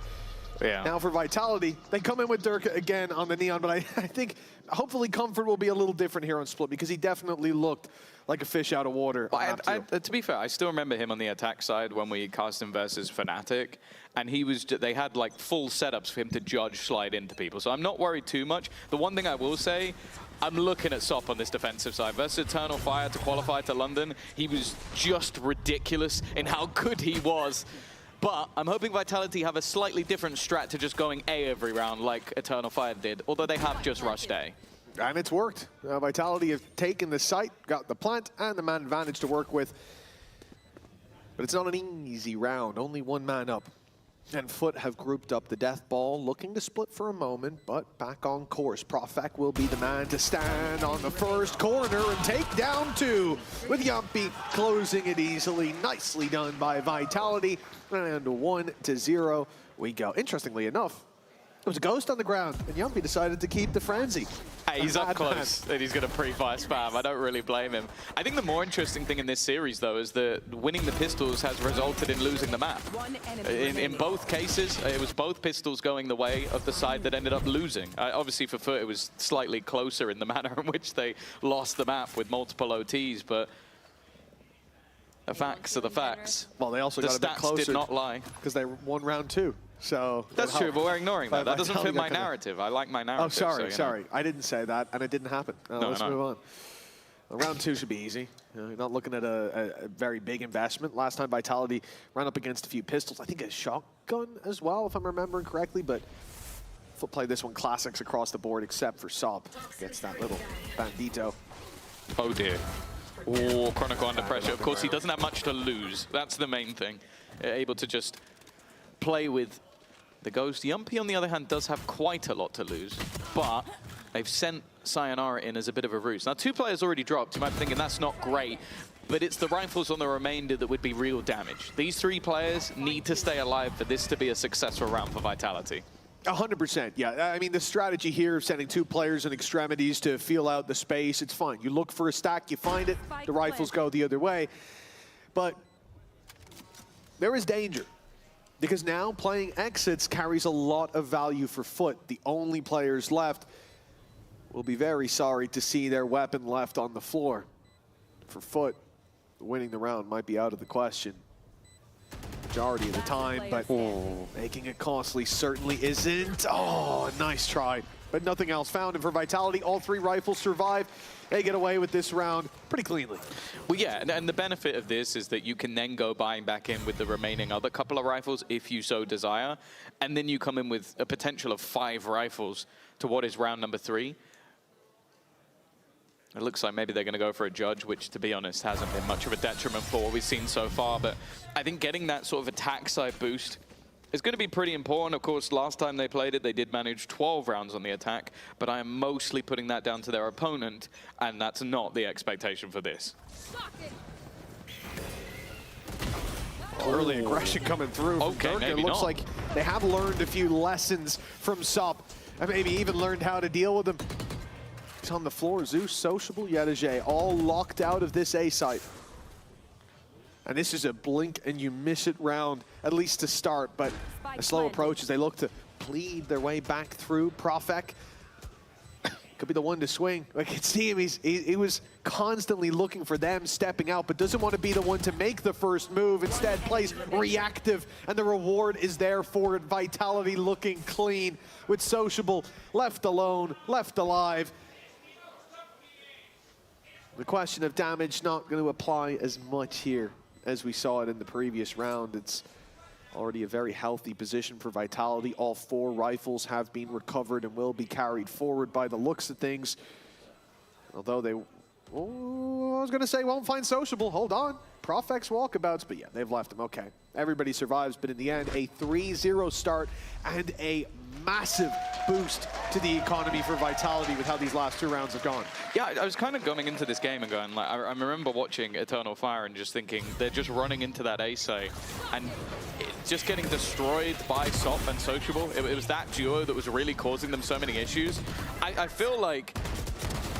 Yeah. Now for Vitality, they come in with Derka again on the Neon, but I think hopefully Comfort will be a little different here on Split, because he definitely looked like a fish out of water. To be fair, I still remember him on the attack side when we cast him versus Fnatic, and they had like full setups for him to judge slide into people. So I'm not worried too much. The one thing I will say, I'm looking at Sop on this defensive side. Versus Eternal Fire to qualify to London, he was just ridiculous in how good he was. But I'm hoping Vitality have a slightly different strat to just going A every round like Eternal Fire did, although they have just rushed A. And it's worked. Vitality have taken the site, got the plant, and the man advantage to work with. But it's not an easy round, only one man up. And Foot have grouped up the death ball, looking to split for a moment, but back on course. Profek will be the man to stand on the first corner and take down two, with Yumpy closing it easily. Nicely done by Vitality, and 1-0 we go. Interestingly enough, it was a ghost on the ground, and Yumpy decided to keep the frenzy. Hey, he's up close, and he's going to pre-fire spam. I don't really blame him. I think the more interesting thing in this series, though, is that winning the pistols has resulted in losing the map. In both cases, it was both pistols going the way of the side that ended up losing. Obviously, for Foot, it was slightly closer in the manner in which they lost the map with multiple OTs, but the facts are the facts. Well, they also the got a bit closer. The stats did not lie. Because they won round two. So that's true, but we're ignoring that. That doesn't fit my narrative. I like my narrative. Oh, sorry. I didn't say that, and it didn't happen. Let's move on. Well, round two should be easy. You're not looking at a very big investment. Last time Vitality ran up against a few pistols. I think a shotgun as well, if I'm remembering correctly, but Foot played this one classics across the board, except for Sop. Gets that little bandito. Oh, dear. Oh, Chronicle under pressure. Of course, he doesn't have much to lose. That's the main thing. Able to just play with the Ghost. Yumpy, on the other hand, does have quite a lot to lose, but they've sent Sayonara in as a bit of a ruse. Now, two players already dropped. You might be thinking that's not great, but it's the rifles on the remainder that would be real damage. These three players need to stay alive for this to be a successful round for Vitality. 100%, yeah. I mean, the strategy here of sending two players in extremities to feel out the space, it's fine. You look for a stack, you find it, the rifles go the other way. But there is danger, because now playing exits carries a lot of value for Foot. The only players left will be very sorry to see their weapon left on the floor. For Foot, winning the round might be out of the question. majority of the time, but making it costly certainly isn't. Oh, nice try, but nothing else found. And for Vitality, all 3 rifles survive. They get away with this round pretty cleanly. Well, yeah, and the benefit of this is that you can then go buying back in with the remaining other couple of rifles if you so desire, and then you come in with a potential of 5 rifles to what is round number 3. It looks like maybe they're going to go for a judge, which, to be honest, hasn't been much of a detriment for what we've seen so far. But I think getting that sort of attack side boost is going to be pretty important. Of course, last time they played it, they did manage 12 rounds on the attack. But I am mostly putting that down to their opponent, and that's not the expectation for this. Early aggression coming through. Okay, Dirk. maybe It looks not. like they have learned a few lessons from SOP, and maybe even learned how to deal with them. He's on the floor. Zeus, Sociable, Yedajay, all locked out of this A site. And this is a blink and you miss it round, at least to start, but a slow approach as they look to bleed their way back through. Profek could be the one to swing. I can see him, he was constantly looking for them stepping out, but doesn't want to be the one to make the first move. Instead, plays reactive, and the reward is there for it. Vitality looking clean with Sociable left alone, left alive. The question of damage not going to apply as much here as we saw it in the previous round. It's already a very healthy position for Vitality. All 4 rifles have been recovered and will be carried forward by the looks of things. Although they, I was going to say, won't find Sociable. Hold on. Profek's walkabouts, but yeah, they've left him. Okay. Everybody survives, but in the end, a 3-0 start and a massive boost to the economy for Vitality with how these last 2 rounds have gone. Yeah, I was kind of going into this game and going, like, I remember watching Eternal Fire and just thinking, they're just running into that ace and just getting destroyed by SOP and Sociable. It was that duo that was really causing them so many issues. I feel like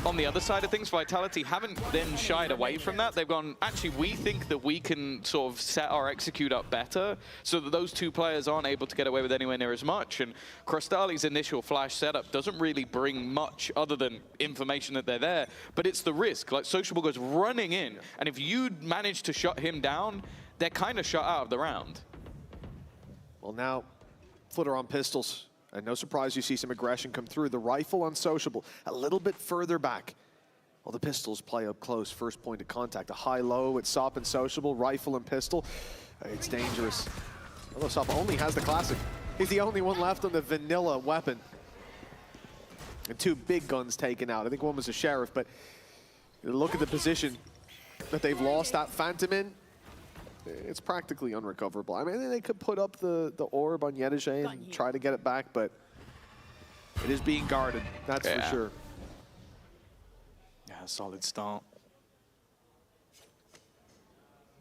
on the other side of things, Vitality haven't then shied away from that. They've gone, actually, we think that we can sort of set our execute up better so that those 2 players aren't able to get away with anywhere near as much. And Crostali's initial flash setup doesn't really bring much other than information that they're there, but it's the risk. Like, Sociable goes running in, and if you manage to shut him down, they're kind of shut out of the round. Well, now, Footer on pistols. And no surprise you see some aggression come through. The rifle on Sociable, a little bit further back. Well, the pistols play up close. First point of contact, a high-low with SOP and Sociable, rifle and pistol. It's dangerous. Although SOP only has the classic. He's the only one left on the vanilla weapon. And 2 big guns taken out. I think one was a Sheriff, but look at the position that they've lost that Phantom in. It's practically unrecoverable. I mean, they could put up the orb on Yedajay and try to get it back, but it is being guarded, that's for sure. Yeah, solid start.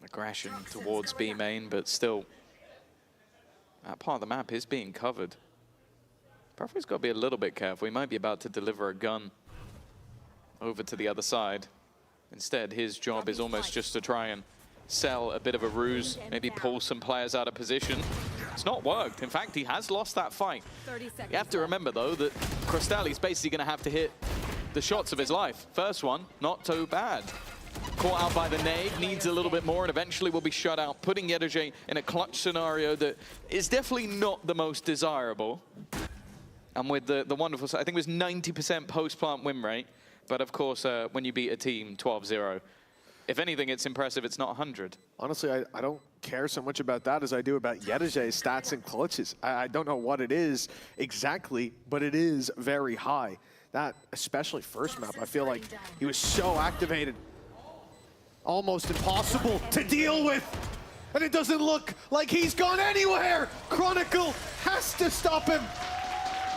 Aggression towards B main, but still, that part of the map is being covered. Profek's got to be a little bit careful. He might be about to deliver a gun over to the other side. Instead, his job is almost just to try and sell a bit of a ruse, maybe pull some players out of position. It's not worked. In fact, he has lost that fight. You have to remember, though, that Crostali's basically going to have to hit the shots of his life. First one, not so bad. Caught out by the nade, needs a little bit more, and eventually will be shut out, putting Yedajay in a clutch scenario that is definitely not the most desirable. And with the wonderful, I think it was 90% post-plant win rate, but of course, when you beat a team 12-0, if anything, it's impressive it's not 100. Honestly, I don't care so much about that as I do about Yedajay's stats and clutches. I don't know what it is exactly, but it is very high. That, especially first map, I feel like he was so activated. Almost impossible to deal with. And it doesn't look like he's gone anywhere. Chronicle has to stop him.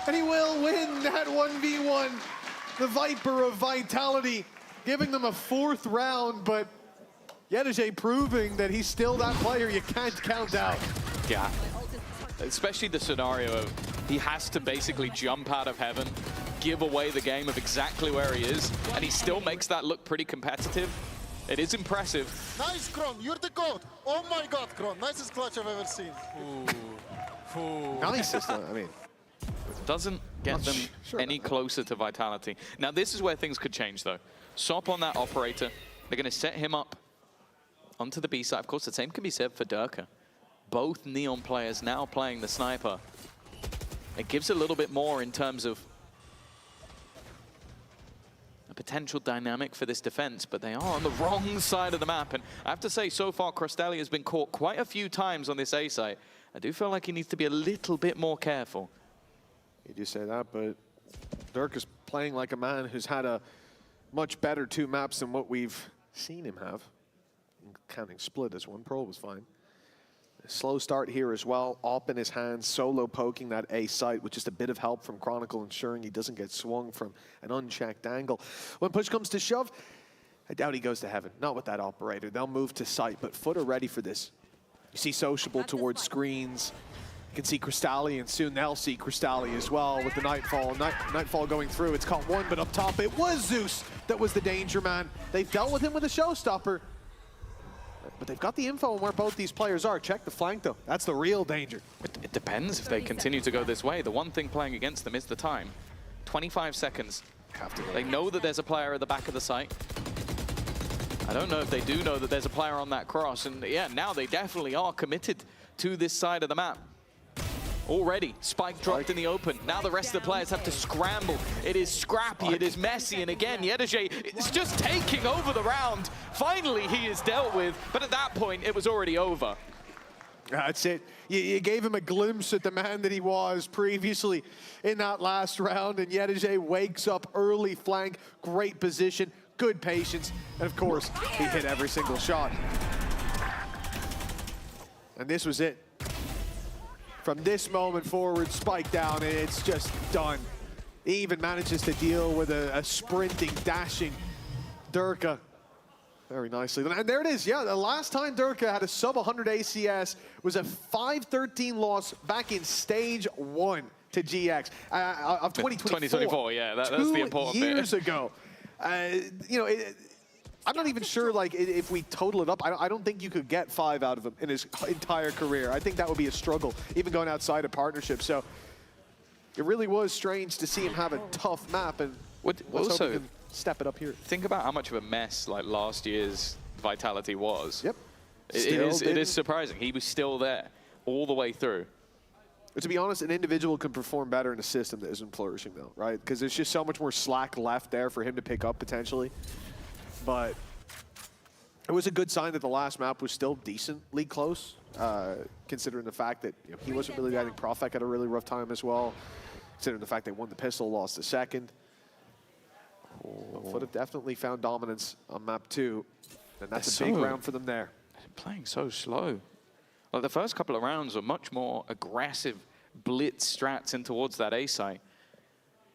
And he will win that 1v1. The Viper of Vitality, giving them a 4th round, but Yedajay proving that he's still that player you can't count out. Yeah, especially the scenario of he has to basically jump out of heaven, give away the game of exactly where he is, and he still makes that look pretty competitive. It is impressive. Nice, Kron, you're the GOAT. Oh my God, Kron, nicest clutch I've ever seen. Nicest, I mean. Doesn't get them any closer to Vitality. Now, this is where things could change, though. SOP on that operator. They're going to set him up onto the B side. Of course, the same can be said for Durka. both Neon players now playing the sniper. It gives a little bit more in terms of a potential dynamic for this defense, but they are on the wrong side of the map. And I have to say, so far, Crostelli has been caught quite a few times on this A site. I do feel like he needs to be a little bit more careful. You do say that, but Dirk is playing like a man who's had a much better 2 maps than what we've seen him have. Counting split as one, Pearl was fine. A slow start here as well. Op in his hands, solo poking that A site with just a bit of help from Chronicle, ensuring he doesn't get swung from an unchecked angle. When push comes to shove, I doubt he goes to heaven. Not with that operator. They'll move to site, but Foot are ready for this. You see Sociable towards screens. You can see Crostelli, and soon they'll see Crostelli as well with the Nightfall. Nightfall going through. It's caught one, but up top it was Zeus that was the danger man. They've dealt with him with a showstopper. But they've got the info on where both these players are. Check the flank, though. That's the real danger. It depends if they continue to go this way. The one thing playing against them is the time. 25 seconds. They know that there's a player at the back of the site. I don't know if they do know that there's a player on that cross. And yeah, now they definitely are committed to this side of the map. Already, Spike dropped in the open. Now the rest of the players have to scramble. It is scrappy, it is messy, and again, Yedeje is just taking over the round. Finally, he is dealt with, but at that point, it was already over. That's it. You gave him a glimpse at the man that he was previously in that last round, and Yedeje wakes up early flank, great position, good patience, and of course, he hit every single shot. And this was it. From this moment forward, Spike down, and it's just done. He even manages to deal with a sprinting, dashing Durka very nicely. And there it is, yeah, the last time Durka had a sub-100 ACS was a 5-13 loss back in Stage 1 to GX of 2024. Yeah, that's the important bit. 2 years ago. You know, I'm not even sure, like, if we total it up, I don't think you could get 5 out of him in his entire career. I think that would be a struggle, even going outside of partnership. So it really was strange to see him have a tough map, and let's hope he can step it up here. Think about how much of a mess like last year's Vitality was. Yep. It is surprising. He was still there all the way through. But to be honest, an individual can perform better in a system that isn't flourishing, though, right? Because there's just so much more slack left there for him to pick up, potentially. But it was a good sign that the last map was still decently close, considering the fact that he wasn't really there. I think Profek had a really rough time as well, considering the fact they won the pistol, lost the second. Foot have definitely found dominance on map 2, and that's a big round for them there. Playing so slow. Like the first couple of rounds were much more aggressive blitz strats in towards that A site.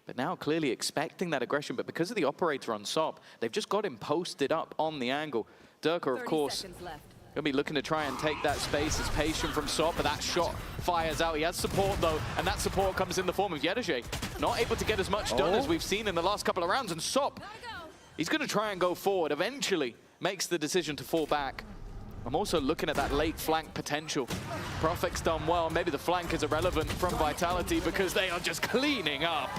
But now clearly expecting that aggression, but because of the operator on SOP, they've just got him posted up on the angle. Durka, of course, going to be looking to try and take that space. Is patient from SOP, but that shot fires out. He has support, though, and that support comes in the form of Yedeje. Not able to get as much done as we've seen in the last couple of rounds, and SOP, he's going to try and go forward. Eventually makes the decision to fall back. I'm also looking at that late flank potential. Profek's done well. Maybe the flank is irrelevant from Vitality because they are just cleaning up.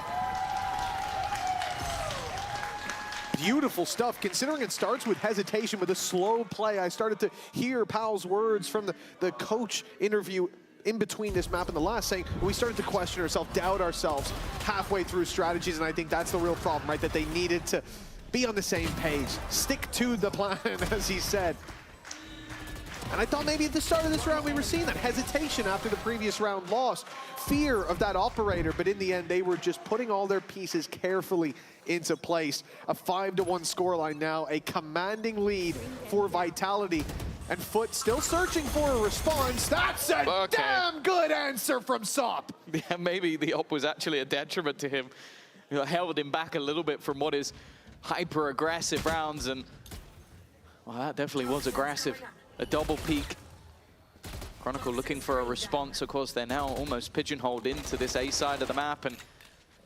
Beautiful stuff, considering it starts with hesitation, with a slow play. I started to hear Powell's words from the coach interview in between this map and the last, saying we started to question ourselves, doubt ourselves halfway through strategies, and I think that's the real problem, right? That they needed to be on the same page, stick to the plan, as he said. And I thought maybe at the start of this round we were seeing that hesitation after the previous round loss, fear of that operator, but in the end they were just putting all their pieces carefully into place. A 5-1 scoreline now, a commanding lead for Vitality, and Foot still searching for a response. That's a damn good answer from SOP. Yeah, maybe the op was actually a detriment to him. You know, held him back a little bit from what is hyper-aggressive rounds, and well, that definitely was aggressive. A double peek. Chronicle looking for a response. Of course, they're now almost pigeonholed into this A side of the map, and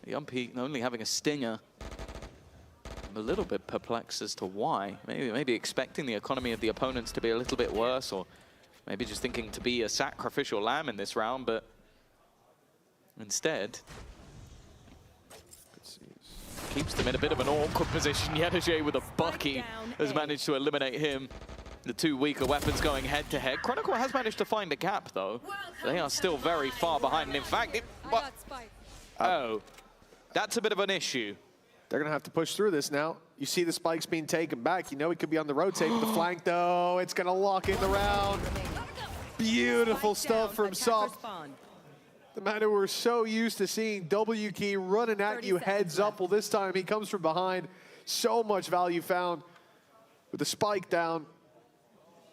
the Yumpy only having a stinger. I'm a little bit perplexed as to why. Maybe expecting the economy of the opponents to be a little bit worse, or maybe just thinking to be a sacrificial lamb in this round, but instead keeps them in a bit of an awkward position. Yedeje with a Bucky has managed to eliminate him. the two weaker weapons going head-to-head. Chronicle has managed to find a gap, though. They are still very far behind. And in fact, oh, that's a bit of an issue. They're going to have to push through this now. You see the spikes being taken back. You know he could be on the rotate, but the flank, though, it's going to lock in the round. Beautiful stuff from Sop. The man who we're so used to seeing W key running at you heads up. Well, this time he comes from behind. So much value found. With the spike down,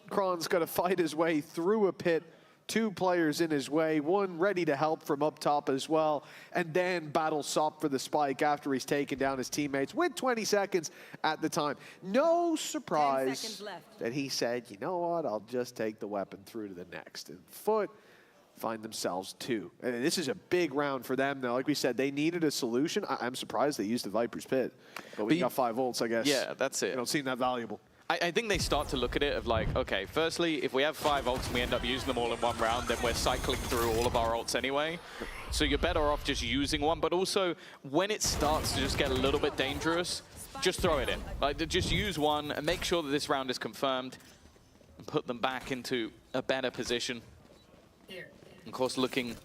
Kron's got to fight his way through a pit. Two players in his way, one ready to help from up top as well, and then battle Sop for the spike after he's taken down his teammates with 20 seconds at the time. No surprise that he said, you know what, I'll just take the weapon through to the next. And Foot find themselves two. And this is a big round for them, though. Like we said, they needed a solution. I'm surprised they used the Viper's Pit, but we got 5 ults, I guess. Yeah, that's it. They don't seem that valuable. I think they start to look at it of like, okay, firstly, if we have 5 ults and we end up using them all in one round, then we're cycling through all of our ults anyway. So you're better off just using one, but also when it starts to just get a little bit dangerous, just throw it in. Like, just use one and make sure that this round is confirmed and put them back into a better position. Of course, looking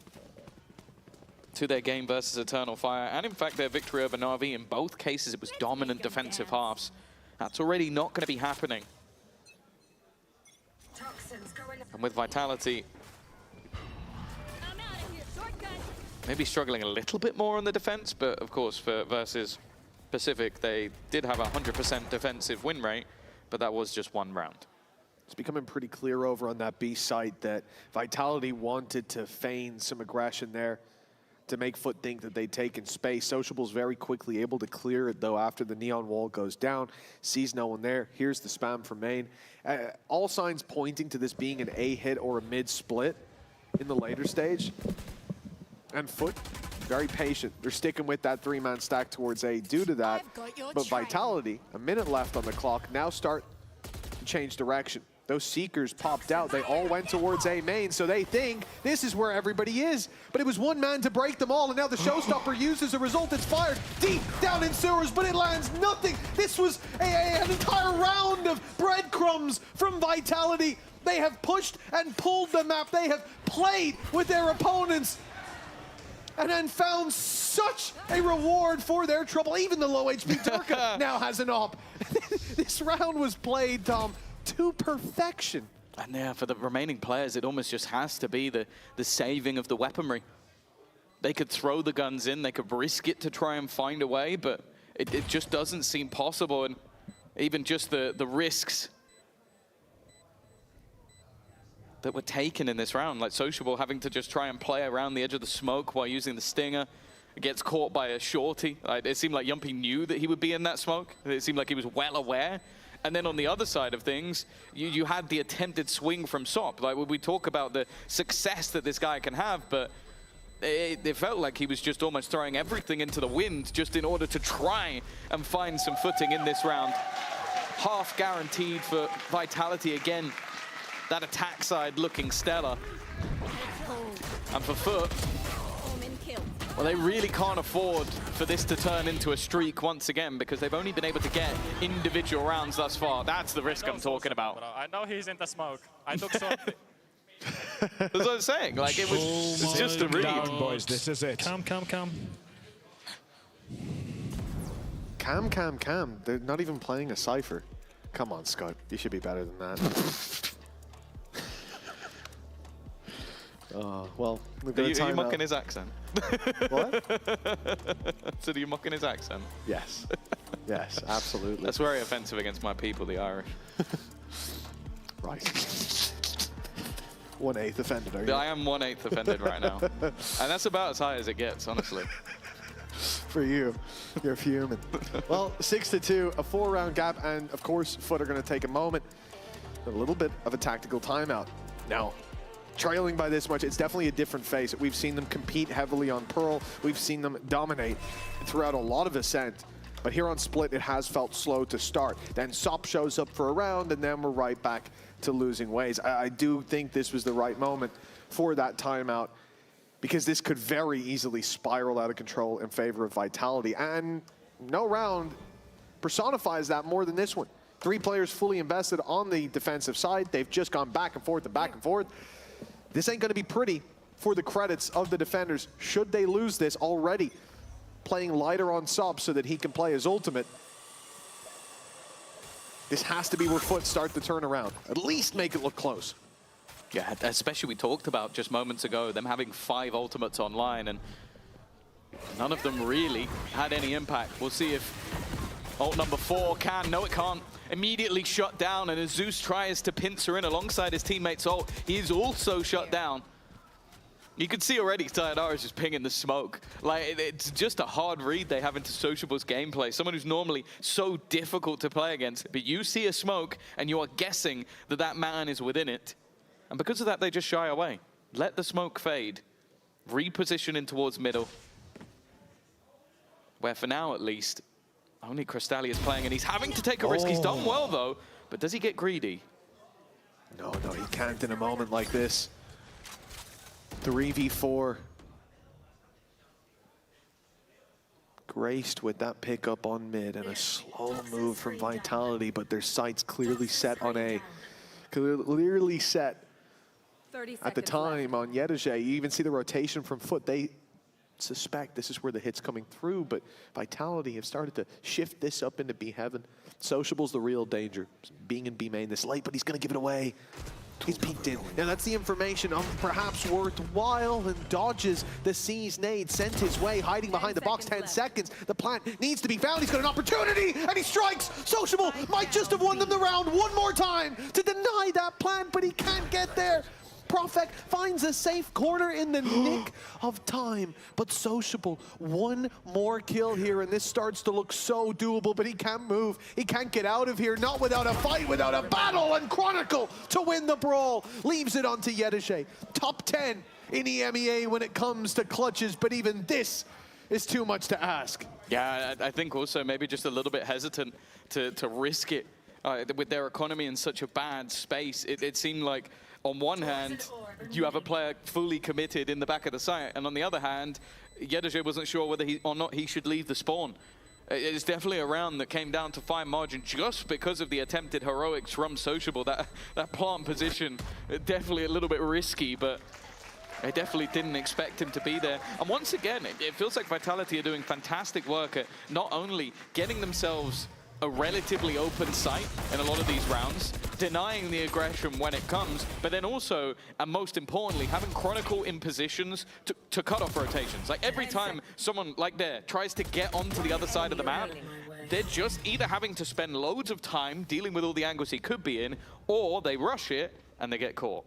to their game versus Eternal Fire, and in fact their victory over Na'Vi. In both cases, it was dominant defensive halves. That's already not going to be happening. And with Vitality, maybe struggling a little bit more on the defense, but of course for versus Pacific, they did have a 100% defensive win rate, but that was just one round. It's becoming pretty clear over on that B site that Vitality wanted to feign some aggression there to make Foot think that they'd taken space. Sociable's very quickly able to clear it, though, after the neon wall goes down. Sees no one there. Here's the spam from main. All signs pointing to this being an A hit or a mid split in the later stage. And Foot, very patient. They're sticking with that 3-man stack towards A due to that. But Vitality, a minute left on the clock, now start to change direction. Those Seekers popped out. They all went towards A main, so they think this is where everybody is. But it was one man to break them all, and now the showstopper used as a result. It's fired deep down in sewers, but it lands nothing. This was an entire round of breadcrumbs from Vitality. They have pushed and pulled the map. They have played with their opponents and then found such a reward for their trouble. Even the low HP Turka now has an op. This round was played, Tom, to perfection. And yeah, for the remaining players, it almost just has to be the saving of the weaponry. They could throw the guns in, they could risk it to try and find a way, but it just doesn't seem possible. And even just the risks that were taken in this round, like Sociable having to just try and play around the edge of the smoke while using the Stinger. It gets caught by a shorty. It seemed like Yumpy knew that he would be in that smoke. It seemed like he was well aware. And then on the other side of things, you had the attempted swing from Sop. Like, we talk about the success that this guy can have, but it felt like he was just almost throwing everything into the wind just in order to try and find some footing in this round. Half guaranteed for Vitality again. That attack side looking stellar. And for Foot, well, they really can't afford for this to turn into a streak once again, because they've only been able to get individual rounds thus far. That's the risk I'm talking about. I know he's in the smoke. I took some. That's what I'm saying. Like, it was it's just a read. Down, boys. This is it. Calm. Calm. They're not even playing a Cypher. Come on, Scott. You should be better than that. Well, we've got Are you mocking his accent? What? So are you mocking his accent? Yes. Yes, absolutely. That's very offensive against my people, the Irish. Right. 1/8 offended, are you? I am 1/8 offended right now. And that's about as high as it gets, honestly. For you. You're fuming. Well, 6-2, a 4-round gap, and of course, Foot are going to take a moment. A little bit of a tactical timeout. Now, trailing by this much, it's definitely a different face. We've seen them compete heavily on Pearl. We've seen them dominate throughout a lot of Ascent. But here on Split, it has felt slow to start. Then Sop shows up for a round, and then we're right back to losing ways. I do think this was the right moment for that timeout, because this could very easily spiral out of control in favor of Vitality. And no round personifies that more than this one. 3 players fully invested on the defensive side. They've just gone back and forth and back and forth. This ain't going to be pretty for the credits of the defenders. Should they lose this already, playing lighter on Sop so that he can play his ultimate. This has to be where Foot start the turnaround. At least make it look close. Yeah, especially we talked about just moments ago, them having 5 ultimates online, and none of them really had any impact. We'll see if ult number 4 can. No, it can't. Immediately shut down, and as Zeus tries to pincer in alongside his teammate's ult, he is also shut down. You can see already Sayonara is just pinging the smoke. Like, it's just a hard read they have into Sociable's gameplay. Someone who's normally so difficult to play against, but you see a smoke and you are guessing that that man is within it. And because of that, they just shy away. Let the smoke fade. Reposition in towards middle. Where for now, at least, only Crystalli is playing, and he's having to take a risk. He's done well, though, but does he get greedy? No, he can't in a moment like this. 3v4. Graced with that pickup on mid and a slow move from Vitality, but their sights clearly set on A. Clearly set at the time on Yedege. You even see the rotation from Foot. They suspect this is where the hit's coming through, but Vitality have started to shift this up into B heaven. Sociable's the real danger, being in B main this late, but he's going to give it away. He's peeked in. Now that's the information of perhaps worthwhile, and dodges the C's nade sent his way, hiding behind the box. 10 seconds. The plant needs to be found. He's got an opportunity, and he strikes. Sociable might just have won them the round one more time to deny that plant, but he can't get there. Profek finds a safe corner in the nick of time, but Sociable, one more kill here, and this starts to look so doable, but he can't move. He can't get out of here, not without a fight, without a battle, and Chronicle to win the brawl. Leaves it onto Yedege. Top 10 in EMEA when it comes to clutches, but even this is too much to ask. Yeah, I think also maybe just a little bit hesitant to risk it. With their economy in such a bad space, it seemed like on one hand, you have a player fully committed in the back of the site, and on the other hand, Yedege wasn't sure whether he or not he should leave the spawn. It's definitely a round that came down to fine margin just because of the attempted heroics from Sociable. That plant position, definitely a little bit risky, but I definitely didn't expect him to be there. And once again, it feels like Vitality are doing fantastic work at not only getting themselves a relatively open site in a lot of these rounds, denying the aggression when it comes, but then also, and most importantly, having Chronicle in positions to cut off rotations. Like every time someone like there tries to get onto the other side of the map, they're just either having to spend loads of time dealing with all the angles he could be in, or they rush it and they get caught.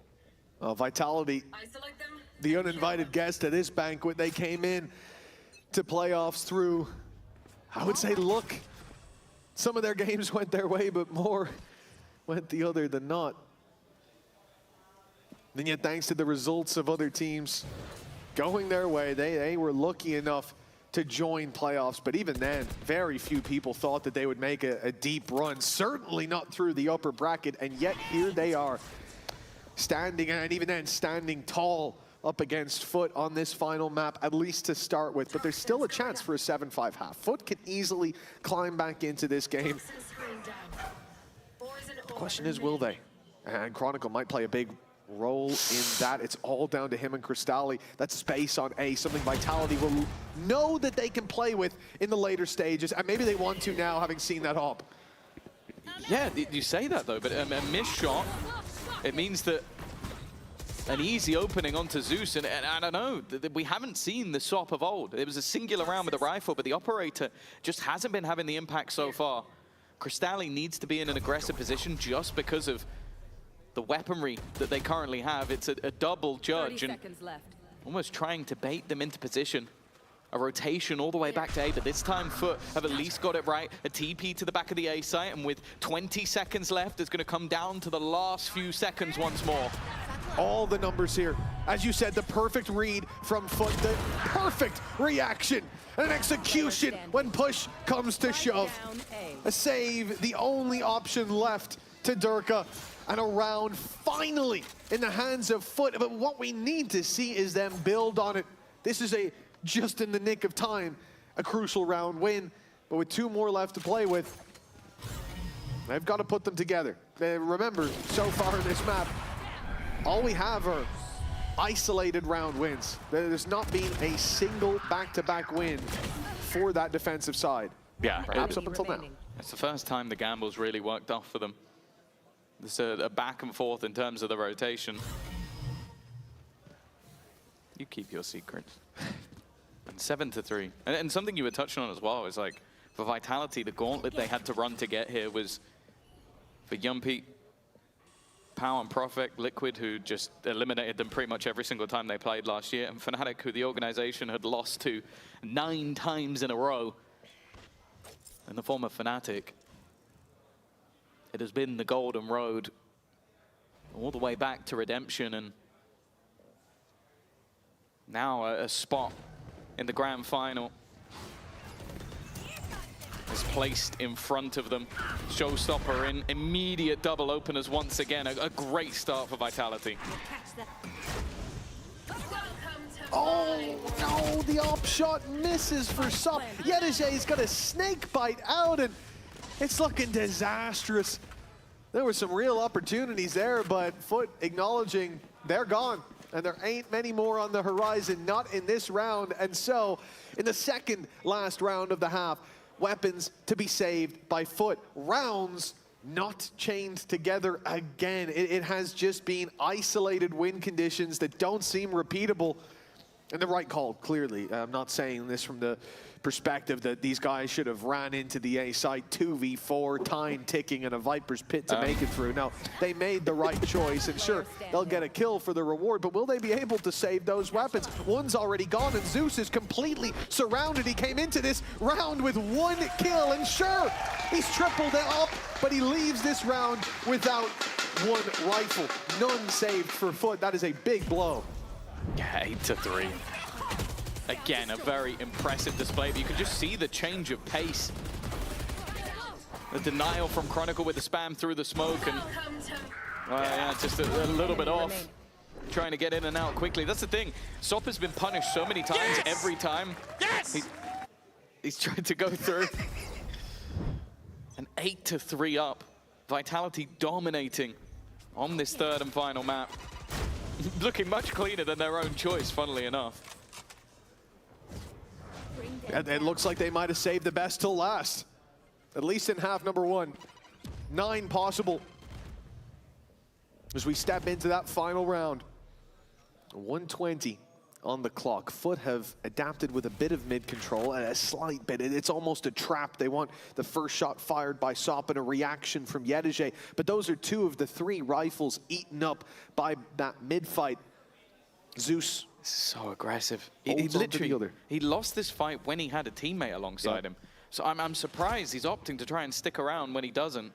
Vitality, the uninvited guest at this banquet, they came in to playoffs through, I would say, luck. Some of their games went their way, but more went the other than not. And yet, thanks to the results of other teams going their way, they were lucky enough to join playoffs. But even then, very few people thought that they would make a deep run, certainly not through the upper bracket. And yet, here they are, standing, and even then, standing tall up against Foot on this final map, at least to start with. But there's still a chance for a 7-5 half. Foot can easily climb back into this game. The question is, will they? And Chronicle might play a big role in that. It's all down to him and Crystalli. That space on A, something Vitality will know that they can play with in the later stages. And maybe they want to now, having seen that hop. Yeah, you say that though, but a missed shot, it means that an easy opening onto Zeus, and I don't know, we haven't seen the SOP of old. It was a singular round with a rifle, but the operator just hasn't been having the impact so far. Crystalli needs to be in an aggressive position just because of the weaponry that they currently have. It's a double judge, and almost trying to bait them into position. A rotation all the way back to A, but this time Foot have at least got it right. A TP to the back of the A site, and with 20 seconds left, it's going to come down to the last few seconds once more. All the numbers here. As you said, the perfect read from Foot, the perfect reaction, and an execution when push comes to shove. A save, the only option left to Durka, and a round finally in the hands of Foot. But what we need to see is them build on it. This is a just in the nick of time, a crucial round win, but with 2 more left to play with, They've got to put them together. Remember, so far in this map, all we have are isolated round wins. There's not been a single back-to-back win for that defensive side. Yeah, perhaps up until now. It's the first time the gambles really worked off for them. There's a back and forth in terms of the rotation. You keep your secrets. And 7-3. And something you were touching on as well is like, for Vitality, the gauntlet they had to run to get here was for Yumpy, Pow and Profect, Liquid, who just eliminated them pretty much every single time they played last year, and Fnatic, who the organization had lost to 9 times in a row. In the form of Fnatic, it has been the golden road all the way back to redemption, and now a spot in the grand final is placed in front of them. Showstopper in immediate double openers once again. A great start for Vitality. Oh no, the op shot misses for Sop. Yedajay's got a snake bite out and it's looking disastrous. There were some real opportunities there, but Foot acknowledging they're gone. And there ain't many more on the horizon, not in this round. And so, in the second last round of the half, weapons to be saved by Foot. Rounds not chained together again. It has just been isolated win conditions that don't seem repeatable. And the right call, clearly. I'm not saying this from the perspective that these guys should have ran into the A site 2v4, time ticking in a Viper's pit to make it through. No, they made the right choice, and sure, they'll get a kill for the reward, but will they be able to save those weapons? One's already gone, and Zeus is completely surrounded. He came into this round with 1 kill, and sure, he's tripled it up, but he leaves this round without 1 rifle. None saved for Foot. That is a big blow. Yeah, 8-3. Again, a very impressive display, but you can just see the change of pace. The denial from Chronicle with the spam through the smoke, and yeah, just a little bit off. Trying to get in and out quickly. That's the thing. Sop has been punished so many times, every time. He's tried to go through. An 8-3 up. Vitality dominating on this third and final map. Looking much cleaner than their own choice, funnily enough. It looks like they might have saved the best till last. At least in half number 1. 9 possible. As we step into that final round. 120 on the clock. Foot have adapted with a bit of mid control and a slight bit. It's almost a trap. They want the first shot fired by Sop and a reaction from Yedajay. But those are 2 of the 3 rifles eaten up by that mid fight. Zeus. So aggressive. He lost this fight when he had a teammate alongside him. So I'm surprised he's opting to try and stick around when he doesn't.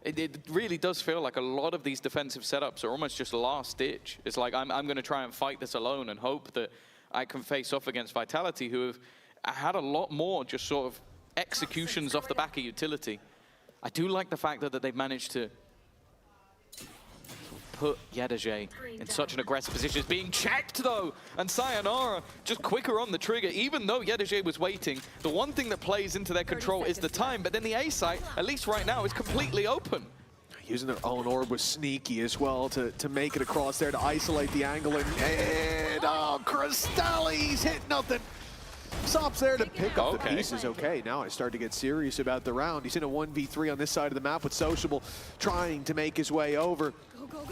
It really does feel like a lot of these defensive setups are almost just last ditch. It's like, I'm going to try and fight this alone and hope that I can face off against Vitality, who have had a lot more just sort of executions off the back of utility. I do like the fact that they've managed to put Yedajay in such an aggressive position. It's being checked though, and Sayonara just quicker on the trigger. Even though Yedajay was waiting, the one thing that plays into their control is the time, but then the A site, at least right now, is completely open. Using their own orb was sneaky as well to make it across there to isolate the angle, and oh, Crystalli's hit nothing. Sop's there to pick up the pieces. Okay, now I start to get serious about the round. He's in a 1v3 on this side of the map with Sociable trying to make his way over.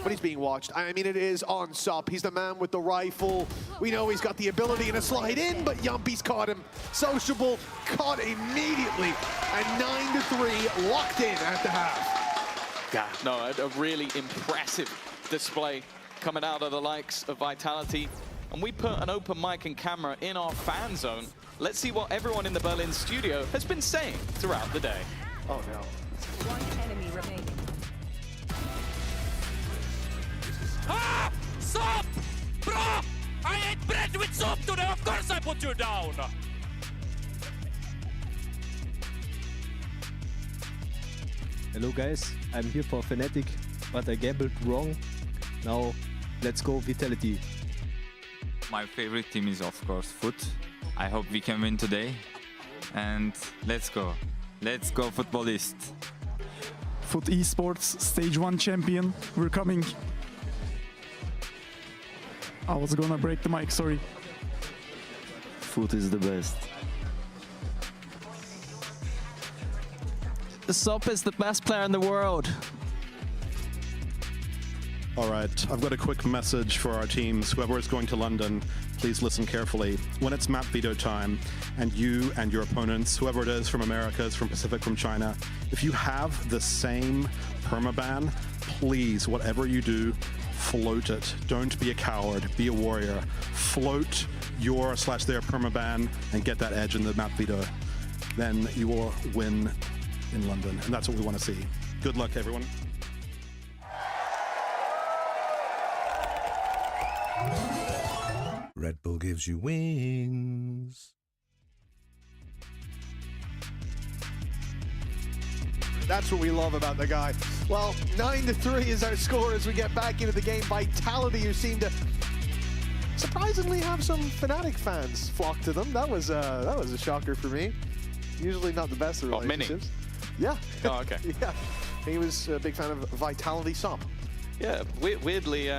But he's being watched. I mean, it is on Sop. He's the man with the rifle. We know he's got the ability to slide in, but Yumpy's caught him. Sociable caught immediately. And 9-3 locked in at the half. Yeah, no, a really impressive display coming out of the likes of Vitality. And we put an open mic and camera in our fan zone. Let's see what everyone in the Berlin studio has been saying throughout the day. Oh no. 1 enemy remaining. Ah! Sop! Bro! I ate bread with soup today, of course I put you down! Hello guys, I'm here for Fnatic, but I gambled wrong. Now, let's go Vitality. My favorite team is of course Foot. I hope we can win today. And let's go. Let's go, footballist. Foot Esports Stage 1 champion. We're coming. I was gonna break the mic, sorry. Foot is the best. Sop is the best player in the world. All right, I've got a quick message for our teams. Whoever is going to London, please listen carefully. When it's map veto time, and you and your opponents, whoever it is from Americas, from Pacific, from China, if you have the same permaban, please, whatever you do, float it. Don't be a coward, be a warrior. Float your/their permaban and get that edge in the map veto. Then you will win in London, and that's what we want to see. Good luck, everyone. Red Bull gives you wings. That's what we love about the guy. Well, 9-3 is our score as we get back into the game. Vitality, who seem to surprisingly have some Fnatic fans flock to them. That was a shocker for me. Usually not the best of relationships. Yeah. Oh, okay. Yeah. He was a big fan of Vitality Sop. Yeah, weirdly,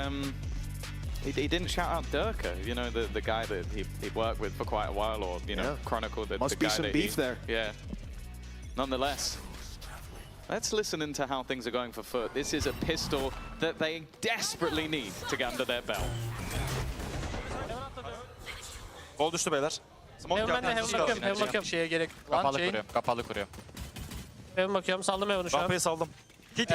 he didn't shout out Durka, you know, the guy that he worked with for quite a while, or, you know, chronicled the Must guy be some that beef there. Yeah. Nonetheless, let's listen into how things are going for Foot. This is a pistol that they desperately need to get under their belt. Gol düştü beyler. Smoke Heaven ben de Heaven bakıyorum. Heaven bakıyorum. Şeye gerek. Kapalı kuruyor. Kapalı kuruyor. Heaven bakıyorum. Saldım Heaven'ı şu an. Rampayı saldım. Titi.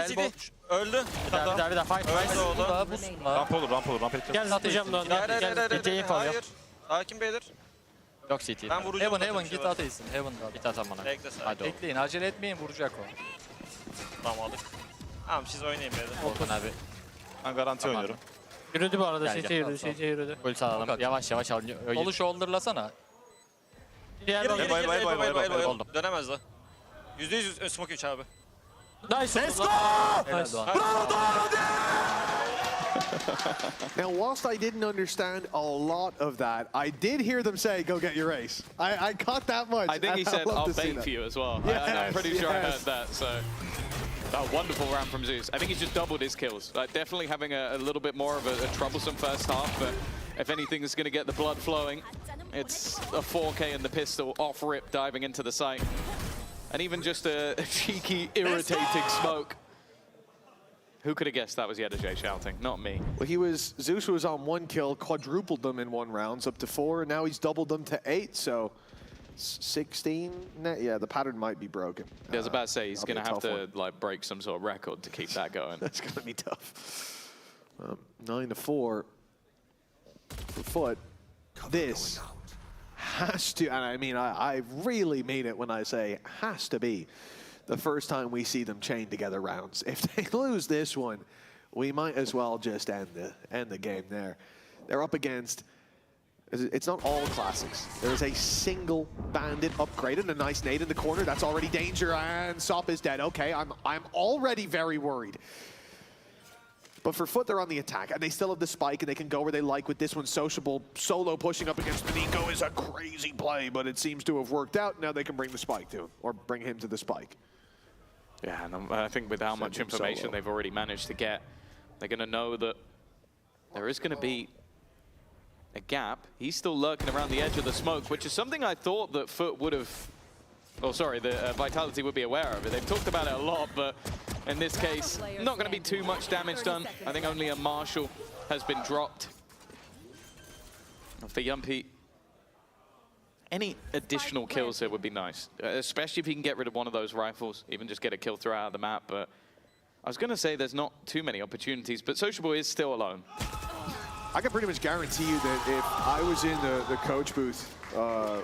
Öldü. Bir daha fight. Öldü o da. Rampa olur. Rampa Gel atacağım da ondan. Gel. CT'yi kalıyor. Hayır. Hakim beyler. Yok CT. Ben vuracağım. Heaven git at iyisin. Heaven git at bana. Bekle sen. Hadi bekleyin, acele etmeyin, vuracak o. Tamam aldık. Tamam siz oynayın beyler. Olsun abi. Ben garanti oynuyorum. Yürüdü bu arada. CT yürüdü. CT yürüdü. Ulti alalım. Yavaş yavaş al. Olu shoulder'lasana. Diğer Bayıl. Dönemez lan. %100 smoke 3 abi. Nice. Let's go! Now, whilst I didn't understand a lot of that, I did hear them say, go get your ace. I caught that much. I think he said, I'll bait for you as well. Yes, I'm pretty sure I heard that, so. Oh, wonderful round from Zeus. I think he's just doubled his kills. Definitely having a little bit more of a troublesome first half, but if anything is going to get the blood flowing, it's a 4K in the pistol, off rip, diving into the site. And even just a cheeky, irritating smoke. Who could have guessed that was Yedajay shouting? Not me. Well, Zeus was on 1 kill, quadrupled them in 1 round, up to 4, and now he's doubled them to 8, so 16? Yeah, the pattern might be broken. I was about to say, he's going to have to like break some sort of record to keep that going. That's going to be tough. 9-4 for Foot. This has to, and I mean, I really mean it when I say has to be the first time we see them chain together rounds. If they lose this one, we might as well just end the game there. They're up against, it's not all classics. There's a single bandit upgraded, a nice nade in the corner. That's already danger, and Sop is dead. Okay, I'm already very worried. But for Foot, they're on the attack, and they still have the spike, and they can go where they like with this one. Sociable solo pushing up against Nico is a crazy play, but it seems to have worked out. Now they can bring the spike to him, or bring him to the spike. Yeah, and I think with how much information they've already managed to get, they're going to know that there is going to be a gap. He's still lurking around the edge of the smoke, which is something I thought that Foot would have, oh sorry, the Vitality would be aware of it. They've talked about it a lot, but in this case, not going to be too much damage done. I think only a Marshall has been dropped. For Yumpy, any additional kills here would be nice, especially if he can get rid of one of those rifles, even just get a kill throughout the map. But I was going to say there's not too many opportunities, but Sociable is still alone. I can pretty much guarantee you that if I was in the coach booth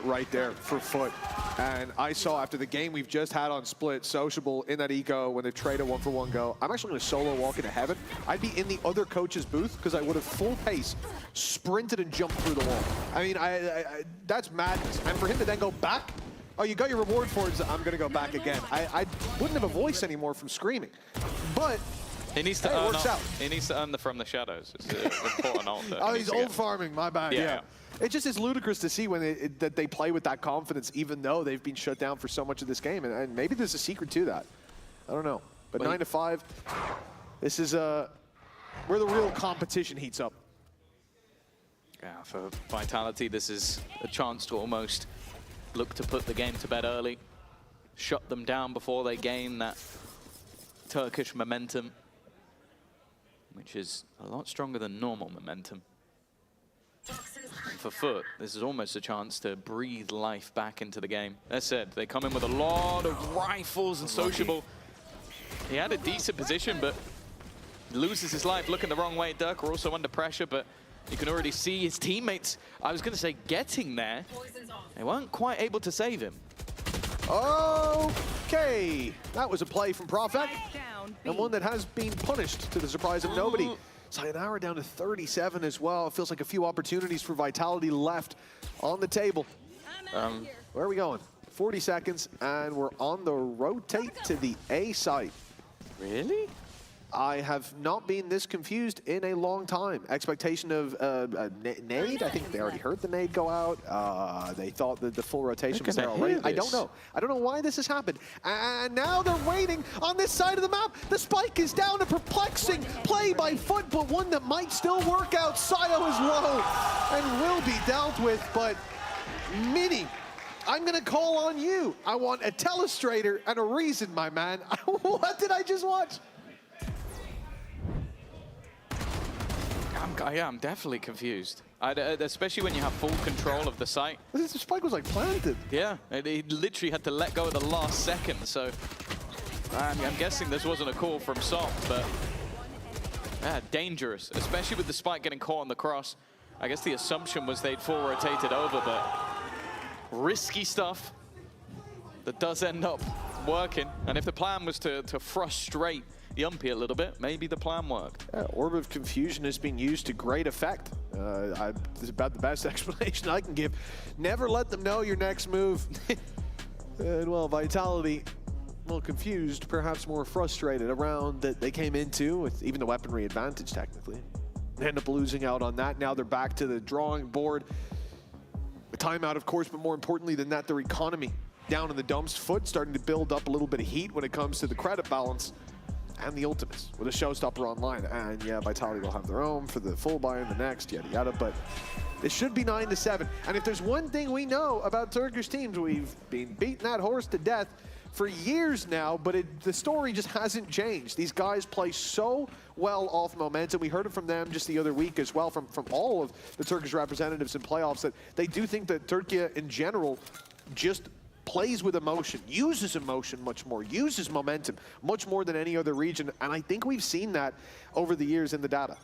right there for Foot, and I saw after the game we've just had on Split, Sociable in that eco when they've traded 1-for-1 go, I'm actually going to solo walk into heaven. I'd be in the other coach's booth because I would have full pace sprinted and jumped through the wall. I mean, that's madness. And for him to then go back, oh, you got your reward for it, I'm going to go back again. I wouldn't have a voice anymore from screaming. But he needs to hey, earn works out. He needs to earn the From the Shadows. It's an important ult. Oh, he's old farming, my bad, yeah. It just is ludicrous to see when that they play with that confidence, even though they've been shut down for so much of this game. And maybe there's a secret to that. I don't know. But 9-5, this is where the real competition heats up. Yeah, for Vitality, this is a chance to almost look to put the game to bed early, shut them down before they gain that Turkish momentum, which is a lot stronger than normal momentum. For Foot, this is almost a chance to breathe life back into the game. That said, they come in with a lot of rifles and Sociable. He had a decent position, but loses his life looking the wrong way. Dirk are also under pressure, but you can already see his teammates, I was going to say getting there. They weren't quite able to save him. Okay, that was a play from Prophet, and one that has been punished to the surprise of nobody. Sayonara down to 37 as well. It feels like a few opportunities for Vitality left on the table. Where are we going? 40 seconds, and we're on the rotate to the A site. Really? I have not been this confused in a long time. Expectation of nade. I think they already heard the nade go out. They thought that the full rotation was there already. I don't know. I don't know why this has happened. And now they're waiting on this side of the map. The spike is down. A perplexing play by Foot, but one that might still work out. Sayo is low and will be dealt with, but Mini, I'm going to call on you. I want a telestrator and a reason, my man. What did I just watch? I'm definitely confused. Especially when you have full control of the site. The spike was like planted. Yeah, he literally had to let go at the last second. So I'm guessing this wasn't a call from Sop, but dangerous, especially with the spike getting caught on the cross. I guess the assumption was they'd full rotated over, but risky stuff that does end up working. And if the plan was to frustrate Yumpy a little bit, maybe the plan worked. Orb of Confusion has been used to great effect. This is about the best explanation I can give. Never let them know your next move. And well, Vitality, well, confused, perhaps more frustrated. A round that they came into with even the weaponry advantage, technically. They end up losing out on that. Now they're back to the drawing board. A timeout, of course, but more importantly than that, their economy down in the dumps. Foot starting to build up a little bit of heat when it comes to the credit balance. And the ultimates with a showstopper online. And yeah, Vitality will have their own for the full buy in the next, yada yada, but it should be 9-7. And if there's one thing we know about Turkish teams, we've been beating that horse to death for years now, but the story just hasn't changed. These guys play so well off momentum. We heard it from them just the other week as well, from all of the Turkish representatives in playoffs, that they do think that Turkey in general just plays with emotion, uses emotion much more, uses momentum much more than any other region. And I think we've seen that over the years in the data.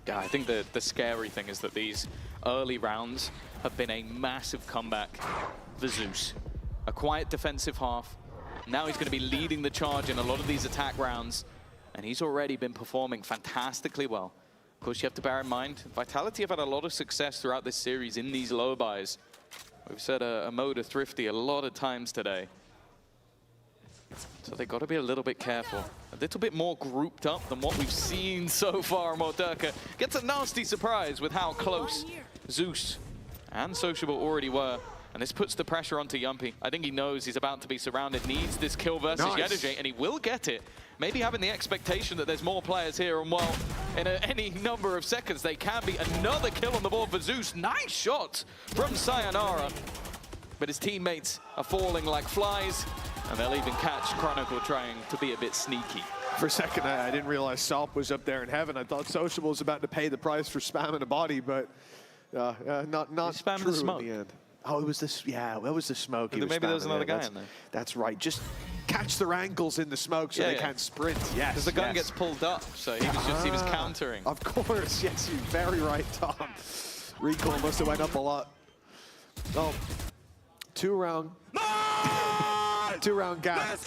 Yeah, I think the scary thing is that these early rounds have been a massive comeback for Zeus. A quiet defensive half. Now he's going to be leading the charge in a lot of these attack rounds. And he's already been performing fantastically well. Of course, you have to bear in mind, Vitality have had a lot of success throughout this series in these low buys. We've said a mode of Thrifty a lot of times today. So they've got to be a little bit careful. A little bit more grouped up than what we've seen so far. Mordurka gets a nasty surprise with how close Zeus and Sociable already were. And this puts the pressure onto Yumpy. I think he knows he's about to be surrounded, needs this kill versus Yedijay, and he will get it. Maybe having the expectation that there's more players here, and well, in any number of seconds, they can be. Another kill on the board for Zeus. Nice shot from Sayonara. But his teammates are falling like flies, and they'll even catch Chronicle trying to be a bit sneaky. For a second, I didn't realize Sop was up there in heaven. I thought Sociable was about to pay the price for spamming a body, but not spamming true the smoke. in the end. Oh, it was this. Yeah, that was the smoke. Maybe there was another guy in there. That's right. Just catch their ankles in the smoke so they can't sprint. Yes. Because the gun gets pulled up, so he was countering. Of course. Yes, you're very right, Tom. Recoil must have went up a lot. Oh, two-round gap.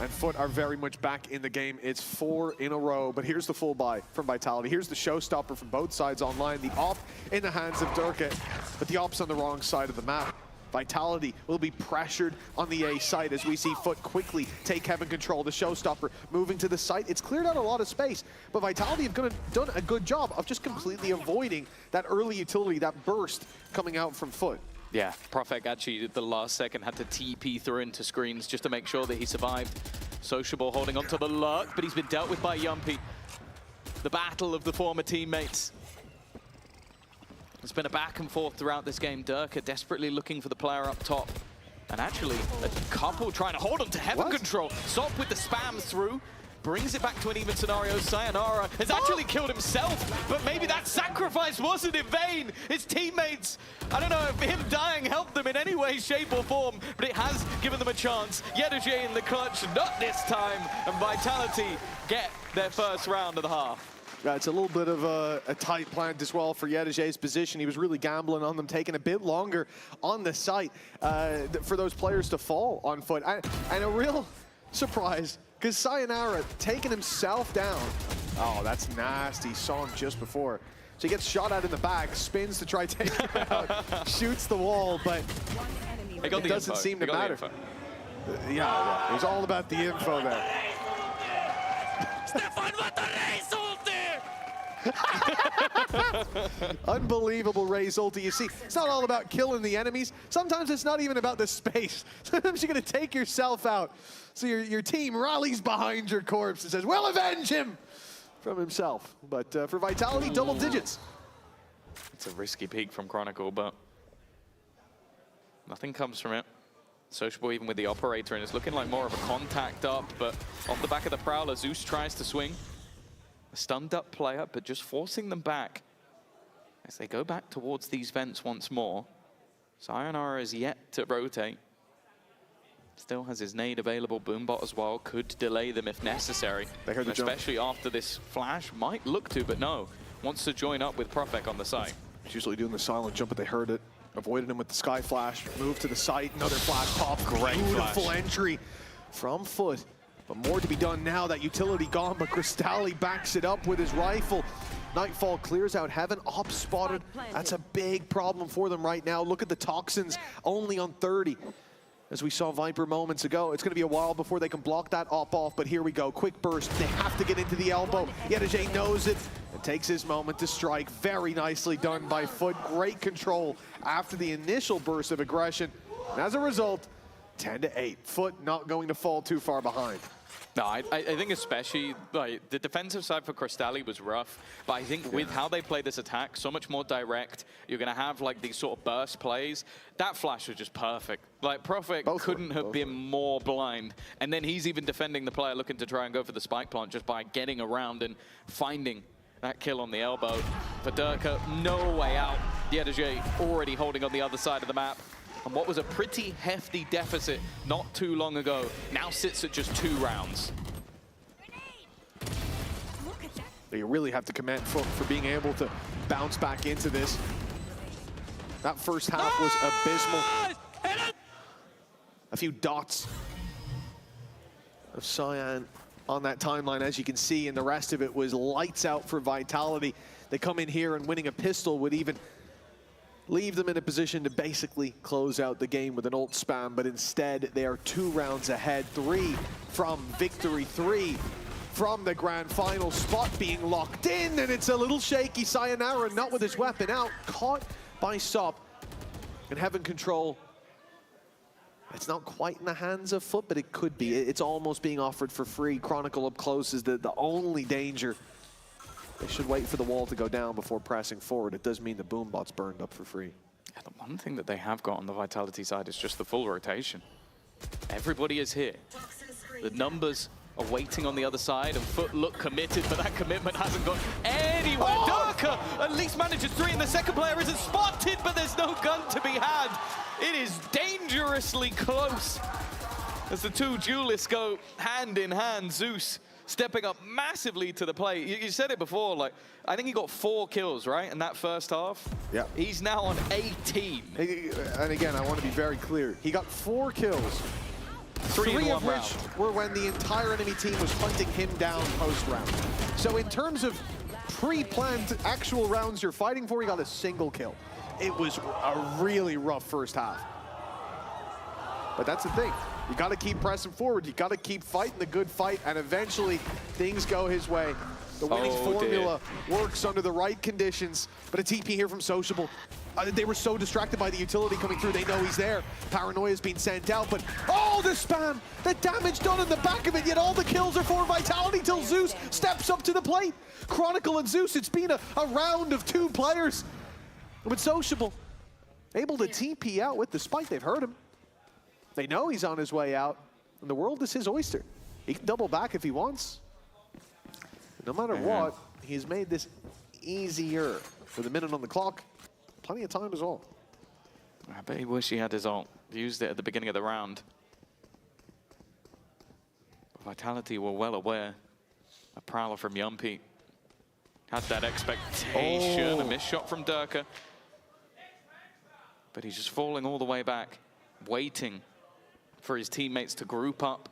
And Foot are very much back in the game. It's 4 in a row, but here's the full buy from Vitality. Here's the showstopper from both sides online. The op in the hands of Durka, but the op's on the wrong side of the map. Vitality will be pressured on the A site as we see Foot quickly take heaven control. The showstopper moving to the site. It's cleared out a lot of space, but Vitality have done a good job of just completely avoiding that early utility, that burst coming out from Foot. Yeah, Prophet actually at the last second had to TP through into screens just to make sure that he survived. Sociable holding onto the lurk, but he's been dealt with by Yumpy. The battle of the former teammates. It's been a back and forth throughout this game. Durka desperately looking for the player up top. And actually, a couple trying to hold on to Heaven Control. Sop with the spam through. Brings it back to an even scenario. Sayonara has actually killed himself, but maybe that sacrifice wasn't in vain. His teammates, I don't know if him dying helped them in any way, shape or form, but it has given them a chance. Yedaje in the clutch, not this time, and Vitality get their first round of the half. Yeah, it's a little bit of a tight plant as well for Yedaje's position. He was really gambling on them, taking a bit longer on the site for those players to fall on foot. And a real surprise, because Sayonara taking himself down. Oh, that's nasty. Saw him just before. So he gets shot at in the back, spins to try to take him out, shoots the wall, but it doesn't seem to matter. Yeah, it was all about the info there. Stefan, what a race ulti! Unbelievable Raze ulti. You see, it's not all about killing the enemies. Sometimes it's not even about the space. Sometimes you're going to take yourself out. So your team rallies behind your corpse and says, we'll avenge him from himself. But for Vitality, double digits. It's a risky peek from Chronicle, but nothing comes from it. Sociable even with the operator, and it's looking like more of a contact up, but off the back of the Prowler, Zeus tries to swing. A stunned up player, but just forcing them back as they go back towards these vents once more. Sayonara is yet to rotate. Still has his nade available, Boombot as well, could delay them if necessary. They heard the especially jump. after this flash, might look to, but no. Wants to join up with Profek on the site. He's usually doing the silent jump, but they heard it. Avoided him with the Sky Flash, moved to the site, another flash pop. Great Beautiful flash. entry from Foot. But more to be done now, that utility gone, but Crystalli backs it up with his rifle. Nightfall clears out Heaven, op spotted. That's a big problem for them right now. Look at the Toxins, only on 30. As we saw Viper moments ago, it's going to be a while before they can block that op off, but here we go. Quick burst, they have to get into the elbow. Yedaje knows it and takes his moment to strike. Very nicely done by Foot. Great control after the initial burst of aggression. And as a result, 10-8. Foot not going to fall too far behind. No, I think especially like the defensive side for Crystalli was rough, but I think with how they play this attack, so much more direct, you're going to have like these sort of burst plays. That flash was just perfect. Like Profek couldn't have been more blind, and then he's even defending the player looking to try and go for the spike plant just by getting around and finding that kill on the elbow. For Durka, no way out. Yedaje already holding on the other side of the map. And what was a pretty hefty deficit not too long ago now sits at just 2 rounds. You really have to commend Foot for being able to bounce back into this. That first half was abysmal. A few dots of Cyan on that timeline, as you can see, and the rest of it was lights out for Vitality. They come in here and winning a pistol would even leave them in a position to basically close out the game with an ult spam, but instead they are 2 rounds ahead. 3 from victory, 3 from the grand final. Spot being locked in, and it's a little shaky. Sayonara not with his weapon out, caught by Sop. And Heaven control, it's not quite in the hands of Foot, but it could be. It's almost being offered for free. Chronicle up close is the only danger. They should wait for the wall to go down before pressing forward. It does mean the Boombot's burned up for free. Yeah, the one thing that they have got on the Vitality side is just the full rotation. Everybody is here. The numbers are waiting on the other side, and Foot look committed, but that commitment hasn't gone anywhere. Durka at least manages 3, and the second player isn't spotted, but there's no gun to be had. It is dangerously close as the 2 duelists go hand in hand. Zeus stepping up massively to the plate. You said it before, like, I think he got 4 kills, right, in that first half? Yeah. He's now on 18. And again, I want to be very clear. He got 4 kills. 3 of which were when the entire enemy team was hunting him down post-round. So in terms of pre-planned actual rounds you're fighting for, he got a single kill. It was a really rough first half. But that's the thing. You got to keep pressing forward. You got to keep fighting the good fight, and eventually things go his way. The winning formula works under the right conditions, but a TP here from Sociable. They were so distracted by the utility coming through. They know he's there. Paranoia's been sent out, but oh! Oh, the spam! The damage done in the back of it, yet all the kills are for Vitality till Zeus steps up to the plate. Chronicle and Zeus, it's been a round of 2 players. But Sociable, able to TP out with the spike. They've heard him. They know he's on his way out, and the world is his oyster. He can double back if he wants. No matter what, he's made this easier. With a minute on the clock, plenty of time as well. I bet he wish he had his ult. He used it at the beginning of the round. Vitality were well aware. A prowler from Yumpy had that expectation. A missed shot from Durka. But he's just falling all the way back, waiting for his teammates to group up,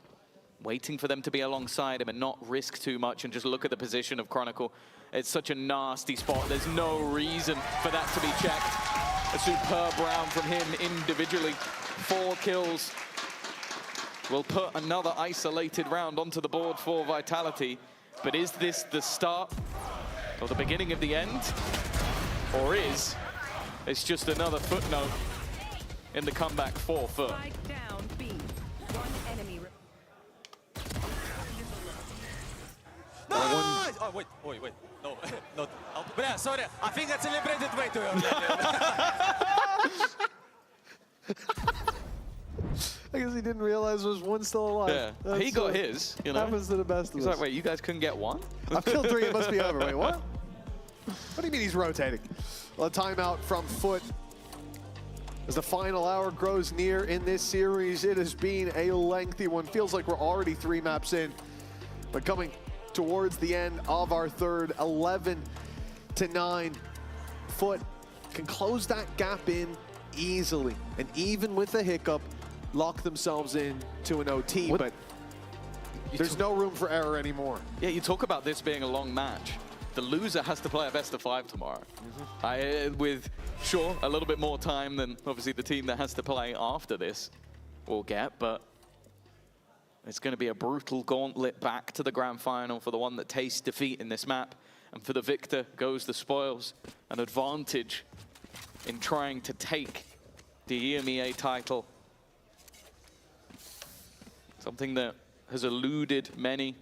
waiting for them to be alongside him and not risk too much and just look at the position of Chronicle. It's such a nasty spot. There's no reason for that to be checked. A superb round from him individually. 4 kills. Will put another isolated round onto the board for Vitality. But is this the start or the beginning of the end? Or is it's just another footnote in the comeback for Foot? Down B. One enemy. Nice! Oh, wait. No, no. But yeah, sorry. I think I celebrated way too early. I guess he didn't realize there was one still alive. Yeah, he got his, you know. Happens to the best of us. He's like, wait, you guys couldn't get one? I've killed 3, it must be over. Wait, what? What do you mean he's rotating? Well, a timeout from Foot. As the final hour grows near in this series, it has been a lengthy one. Feels like we're already 3 maps in, but coming towards the end of our third, 11-9. Foot can close that gap in easily, and even with a hiccup, lock themselves in to an OT, but there's no room for error anymore. Yeah, you talk about this being a long match. The loser has to play a best of 5 tomorrow. With, sure, a little bit more time than obviously the team that has to play after this will get, but it's going to be a brutal gauntlet back to the grand final for the one that tastes defeat in this map. And for the victor goes the spoils, an advantage in trying to take the EMEA title. Something that has eluded many.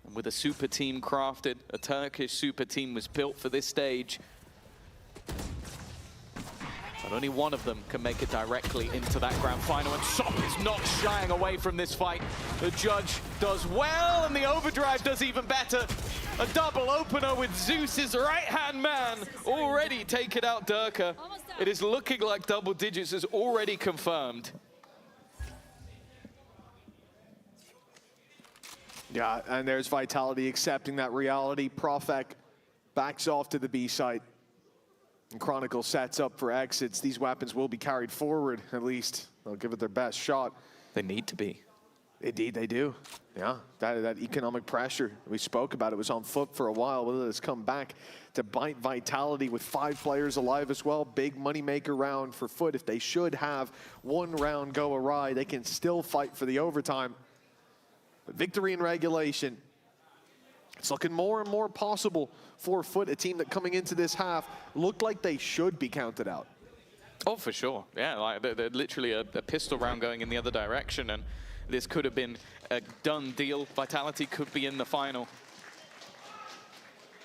And with a super team crafted, a Turkish super team was built for this stage. But only one of them can make it directly into that grand final, and Sop is not shying away from this fight. The judge does well, and the overdrive does even better. A double opener with Zeus's right-hand man already taken out Durka. It is looking like double digits is already confirmed. Yeah, and there's Vitality accepting that reality. Profek backs off to the B site. And Chronicle sets up for exits. These weapons will be carried forward, at least. They'll give it their best shot. They need to be. Indeed, they do. Yeah, that economic pressure we spoke about, it was on Foot for a while. Whether it's come back to bite Vitality with 5 players alive as well. Big moneymaker round for Foot. If they should have one round go awry, they can still fight for the overtime. But victory in regulation. It's looking more and more possible for Foot, a team that coming into this half looked like they should be counted out. Oh, for sure. Yeah, like they're literally a pistol round going in the other direction, and this could have been a done deal. Vitality could be in the final.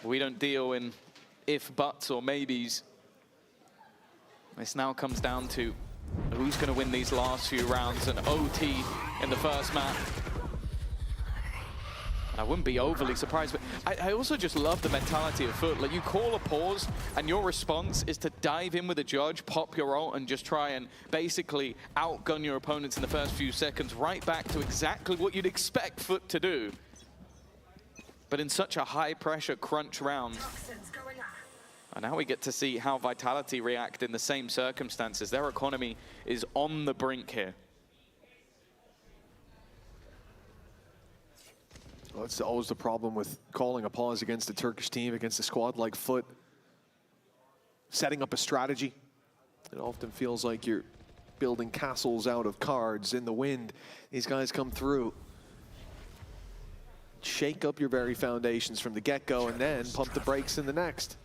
We don't deal in if, buts, or maybes. This now comes down to who's going to win these last few rounds, and OT in the first map. I wouldn't be overly surprised, but I also just love the mentality of Foot. Like, you call a pause, and your response is to dive in with a judge, pop your ult, and just try and basically outgun your opponents in the first few seconds, right back to exactly what you'd expect Foot to do. But in such a high-pressure crunch round. And now we get to see how Vitality react in the same circumstances. Their economy is on the brink here. Well, it's always the problem with calling a pause against a Turkish team, against a squad like Foot. Setting up a strategy. It often feels like you're building castles out of cards in the wind. These guys come through. Shake up your very foundations from the get-go and then pump the brakes in the next.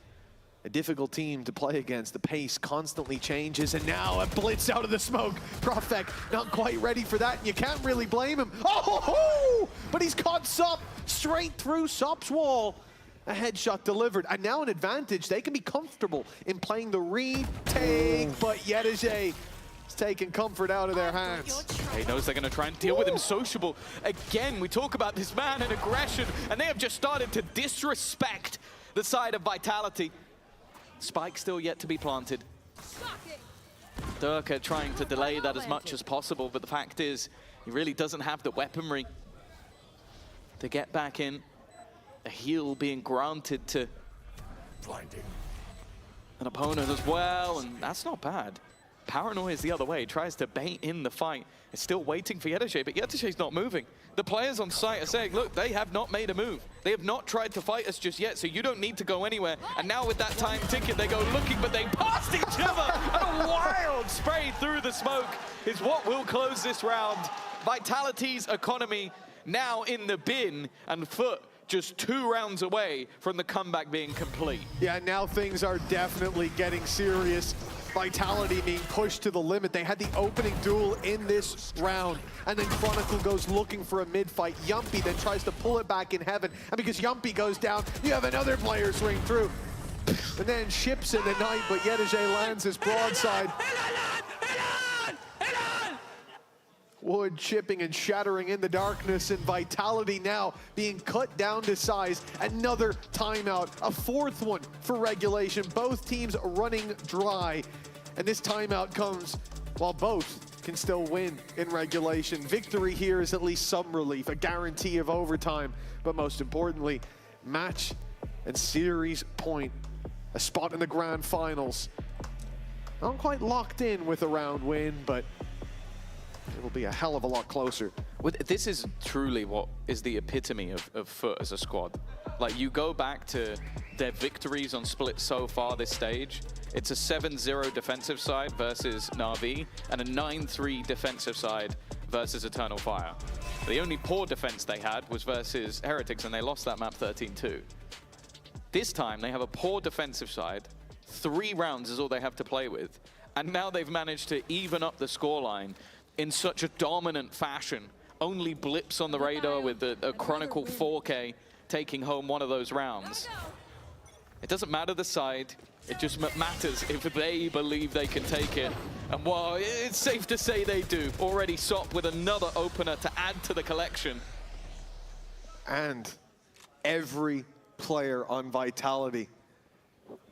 a difficult team to play against. The pace constantly changes, and now a blitz out of the smoke. Profek not quite ready for that, and you can't really blame him. Oh, but he's caught Sop straight through Sop's wall. A headshot delivered, and now an advantage. They can be comfortable in playing the retake, but Yedege is taking comfort out of their hands. He knows they're going to try and deal with him. Sociable. Again, we talk about this man and aggression, and they have just started to disrespect the side of Vitality. Spike still yet to be planted. Durka trying to delay that as much as possible, but the fact is, he really doesn't have the weaponry to get back in. A heal being granted to an opponent as well, and that's not bad. Paranoia is the other way, tries to bait in the fight. It's still waiting for Yedege, but Yedege's not moving. The players on site are saying, look, they have not made a move. They have not tried to fight us just yet, so you don't need to go anywhere. And now with that time ticket, they go looking, but they passed each other. And a wild spray through the smoke is what will close this round. Vitality's economy now in the bin, and Foot just 2 rounds away from the comeback being complete. Yeah, now things are definitely getting serious. Vitality being pushed to the limit. They had the opening duel in this round, and then Chronicle goes looking for a mid-fight. Yumpy then tries to pull it back in heaven, and because Yumpy goes down, you have another player swing through. And then ships in the night, but Yedege lands his broadside. Wood chipping and shattering in the darkness, and Vitality now being cut down to size. Another timeout, a 4th one for regulation. Both teams running dry, and this timeout comes while both can still win in regulation. Victory here is at least some relief, a guarantee of overtime, but most importantly, match and series point, a spot in the grand finals. Not quite locked in with a round win, but it'll be a hell of a lot closer. This is truly what is the epitome of Foot as a squad. Like, you go back to their victories on split so far this stage, it's a 7-0 defensive side versus Na'Vi, and a 9-3 defensive side versus Eternal Fire. The only poor defense they had was versus Heretics, and they lost that map 13-2. This time, they have a poor defensive side. 3 rounds is all they have to play with, and now they've managed to even up the scoreline in such a dominant fashion. Only blips on the radar with a Chronicle 4K taking home one of those rounds. It doesn't matter the side, it just matters if they believe they can take it. And well, it's safe to say they do. Already Sop with another opener to add to the collection. And every player on Vitality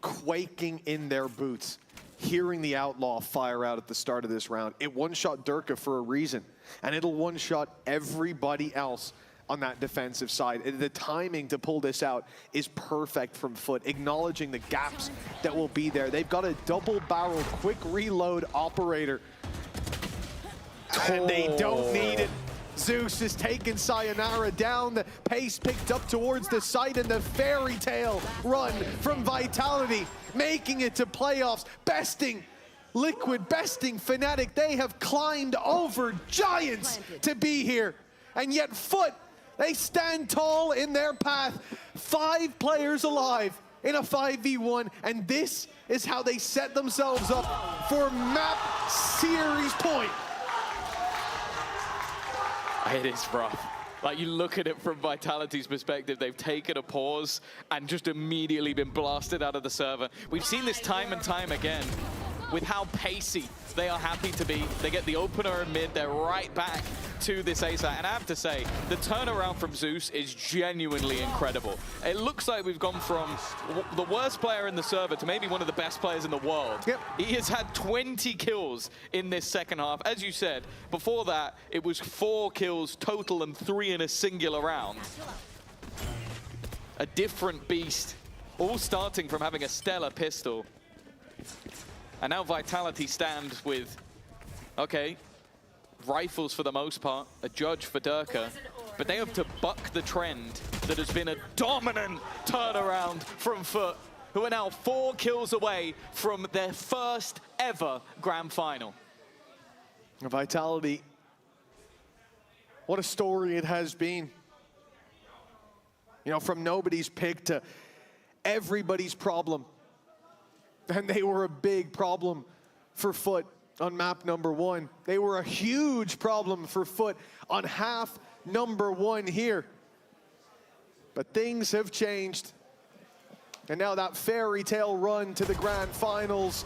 quaking in their boots, hearing the Outlaw fire out at the start of this round. It one-shot Durka for a reason, and it'll one-shot everybody else on that defensive side. The timing to pull this out is perfect from Foot, acknowledging the gaps that will be there. They've got a double-barrel quick reload operator, and they don't need it. Zeus is taking Sayonara down, the pace picked up towards the site, and the fairy tale run from Vitality, making it to playoffs, besting Liquid, besting Fnatic. They have climbed over giants to be here, and yet Foot, they stand tall in their path. 5 players alive in a 5v1, and this is how they set themselves up for map series point. It is rough. Like, you look at it from Vitality's perspective, they've taken a pause and just immediately been blasted out of the server. We've seen this time and time again with how pacey they are happy to be. They get the opener in mid, they're right back to this ASAT. And I have to say, the turnaround from Zeus is genuinely incredible. It looks like we've gone from the worst player in the server to maybe one of the best players in the world. Yep. He has had 20 kills in this second half. As you said, before that, it was 4 kills total and 3 in a singular round. A different beast, all starting from having a stellar pistol. And now Vitality stands with, okay, rifles for the most part, a judge for Durka, but they have to buck the trend that has been a dominant turnaround from Foot, who are now 4 kills away from their first ever grand final. Vitality, what a story it has been. You know, from nobody's pick to everybody's problem. And they were a big problem for Foot on map number 1. They were a huge problem for Foot on half number 1 here. But things have changed. And now that fairy tale run to the grand finals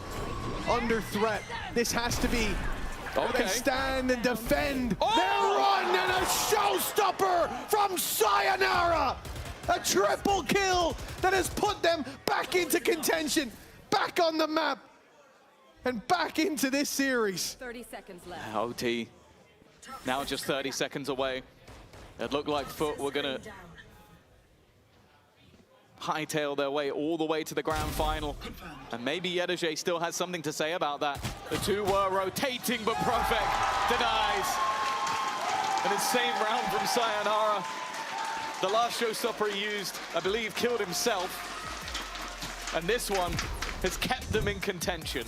under threat. This has to be they stand and defend their run, and a showstopper from Sayonara. A triple kill that has put them back into contention, back on the map, and back into this series. 30 seconds left. OT, now just 30 seconds away. It looked like Foot were gonna hightail their way all the way to the grand final. And maybe Yedege still has something to say about that. The two were rotating, but Profek denies. An insane round from Sayonara. The last showstopper he used, I believe, killed himself. And this one has kept them in contention.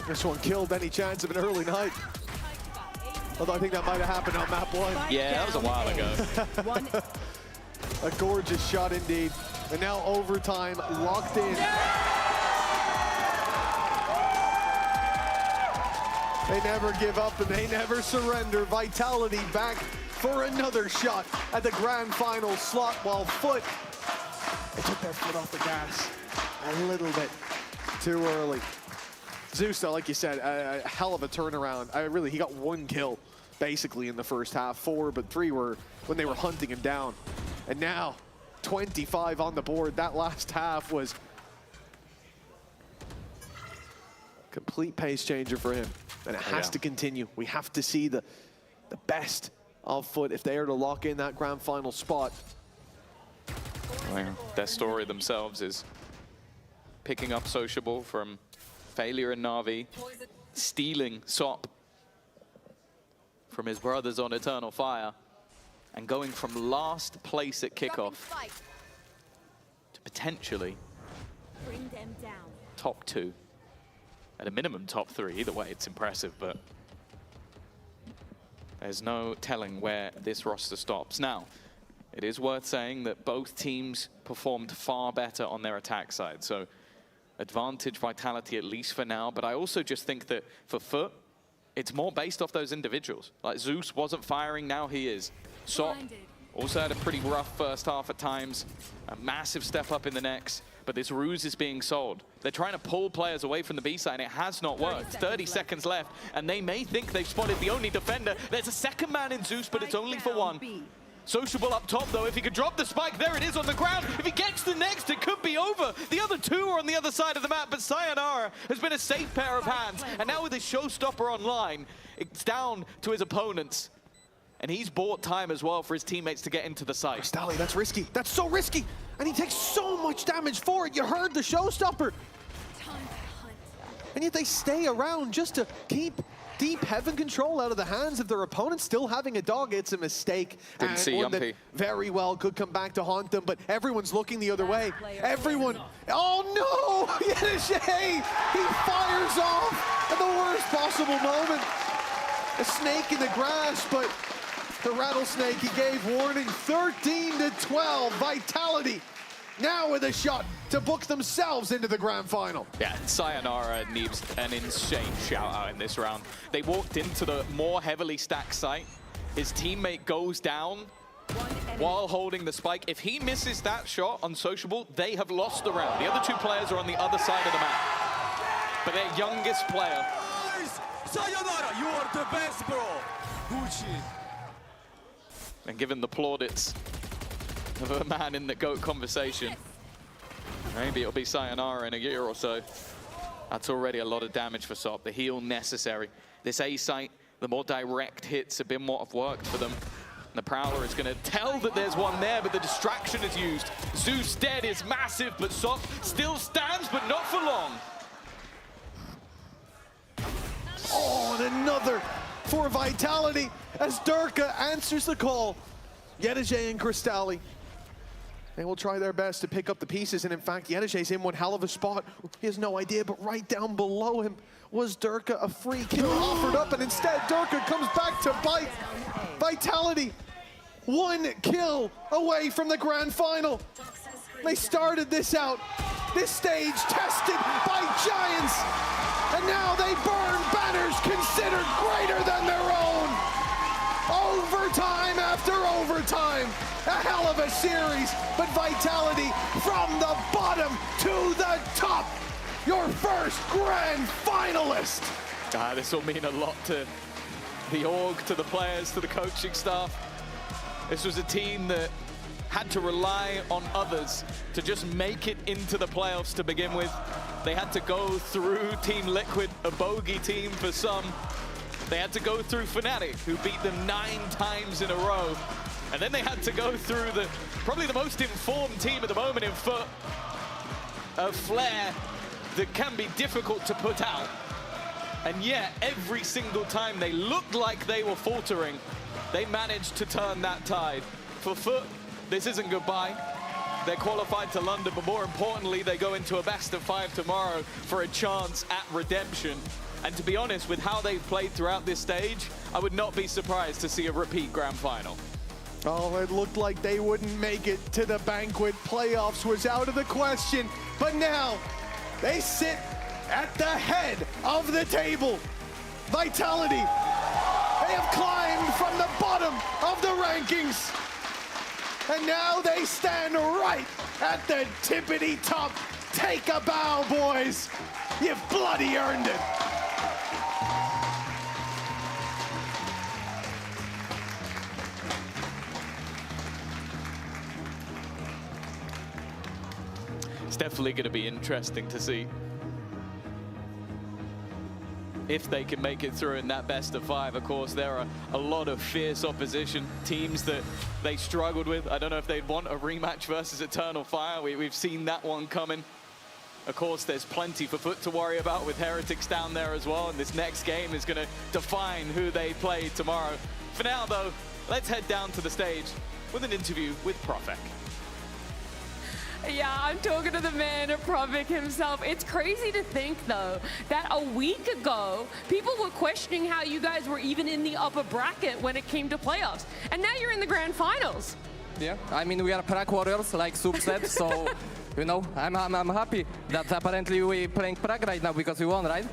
This one killed any chance of an early night. Although I think that might have happened on map 1. Yeah, that was a while ago. A gorgeous shot indeed. And now overtime locked in. They never give up and they never surrender. Vitality back for another shot at the grand final slot, while Foot, they took their foot off the gas a little bit too early. Zeus, though, like you said, a hell of a turnaround. He got 1 kill basically in the first half, 4, but 3 were when they were hunting him down. And now 25 on the board. That last half was complete pace changer for him, and it has to continue. We have to see the best of Foot if they are to lock in that grand final spot. Well, their story themselves is picking up Sociable from failure in Na'Vi, stealing SOP from his brothers on Eternal Fire, and going from last place at kickoff to potentially Bring them down. top 2. At a minimum, top 3. Either way, it's impressive, but there's no telling where this roster stops. Now, it is worth saying that both teams performed far better on their attack side, so advantage Vitality, at least for now. But I also just think that for Foot, it's more based off those individuals. Like Zeus wasn't firing, now he is. Sop also had a pretty rough first half at times, a massive step up in the next. But this ruse is being sold. They're trying to pull players away from the B side, and it has not worked. 30 seconds left, and they may think they've spotted the only defender. There's a second man in Zeus, but it's only for 1. Sociable up top, though. If he could drop the spike, there it is on the ground. If he gets the next, it could be over. The other 2 are on the other side of the map, but Sayonara has been a safe pair of hands. And now with his showstopper online, it's down to his opponents. And he's bought time as well for his teammates to get into the site. Stali, that's risky. That's so risky. And he takes so much damage for it. You heard the showstopper. And yet they stay around just to keep deep heaven control out of the hands of their opponents. Still having a dog, it's a mistake. Didn't see one that Yumpy. very well could come back to haunt them, but everyone's looking the other way. Everyone, oh no! Yedege, he fires off at the worst possible moment. A snake in the grass, but the rattlesnake, he gave warning. 13-12, Vitality now with a shot to book themselves into the grand final. Yeah, Sayonara needs an insane shout out in this round. They walked into the more heavily stacked site. His teammate goes down while holding the spike. If he misses that shot on Sociable, they have lost the round. The other 2 players are on the other side of the map. But their youngest player. Sayonara, you are the best, bro. Gucci. And given the plaudits of a man in the GOAT conversation, maybe it'll be Sayonara in a year or so. That's already a lot of damage for SOP. The heal necessary. This A site, the more direct hits have been what have worked for them. And the Prowler is going to tell that there's one there, but the distraction is used. Zeus dead is massive, but SOP still stands, but not for long. Oh, and another for Vitality as Durka answers the call. Yedege and Cristali. They will try their best to pick up the pieces, and in fact, Yedege's in one hell of a spot. He has no idea, but right down below him was Durka. A free kill offered up, and instead Durka comes back to bite. Vitality, 1 kill away from the grand final. They started this stage tested by giants, and now they burn banners considered greater than their own. Overtime after overtime, a hell of a series, but Vitality from the bottom to the top. Your first grand finalist. This will mean a lot to the org, to the players, to the coaching staff. This was a team that had to rely on others to just make it into the playoffs to begin with. They had to go through Team Liquid, a bogey team for some. They had to go through Fnatic, who beat them 9 times in a row. And then they had to go through probably the most informed team at the moment in Foot, a Flare that can be difficult to put out. And yet, every single time they looked like they were faltering, they managed to turn that tide. For Foot, this isn't goodbye. They're qualified to London, but more importantly, they go into a best-of-5 tomorrow for a chance at redemption. And to be honest, with how they've played throughout this stage, I would not be surprised to see a repeat grand final. Oh, it looked like they wouldn't make it to the banquet. Playoffs was out of the question, but now they sit at the head of the table. Vitality, they have climbed from the bottom of the rankings, and now they stand right at the tippity top. Take a bow, boys. You've bloody earned it. It's definitely going to be interesting to see if they can make it through in that best-of-5. Of course, there are a lot of fierce opposition, teams that they struggled with. I don't know if they'd want a rematch versus Eternal Fire. We've seen that one coming. Of course, there's plenty for Foot to worry about with Heretics down there as well, and this next game is going to define who they play tomorrow. For now, though, let's head down to the stage with an interview with Profek. Yeah, I'm talking to the man, Profek himself. It's crazy to think, though, that a week ago, people were questioning how you guys were even in the upper bracket when it came to playoffs. And now you're in the grand finals. Yeah, I mean, we are Prague Warriors, like Soup said, so, you know, I'm happy that apparently we're playing Prague right now because we won, right?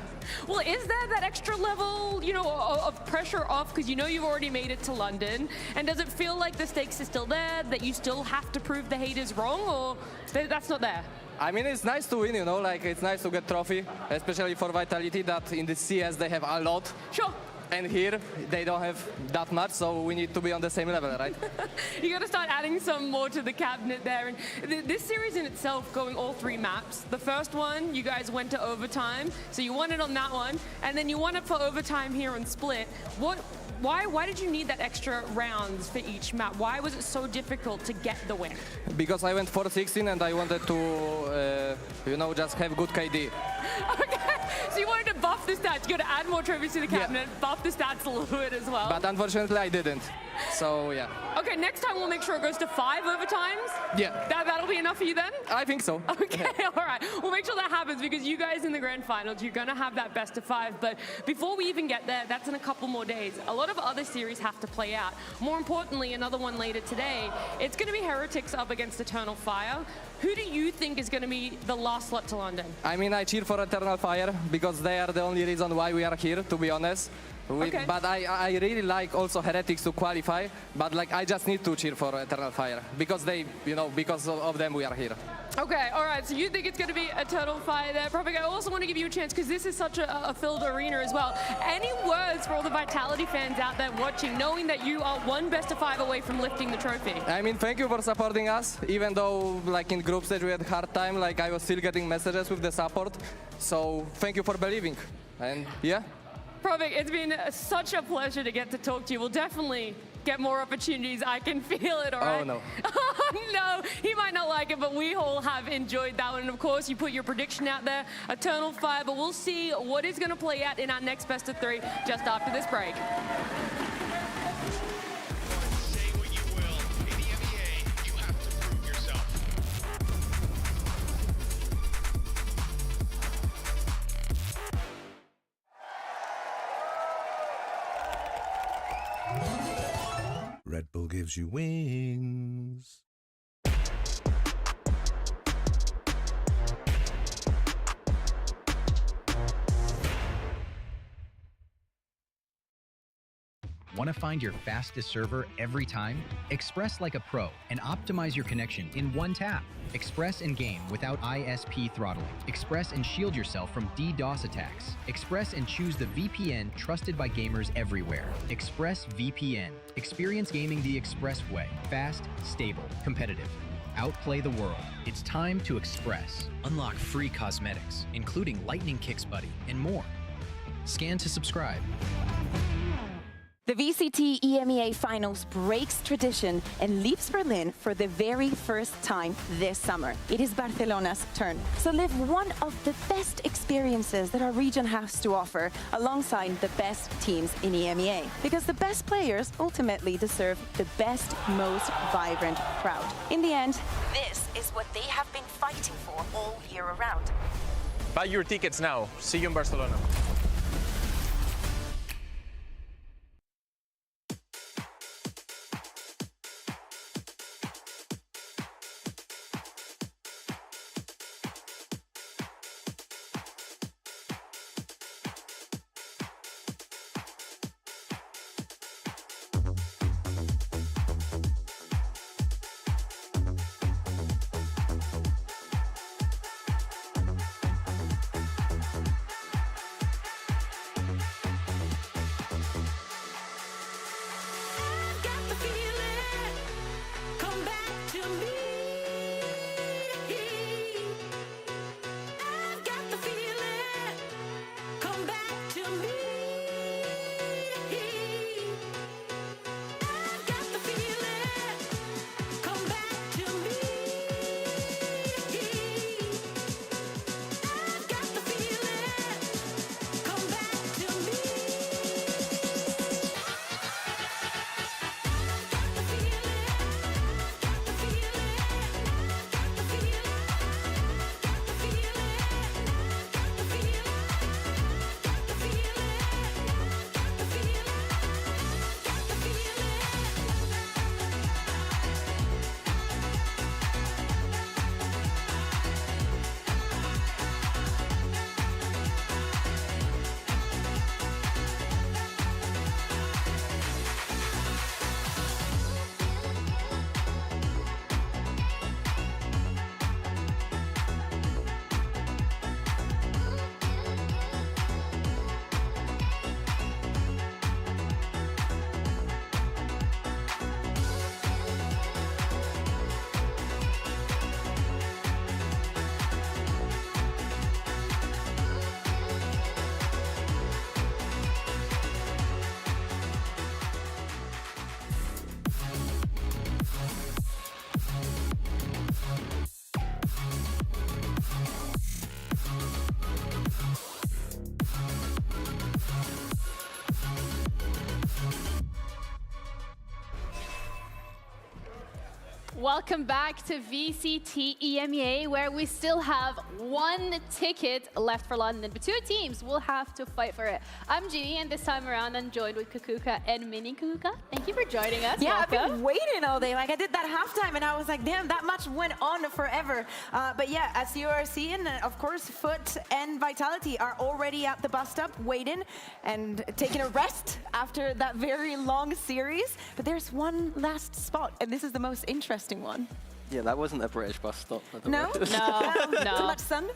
Well, is there that extra level, you know, of pressure off because you know you've already made it to London? And does it feel like the stakes are still there, that you still have to prove the haters wrong, or that's not there? I mean, it's nice to win, you know, like it's nice to get trophy, especially for Vitality that in the CS they have a lot. Sure. And here, they don't have that much, so we need to be on the same level, right? You got to start adding some more to the cabinet there. And this series in itself, going all 3 maps. The first one, you guys went to overtime, so you won it on that one, and then you won it for overtime here on Split. Why did you need that extra rounds for each map? Why was it so difficult to get the win? Because I went 4-16 and I wanted to, you know, just have good KD. Okay, so you wanted to buff the stats. You got to add more trophies to the cabinet, buff the stats a little bit as well. But unfortunately, I didn't. So, yeah. Okay, next time we'll make sure it goes to 5 overtimes? Yeah. That'll be enough for you then? I think so. Okay, all right. We'll make sure that happens because you guys in the grand finals, you're going to have that best of 5. But before we even get there, that's in a couple more days. A lot of other series have to play out. More importantly, another one later today, it's going to be Heretics up against Eternal Fire. Who do you think is going to be the last slot to London? I mean, I cheer for Eternal Fire because they are the only reason why we are here, to be honest. Okay. But I really like also Heretics to qualify, but like I just need to cheer for Eternal Fire because they, you know, because of them we are here. Okay, all right, so you think it's going to be Eternal Fire there. Profek, I also want to give you a chance because this is such a filled arena as well. Any words for all the Vitality fans out there watching, knowing that you are one best of 5 away from lifting the trophy? I mean, thank you for supporting us, even though like in group stage we had a hard time, like I was still getting messages with the support. So thank you for believing, and yeah. Profek, it's been such a pleasure to get to talk to you. We'll definitely get more opportunities. I can feel it, all right? Oh, no. No, he might not like it, but we all have enjoyed that one. And of course, you put your prediction out there, Eternal Fire, but we'll see what is going to play out in our next best of 3 just after this break. Red Bull gives you wings. Want to find your fastest server every time? Express like a pro and optimize your connection in one tap. Express and game without ISP throttling. Express and shield yourself from DDoS attacks. Express and choose the VPN trusted by gamers everywhere. Express VPN. Experience gaming the Express way. Fast, stable, competitive. Outplay the world. It's time to Express. Unlock free cosmetics, including Lightning Kicks Buddy and more. Scan to subscribe. The VCT EMEA Finals breaks tradition and leaves Berlin for the very first time this summer. It is Barcelona's turn. So live one of the best experiences that our region has to offer alongside the best teams in EMEA. Because the best players ultimately deserve the best, most vibrant crowd. In the end, this is what they have been fighting for all year around. Buy your tickets now. See you in Barcelona. Welcome back to VCT EMEA, where we still have one ticket left for London, but two teams will have to fight for it. I'm G, and this time around I'm joined with Kukuka and Mini Kukuka. Thank you for joining us. Yeah, Welcome. I've been waiting all day. Like, I did that halftime, and I was like, damn, that match went on forever. But yeah, as you are seeing, of course, Foot and Vitality are already at the bus stop waiting and taking a rest after that very long series. But there's one last spot, and this is the most interesting one. Yeah, that wasn't a British bus stop. No? No. Too much sun?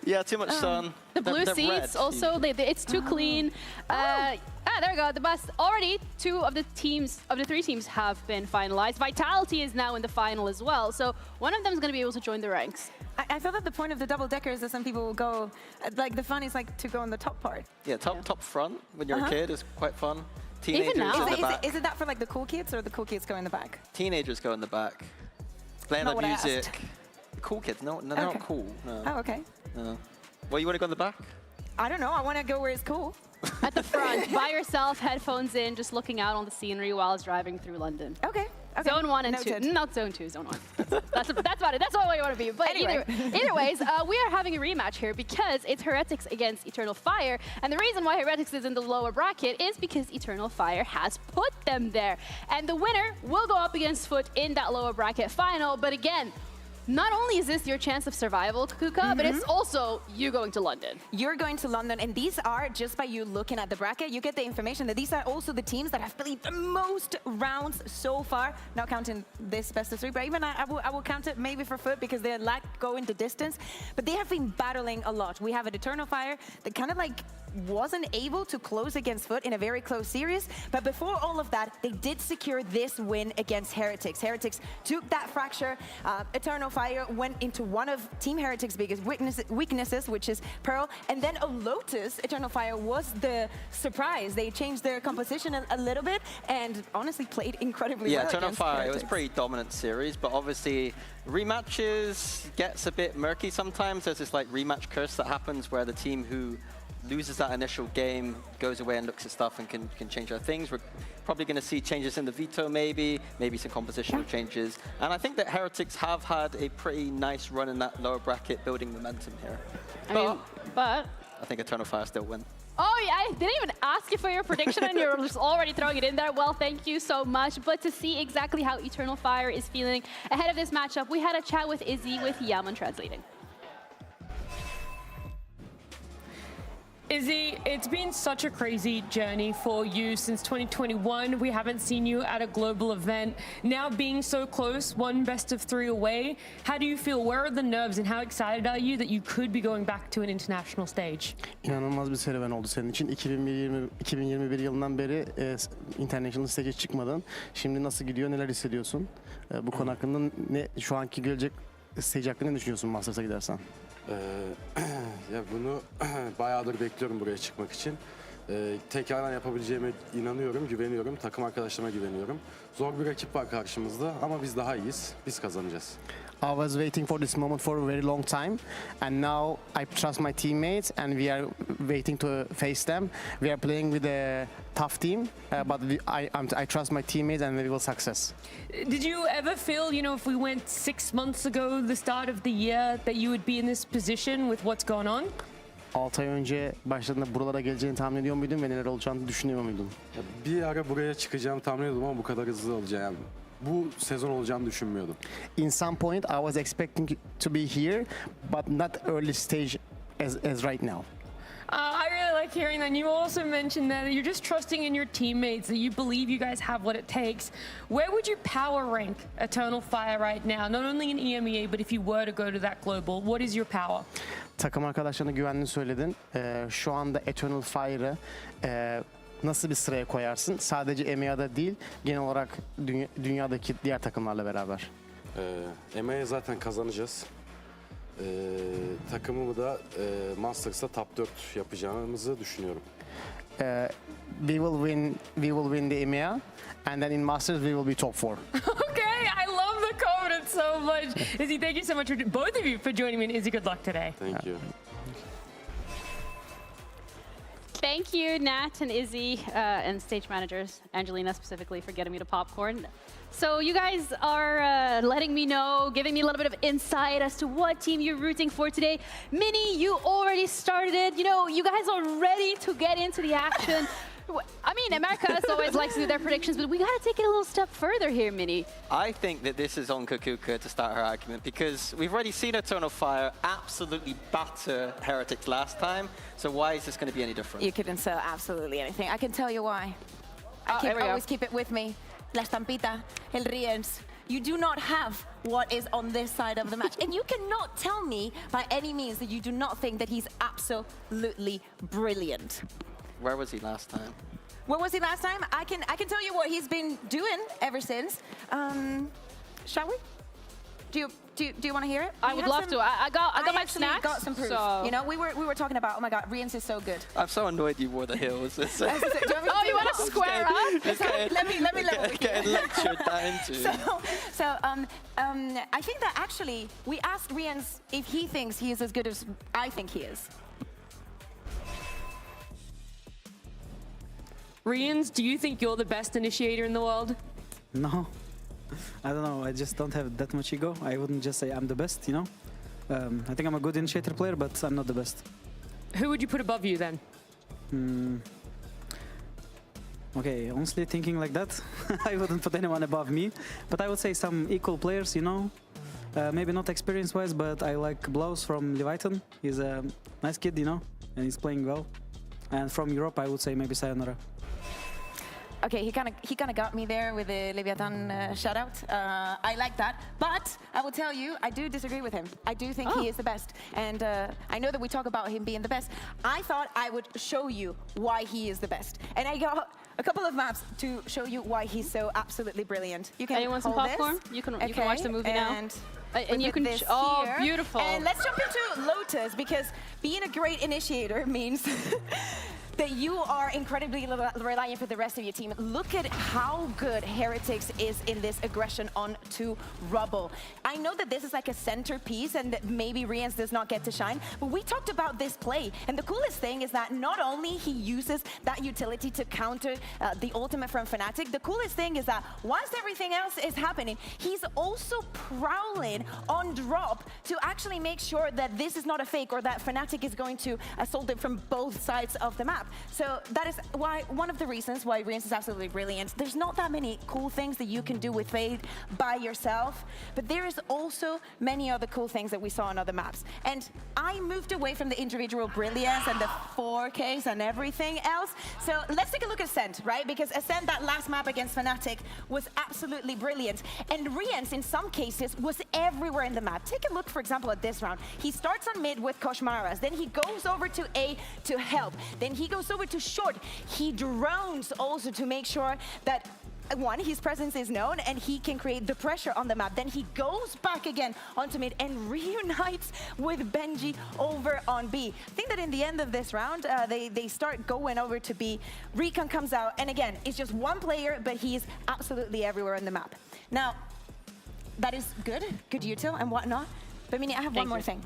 Yeah, too much sun. The blue They're seats, red. also, it's too clean. There we go. The bus, already two of the three teams have been finalized. Vitality is now in the final as well, so one of them is going to be able to join the ranks. I feel that the point of the double decker is that some people will go, like the fun is like to go on the top part. Yeah, top front when you're a kid is quite fun. Teenagers Even now? in the back. Is it that for like the cool kids, or the cool kids go in the back? Teenagers go in the back. Playing Not the what I asked. music. The cool kids, no, they're not cool. No. Oh, okay. No. Well, you want to go in the back? I don't know. I want to go where it's cool. At the front, by yourself, headphones in, just looking out on the scenery while driving through London. Okay. Zone 1 and Noted. 2. Not Zone 2, Zone 1. That's about it. That's all you want to be. But Anyway. either ways, we are having a rematch here because it's Heretics against Eternal Fire. And the reason why Heretics is in the lower bracket is because Eternal Fire has put them there. And the winner will go up against Foot in that lower bracket final. But again, not only is this your chance of survival, Kakuka, but it's also you going to London. You're going to London, and these are, just by you looking at the bracket, you get the information that these are also the teams that have played the most rounds so far, not counting this best of 3, but even I will count it maybe for Foot because they lack going the distance, but they have been battling a lot. We have an Eternal Fire that kind of like wasn't able to close against Foot in a very close series, but before all of that, they did secure this win against Heretics. Heretics took that fracture. Eternal Fire went into one of Team Heretics' biggest weaknesses, which is Pearl, and then a Lotus. Eternal Fire was the surprise. They changed their composition a little bit and honestly played incredibly well. Yeah, Eternal Fire, Heretics. it was a pretty dominant series, but obviously rematches gets a bit murky sometimes. There's this like rematch curse that happens where the team who loses that initial game, goes away and looks at stuff and can change their things. We're probably going to see changes in the veto maybe some compositional changes. And I think that Heretics have had a pretty nice run in that lower bracket, building momentum here. But I think Eternal Fire still win. Oh, yeah, I didn't even ask you for your prediction and you're just already throwing it in there. Well, thank you so much. But to see exactly how Eternal Fire is feeling ahead of this matchup, we had a chat with Izzy with Yaman translating. Izzy, it's been such a crazy journey for you since 2021. We haven't seen you at a global event. Now being so close, one best of 3 away, how do you feel? Where are the nerves and how excited are you that you could be going back to an international stage? İnanılmaz bir serüven oldu senin için. 2021 yılından beri international stage'e çıkmadın. Şimdi nasıl gidiyor, neler hissediyorsun? Bu konu hakkında şu anki gelecek stage hakkında ne düşünüyorsun Masters'a gidersen? Ya bunu bayağıdır bekliyorum buraya çıkmak için. Tekrardan yapabileceğime inanıyorum, güveniyorum. Takım arkadaşlarıma güveniyorum. Zor bir rakip var karşımızda ama biz daha iyiyiz. Biz kazanacağız. I was waiting for this moment for a very long time, and now I trust my teammates, and we are waiting to face them. We are playing with a tough team, but I trust my teammates, and we will success. Did you ever feel, you know, if we went 6 months ago, the start of the year, that you would be in this position with what's going on? 6 ay önce başladığında buralara geleceğini tahmin ediyor muydun ve neler olacağını düşünüyor muydun? Bir ara buraya çıkacağımı tahmin ediyordum ama bu kadar hızlı olacağım. Bu sezon olacağını düşünmüyordum. In some point, I was expecting to be here, but not early stage as right now. I really like hearing that. And you also mentioned that you're just trusting in your teammates, that you believe you guys have what it takes. Where would you power rank Eternal Fire right now? Not only in EMEA, but if you were to go to that global, what is your power? Takım arkadaşlarına güvendiğini söyledin. Şu anda Eternal Fire'ı nasıl bir sıraya koyarsın? Sadece EMEA'da değil, genel olarak dünyadaki diğer takımlarla beraber. EMEA'yı zaten kazanacağız. Takımımı da Masters'ta top 4 yapacağımızı düşünüyorum. We will win the EMEA, and then in Masters we will be top 4. Okay, I love the confidence so much. Izzy, thank you so much, both of you, for joining me, and Izzy, good luck today. Thank you. Thank you, Nat and Izzy, and stage managers, Angelina specifically, for getting me to popcorn. So you guys are letting me know, giving me a little bit of insight as to what team you're rooting for today. Minnie, you already started it. You know, you guys are ready to get into the action. I mean, America always likes to do their predictions, but we got to take it a little step further here, Minnie. I think that this is on Kakuka to start her argument, because we've already seen Eternal Fire absolutely batter Heretics last time, so why is this going to be any different? You couldn't sell absolutely anything. I can tell you why. I always keep it with me. La estampita, el Riens. You do not have what is on this side of the match. And you cannot tell me by any means that you do not think that he's absolutely brilliant. Where was he last time? Where was he last time? I can tell you what he's been doing ever since. Shall we? Do you want to hear it? I would love to. I got my snacks. Got some proof. So. You know, we were talking about. Oh my God, Riens is so good. I'm so annoyed you wore the heels. Oh, you want to square up? Let me getting lectured that into. I think that actually we asked Riens if he thinks he is as good as I think he is. Riens, do you think you're the best initiator in the world? No. I don't know, I just don't have that much ego. I wouldn't just say I'm the best, you know? I think I'm a good initiator player, but I'm not the best. Who would you put above you then? Okay, honestly thinking like that, I wouldn't put anyone above me. But I would say some equal players, you know? Maybe not experience-wise, but I like Blows from Leviathan. He's a nice kid, you know, and he's playing well. And from Europe, I would say maybe Sayonara. Okay, he kind of got me there with the Leviathan shout-out. I like that, but I will tell you, I do disagree with him. I do think he is the best, and I know that we talk about him being the best. I thought I would show you why he is the best, and I got a couple of maps to show you why he's so absolutely brilliant. You can Anyone some hold popcorn? this. You can watch the movie now. And you can this oh, here. beautiful. And let's jump into Lotus, because being a great initiator means that you are incredibly reliant for the rest of your team. Look at how good Heretics is in this aggression onto Rubble. I know that this is like a centerpiece and that maybe Riens does not get to shine, but we talked about this play. And the coolest thing is that not only he uses that utility to counter the ultimate from Fnatic, the coolest thing is that whilst everything else is happening, he's also prowling on drop to actually make sure that this is not a fake or that Fnatic is going to assault it from both sides of the map. So that is why one of the reasons why Riens is absolutely brilliant. There's not that many cool things that you can do with Fade by yourself, but there is also many other cool things that we saw on other maps. And I moved away from the individual brilliance and the 4Ks and everything else. So let's take a look at Ascent, right? Because Ascent, that last map against Fnatic, was absolutely brilliant. And Riens, in some cases, was everywhere in the map. Take a look, for example, at this round. He starts on mid with Koshmaras, then he goes over to A to help, then he goes over to short. He drones also to make sure that one, his presence is known and he can create the pressure on the map. Then he goes back again onto mid and reunites with Benji over on B. I think that in the end of this round, they start going over to B. Recon comes out, and again, it's just one player, but he's absolutely everywhere on the map. Now, that is good util and whatnot. But Mini, I have one more thing.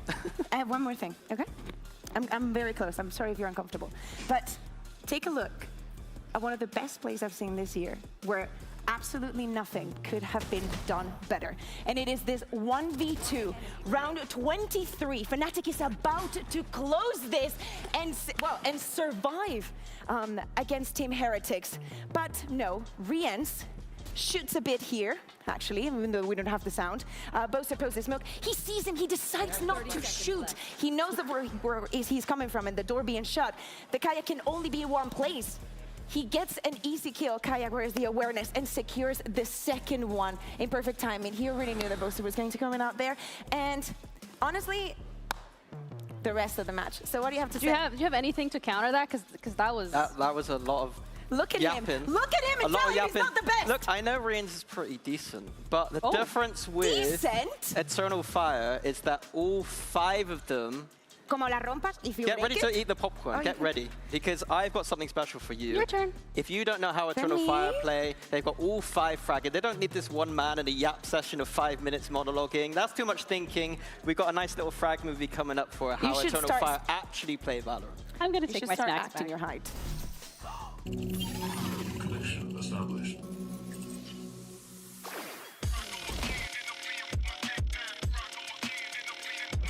I have one more thing, okay? I'm very close. I'm sorry if you're uncomfortable. But take a look at one of the best plays I've seen this year, where absolutely nothing could have been done better. And it is this 1v2, round 23. Fnatic is about to close this and survive against Team Heretics. But no, Riens shoots a bit here, actually, even though we don't have the sound. Boaster poses smoke. He sees him, he decides not to shoot. He knows that where he's coming from and the door being shut. The Kayak can only be in one place. He gets an easy kill, Kayak wears the awareness and secures the second one in perfect timing. He already knew that Boaster was going to come in out there. And honestly, the rest of the match. So what do you have to say? Do you have anything to counter that? Because that was... That was a lot of Look at yapping. him. Look at him and tell him he's not the best. Look, I know Riens is pretty decent, but the difference with Eternal Fire is that all 5 of them... Como la rompas, if you get ready to eat the popcorn. Get ready, because I've got something special for you. Your turn. If you don't know how Eternal Fire play, they've got all 5 fragged. They don't need this one man and a yap session of 5 minutes monologuing. That's too much thinking. We've got a nice little frag movie coming up for how Eternal Fire actually play Valorant. I'm going to take my snacks acting back. your height. Connection established.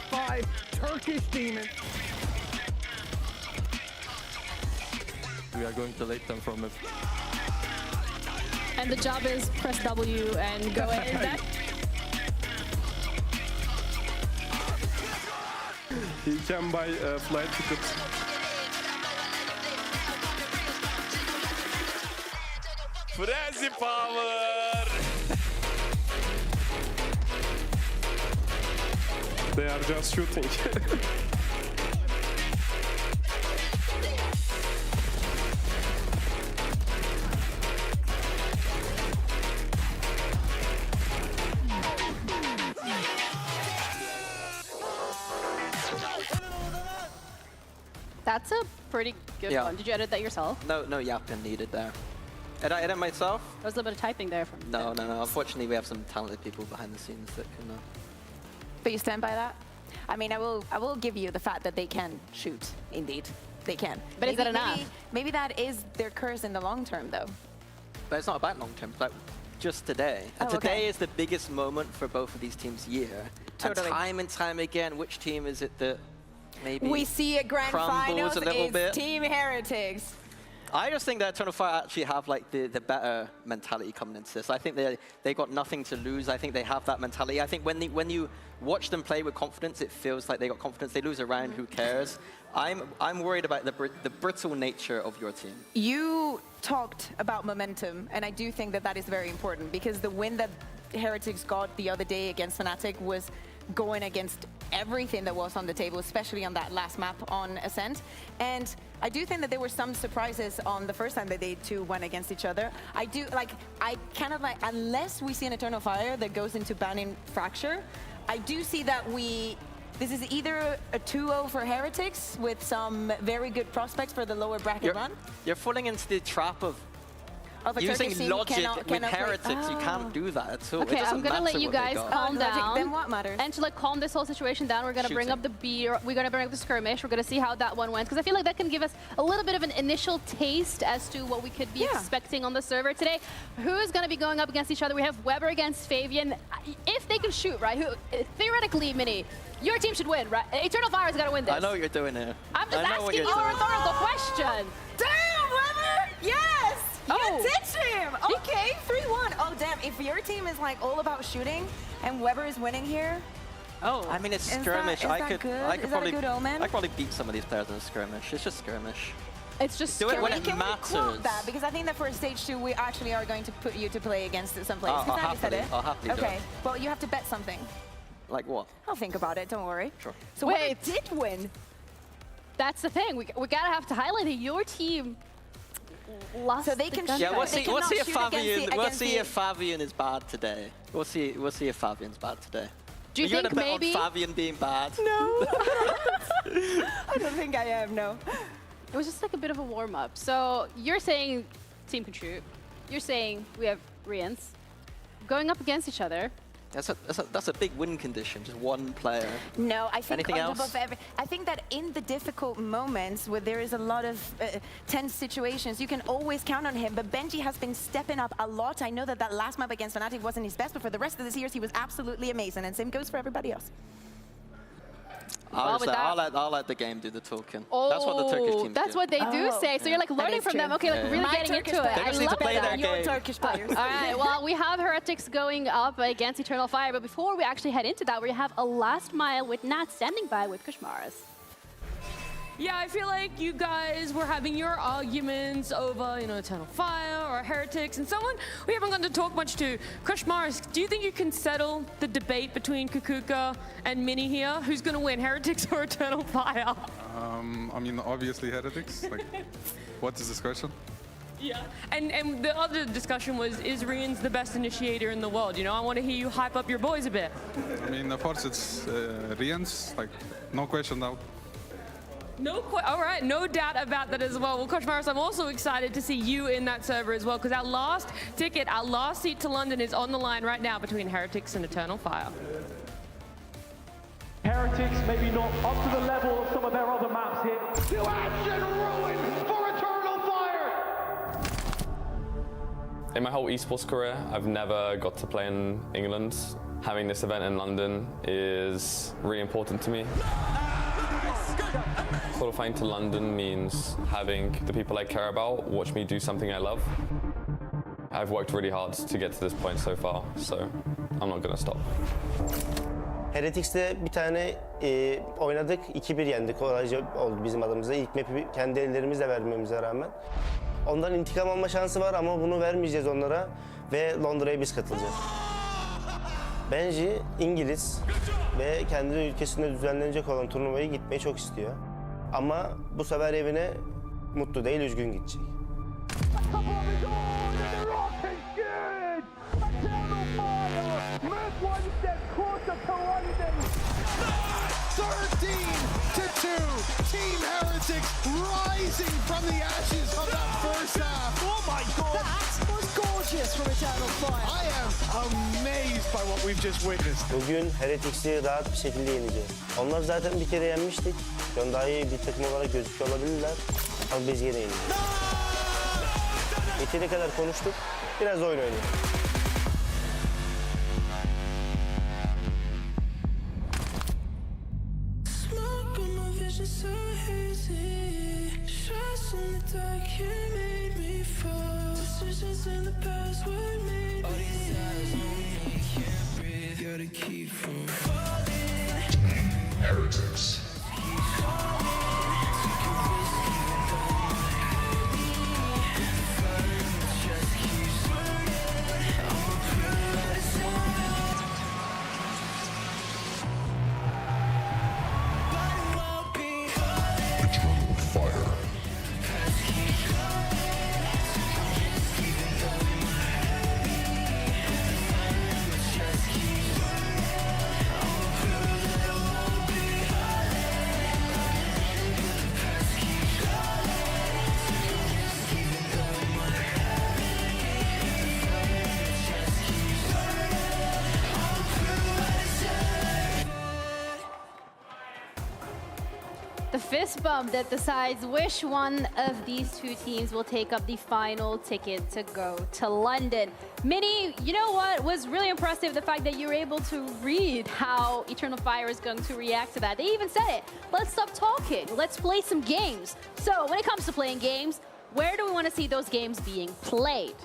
Five Turkish demons. We are going to late them from it. And the job is press W and go in that. You can buy flight tickets. Frenzy power! They are just shooting. That's a pretty good one. Did you edit that yourself? No yapping needed there. Did I edit myself? There was a little bit of typing there from No. Unfortunately, we have some talented people behind the scenes that can... But you stand by that? I mean, I will give you the fact that they can shoot, indeed. They can. But is that enough? Maybe that is their curse in the long term, though. But it's not about long term. It's like just today. And today is the biggest moment for both of these teams' year. Totally. And time again, which team is it that maybe we see a grand crumbles finals a little is bit? Team Heretics. I just think that Eternal Fire actually have like the better mentality coming into this. I think they got nothing to lose. I think they have that mentality. I think when you watch them play with confidence, it feels like they got confidence. They lose a round, who cares? I'm worried about the brittle nature of your team. You talked about momentum, and I do think that that is very important, because the win that Heretics got the other day against Fnatic was going against everything that was on the table, especially on that last map on Ascent. And I do think that there were some surprises on the first time that they two went against each other. I kind of like, unless we see an Eternal Fire that goes into banning Fracture, I do see that this is either a 2-0 for Heretics with some very good prospects for the lower bracket run. You're falling into the trap of using logic with Heretics. You can't do that at all. Okay, I'm gonna let you guys calm down. Then what matters? And to like calm this whole situation down, we're gonna bring up the beer. We're gonna bring up the skirmish. We're gonna see how that one went, because I feel like that can give us a little bit of an initial taste as to what we could be expecting on the server today. Who is gonna be going up against each other? We have Weber against Fabian. If they can shoot, right? Theoretically, Mini, your team should win, right? Eternal Fire is gonna win this. I know what you're doing here. I'm just asking you a rhetorical question. Damn, Weber! Yes! You ditched him! Okay, 3-1. Oh, damn. If your team is like all about shooting and Weber is winning here... Oh. I mean, it's skirmish. I could probably beat some of these players in a skirmish. It's just skirmish. It's just do it when it Can we matters. quote that? Because I think that for stage 2, we actually are going to put you to play against some players. I'll happily do Okay, it. well, you have to bet something. Like what? I'll think about it, don't worry. Sure. So Weber did win. That's the thing. We gotta have to highlight that your team lost. So they can the Yeah, we'll see if Fabian is bad today. We'll see if Fabian's bad today. Do you think maybe on Fabian being bad? No. I don't think I am, no. It was just like a bit of a warm-up. So you're saying team can shoot. You're saying we have Rians going up against each other. That's a big win condition, just one player. No, I think Anything else? I think that in the difficult moments where there is a lot of tense situations, you can always count on him. But Benji has been stepping up a lot. I know that last map against Fnatic wasn't his best, but for the rest of the series, he was absolutely amazing. And same goes for everybody else. I'll let the game do the talking. Oh, that's what the Turkish team do. That's what they do say. So you're like learning from them. Okay, like really getting into it. They just need to play their game. Turkish players. All right, well, we have Heretics going up against Eternal Fire, but before we actually head into that, we have a last mile with Nat standing by with Kushmaras. Yeah, I feel like you guys were having your arguments over, Eternal Fire or Heretics and so on. We haven't gotten to talk much to Kushmaras. Do you think you can settle the debate between Kukuka and Mini here? Who's going to win, Heretics or Eternal Fire? I mean, obviously Heretics. Like, what is this question? Yeah, and the other discussion was, is Rians the best initiator in the world? I want to hear you hype up your boys a bit. I mean, of course it's Rians, like, no question now. All right, no doubt about that as well. Well, Coach Morris, I'm also excited to see you in that server as well, because our last ticket, our last seat to London is on the line right now between Heretics and Eternal Fire. Heretics maybe not up to the level of some of their other maps here. To action ruin for Eternal Fire! In my whole esports career, I've never got to play in England. Having this event in London is really important to me. Qualifying to London means having the people I care about watch me do something I love. I've worked really hard to get to this point so far, so I'm not going to stop. Heretics'te bir tane oynadık, 2-1 yendik. Kolayca oldu bizim adımıza. İlk map'i kendi ellerimizle vermemize rağmen. Ondan intikam alma şansı var ama bunu vermeyeceğiz onlara ve Londra'ya biz katılacağız. Benji İngiliz ve kendi ülkesinde düzenlenecek olan turnuvaya gitmeyi çok istiyor. Ama bu sefer evine mutlu değil, üzgün gidecek. Team Heretics rising from the ashes of that first half. Oh my God! That was gorgeous from Eternal Fire. I am amazed by what we've just witnessed. Bugün Heretics'i rahat bir şekilde yeneceğiz. Onlar zaten bir kere yenmiştik. Şu an daha iyi bir takım olarak gözüküyor olabilirler. Ama biz yine yeneceğiz. Yeteri kadar konuştuk. Biraz oyun oynayalım. So hazy, shots in the dark, you make fist bump that decides which one of these two teams will take up the final ticket to go to London. Minnie, you know what was really impressive? The fact that you were able to read how Eternal Fire is going to react to that. They even said it. Let's stop talking. Let's play some games. So when it comes to playing games, where do we want to see those games being played?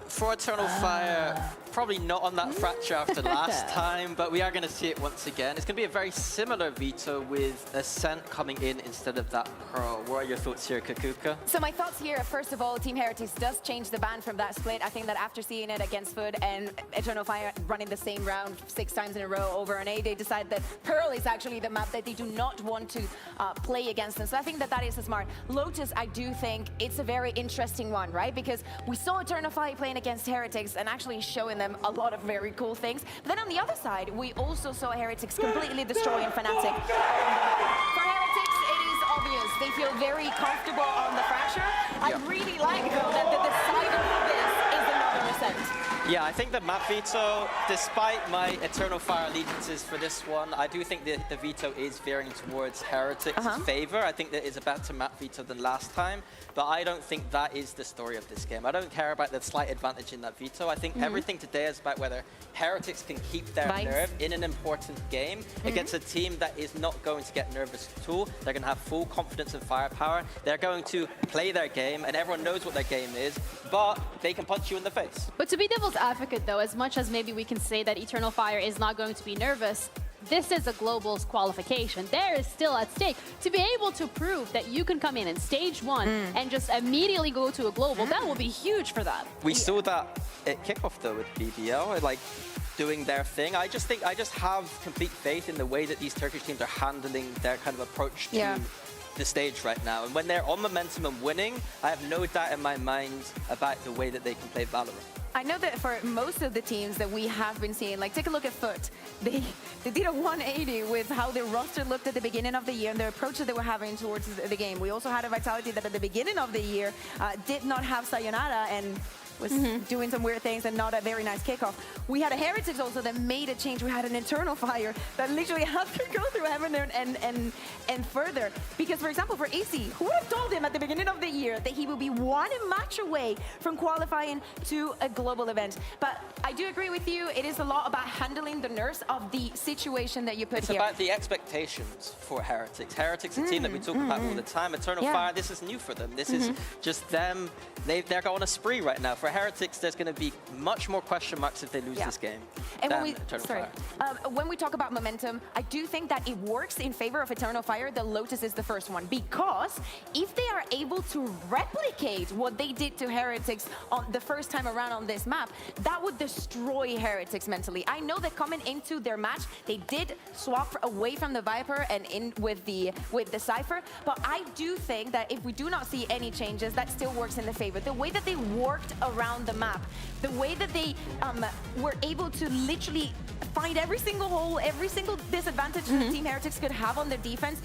For Eternal Fire, probably not on that fracture after last time, but we are going to see it once again. It's going to be a very similar veto with Ascent coming in instead of that Pearl. What are your thoughts here, Kakuka? So my thoughts here, first of all, Team Heretics does change the ban from that split. I think that after seeing it against Foot and Eternal Fire running the same round 6 times in a row over an A, they decide that Pearl is actually the map that they do not want to play against them. So I think that that is smart. Lotus, I do think it's a very interesting one, right? Because we saw Eternal Fire playing against Heretics and actually showing them a lot of very cool things. But then on the other side, we also saw Heretics completely destroying Fnatic. For Heretics, it is obvious. They feel very comfortable on the fracture. I really like, though, that the decider for this is another Ascent. Yeah, I think the map veto, despite my Eternal Fire allegiances for this one, I do think the veto is veering towards Heretics' favor. I think that it's a better map veto than last time, but I don't think that is the story of this game. I don't care about the slight advantage in that veto. I think everything today is about whether Heretics can keep their nerve in an important game against a team that is not going to get nervous at all. They're going to have full confidence and firepower. They're going to play their game, and everyone knows what their game is, but they can punch you in the face. But to be devil's advocate, though, as much as maybe we can say that Eternal Fire is not going to be nervous, this is a globals qualification. There is still at stake. To be able to prove that you can come in stage 1 and just immediately go to a global, that will be huge for them. We saw that at kickoff, though, with BBL, like doing their thing. I just have complete faith in the way that these Turkish teams are handling their kind of approach to the stage right now. And when they're on momentum and winning, I have no doubt in my mind about the way that they can play Valorant. I know that for most of the teams that we have been seeing, like take a look at Foot. They did a 180 with how their roster looked at the beginning of the year and the approach that they were having towards the game. We also had a Vitality that at the beginning of the year did not have Sayonara and was doing some weird things and not a very nice kickoff. We had a Heretics also that made a change. We had an Eternal Fire that literally had to go through heaven and further. Because, for example, for AC, who would have told him at the beginning of the year that he would be 1 match away from qualifying to a global event? But I do agree with you. It is a lot about handling the nerves of the situation that you put here. It's about the expectations for Heretics. Heretics, a team that we talk about all the time. Eternal Fire, this is new for them. This is just them. They're on a spree right now. For Heretics, there's going to be much more question marks if they lose this game. And when we talk about momentum, I do think that it works in favor of Eternal Fire that Lotus is the first one, because if they are able to replicate what they did to Heretics on the first time around on this map, that would destroy Heretics mentally. I know that coming into their match, they did swap away from the Viper and in with the Cypher, but I do think that if we do not see any changes, that still works in the favor. The way that they worked around the map, the way that they were able to literally find every single hole, every single disadvantage that Team Heretics could have on their defense,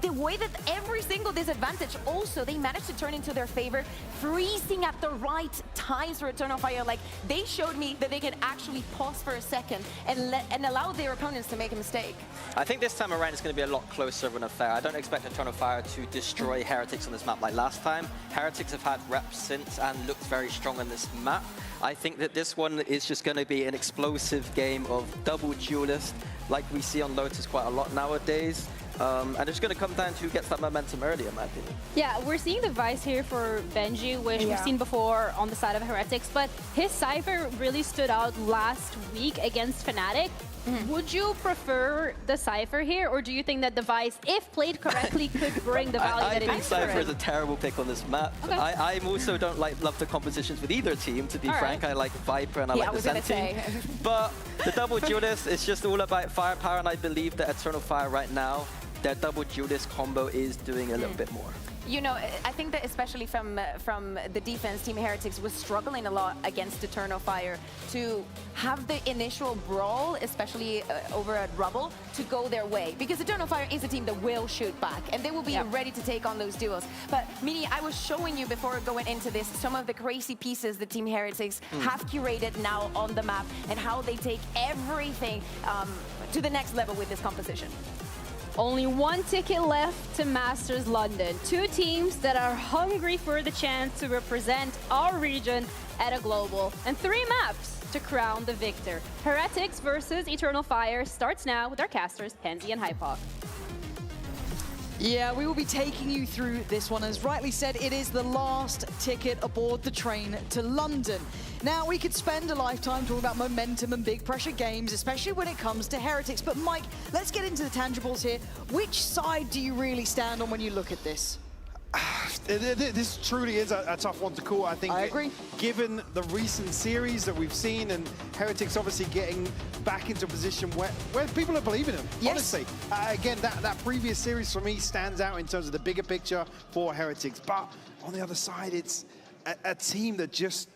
the way that every single disadvantage also they managed to turn into their favor, freezing at the right times for Eternal Fire. Like, they showed me that they can actually pause for a second and allow their opponents to make a mistake. I think this time around it's going to be a lot closer of an affair. I don't expect Eternal Fire to destroy Heretics on this map like last time. Heretics have had reps since and looked very strong on this map. I think that this one is just going to be an explosive game of double duelist, like we see on Lotus quite a lot nowadays. And it's going to come down to who gets that momentum early, in my opinion. Yeah, we're seeing the Vice here for Benji, which we've seen before on the side of Heretics, but his Cypher really stood out last week against Fnatic. Would you prefer the Cypher here, or do you think that the Vice, if played correctly, could bring the value that it is? I think Cypher is a terrible pick on this map. Okay. I also don't love the compositions with either team, to be frank. I like Viper and I like the Zen team. But the double duelist is just all about firepower, and I believe that Eternal Fire right now, their double duelist combo is doing a little bit more. You know, I think that especially from the defense, Team Heretics was struggling a lot against Eternal Fire to have the initial brawl, especially over at Rubble, to go their way. Because Eternal Fire is a team that will shoot back, and they will be ready to take on those duels. But, Mini, I was showing you before going into this some of the crazy pieces that Team Heretics have curated now on the map and how they take everything to the next level with this composition. Only one ticket left to Masters London. Two teams that are hungry for the chance to represent our region at a global. And 3 maps to crown the victor. Heretics versus Eternal Fire starts now with our casters, Pansy and Hypok. Yeah, we will be taking you through this one. As rightly said, it is the last ticket aboard the train to London. Now, we could spend a lifetime talking about momentum and big pressure games, especially when it comes to Heretics. But Mike, let's get into the tangibles here. Which side do you really stand on when you look at this? This truly is a tough one to call. I think. I agree. Given the recent series that we've seen, and Heretics obviously getting back into a position where people are believing them. Yes. Honestly, again, that previous series for me stands out in terms of the bigger picture for Heretics. But on the other side, it's a team that just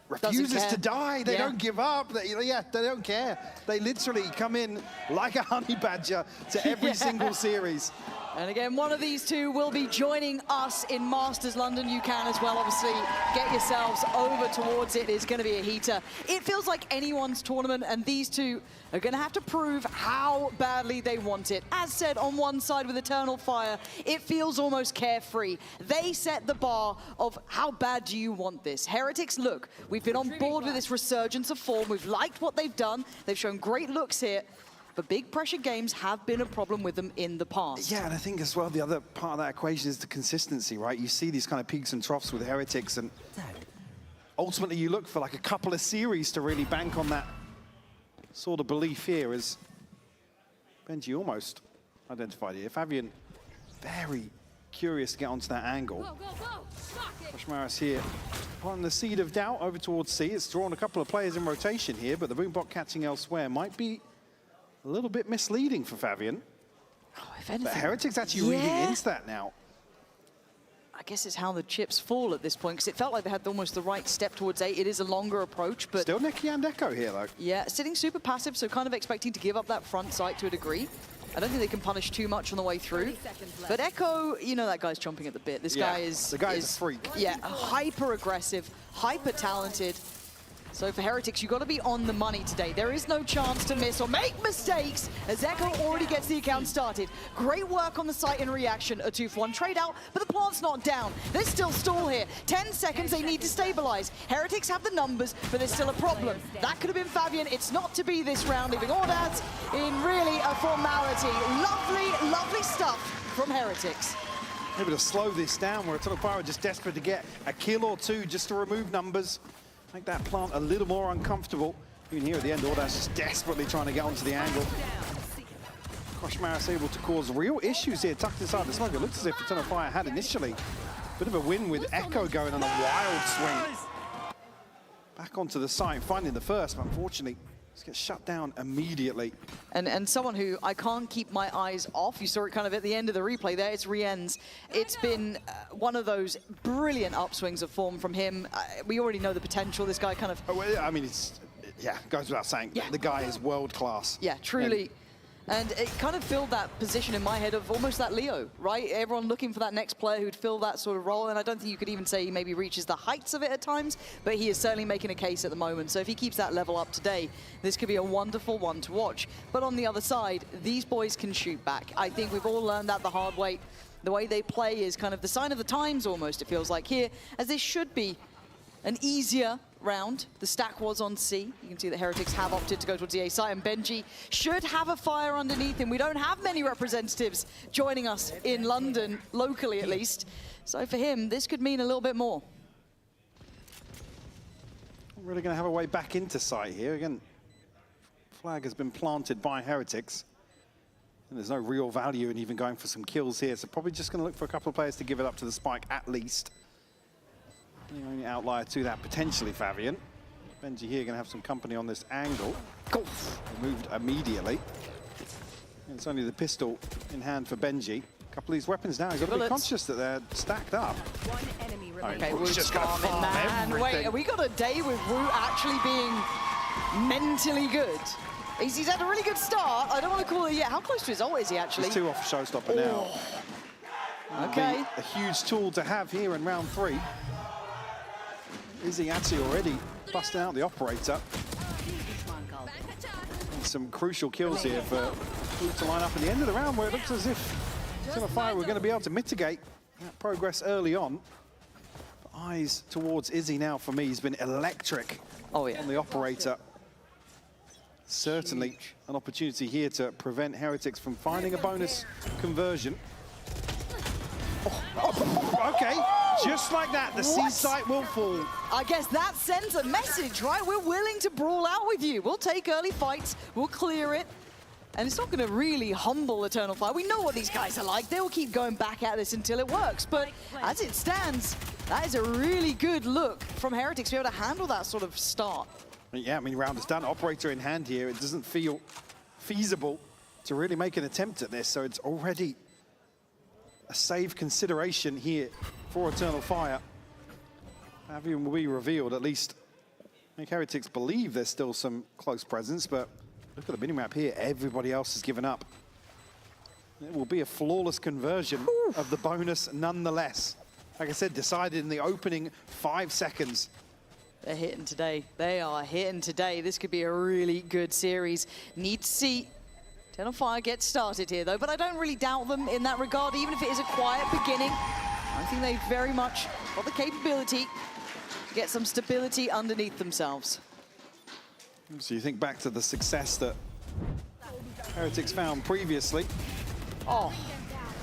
refuses to die. They don't give up. They don't care. They literally come in like a honey badger to every single series. And again, one of these two will be joining us in Masters London. You can as well, obviously, get yourselves over towards it. It's going to be a heater. It feels like anyone's tournament, and these two are going to have to prove how badly they want it. As said, on one side with Eternal Fire, it feels almost carefree. They set the bar of how bad do you want this. Heretics, look, we've been on board with this resurgence of form. We've liked what they've done. They've shown great looks here. But big pressure games have been a problem with them in the past. Yeah, and I think as well, the other part of that equation is the consistency, right? You see these kind of peaks and troughs with Heretics, and ultimately you look for like a couple of series to really bank on that sort of belief here, as Benji almost identified here. Fabian, very curious to get onto that angle. Koshmaris here, on the seed of doubt over towards C. It's drawn a couple of players in rotation here, but the Boombot catching elsewhere might be a little bit misleading for Fabian. If anything, but Heretics actually reading into that now. I guess it's how the chips fall at this point, because it felt like they had almost the right step towards A. It is a longer approach, but... Still Neki and Echo here, though. Yeah, sitting super passive, so kind of expecting to give up that front sight to a degree. I don't think they can punish too much on the way through. But Echo, you know that guy's chomping at the bit. This guy is... The guy's a freak. Yeah, hyper-aggressive, hyper-talented. So for Heretics, you've got to be on the money today. There is no chance to miss or make mistakes, as Echo already gets the account started. Great work on the site in reaction. A 2-for-1 trade out, but the plant's not down. There's still stall here. 10 seconds, they need to stabilize. Heretics have the numbers, but there's still a problem. That could have been Fabian. It's not to be this round, leaving Ordaz in really a formality. Lovely, lovely stuff from Heretics. Able to slow this down, where Eternal Fire are just desperate to get a kill or two just to remove numbers. Make that plant a little more uncomfortable. Even here at the end, Ordaz just desperately trying to get onto the angle. Koshmaris able to cause real issues here, tucked inside the smoke. It looks as if Eternal Fire had initially a bit of a win with Echo going on a wild swing. Back onto the site, finding the first, but unfortunately, just gets shut down immediately. And someone who I can't keep my eyes off, you saw it kind of at the end of the replay there, it's Rien's. It's been one of those brilliant upswings of form from him. We already know the potential, this guy kind of... I mean, it's, yeah, goes without saying, the guy is world class. Yeah, truly. And it kind of filled that position in my head of almost that Leo, right? Everyone looking for that next player who'd fill that sort of role, and I don't think you could even say he maybe reaches the heights of it at times, but he is certainly making a case at the moment. So if he keeps that level up today, this could be a wonderful one to watch. But on the other side, these boys can shoot back. I think we've all learned that the hard way. The way they play is kind of the sign of the times almost, it feels like here, as this should be an easier round. The stack was on C. You can see that Heretics have opted to go towards the A site, and Benji should have a fire underneath him. We don't have many representatives joining us in London, locally at least. So for him, this could mean a little bit more. We're really going to have a way back into sight here. Again, flag has been planted by Heretics. And there's no real value in even going for some kills here. So probably just going to look for a couple of players to give it up to the spike at least. The only outlier to that, potentially Fabian. Benji here going to have some company on this angle. Removed immediately. And it's only the pistol in hand for Benji. A couple of these weapons now, he's got to be conscious that they're stacked up. One enemy remaining. Okay, Root's just going to farm everything. Wait, have we got a day with Root actually being mentally good? He's had a really good start. I don't want to call it yet. How close to his ult is he actually? He's 2 off showstopper now. Okay. A huge tool to have here in round 3. Izzy actually already busting out the operator. And some crucial kills here for look to line up at the end of the round where it looks as if Eternal Fire were going to be able to mitigate that progress early on. But eyes towards Izzy now for me. He's been electric on the operator. Certainly an opportunity here to prevent Heretics from finding a bonus conversion. Okay, just like that, the C site will fall. I guess that sends a message, right? We're willing to brawl out with you. We'll take early fights, we'll clear it. And it's not going to really humble Eternal Fire. We know what these guys are like. They will keep going back at this until it works. But as it stands, that is a really good look from Heretics to be able to handle that sort of start. Yeah, I mean, round is done. Operator in hand here. It doesn't feel feasible to really make an attempt at this. So it's already a save consideration here for Eternal Fire. Fabian will be revealed, at least make Heretics believe there's still some close presence, but look at the minimap here. Everybody else has given up. It will be a flawless conversion of the bonus nonetheless. Like I said, decided in the opening 5 seconds. They're hitting today. They are hitting today. This could be a really good series. Need to see Eternal Fire get started here, though, but I don't really doubt them in that regard, even if it is a quiet beginning. I think they've very much got the capability to get some stability underneath themselves. So you think back to the success that Heretics found previously. Oh,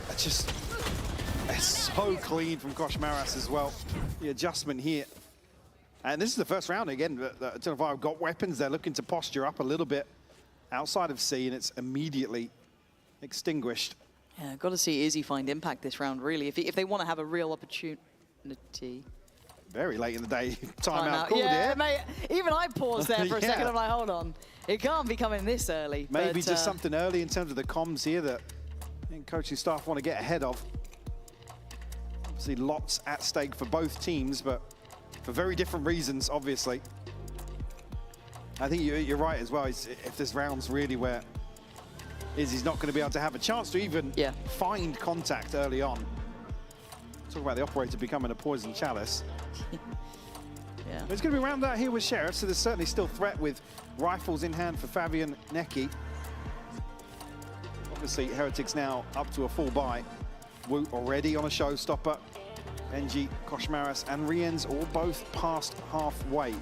it's so clean from Koshmaras as well. The adjustment here. And this is the first round again. Eternal Fire have got weapons. They're looking to posture up a little bit outside of C, and it's immediately extinguished. Yeah, got to see Izzy find impact this round, really, if they want to have a real opportunity. Very late in the day, timeout called yeah, here. mate, even I paused there for a second. I'm like, hold on, it can't be coming this early. Maybe just something early in terms of the comms here that I think coaching staff want to get ahead of. Obviously, lots at stake for both teams, but for very different reasons, obviously. I think you're right as well. If this round's really where Izzy's not going to be able to have a chance to even find contact early on. Talk about the operator becoming a poison chalice. Yeah. There's going to be a round out here with Sheriff, so there's certainly still threat with rifles in hand for Fabian Neki. Obviously, Heretics now up to a full buy. Woot already on a showstopper. NG, Koshmaras, and Riens all both past halfway.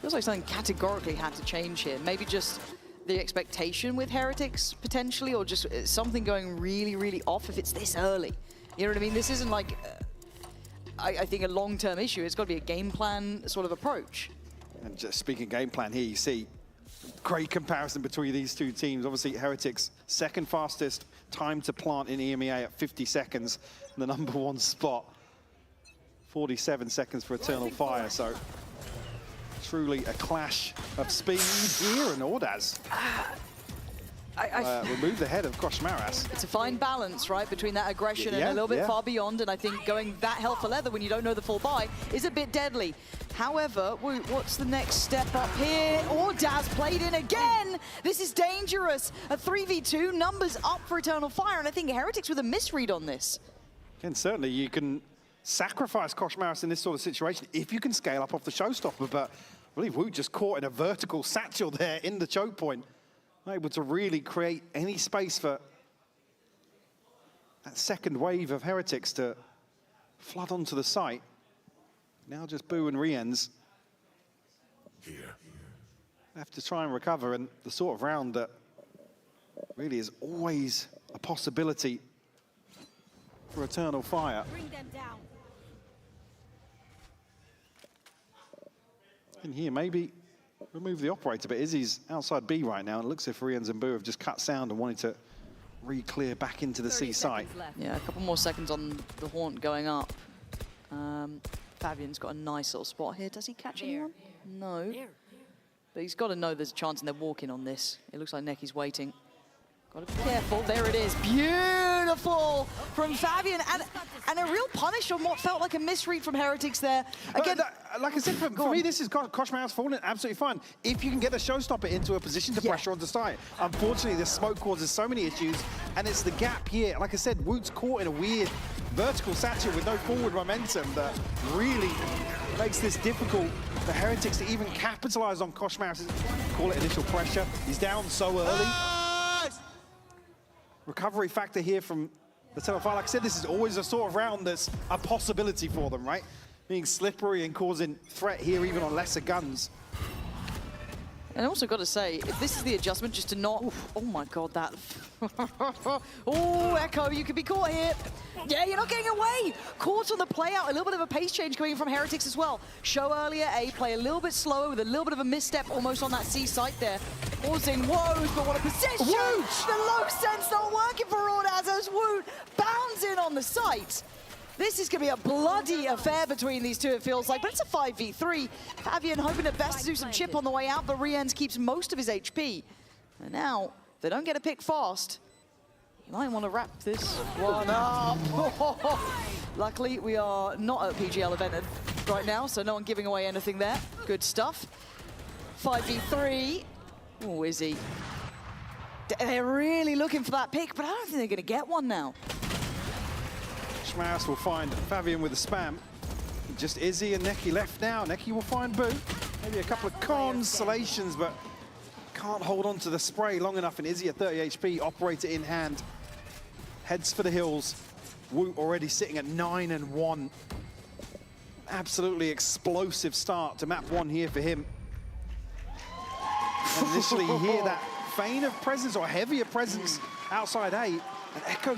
Feels like something categorically had to change here. Maybe just the expectation with Heretics, potentially, or just something going really, really off if it's this early. You know what I mean? This isn't like, I think, a long-term issue. It's got to be a game plan sort of approach. And just speaking game plan here, you see great comparison between these two teams. Obviously, Heretics, second fastest time to plant in EMEA at 50 seconds. The #1 spot, 47 seconds for Eternal Fire. So truly a clash of speed here, and Ordaz remove the head of Koshmaras. It's a fine balance, right, between that aggression and a little bit far beyond, and I think going that hell for leather when you don't know the full buy is a bit deadly. However, what's the next step up here? Ordaz played in again! This is dangerous! A 3v2, numbers up for Eternal Fire, and I think Heretics with a misread on this. And certainly you can sacrifice Koshmaras in this sort of situation if you can scale up off the showstopper, but I believe Woot just caught in a vertical satchel there in the choke point. Able to really create any space for that second wave of Heretics to flood onto the site. Now just Boo and Riens have to try and recover, and the sort of round that really is always a possibility for Eternal Fire. Bring them down. And here, maybe remove the operator, but Izzy's outside B right now. It looks as if Riens and Boo have just cut sound and wanted to re-clear back into the C site. Yeah, a couple more seconds on the haunt going up. Fabian's got a nice little spot here. Does he catch anyone? No. But he's got to know there's a chance and they're walking on this. It looks like Neki's waiting. Got to be careful. There it is. Beautiful from Fabian. And a real punish on what felt like a misread from Heretics there. Again, like I said, for me, this is Koshmaras falling absolutely fine. If you can get the showstopper into a position to pressure on the site. Unfortunately, the smoke causes so many issues, and it's the gap here. Like I said, Woot's caught in a weird vertical satchel with no forward momentum that really makes this difficult for Heretics to even capitalize on Koshmaras. Call it initial pressure. He's down so early. recovery factor here from the Eternal Fire. Like I said, this is always a sort of round that's a possibility for them, right? Being slippery and causing threat here even on lesser guns. And I also got to say, if this is the adjustment just to not... Oh my god, that... Oh, Echo, you could be caught here. Yeah, you're not getting away. Caught on the play out. A little bit of a pace change coming from Heretics as well. Show earlier, A, play a little bit slower with a little bit of a misstep almost on that C site there. Pausing Woos, but what a position! Woot! The low sense not working for Ordaz as Woot bounds in on the site. This is going to be a bloody affair between these two, it feels like, but it's a 5v3. Fabian hoping at best to do some chip on the way out, but Riens keeps most of his HP. And now, if they don't get a pick fast, you might want to wrap this one up. Luckily, we are not at PGL event right now, so no one giving away anything there. Good stuff. 5v3. Oh, Izzy. They're really looking for that pick, but I don't think they're going to get one now. Schmaus will find Fabian with a spam. Just Izzy and Neki left now. Neki will find Boo. Maybe a couple of consolations, but can't hold on to the spray long enough. And Izzy at 30 HP, operator in hand. Heads for the hills. Woot already sitting at 9-1. Absolutely explosive start to map 1 here for him. And initially you hear that feign of presence or heavier presence outside A. And Echo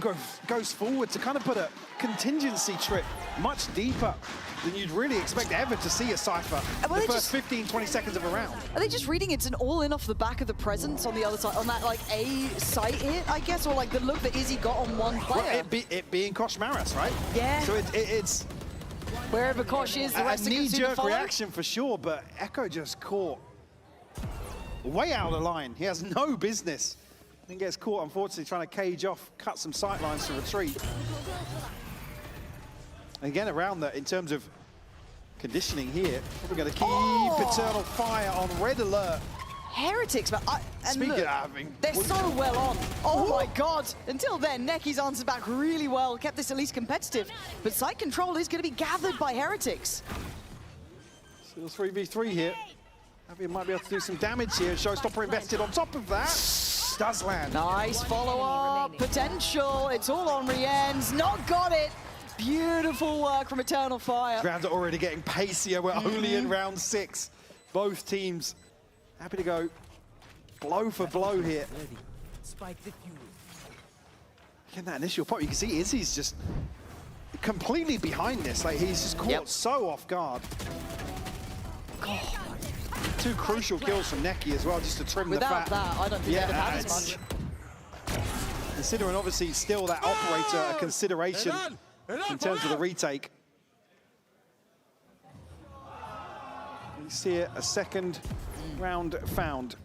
goes forward to kind of put a contingency trip much deeper than you'd really expect ever to see a Cypher the first 15, 20 seconds of a round. Are they just reading it's an all-in off the back of the presence on the other side, on that like A site hit, I guess, or like the look that Izzy got on one player? Well, it being Kosh Maras, right? Yeah. So it's... Wherever Kosh is, the rest a knee-jerk reaction for sure, but Echo just caught way out of line. He has no business. And gets caught, unfortunately, trying to cage off, cut some sight lines to retreat. Again, around that, in terms of conditioning here, we're going to keep Eternal Fire on red alert. Heretics, but Speaking of having... They're so well on. Oh my god. Until then, Neki's answered back really well, kept this at least competitive. But site control is going to be gathered by Heretics. Still 3v3 here. Fabian might be able to do some damage here. Showstopper invested on top of that. Does land. Nice follow-up, potential. It's all on Riens. Not got it. Beautiful work from Eternal Fire. Rounds are already getting pacier. We're only in round 6. Both teams happy to go blow for blow here. Again, that initial pop, you can see Izzy's just completely behind this. Like, he's just caught so off guard. God. 2 crucial kills from Neki as well, just to trim the fat. Without that, I don't think they'd have had as much. Considering obviously still that operator a consideration in terms of the retake. You see it, a second round found.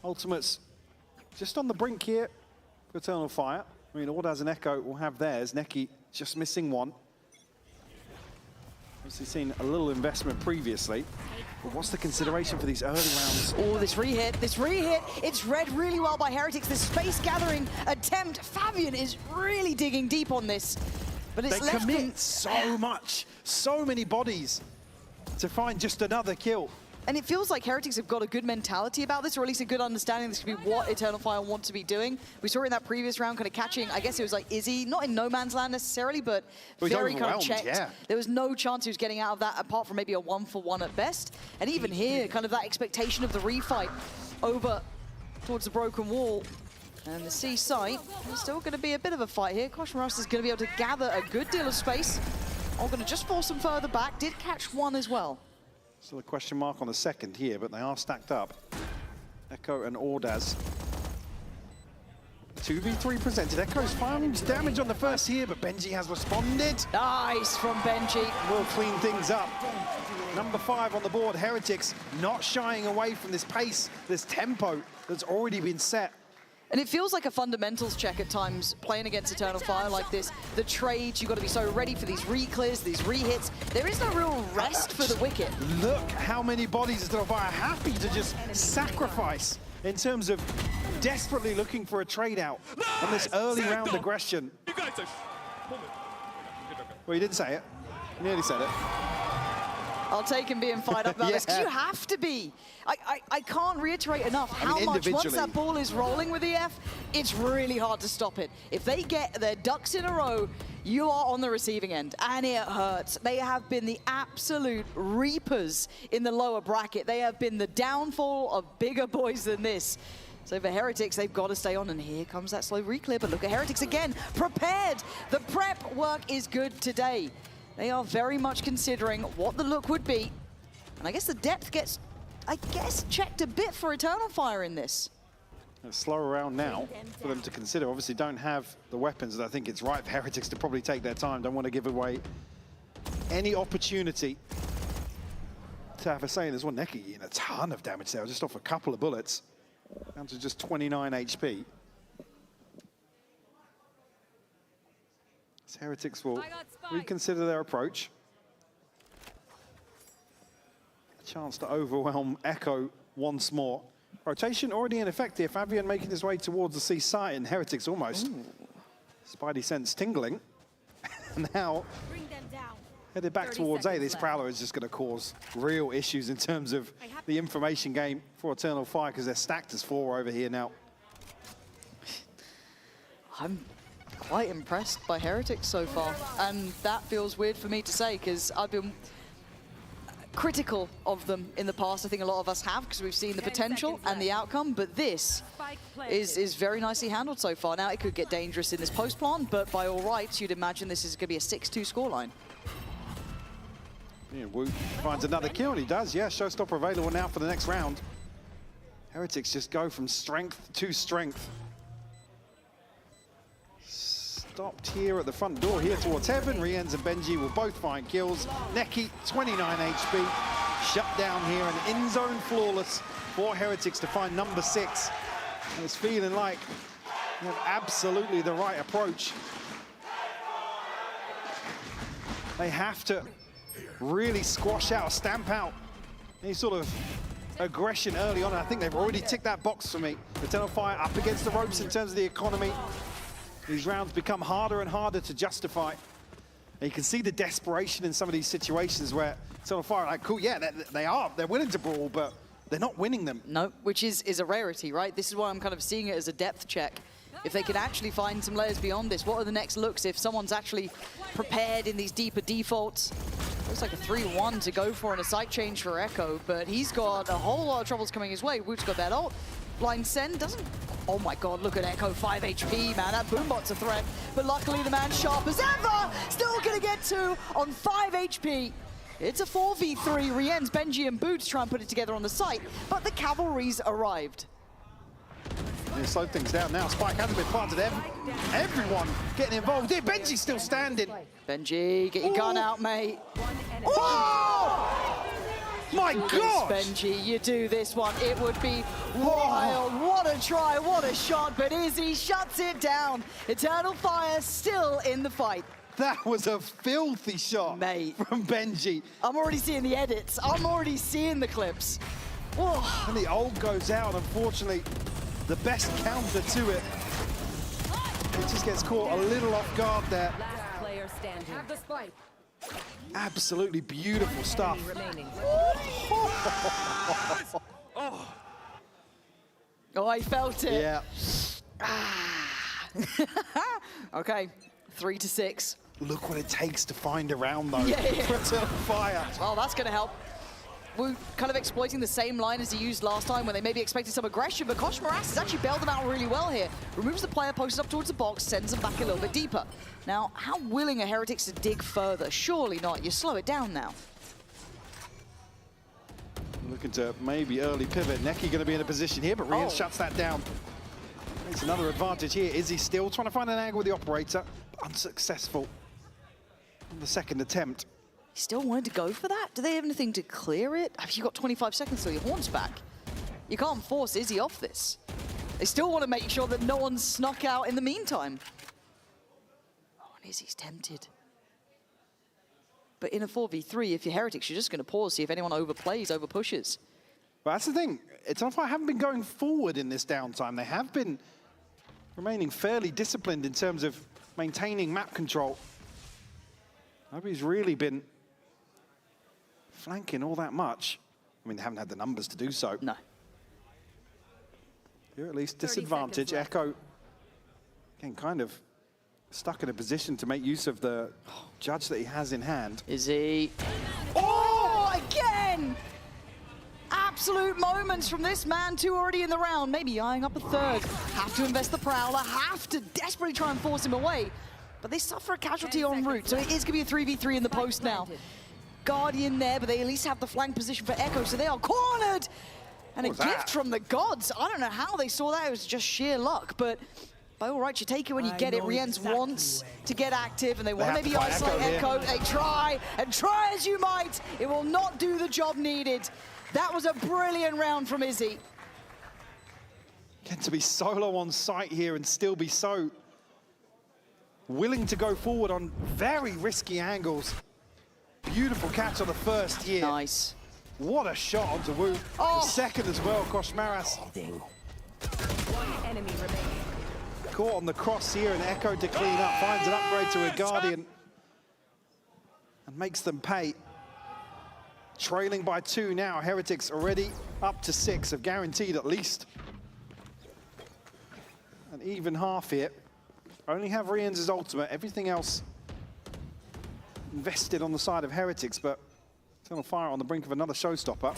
Ultimates just on the brink here for Eternal Fire. I mean, Ordaz and Echo will have theirs. Neki just missing one. Obviously seen a little investment previously. But what's the consideration for these early rounds? Oh, this re-hit. It's read really well by Heretics. This space gathering attempt. Fabian is really digging deep on this. But it's they commit so much, so many bodies to find just another kill. And it feels like Heretics have got a good mentality about this, or at least a good understanding this could be what Eternal Fire want to be doing. We saw it in that previous round, kind of catching, I guess it was like Izzy, not in no man's land necessarily, but very kind of checked. Yeah. There was no chance he was getting out of that, apart from maybe a 1-for-1 at best. And even here, kind of that expectation of the refight over towards the broken wall. And the C site, there's still going to be a bit of a fight here. Kosh Maras is going to be able to gather a good deal of space. All going to just force them further back. Did catch one as well. Still a question mark on the second here, but they are stacked up. Echo and Ordaz. 2v3 presented. Echo's finding damage on the first here, but Benji has responded. Nice from Benji. Will clean things up. Number 5 on the board, Heretics not shying away from this pace, this tempo that's already been set. And it feels like a fundamentals check at times, playing against Eternal Fire like this. The trades, you've got to be so ready for these re-clears, these re-hits. There is no real rest for the wicket. Look how many bodies Eternal Fire are happy to just sacrifice in terms of desperately looking for a trade out on this early round aggression. Well, you didn't say it. You nearly said it. I'll take him being fired up about this, because you have to be. I can't reiterate enough how much, once that ball is rolling with EF, it's really hard to stop it. If they get their ducks in a row, you are on the receiving end, and it hurts. They have been the absolute reapers in the lower bracket. They have been the downfall of bigger boys than this. So for Heretics, they've got to stay on, and here comes that slow reclear, but look at Heretics again, prepared. The prep work is good today. They are very much considering what the look would be, and I guess the depth gets, I guess, checked a bit for Eternal Fire in this. Slow around now for them to consider. Obviously don't have the weapons, and I think it's right for Heretics to probably take their time. Don't want to give away any opportunity to have a say in this one. Neki eating a ton of damage there, just off a couple of bullets. Down to just 29 HP. So Heretics will reconsider their approach. A chance to overwhelm Echo once more. Rotation already in effect here. Fabian making his way towards the C site, and Heretics almost. Spidey sense tingling. Now headed back towards A. This Prowler is just going to cause real issues in terms of the information game for Eternal Fire, because they're stacked as 4 over here now. I'm quite impressed by Heretics so far, and that feels weird for me to say, because I've been critical of them in the past. I think a lot of us have, because we've seen the potential and the outcome, but this is very nicely handled so far. Now, it could get dangerous in this post plant, but by all rights, you'd imagine this is going to be a 6-2 scoreline. Yeah, Wu finds another kill, and he does. Yeah, showstopper available now for the next round. Heretics just go from strength to strength. Stopped here at the front door here towards Heaven. Riens and Benji will both find kills. Neki, 29 HP. Shut down here and in zone flawless for Heretics to find number 6. And it's feeling like they have absolutely the right approach. They have to really squash out, stamp out any sort of aggression early on. And I think they've already ticked that box for me. Eternal Fire up against the ropes in terms of the economy. These rounds become harder and harder to justify. And you can see the desperation in some of these situations where Eternal Fire are like, cool, yeah, they're willing to brawl, but they're not winning them. No, which is a rarity, right? This is why I'm kind of seeing it as a depth check. If they can actually find some layers beyond this, what are the next looks if someone's actually prepared in these deeper defaults? Looks like a 3-1 to go for and a site change for Echo, but he's got a whole lot of troubles coming his way. Woot's got that ult. Blind Send doesn't... Oh my god, look at Echo, 5 HP, man. That Boombot's a threat. But luckily the man sharp as ever, still gonna get 2 on 5 HP. It's a 4v3. Riens, Benji, and Boots try and put it together on the site, but the cavalry's arrived. They slow things down now. Spike hasn't been planted. Everyone getting involved here. Benji's still standing. Benji, get your gun out, mate. Oh! My God! Benji, you do this one. It would be wild. What a try, what a shot, but Izzy shuts it down. Eternal Fire still in the fight. That was a filthy shot, mate, from Benji. I'm already seeing the edits. I'm already seeing the clips. Oh. And the ult goes out, unfortunately. The best counter to it. It just gets caught a little off guard there. Last player standing. Have the spike. Absolutely beautiful stuff. Oh, I felt it. Yeah. Okay, 3-6. Look what it takes to find a round, though. Yeah. Fire. Well, that's going to help. We're kind of exploiting the same line as he used last time when they maybe expected some aggression, but Kosh Moras has actually bailed them out really well here. Removes the player, posted up towards the box, sends them back a little bit deeper. Now, how willing are Heretics to dig further? Surely not. You slow it down now. Looking to maybe early pivot. Neki going to be in a position here, but Rian shuts that down. It's another advantage here. Izzy still trying to find an angle with the operator, but unsuccessful on the second attempt. Still wanted to go for that? Do they have anything to clear it? Have you got 25 seconds till your horn's back? You can't force Izzy off this. They still want to make sure that no one's snuck out in the meantime. Oh, and Izzy's tempted. But in a 4v3, if you're Heretics, you're just going to pause, see if anyone overplays, overpushes. But that's the thing. Eternal Fire haven't been going forward in this downtime. They have been remaining fairly disciplined in terms of maintaining map control. Nobody's really been flanking all that much. I mean, they haven't had the numbers to do so. No. You're at least disadvantaged. Echo, again, kind of stuck in a position to make use of the judge that he has in hand. Is he? Oh, again! Absolute moments from this man, 2 already in the round, maybe eyeing up a third. Have to invest the Prowler, have to desperately try and force him away. But they suffer a casualty en route, so it is going to be a 3v3 in the post now. Guardian there, but they at least have the flank position for Echo, so they are cornered! And a gift from the gods. I don't know how they saw that, it was just sheer luck, but by all rights, you take it when you get it. Rienz wants to get active, and they want to maybe isolate Echo. They try, and try as you might, it will not do the job needed. That was a brilliant round from Izzy. Get to be solo on site here and still be so willing to go forward on very risky angles. Beautiful catch on the first here. Nice. What a shot onto Wu. Oh. The second as well, Koshmaras. One enemy remaining. Caught on the cross here, and Echo to clean up, finds an upgrade to a Guardian and makes them pay. Trailing by 2 now, Heretics already up to 6, have guaranteed at least an even half here. Only have Rienz' ultimate, everything else invested on the side of Heretics, but Eternal Fire on the brink of another showstopper.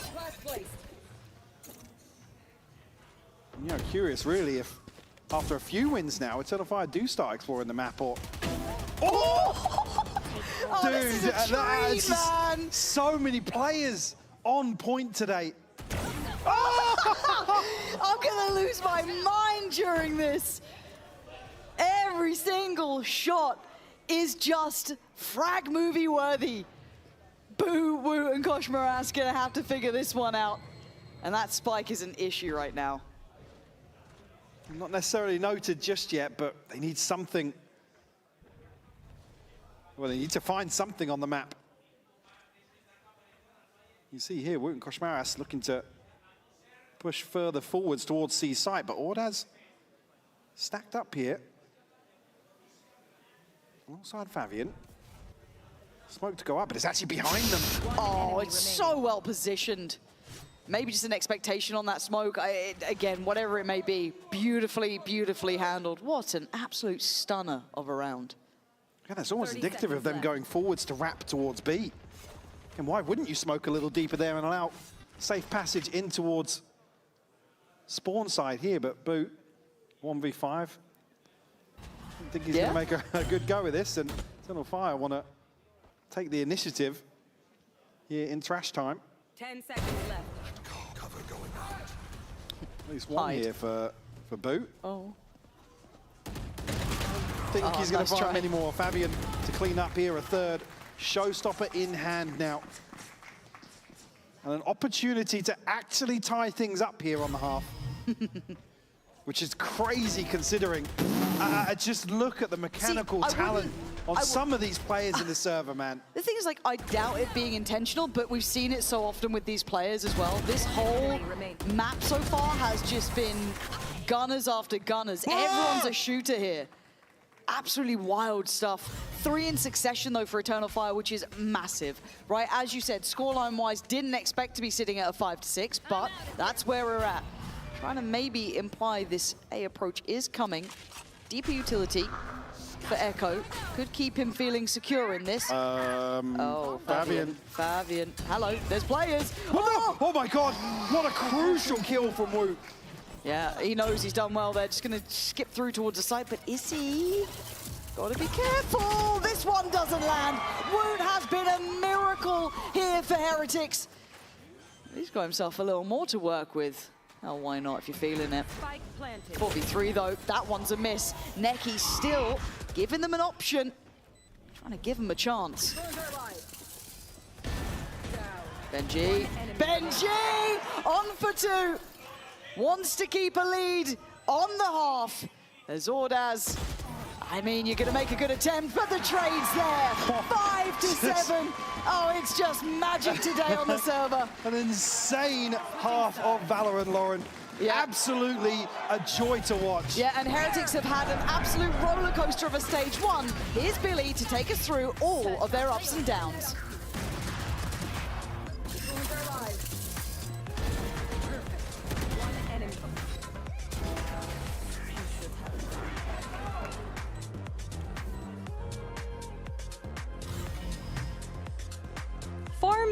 And, you know, curious really if after a few wins now, Eternal Fire do start exploring the map, or... Oh! Dude, this is a treat, man! So many players on point today. I'm gonna lose my mind during this. Every single shot is just frag movie worthy. Boo, Wu, and Koshmaras gonna have to figure this one out. And that spike is an issue right now. Not necessarily noted just yet, but they need something. Well, they need to find something on the map. You see here, Wu and Koshmaras looking to push further forwards towards C site, but Ordaz stacked up here. Alongside Fabian. Smoke to go up, but it's actually behind them. Oh, it's so well positioned. Maybe just an expectation on that smoke. Again, whatever it may be, beautifully, beautifully handled. What an absolute stunner of a round. Yeah, that's almost indicative of them going forwards to wrap towards B. And why wouldn't you smoke a little deeper there and allow safe passage in towards spawn side here, but Boot, 1v5. I think he's going to make a good go with this, and Eternal Fire want to take the initiative here in trash time. 10 seconds left. Cover going out. At least one here for Boot. Oh. I think he's going to find many more. Fabian to clean up here, a third. Showstopper in hand now. And an opportunity to actually tie things up here on the half. Which is crazy considering. Just look at the mechanical talent on some of these players in the server, man. The thing is, like, I doubt it being intentional, but we've seen it so often with these players as well. This whole map so far has just been gunners after gunners. Everyone's a shooter here. Absolutely wild stuff. 3 in succession, though, for Eternal Fire, which is massive, right? As you said, scoreline-wise, didn't expect to be sitting at a 5-6, but that's where we're at. Trying to maybe imply this A approach is coming. Deeper utility for Echo. Could keep him feeling secure in this. Oh, Fabian. Fabian. Hello, there's players. Oh my God, what a crucial kill from Wu. Yeah, he knows he's done well there. Just going to skip through towards the site, but is he? Got to be careful. This one doesn't land. Woot has been a miracle here for Heretics. He's got himself a little more to work with. Oh, why not if you're feeling it? 4v3 though, that one's a miss. Neki still giving them an option. Trying to give them a chance. Benji. Benji on for 2. Wants to keep a lead on the half. There's Ordaz. I mean, you're going to make a good attempt, but the trade's there. 5-7. Oh, it's just magic today on the server. An insane half of VALORANT, Lauren. Yeah. Absolutely a joy to watch. Yeah, and Heretics have had an absolute roller coaster of a stage 1. Here's Billy to take us through all of their ups and downs.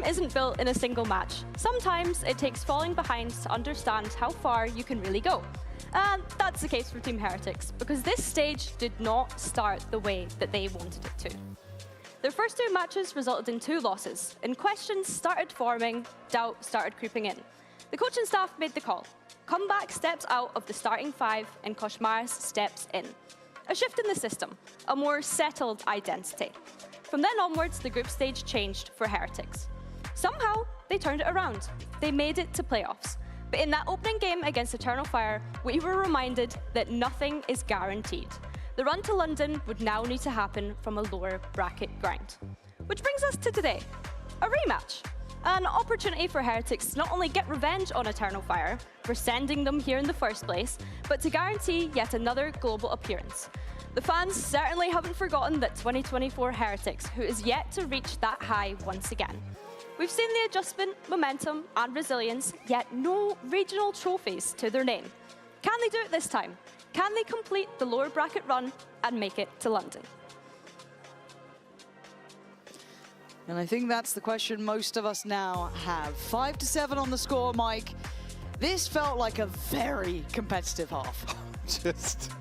isn't built in a single match. Sometimes it takes falling behind to understand how far you can really go. And that's the case for Team Heretics, because this stage did not start the way that they wanted it to. Their first 2 matches resulted in 2 losses, and questions started forming, doubt started creeping in. The coaching staff made the call. Comeback steps out of the starting 5, and Koshmaris steps in. A shift in the system, a more settled identity. From then onwards, the group stage changed for Heretics. Somehow, they turned it around. They made it to playoffs. But in that opening game against Eternal Fire, we were reminded that nothing is guaranteed. The run to London would now need to happen from a lower bracket grind. Which brings us to today, a rematch. An opportunity for Heretics to not only get revenge on Eternal Fire for sending them here in the first place, but to guarantee yet another global appearance. The fans certainly haven't forgotten that 2024 Heretics, who is yet to reach that high once again. We've seen the adjustment, momentum, and resilience, yet no regional trophies to their name. Can they do it this time? Can they complete the lower bracket run and make it to London? And I think that's the question most of us now have. 5-7 on the score, Mike. This felt like a very competitive half. Just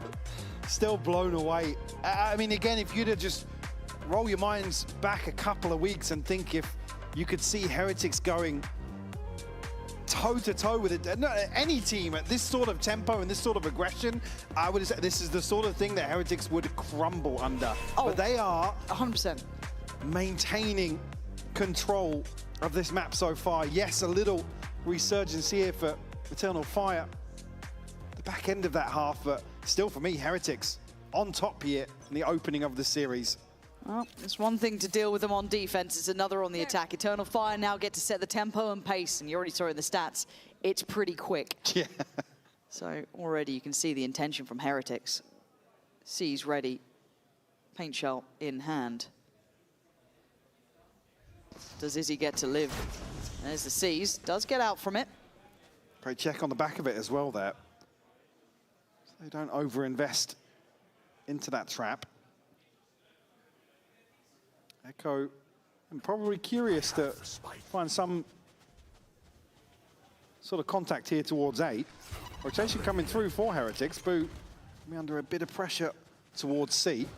still blown away. I mean, again, if you'd have just roll your minds back a couple of weeks and think if you could see Heretics going toe-to-toe with it, any team at this sort of tempo and this sort of aggression, I would say this is the sort of thing that Heretics would crumble under. Oh, but they are 100% maintaining control of this map so far. Yes, a little resurgence here for Eternal Fire. The back end of that half, but still for me, Heretics on top here in the opening of the series. Well, it's one thing to deal with them on defense, it's another on the attack. Eternal Fire now get to set the tempo and pace, and you already saw in the stats, it's pretty quick. Yeah. So already you can see the intention from Heretics. C's ready, paint shell in hand. Does Izzy get to live? There's the C's, does get out from it. Great check on the back of it as well there. So they don't overinvest into that trap. Echo, I'm probably curious to find some sort of contact here towards 8. Rotation coming through for Heretics. Boo under a bit of pressure towards C.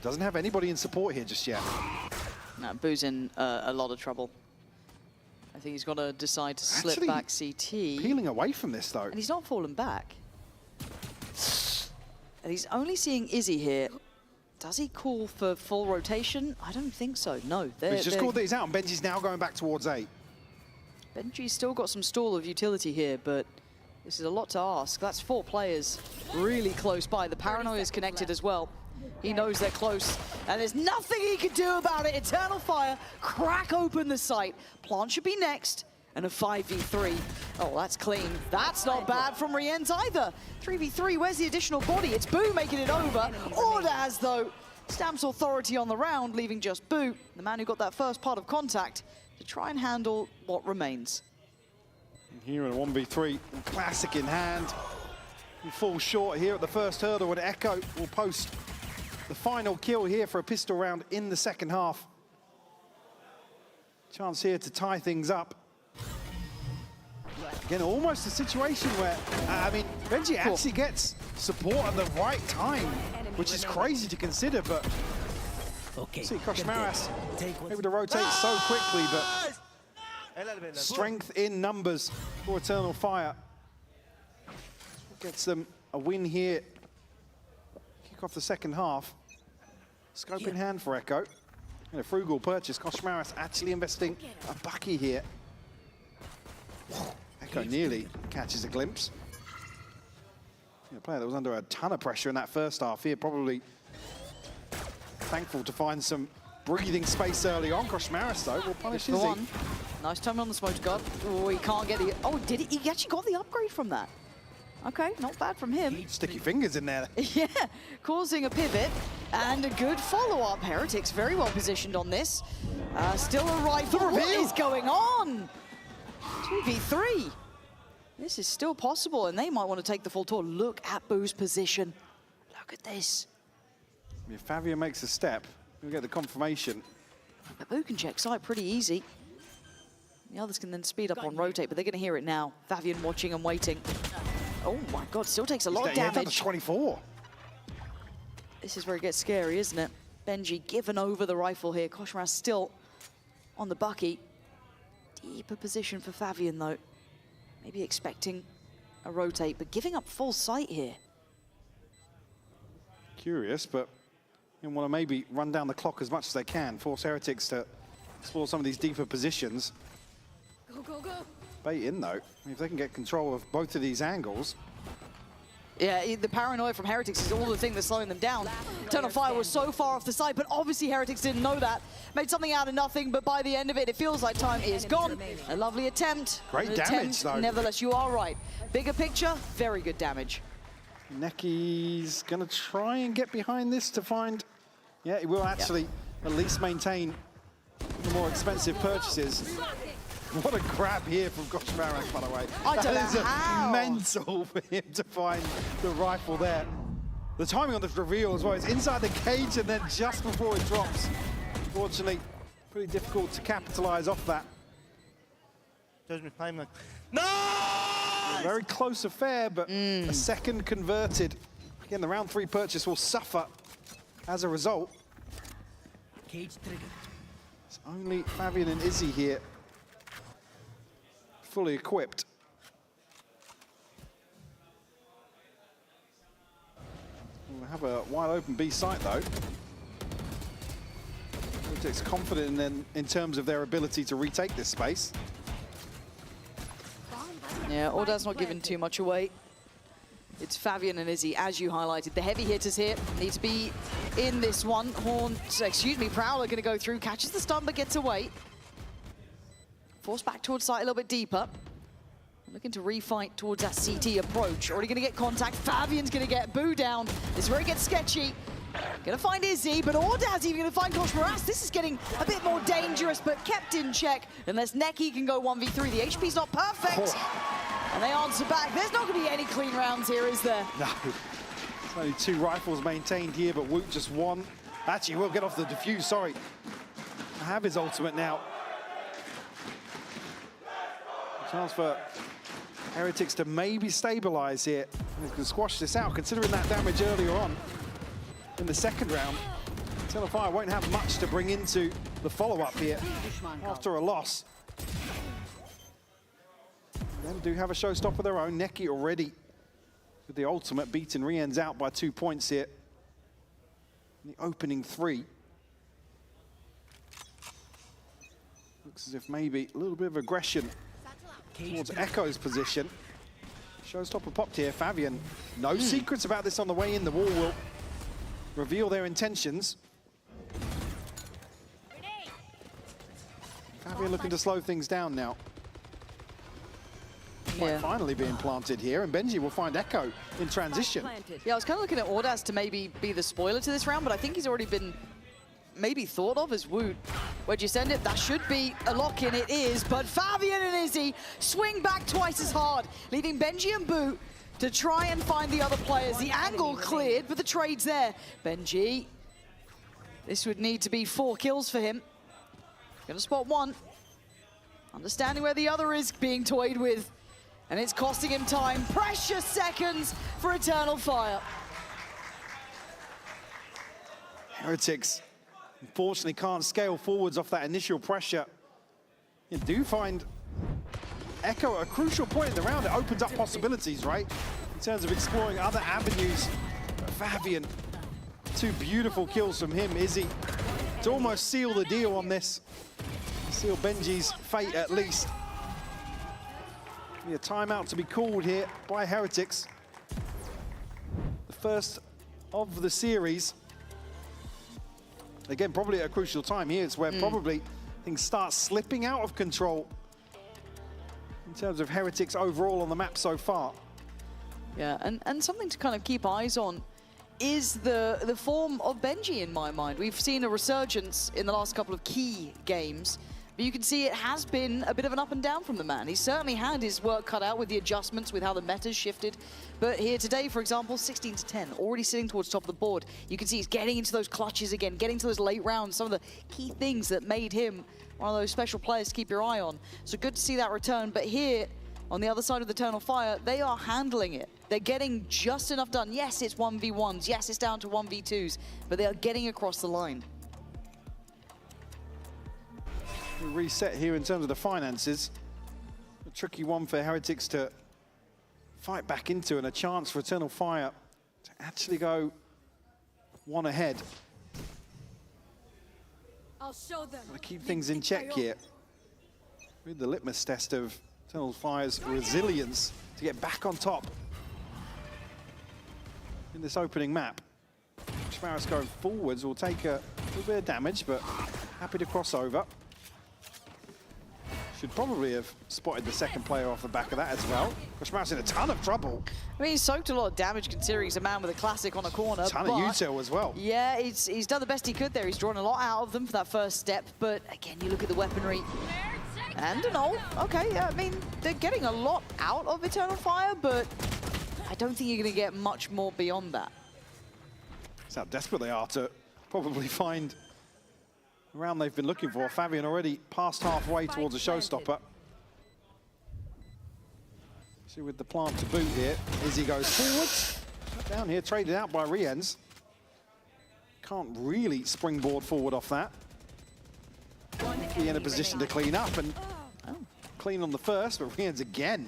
Doesn't have anybody in support here just yet. No, Boo's in a lot of trouble. I think he's got to decide to slip Actually, back CT. Peeling away from this though. And he's not fallen back. And he's only seeing Izzy here. Does he call for full rotation? I don't think so, no. He's just called that he's out, and Benji's now going back towards 8. Benji's still got some stall of utility here, but this is a lot to ask. That's 4 players really close by. The paranoia is connected as well. He knows they're close, and there's nothing he can do about it. Eternal Fire crack open the site. Plant should be next, and a 5v3. Oh, that's clean. That's not bad from Rienz either. 3v3, where's the additional body? It's Boo making it over. Ordaz, though, stamps authority on the round, leaving just Boo, the man who got that first part of contact, to try and handle what remains. And here in a 1v3, classic in hand. He falls short here at the first hurdle, and Echo will post the final kill here for a pistol round in the second half. Chance here to tie things up. Again, almost a situation where, I mean, Benji actually gets support at the right time, which is crazy to consider, but see Koshmaris able to rotate so quickly, but strength in numbers for Eternal Fire. Gets them a win here. Kick off the second half. Scope in hand for Echo. And a frugal purchase. Koshmaris actually investing a bucky here. Echo nearly catches a glimpse. A player that was under a ton of pressure in that first half here, probably thankful to find some breathing space early on. Koshmaris, though, will punish Izzy. Nice timing on the smoke guard. Oh, he can't get the... Oh, did he? He actually got the upgrade from that. Okay, not bad from him. Stick your fingers in there. Yeah, causing a pivot and a good follow-up. Heretics very well positioned on this. Still a rifle. What is going on? 2v3. This is still possible, and they might want to take the full tour. Look at Boo's position. Look at this. If Favia makes a step, we'll get the confirmation. But Boo can check side pretty easy. The others can then speed up on rotate, but they're going to hear it now. Favian watching and waiting. Oh my god, still takes a lot of damage. Down to 24. This is where it gets scary, isn't it? Benji given over the rifle here. Koshmaras still on the bucky. Deeper position for Favian though. Maybe expecting a rotate, but giving up full sight here. Curious, but you want to maybe run down the clock as much as they can, force Heretics to explore some of these deeper positions. Go, go, go. Bait in though, if they can get control of both of these angles. Yeah, the paranoia from Heretics is all the thing that's slowing them down. Eternal Fire was so far off the side, but obviously Heretics didn't know that. Made something out of nothing, but by the end of it, it feels like time is gone. A lovely attempt. Great damage, though. Nevertheless, you are right. Bigger picture, very good damage. Necky's going to try and get behind this to find... Yeah, he will actually at least maintain the more expensive purchases. What a grab here from Koshmaras, by the way. I don't know how. Mental for him to find the rifle there. The timing on this reveal as well, it's inside the cage and then just before it drops. Unfortunately, pretty difficult to capitalize off that. No! A very close affair, but a second converted. Again, the round 3 purchase will suffer as a result. Cage trigger. It's only Favian and Izzy here, fully equipped. We'll have a wide open B site though. Heretics confident in terms of their ability to retake this space. Yeah, Ordaz not giving too much away. It's Favian and Izzy, as you highlighted. The heavy hitters here need to be in this one. Prowler going to go through, catches the stun but gets away. Forced back towards site a little bit deeper. Looking to refight towards that CT approach. Already going to get contact. Favian's going to get Boo down. This is where it gets sketchy. Going to find Izzy, but Ordaz even going to find Koshmaras. This is getting a bit more dangerous, but kept in check. Unless Necky can go 1v3. The HP's not perfect. And they answer back. There's not going to be any clean rounds here, is there? No. There's only 2 rifles maintained here, but Woot just one. Actually, we'll get off the defuse, sorry. I have his ultimate now. Chance for Heretics to maybe stabilize here. We can squash this out, considering that damage earlier on in the second round. Eternal Fire won't have much to bring into the follow-up here after a loss. Them do have a showstopper of their own. Necky already with the ultimate, beaten Rien's out by 2 points here. In the opening 3. Looks as if maybe a little bit of aggression towards Echo's position. Showstopper popped here, Favian. No secrets about this on the way in. The wall will reveal their intentions. Favian looking to slow things down now. Finally being planted here, and Benji will find Echo in transition. Yeah, I was kind of looking at Ordaz to maybe be the spoiler to this round, but I think he's already been maybe thought of as Woot. Where'd you send it? That should be a lock-in, it is, but Favian and Izzy swing back twice as hard, leaving Benji and Boo to try and find the other players. The angle cleared, but the trade's there. Benji, this would need to be 4 kills for him. Gonna spot one. Understanding where the other is being toyed with. And it's costing him time. Precious seconds for Eternal Fire. Heretics, unfortunately, can't scale forwards off that initial pressure. You do find Echo at a crucial point in the round. It opens up possibilities, right? In terms of exploring other avenues. Favian, 2 beautiful kills from him. Izzy to almost seal the deal on this. Seal Benji's fate, at least. A timeout to be called here by Heretics. The first of the series. Again, probably at a crucial time here. It's where probably things start slipping out of control in terms of Heretics overall on the map so far. Yeah, and something to kind of keep eyes on is the form of Benji in my mind. We've seen a resurgence in the last couple of key games. But you can see it has been a bit of an up and down from the man. He's certainly had his work cut out with the adjustments, with how the meta's shifted. But here today, for example, 16 to 10, already sitting towards top of the board. You can see he's getting into those clutches again, getting to those late rounds, some of the key things that made him one of those special players to keep your eye on. So good to see that return. But here, on the other side of the Eternal Fire, they are handling it. They're getting just enough done. Yes, it's 1v1s. Yes, it's down to 1v2s. But they are getting across the line. We reset here in terms of the finances. A tricky one for Heretics to fight back into, and a chance for Eternal Fire to actually go one ahead. I'll show them. Gotta keep things in check here. With the litmus test of Eternal Fire's resilience to get back on top in this opening map. Schmaris going forwards will take a little bit of damage, but happy to cross over. Should probably have spotted the second player off the back of that as well. Schmaris in a ton of trouble. I mean, he's soaked a lot of damage considering he's a man with a classic on a corner. A ton of util as well. Yeah, he's done the best he could there. He's drawn a lot out of them for that first step. But again, you look at the weaponry. And an ult. Okay, yeah, I mean, they're getting a lot out of Eternal Fire, but I don't think you're going to get much more beyond that. That's how desperate they are to probably find the round they've been looking for. Fabian already past halfway towards a showstopper. See, with the plant to boot here, Izzy goes forwards. Shut down here, traded out by Riens. Can't really springboard forward off that. Be in a position to clean up and clean on the first, but Riens again.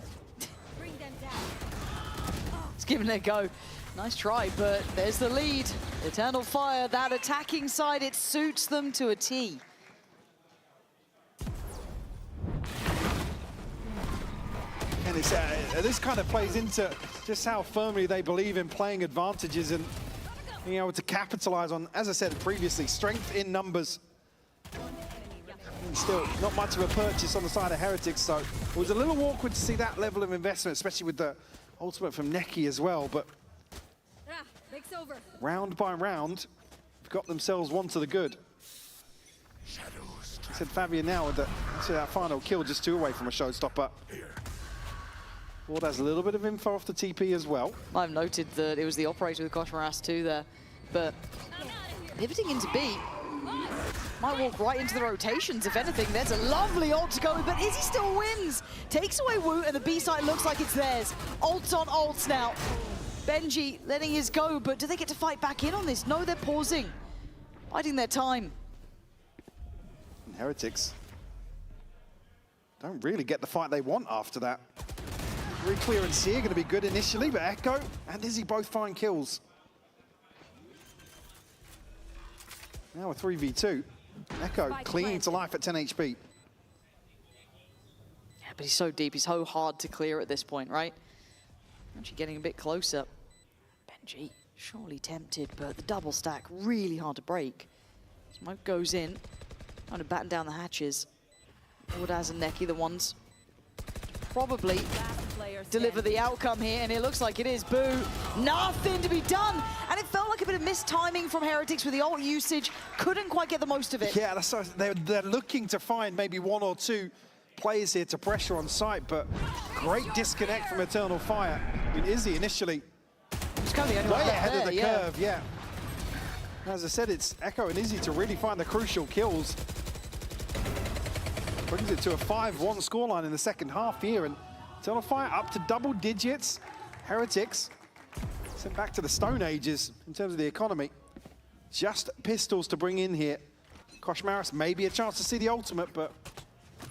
It's giving it a go. Nice try, but there's the lead. Eternal Fire, that attacking side, it suits them to a T. And it's, this kind of plays into just how firmly they believe in playing advantages and being able to capitalize on, as I said previously, strength in numbers. And still, not much of a purchase on the side of Heretics, so it was a little awkward to see that level of investment, especially with the ultimate from Neki as well, but round by round, they've got themselves one to the good. I said Fabian now with that final kill, just 2 away from a showstopper. Ward has a little bit of info off the TP as well. I've noted that it was the operator with Koshmaras too there, but pivoting into B, might walk right into the rotations, if anything. There's a lovely ult to go, but Izzy still wins. Takes away Wu, and the B side looks like it's theirs. Ults on ults now. Benji letting his go, but do they get to fight back in on this? No, they're pausing, biding their time. And Heretics don't really get the fight they want after that. Reclear and Seer going to be good initially, but Echo and Izzy both find kills. Now a 3v2. Echo clinging to life at 10 HP. Yeah, but he's so deep, he's so hard to clear at this point, right? Actually getting a bit closer. Benji, surely tempted, but the double stack, really hard to break. Smoke goes in, trying to batten down the hatches. Wardaz and Neki, the ones probably deliver the outcome here, and it looks like it is. Boo, nothing to be done. And it felt like a bit of missed timing from Heretics with the ult usage. Couldn't quite get the most of it. Yeah, that's so, they're looking to find maybe 1 or 2 players here to pressure on site, but great disconnect from Eternal Fire. I mean, Izzy initially kind of way ahead of the curve, yeah. As I said, it's Echo and Izzy to really find the crucial kills. Brings it to a 5-1 scoreline in the second half here, and Eternal Fire up to double digits. Heretics sent back to the Stone Ages in terms of the economy. Just pistols to bring in here. Koshmaris maybe a chance to see the ultimate, but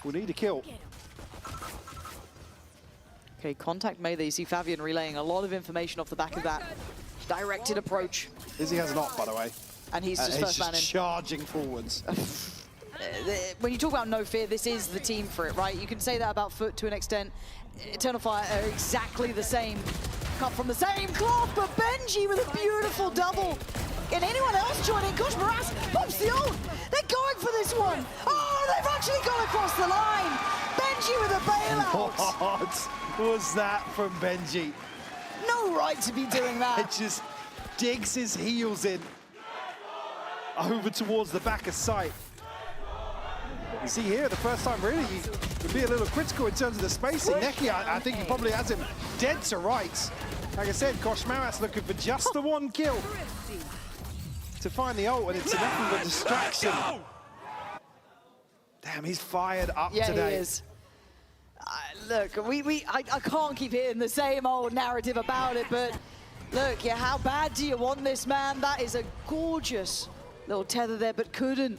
we'll need a kill. Okay, contact made there. You see Fabian relaying a lot of information off the back of that directed approach. Izzy has an ult, by the way. And he's just first man in. Charging forwards. When you talk about no fear, this is the team for it, right? You can say that about Foot to an extent. Eternal Fire are exactly the same. Cut from the same cloth, but Benji with a beautiful double. And anyone else joining? Koshmaras pops the ult. They're going for this one. Oh, they've actually gone across the line. Benji with a bailout. What was that from Benji? No right to be doing that. It just digs his heels in over towards the back of sight. You see here, the first time really, he would be a little critical in terms of the spacing. Neki, I think he probably has him dead to rights. Like I said, Koshmaras looking for just the one kill to find the ult, and it's enough of a distraction. Damn, he's fired up today. Yeah, he is. Look, I can't keep hitting the same old narrative about it, but look, yeah, how bad do you want this, man? That is a gorgeous little tether there, but couldn't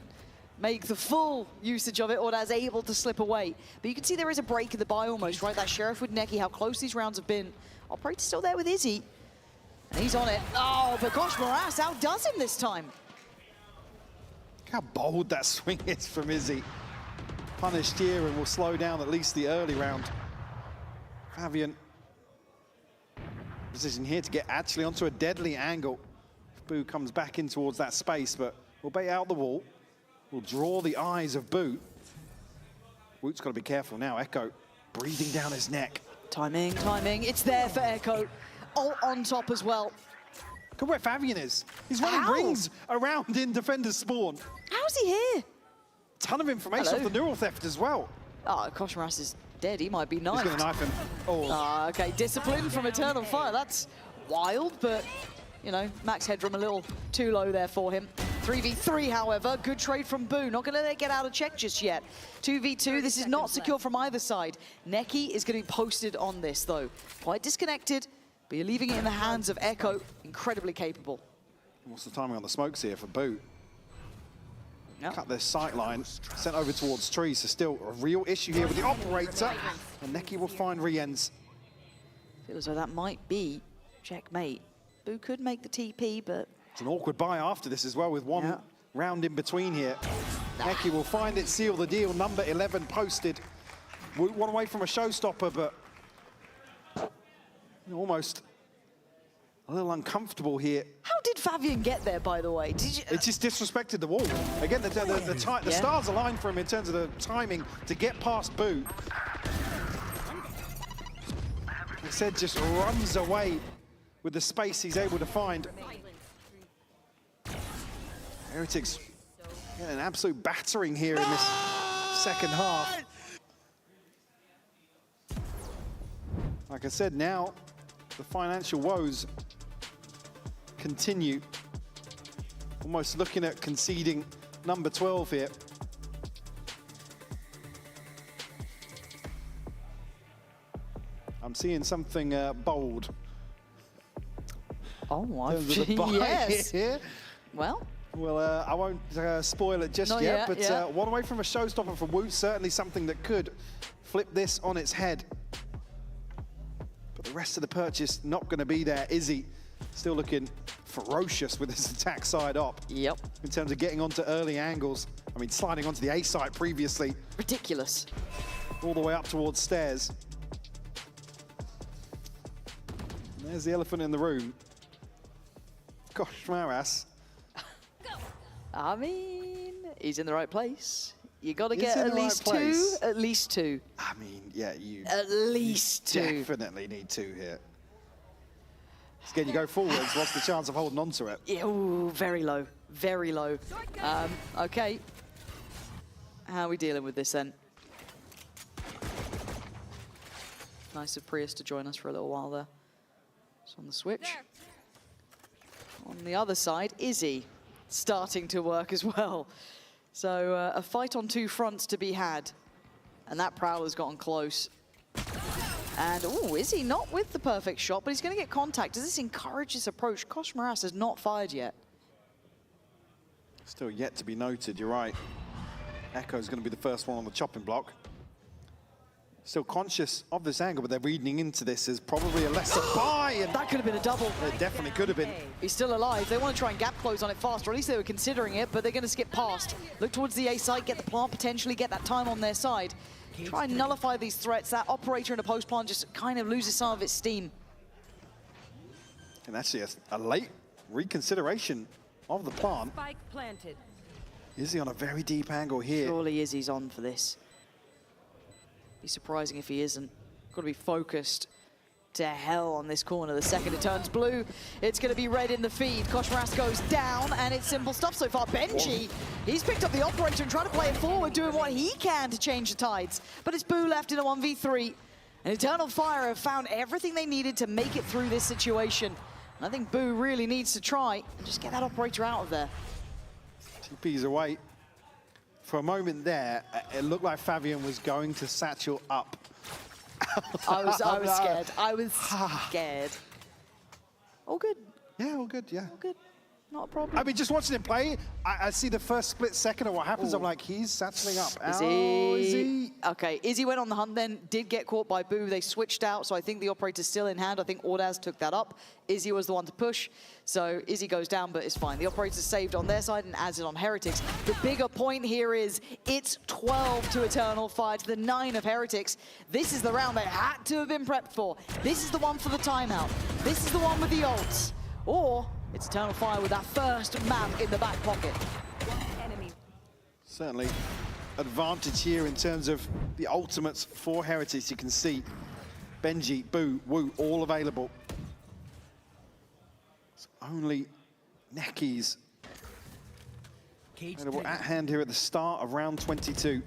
make the full usage of it, or as able to slip away. But you can see there is a break in the buy almost, right? That Sheriff with Neki, how close these rounds have been. Operator's still there with Izzy. And he's on it. Oh, but Koshmaras outdoes him this time. Look how bold that swing is from Izzy. Punished here and will slow down at least the early round. Fabian, position here to get actually onto a deadly angle. Boo comes back in towards that space, but will bait out the wall. Will draw the eyes of Boo. Woot's got to be careful now. Echo breathing down his neck. Timing, timing. It's there for Echo. Ult on top as well. Look at where Fabian is. He's running rings around in defender's spawn. How's he here? Ton of information off the neural theft as well. Oh, Koshmaras is dead. He might be knifed. He's going to knife him. Oh. Okay, discipline from Eternal Fire. That's wild, but, you know, max headroom a little too low there for him. 3v3, however, good trade from Boo. Not going to let it get out of check just yet. 2v2, this is not secure from either side. Neki is going to be posted on this, though. Quite disconnected, but you're leaving it in the hands of Echo. Incredibly capable. What's the timing on the smokes here for Boo? Yep. Cut their sight line, sent over towards trees. So still a real issue here with the operator. And Neki will find re-ends. Feels as though that might be checkmate. Boo could make the TP, but... It's an awkward buy after this as well, with one round in between here. Neki will find it, seal the deal. Number 11 posted. One away from a showstopper, but almost a little uncomfortable here. How did Fabian get there, by the way? Did you... It just disrespected the wall. Again, the stars aligned for him in terms of the timing to get past Boo. He said just runs away with the space he's able to find. Heretics getting an absolute battering here in this second half. Like I said, now the financial woes continue. Almost looking at conceding number 12 here. I'm seeing something bold. Oh, yes. Here. Well, I won't spoil it just yet, but one away from a showstopper for Woot, certainly something that could flip this on its head. But the rest of the purchase not going to be there. Izzy still looking ferocious with his attack side up. Yep. In terms of getting onto early angles. I mean, sliding onto the A site previously. Ridiculous. All the way up towards stairs. And there's the elephant in the room. Koshmaras. I mean, he's in the right place. You got to get at least two. At least two. I mean, yeah, you. At least two. Definitely need two here. Again, you go forwards. What's the chance of holding on to it? Yeah, ooh, very low. Very low. Okay. How are we dealing with this then? Nice of Prius to join us for a little while there. It's on the switch. On the other side, Izzy starting to work as well. So a fight on two fronts to be had. And that Prowler's gotten close. And, oh, Izzy not with the perfect shot, but he's going to get contact. Does this encourage this approach? Koshmaras has not fired yet. Still yet to be noted, you're right. Echo's going to be the first one on the chopping block. Still conscious of this angle, but they're reading into this as probably a lesser buy. And that could have been a double. It definitely could have been. He's still alive. They want to try and gap close on it fast, or at least they were considering it, but they're going to skip past. Look towards the A site, get the plant, potentially get that time on their side. Try and nullify these threats. That operator in a post plant just kind of loses some of its steam. And actually a late reconsideration of the plant. Spike planted. Izzy on a very deep angle here. Surely Izzy's on for this. Be surprising if he isn't. Got to be focused to hell on this corner. The second it turns blue, it's going to be red in the feed. Koshmaras goes down, and it's simple stuff so far. Benji, he's picked up the operator and trying to play it forward, doing what he can to change the tides. But it's Boo left in a 1v3. And Eternal Fire have found everything they needed to make it through this situation. And I think Boo really needs to try and just get that operator out of there. TP's away. For a moment there, it looked like Fabian was going to satchel up. I was scared. I was scared. All good. Yeah, all good, yeah. All good. Not a problem. I mean, just watching him play, I see the first split second of what happens. I'm like, he's satcheling up. Izzy. Okay, Izzy went on the hunt then, did get caught by Boo. They switched out, so I think the operator's still in hand. I think Ordaz took that up. Izzy was the one to push, so Izzy goes down, but it's fine. The operator's saved on their side and adds it on Heretics. The bigger point here is it's 12 to Eternal Fire to the 9 of Heretics. This is the round they had to have been prepped for. This is the one for the timeout. This is the one with the ults. Or it's Eternal Fire with that first map in the back pocket. Certainly advantage here in terms of the ultimates for Heretics. You can see Benji, Boo, Woo, all available. It's only Neckies available at hand here at the start of round 22.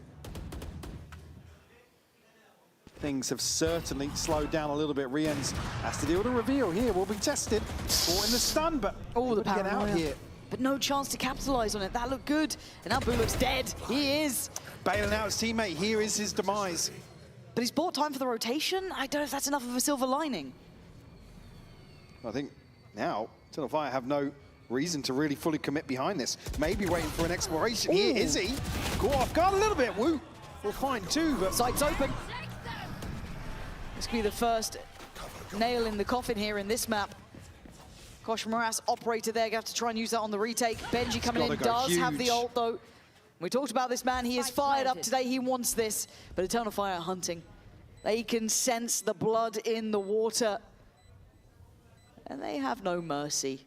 Things have certainly slowed down a little bit. Riens has to deal with a reveal here. Will be tested. Caught in the stun, but the get out here. But no chance to capitalize on it. That looked good. And now Boo looks dead. He is. Bailing out his teammate. Here is his demise. But he's bought time for the rotation. I don't know if that's enough of a silver lining. I think now Eternal Fire have no reason to really fully commit behind this. Maybe waiting for an exploration. Here is he. Caught off guard a little bit. Woo. We'll find two, but sights open. This could be the first nail in the coffin here in this map. Koshmaras, operator there, going to have to try and use that on the retake. Benji coming in, does have the ult though. We talked about this man, he is fired up today, he wants this. But Eternal Fire hunting. They can sense the blood in the water. And they have no mercy.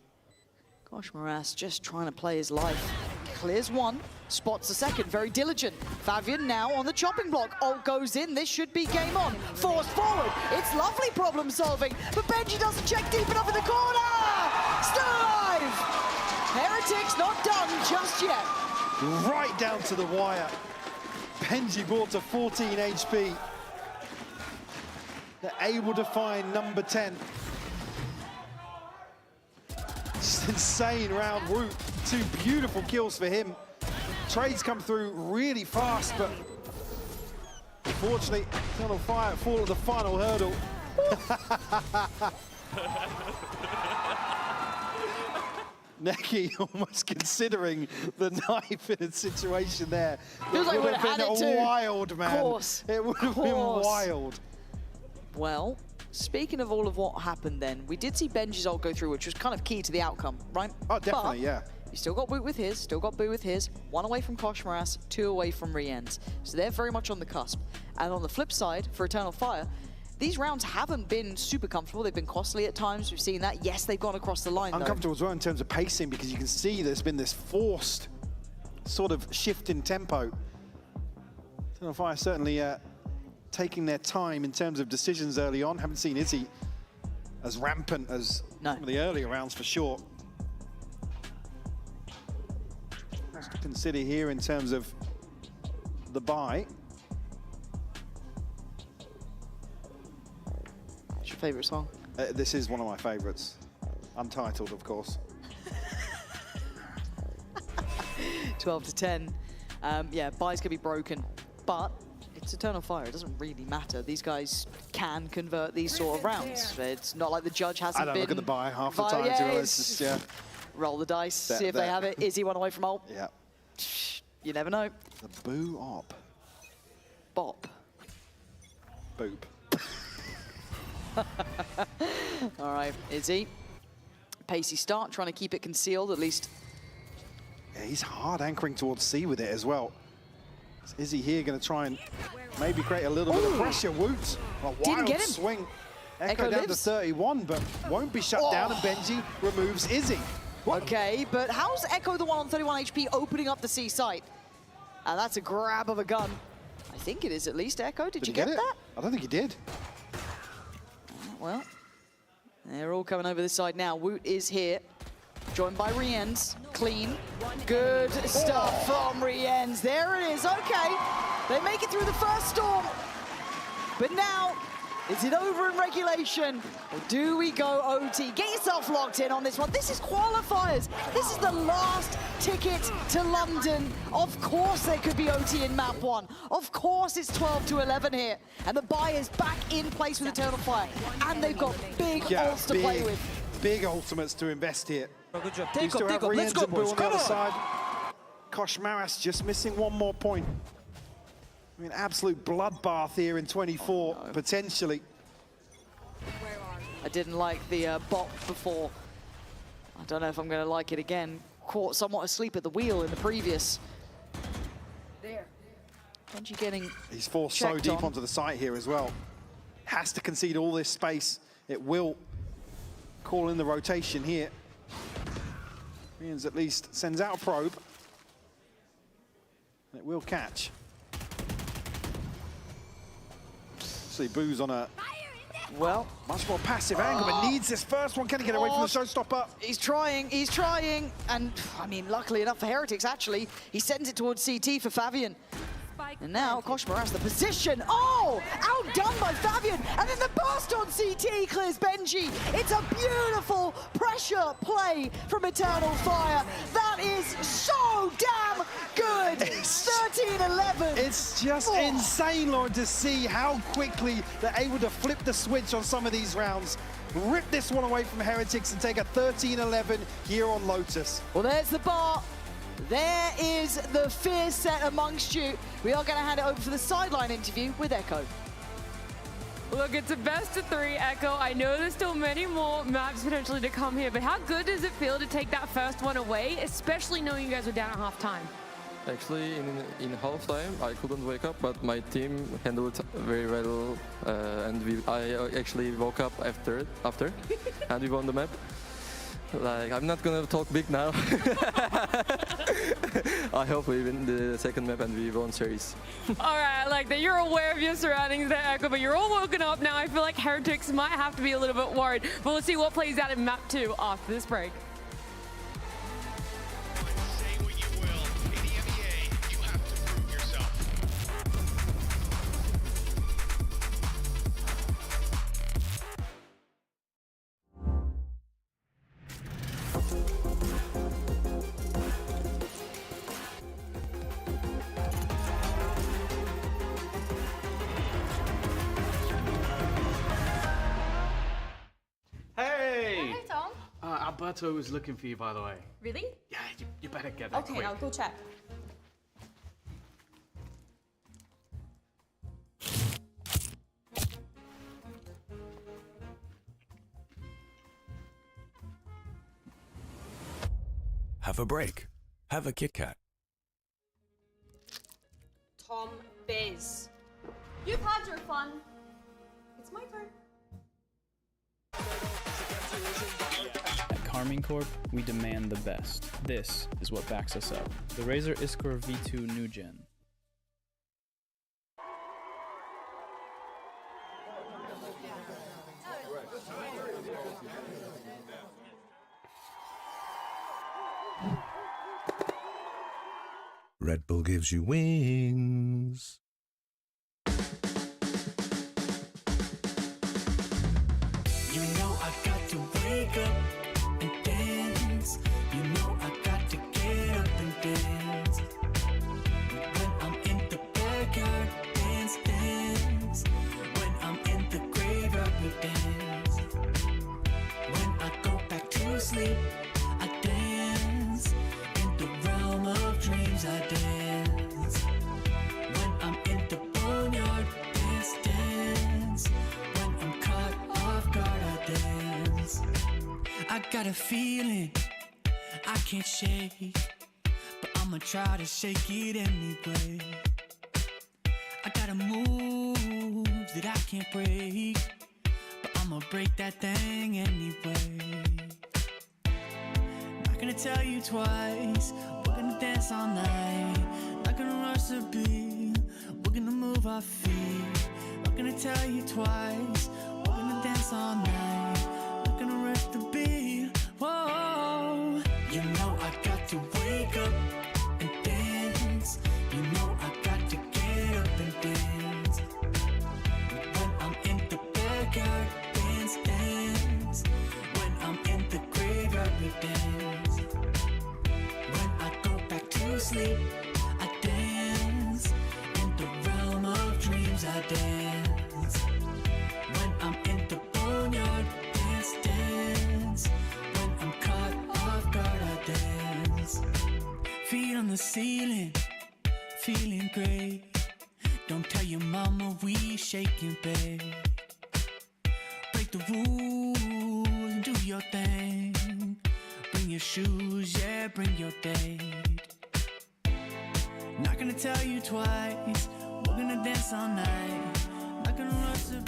Koshmaras just trying to play his life. Clears one, spots the second, very diligent. Fabian now on the chopping block. Ult goes in, this should be game on. Forced forward, it's lovely problem solving, but Benji doesn't check deep enough in the corner! Still alive! Heretics not done just yet. Right down to the wire. Benji brought to 14 HP. They're able to find number 10. Just insane round. Woo. 2 beautiful kills for him. Trades come through really fast, but unfortunately, Eternal Fire fall at the final hurdle. Neki almost considering the knife in a situation there. Feels like it would have had been it too. wild, man. Of course. It would have been wild. Well, speaking of all of what happened then, we did see Benji's ult go through, which was kind of key to the outcome, right? Oh, definitely, yeah. You still got Woot with his, still got Boo with his, 1 away from Koshmaras, 2 away from Riens. So they're very much on the cusp. And on the flip side, for Eternal Fire, these rounds haven't been super comfortable. They've been costly at times. We've seen that. Yes, they've gone across the line, Uncomfortable as well in terms of pacing, because you can see there's been this forced sort of shift in tempo. Eternal Fire certainly taking their time in terms of decisions early on. Haven't seen Izzy as rampant as some of the earlier rounds for sure. Let's consider here in terms of the buy. What's your favourite song? This is one of my favourites. Untitled, of course. 12 to 10. Yeah, buys can be broken, but it's Eternal Fire. It doesn't really matter. These guys can convert these sort of rounds. It's not like the judge hasn't been... I don't look at the buy half the time, yeah, it's just, roll the dice, see if they have it. Izzy 1 away from ult. Yeah. You never know. The Boo op. Bop. Boop. All right, Izzy. Pacey start, trying to keep it concealed, at least. Yeah, he's hard anchoring towards C with it as well. Is Izzy here going to try and maybe create a little bit of pressure? Woot. A wild get him. Swing. Echo down to 31, but won't be shut down, and Benji removes Izzy. Okay, but how's Echo the one on 31 HP opening up the C site? And that's a grab of a gun. I think it is at least Echo. Did you get that? I don't think he did. Well, They're all coming over this side now. Woot is here, joined by Rienz. Clean, good stuff from Rienz. There it is, okay. They make it through the first storm. But now, is it over in regulation? Or do we go OT? Get yourself locked in on this one. This is qualifiers. This is the last ticket to London. Of course there could be OT in map 1. Of course it's 12 to 11 here. And the buy is back in place with Eternal Fire. And they've got big ults to play with. Big ultimates to invest here. Good job. Take up, let's go, boys. On the other side. Kosh Maras just missing one more point. I mean, absolute bloodbath here in 24, potentially. I didn't like the bot before. I don't know if I'm going to like it again. Caught somewhat asleep at the wheel in the previous. There. Benji getting He's forced so deep onto the site here as well. Has to concede all this space. It will call in the rotation here. Rienz at least sends out a probe. And it will catch. See Boo's on a much more passive angle, but needs this first one. Can he get away from the showstopper? He's trying, and I mean, luckily enough for Heretics, actually, he sends it towards CT for Fabian. And now Kosh Maras, the position. Oh, outdone by Fabian. And then the burst on CT clears Benji. It's a beautiful pressure play from Eternal Fire. That is so damn good. 13-11. It's just insane, Lauren, to see how quickly they're able to flip the switch on some of these rounds. Rip this one away from Heretics and take a 13-11 here on Lotus. Well, there's the bar. There is the fear set amongst you. We are going to hand it over for the sideline interview with Echo. Look, it's a best of 3, Echo. I know there's still many more maps potentially to come here, but how good does it feel to take that first one away, especially knowing you guys were down at halftime? Actually, in halftime, I couldn't wake up, but my team handled it very well, and I actually woke up after, and we won the map. Like, I'm not gonna talk big now. I hope we win the second map and we won series. All right, I like that you're aware of your surroundings there, Echo, but you're all woken up now. I feel like Heretics might have to be a little bit worried, but we'll see what plays out in map 2 after this break. Alberto was looking for you, by the way. Really? Yeah, you better get that quick. Okay, I'll go check. Have a break. Have a Kit Kat. Tom Biz. You've had your fun. It's my turn. At Carmine Corp, we demand the best. This is what backs us up. The Razer Iskor V2 New Gen. Red Bull gives you wings. You know I got to wake up and dance. You know I got to get up and dance. When I'm in the backyard, dance, dance. When I'm in the graveyard, we dance. When I go back to sleep, I dance. In the realm of dreams, I dance. When I'm in the boneyard, dance, dance. When I'm caught off guard, I dance. I got a feeling I can't shake, but I'ma try to shake it anyway. I got a move that I can't break, but I'ma break that thing anyway. Not gonna tell you twice, we're gonna dance all night. Not gonna rush the beat, we're gonna move our feet. Not gonna tell you twice, we're gonna dance all night. Not You know I got to wake up and dance. You know I got to get up and dance. When I'm in the backyard, dance, dance. When I'm in the graveyard, we dance. When I go back to sleep, I dance. In the realm of dreams, I dance. When I'm in the boneyard, dance, dance. When I'm caught off guard, I dance. Feet on the ceiling, feeling great. Don't tell your mama we shaking, babe. Break the rules and do your thing. Bring your shoes, yeah, bring your date. Not gonna tell you twice, we're gonna dance all night. Not gonna rush the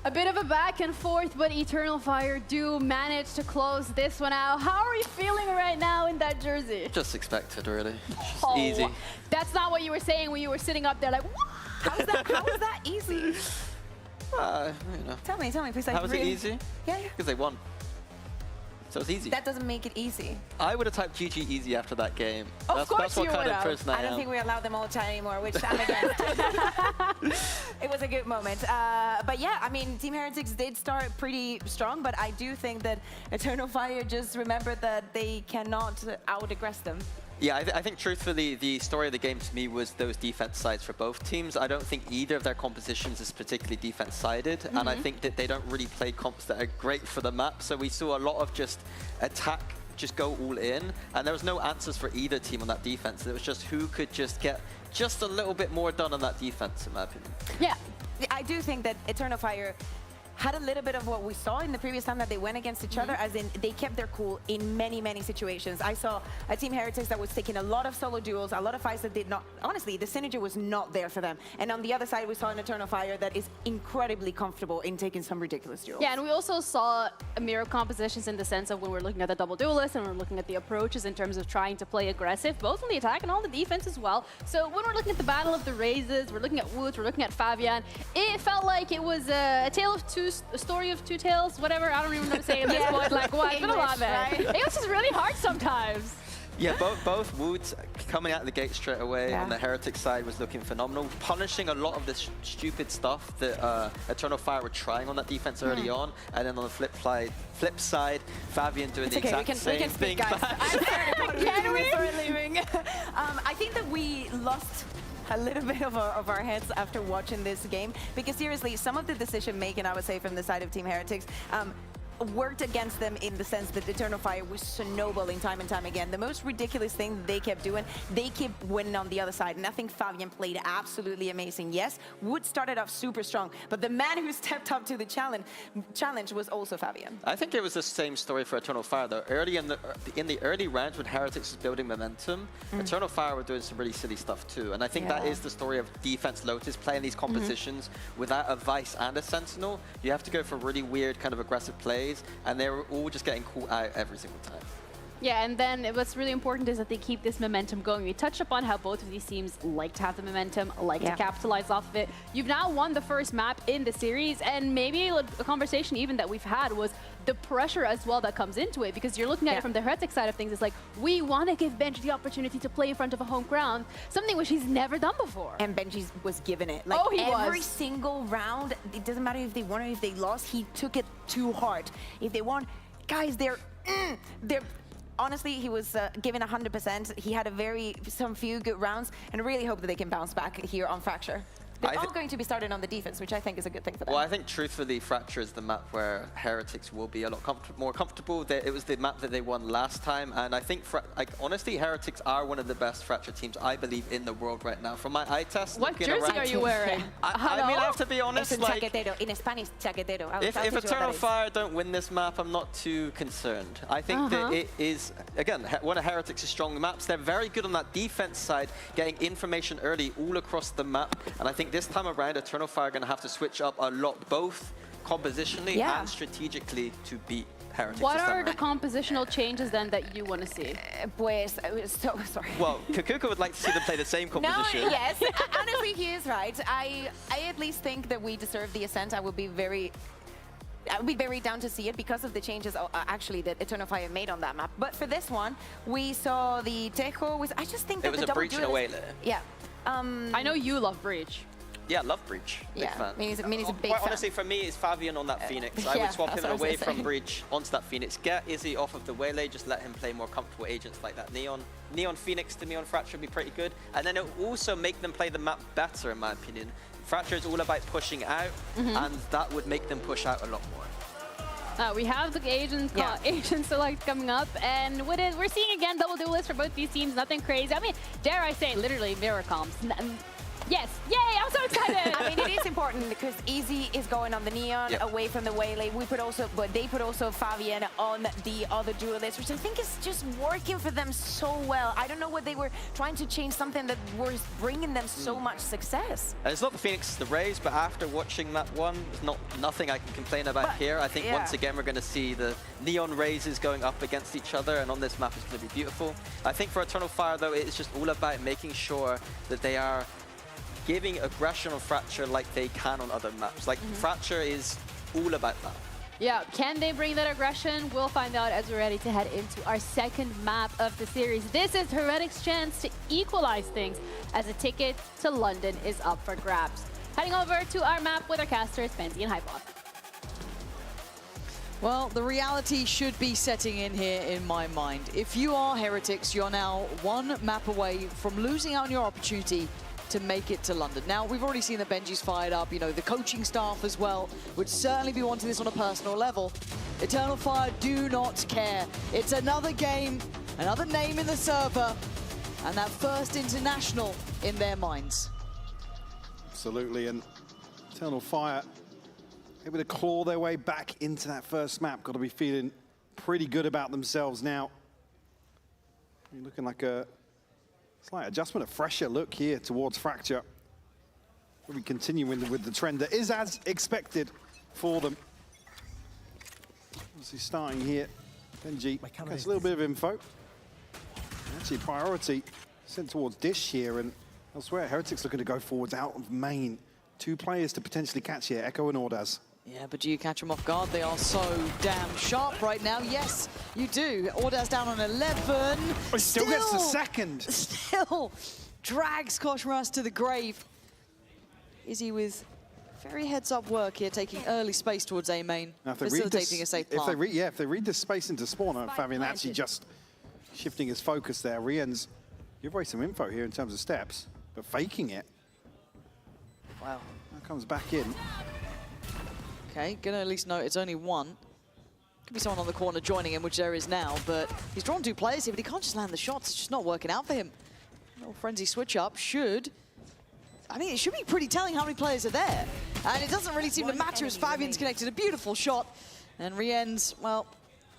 A bit of a back and forth, but Eternal Fire do manage to close this one out. How are you feeling right now in that jersey? Just expected, really. Just Oh, easy. That's not what you were saying when you were sitting up there like, what? How is that easy? You know. Tell me, please. How was it easy? Yeah, yeah. Because they won. So it's easy. That doesn't make it easy. I would have typed GG easy after that game. Of course that's what you kind would of have. person I don't am. think we allow them all chat anymore, which I'm against. It was a good moment. But yeah, I mean, Team Heretics did start pretty strong, but I do think that Eternal Fire just remembered that they cannot out-aggress them. Yeah, I think truthfully, the story of the game to me was those defense sides for both teams. I don't think either of their compositions is particularly defense-sided, and I think that they don't really play comps that are great for the map. So we saw a lot of just attack, just go all in, and there was no answers for either team on that defense. It was just who could just get just a little bit more done on that defense, in my opinion. Yeah, I do think that Eternal Fire had a little bit of what we saw in the previous time that they went against each other, as in they kept their cool in many, many situations. I saw a Team Heretics that was taking a lot of solo duels, a lot of fights that did not, honestly, the synergy was not there for them. And on the other side, we saw an Eternal Fire that is incredibly comfortable in taking some ridiculous duels. Yeah, and we also saw mirror compositions in the sense of when we're looking at the double duelist and we're looking at the approaches in terms of trying to play aggressive, both on the attack and on the defense as well. So when we're looking at the Battle of the Razes, we're looking at Woods, we're looking at Fabian, it felt like it was a story of two tales, whatever. I don't even know what to say at this point. Like, what? It's been a lot, man. right? It was just really hard sometimes. Yeah, both Woods coming out of the gate straight away on the Heretic side was looking phenomenal, punishing a lot of this stupid stuff that Eternal Fire were trying on that defense early on, and then on the flip side, Fabian doing the exact same thing. Can we? Leaving. I think that we lost a little bit of our heads after watching this game, because seriously, some of the decision making, I would say, from the side of Team Heretics worked against them in the sense that Eternal Fire was snowballing time and time again. The most ridiculous thing they kept doing, they kept winning on the other side. And I think Fabian played absolutely amazing. Yes, Wood started off super strong, but the man who stepped up to the challenge was also Fabian. I think it was the same story for Eternal Fire, though. Early in the early rounds when Heretics was building momentum, Eternal Fire were doing some really silly stuff too. And I think that is the story of Defense Lotus, playing these compositions without a Vice and a Sentinel. You have to go for really weird kind of aggressive plays, and they were all just getting caught out every single time. Yeah, and then what's really important is that they keep this momentum going. We touched upon how both of these teams like to have the momentum, like to capitalize off of it. You've now won the first map in the series, and maybe a conversation even that we've had was the pressure as well that comes into it, because you're looking at it from the Heretic side of things. It's like, we want to give Benji the opportunity to play in front of a home crowd, something which he's never done before. And Benji was giving it. Like, every single round, it doesn't matter if they won or if they lost, he took it to heart. If they won, guys, they're honestly, he was giving 100%. He had some few good rounds, and I really hope that they can bounce back here on Fracture. They're all going to be started on the defense, which I think is a good thing for them. Well, I think truthfully, Fracture is the map where Heretics will be a lot more comfortable. It was the map that they won last time, and I think, honestly, Heretics are one of the best Fracture teams, I believe, in the world right now. From my eye test, what jersey are you wearing? I mean, I have to be honest. Es un chaquetero. In Spanish, chaquetero. If Eternal Fire don't win this map, I'm not too concerned. I think that it is, again, one of Heretics' strong maps. They're very good on that defense side, getting information early all across the map, and I think this time around, Eternal Fire are going to have to switch up a lot, both compositionally and strategically, to beat Heretics. What this time are the around. compositional changes then that you want to see? Pues, so sorry. Well, Kakuka would like to see them play the same composition. No, yes. Honestly, he is right. I at least think that we deserve the Ascent. I would be very down to see it because of the changes actually that Eternal Fire made on that map. But for this one, we saw the Tejo. I just think that It was the a double breach and a duelist- whaler. Yeah. I know you love Breach. Yeah, love Breach. Big fan. I mean, he's a big Quite fan. honestly, for me, it's Fabian on that Phoenix. I yeah, would swap that's him what I was away gonna from say. Breach onto that Phoenix. Get Izzy off of the Waylay, just let him play more comfortable agents like that Neon. Neon Phoenix to Neon Fracture would be pretty good. And then it will also make them play the map better, in my opinion. Fracture is all about pushing out, and that would make them push out a lot more. We have the agent select coming up, and we're seeing again double duelists for both these teams. Nothing crazy. I mean, dare I say, literally mirror comps. Yes, yay! I'm so excited. I mean, it is important because Easy is going on the Neon away from the Waylay. But they put also Fabian on the other duelist, which I think is just working for them so well. I don't know what they were trying to change, something that was bringing them so much success. And it's not the Phoenix, it's the Rays, but after watching that one, there's nothing I can complain about here. I think once again we're going to see the Neon Razes going up against each other, and on this map it's going to be beautiful. I think for Eternal Fire though, it's just all about making sure that they are giving aggression on Fracture like they can on other maps. Like Fracture is all about that. Yeah, can they bring that aggression? We'll find out as we're ready to head into our second map of the series. This is Heretic's chance to equalize things as a ticket to London is up for grabs. Heading over to our map with our casters, Benzi and Hypod. Well, the reality should be setting in here in my mind. If you are Heretics, you're now one map away from losing out on your opportunity to make it to London. Now, we've already seen that Benji's fired up. You know, the coaching staff as well would certainly be wanting this on a personal level. Eternal Fire do not care. It's another game, another name in the server, and that first international in their minds. Absolutely, and Eternal Fire able to claw their way back into that first map. Got to be feeling pretty good about themselves now. You're looking like a slight adjustment, a fresher look here towards Fracture. We'll be continuing with the trend that is as expected for them. Obviously starting here, Benji gets a little bit of info. Actually, priority sent towards Dish here, and elsewhere, Heretics looking to go forwards out of main. 2 players to potentially catch here, Echo and Ordaz. Yeah, but do you catch them off guard? They are so damn sharp right now. Yes, you do. Ordaz down on 11. Oh, still gets the second. Still drags Koshmaras to the grave. Izzy with very heads-up work here, taking early space towards A main, facilitating a safe plant. If they read this space into spawn, Fabian actually just shifting his focus there. Rien's give away some info here in terms of steps, but faking it. Wow. That comes back in. Okay, gonna at least note it's only one. Could be someone on the corner joining him, which there is now, but he's drawn 2 players here, but he can't just land the shots. It's just not working out for him. A little frenzy switch up should... I mean, it should be pretty telling how many players are there. And it doesn't really seem to matter as Fabian's connected a beautiful shot. And Rien's, well,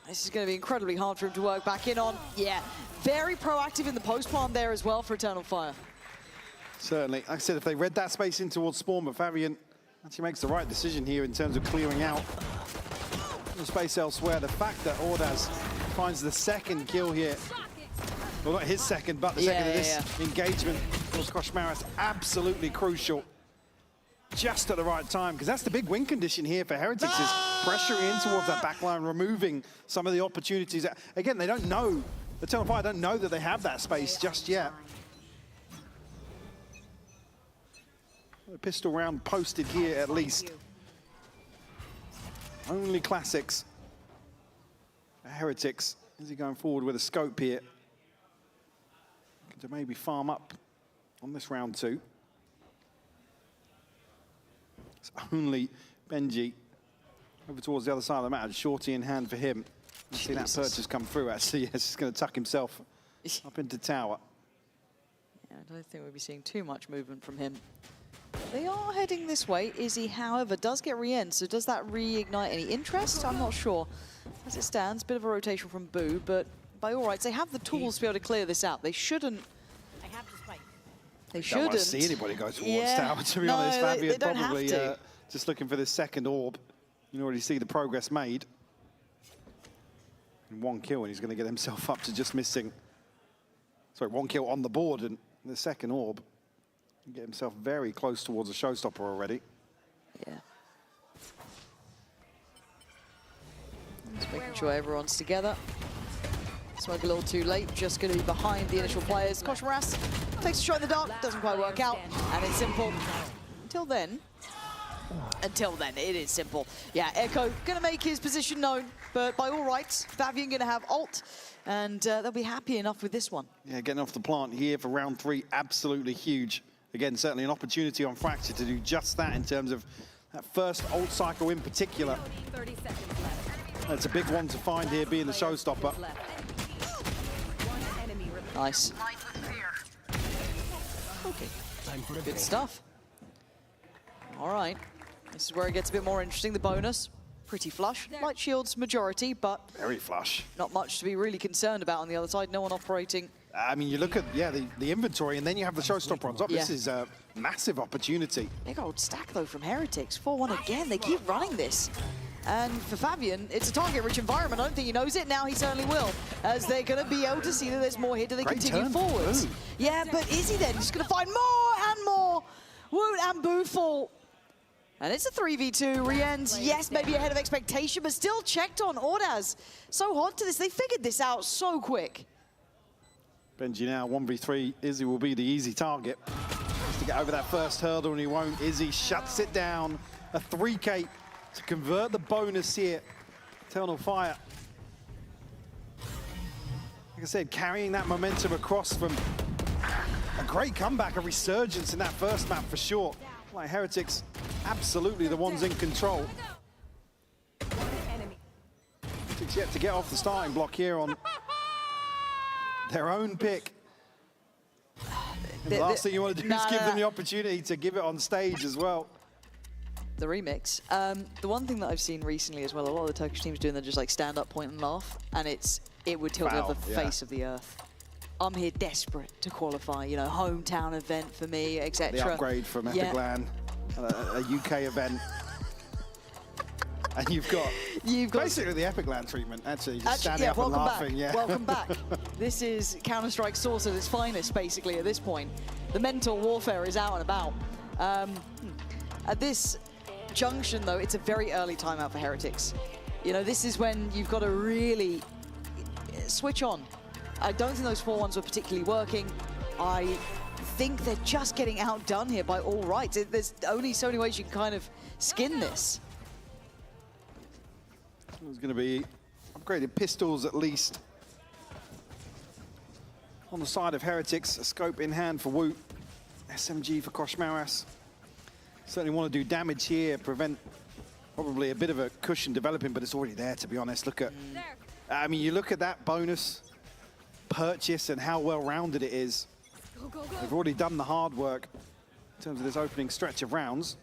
this is going to be incredibly hard for him to work back in on. Yeah, very proactive in the post plant there as well for Eternal Fire. Certainly. Like I said, if they read that space in towards spawn, but Fabian actually makes the right decision here in terms of clearing out the space elsewhere. The fact that Ordaz finds the second kill here, well, not his second, but the second of this engagement for Koshmaras, absolutely crucial. Just at the right time, because that's the big win condition here for Heretics, is pressure in towards that backline, removing some of the opportunities. Again, they don't know, the Eternal Fire don't know that they have that space just yet. A pistol round posted here at least. Only classics. Heretics. Is he going forward with a scope here? To maybe farm up on this round 2. It's only Benji over towards the other side of the map. Shorty in hand for him. You see that purchase come through actually. Yes, he's going to tuck himself up into tower. Yeah, I don't think we'll be seeing too much movement from him. They are heading this way. Izzy, however, does get re-end, so does that reignite any interest? I'm not sure. As it stands, bit of a rotation from Boo, but by all rights, they have the tools to be able to clear this out. They shouldn't. They shouldn't. Don't want to see anybody go towards tower, to be honest. Fabian they don't probably have to. just looking for this second orb. You can already see the progress made. And 1 kill, and he's going to get himself up to just missing. Sorry, 1 kill on the board and the second orb. Get himself very close towards a showstopper already. Yeah. Just making sure everyone's together. Smoke a little too late, just going to be behind the initial players. Koshmaras takes a shot in the dark, doesn't quite work out, and it's simple. Until then, it is simple. Yeah, Echo going to make his position known, but by all rights, Fabian going to have ult, and they'll be happy enough with this one. Yeah, getting off the plant here for round 3, absolutely huge. Again, certainly an opportunity on Fracture to do just that in terms of that first ult cycle in particular. That's a big one to find here, being the showstopper. Nice. Okay, good stuff. All right, this is where it gets a bit more interesting. The bonus, pretty flush. Light shield's majority, but very flush. Not much to be really concerned about on the other side. No one operating. I mean, you look at, yeah, the inventory, and then you have the showstopper on top. Yeah. This is a massive opportunity. Big old stack, though, from Heretics. 4-1 again. They keep running this. And for Fabian, it's a target-rich environment. I don't think he knows it. Now he certainly will, as they're going to be able to see that there's more here. Do they continue forwards? Yeah, but is he then? He's going to find more and more. Woot and Boo fall. And it's a 3v2. Rien's, yes, maybe ahead of expectation, but still checked on. Ordaz, so hot to this. They figured this out so quick. Benji now, 1v3. Izzy will be the easy target. Just to get over that first hurdle, and he won't. Izzy shuts it down. A 3K to convert the bonus here. Eternal Fire. Like I said, carrying that momentum across from a great comeback, a resurgence in that first map for sure. Like Heretics, absolutely the ones in control. Heretics yet to get off the starting block here on their own pick. The last thing you want to do is give them the opportunity to give it on stage as well. The remix. The one thing that I've seen recently as well, a lot of the Turkish teams doing, they're just like stand up, point and laugh, and it would tilt over the face of the earth. I'm here desperate to qualify, you know, hometown event for me, etc. The upgrade from Epiclan, a UK event. And you've got basically the Epiclan treatment, actually, just standing up and laughing. Yeah. Welcome back. This is Counter-Strike Source at its finest, basically, at this point. The mental warfare is out and about. At this junction, though, it's a very early timeout for Heretics. You know, this is when you've got to really switch on. I don't think those 4-1s were particularly working. I think they're just getting outdone here by all rights. There's only so many ways you can kind of skin this. There's going to be upgraded pistols at least. On the side of Heretics, a scope in hand for Woot. SMG for Koshmaras. Certainly want to do damage here, prevent probably a bit of a cushion developing, but it's already there, to be honest. Look at, I mean, you look at that bonus purchase and how well-rounded it is. They've already done the hard work in terms of this opening stretch of rounds.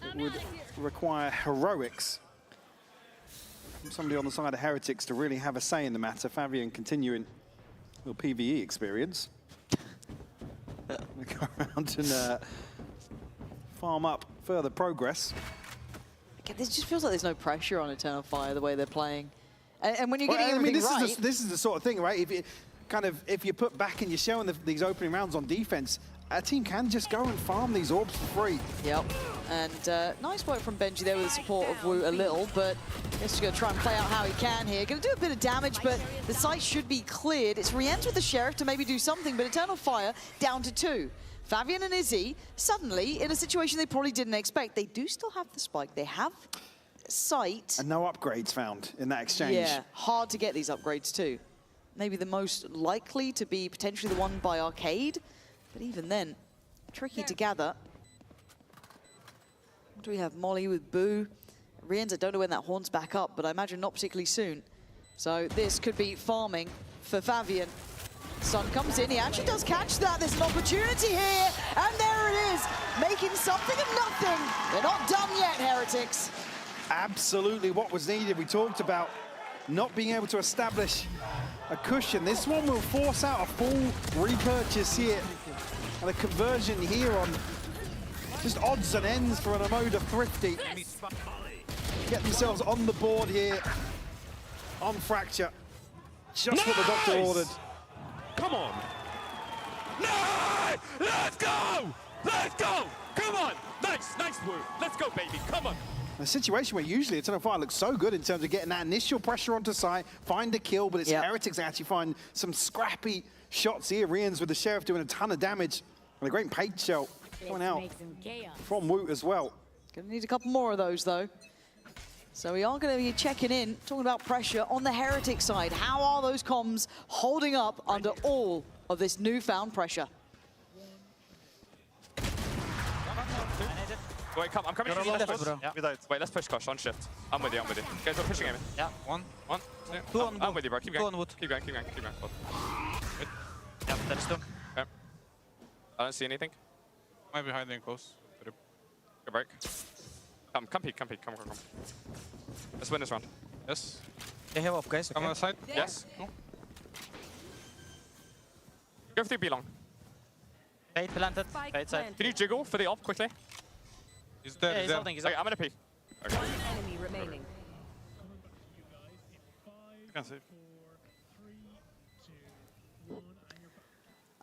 It would require heroics from somebody on the side of Heretics to really have a say in the matter. Fabian continuing a little PvE experience. We go around and farm up further progress. Again, this just feels like there's no pressure on Eternal Fire the way they're playing. And when you're getting everything right... This is the sort of thing, right? If you put back and you're showing these opening rounds on defense, a team can just go and farm these orbs for free. Yep. And nice work from Benji there with the support of Woot a little, but he's going to try and play out how he can here. Going to do a bit of damage, but the site should be cleared. It's Rien's with the Sheriff to maybe do something, but Eternal Fire down to 2. Fabian and Izzy, suddenly, in a situation they probably didn't expect, they do still have the spike. They have sight. And no upgrades found in that exchange. Yeah, hard to get these upgrades too. Maybe the most likely to be potentially the one by Arcade, but even then, tricky to gather. Do we have Molly with Boo? Rien's, I don't know when that horn's back up, but I imagine not particularly soon. So this could be farming for Fabian. Sun comes in, he actually does catch that. There's an opportunity here, and there it is, making something of nothing. They're not done yet, Heretics. Absolutely what was needed. We talked about not being able to establish a cushion. This one will force out a full repurchase here. And a conversion here on just odds and ends for an Amoda Thrifty. Get themselves on the board here. on Fracture. Just what the doctor ordered. Come on. Nice! Let's go! Let's go! Come on! Nice, nice work. Let's go, baby. Come on. A situation where usually Eternal Fire looks so good in terms of getting that initial pressure onto side, find a kill, but it's Heretics that actually find some scrappy shots here. Rians with the Sheriff doing a ton of damage. And a great paint shell going out from Woot as well. Gonna need a couple more of those, though. So we are going to be checking in, talking about pressure on the Heretic side. How are those comms holding up under all of this newfound pressure? Wait, come, I'm coming to you. Yeah. Wait, let's push Kosh on shift. I'm with you, I'm with you. Guys, we're pushing him. Yeah, one. Two. I'm with you, bro. Keep going. Keep going. Good. Yeah, that's two. Okay. I don't see anything. Might be hiding close. Good break. Come peek. Come. Let's win this round. Yes. They have off, guys. Come on the side. Yes. Go through B long. Bait planted. Bait side. Can you jiggle for the op quickly? He's dead. Yeah, he's holding. Okay, I'm gonna pee. Okay. Enemy remaining. You can save.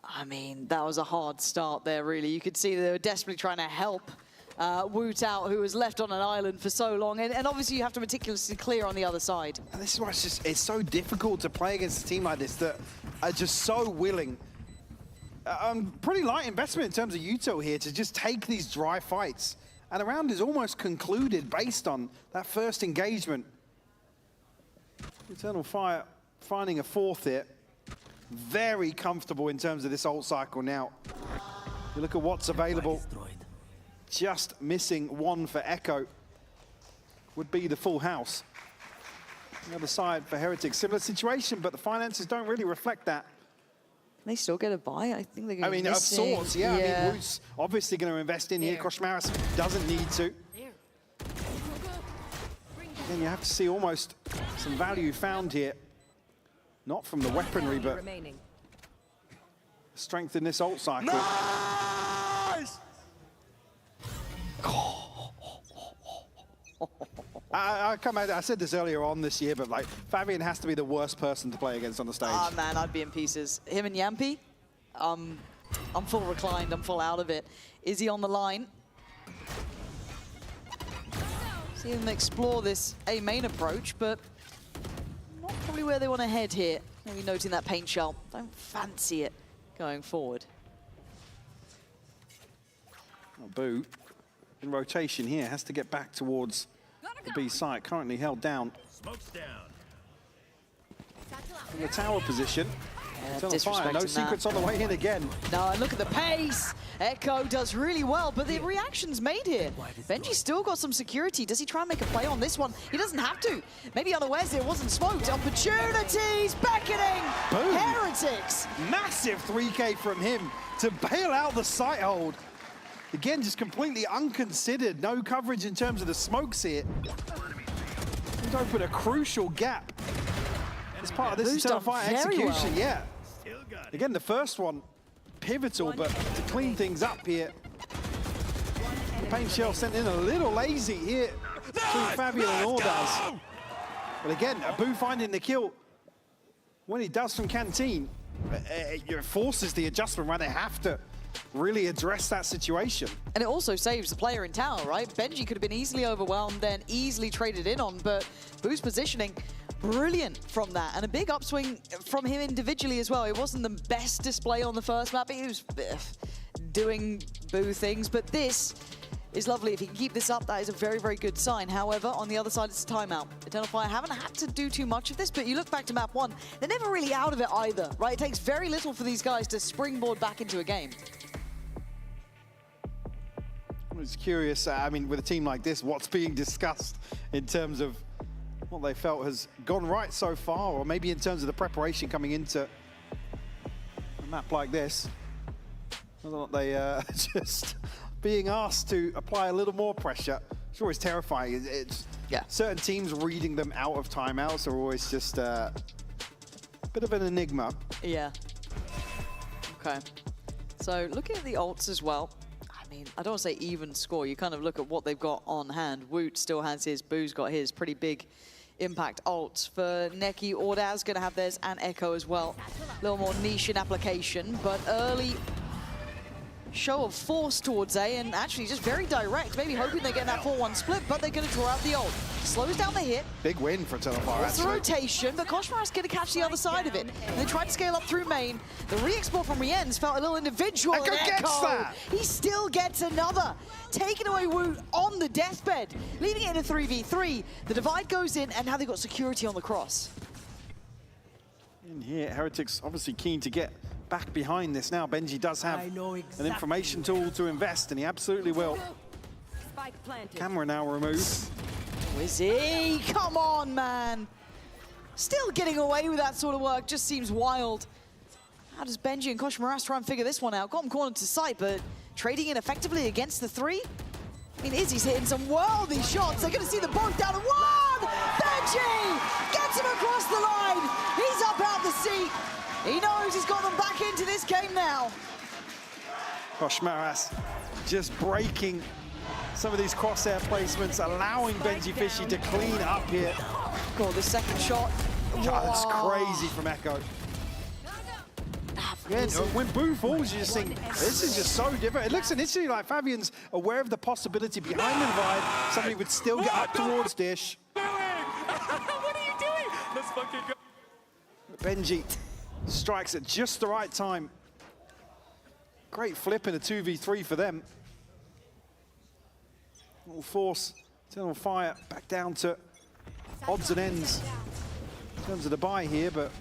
I mean, that was a hard start there, really. You could see they were desperately trying to help Woot out, who was left on an island for so long. And obviously, you have to meticulously clear on the other side. And this is why it's so difficult to play against a team like this that are just so willing. Pretty light investment in terms of Yuto here to just take these dry fights. And the round is almost concluded based on that first engagement. Eternal Fire finding a fourth hit. Very comfortable in terms of this ult cycle now. You look at what's available. Just missing one for Echo. Would be the full house. The other side for Heretics, similar situation, but the finances don't really reflect that. They still get a buy? I think they're going to be of missing. sorts, yeah. I mean, Woot's obviously going to invest in here. Koshmaris doesn't need to. Then you have to see almost some value found here. Not from the weaponry, but strength in this ult cycle. Nice! I said this earlier on this year, but like Fabian has to be the worst person to play against on the stage. Oh man, I'd be in pieces. Him and Yampi, I'm full reclined, I'm full out of it. Is he on the line? See him explore this A main approach, but not probably where they want to head here. Maybe noting that paint shell. Don't fancy it going forward. Boo, in rotation here, has to get back towards the B site, currently held down. Smoke's down. In the tower position. Yeah, Fire. No secrets on the way in again. No, and look at the pace. Echo does really well, but the reaction's made here. Benji's still got some security. Does he try and make a play on this one? He doesn't have to. Maybe unawares it wasn't smoked. Opportunities beckoning. Boom. Heretics. Massive 3K from him to bail out the site hold. Again, just completely unconsidered. No coverage in terms of the smokes here. He's opened a crucial gap. As part of this Eternal Fire execution, yeah. Again, the first one, pivotal, but to clean things up here. The paint shell sent in a little lazy here between Fabian and Ordaz. But again, Abu finding the kill. When he does from Canteen, it forces the adjustment, right? They have to really address that situation. And it also saves the player in tower, right? Benji could have been easily overwhelmed, then easily traded in on, but Boo's positioning, brilliant from that. And a big upswing from him individually as well. It wasn't the best display on the first map. He was doing Boo things, but this is lovely. If he can keep this up, that is a very, very good sign. However, on the other side, it's a timeout. Eternal Fire haven't had to do too much of this, but you look back to map one, they're never really out of it either, right? It takes very little for these guys to springboard back into a game. I was curious, I mean, with a team like this, what's being discussed in terms of what they felt has gone right so far, or maybe in terms of the preparation coming into a map like this. Whether or not they just being asked to apply a little more pressure. Sure, it's terrifying. It's certain teams reading them out of timeouts are always just a bit of an enigma. Yeah. Okay. So looking at the ults as well, I mean, I don't want to say even score. You kind of look at what they've got on hand. Woot still has his, Boo's got his. Pretty big impact ult. For Neki, Ordaz going to have theirs and Echo as well. A little more niche in application, but early show of force towards A, and actually just very direct, maybe hoping they get that 4-1 split, but they're going to draw out the ult. Slows down the hit. Big win for Eternal Fire, It's a rotation, but Koshmar's going to catch the other side of it. And they tried to scale up through main. The re-export from Rienz felt a little individual. Echo gets that! He still gets another. Taking away Wu on the deathbed, leaving it in a 3v3. The divide goes in, and now they've got security on the cross. In here, Heretics obviously keen to get back behind this now. Benji does have an information tool to invest, and he absolutely will. Camera now removed. Wizzy, come on, man. Still getting away with that sort of work just seems wild. How does Benji and Koshmaras try and figure this one out? Got him cornered to sight, but trading in effectively against the 3? I mean, Izzy's hitting some worldy shots. They're going to see them both down to 1! Benji gets him across the line. He's up out the seat. He knows he's got them back into this game now. Koshmaras just breaking some of these crosshair placements, allowing Benji Fishy to clean up here. God, the second shot. God, that's crazy from Echo. Yeah, when Boo falls, you just think, this is just so different. It looks initially like Fabian's aware of the possibility behind the divide. Somebody would still get up towards Dish. What are you doing? Let's fucking go. Benji strikes at just the right time. Great flip in a 2v3 for them. Will force Eternal Fire back down to odds and ends in terms of the buy here, but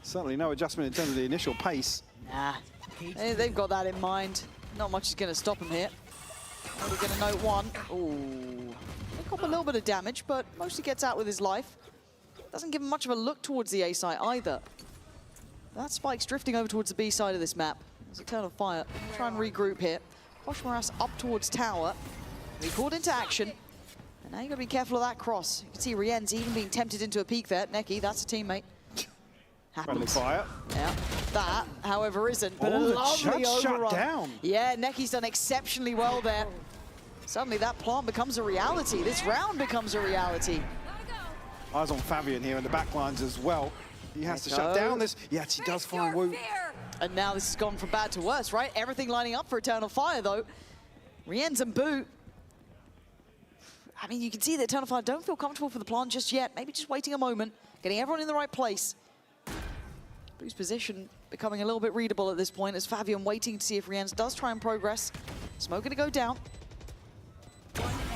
certainly no adjustment in terms of the initial pace. Nah, they've got that in mind. Not much is going to stop them here. Only going to note one. Ooh, they cop a little bit of damage, but mostly gets out with his life. Doesn't give him much of a look towards the A side either. That spike's drifting over towards the B side of this map. There's Eternal Fire. Try and regroup here. Koshmaras up towards tower. He called into action. And now you got to be careful of that cross. You can see Rienz even being tempted into a peek there. Neki, that's a teammate. Friendly fire. Yeah, that, however, isn't. But Oh, a the lovely judge shut overrun. down. Yeah, Neki's done exceptionally well there. Suddenly that plant becomes a reality. This round becomes a reality. Eyes on Fabian here in the back lines as well. He has to shut down this. Yes, he does find Wu. And now this has gone from bad to worse, right? Everything lining up for Eternal Fire, though. Rienz and Boo. I mean, you can see that Eternal Fire don't feel comfortable for the plant just yet. Maybe just waiting a moment, getting everyone in the right place. Boo's position becoming a little bit readable at this point as Fabian waiting to see if Rienz does try and progress. Smoke gonna go down.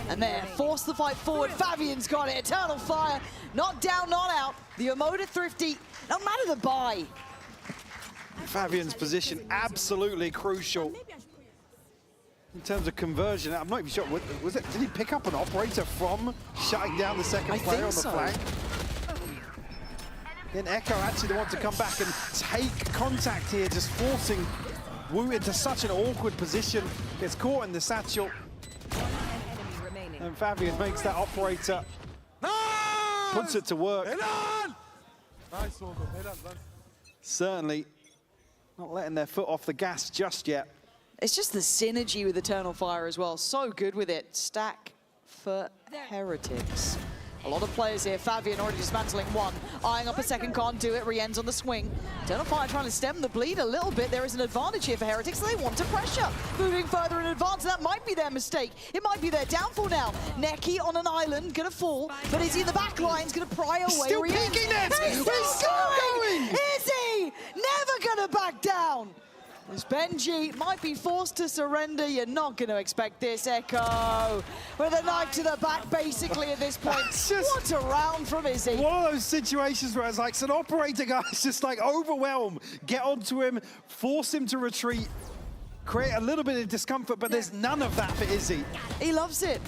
And there, force the fight forward. Fabian's got it. Eternal Fire, not down, not out. The Emoda Thrifty, no matter the buy. Fabian's position absolutely crucial in terms of conversion. I'm not even sure, was it? Did he pick up an operator from shutting down the second player on the flank? Then Echo actually the one to come back and take contact here, just forcing Wu into such an awkward position. Gets caught in the satchel. And Fabian makes that operator, puts it to work. Certainly not letting their foot off the gas just yet. It's just the synergy with Eternal Fire as well. So good with it. Stack for Heretics. A lot of players here. Fabian already dismantling one. Eyeing up a second, can't do it. Rienz on the swing. Eternal Fire trying to stem the bleed a little bit. There is an advantage here for Heretics. They want to pressure. Moving further in advance. That might be their mistake. It might be their downfall now. Neki on an island, gonna fall. But Izzy in the back line's gonna pry away. Still peeking it! He's still going! Izzy! Never gonna back down! As Benji might be forced to surrender, you're not going to expect this. Echo with a knife to the back, basically, at this point. What a round from Izzy. One of those situations where it's like some operator guys just like overwhelm, get onto him, force him to retreat, create a little bit of discomfort, but there's none of that for Izzy. He loves it.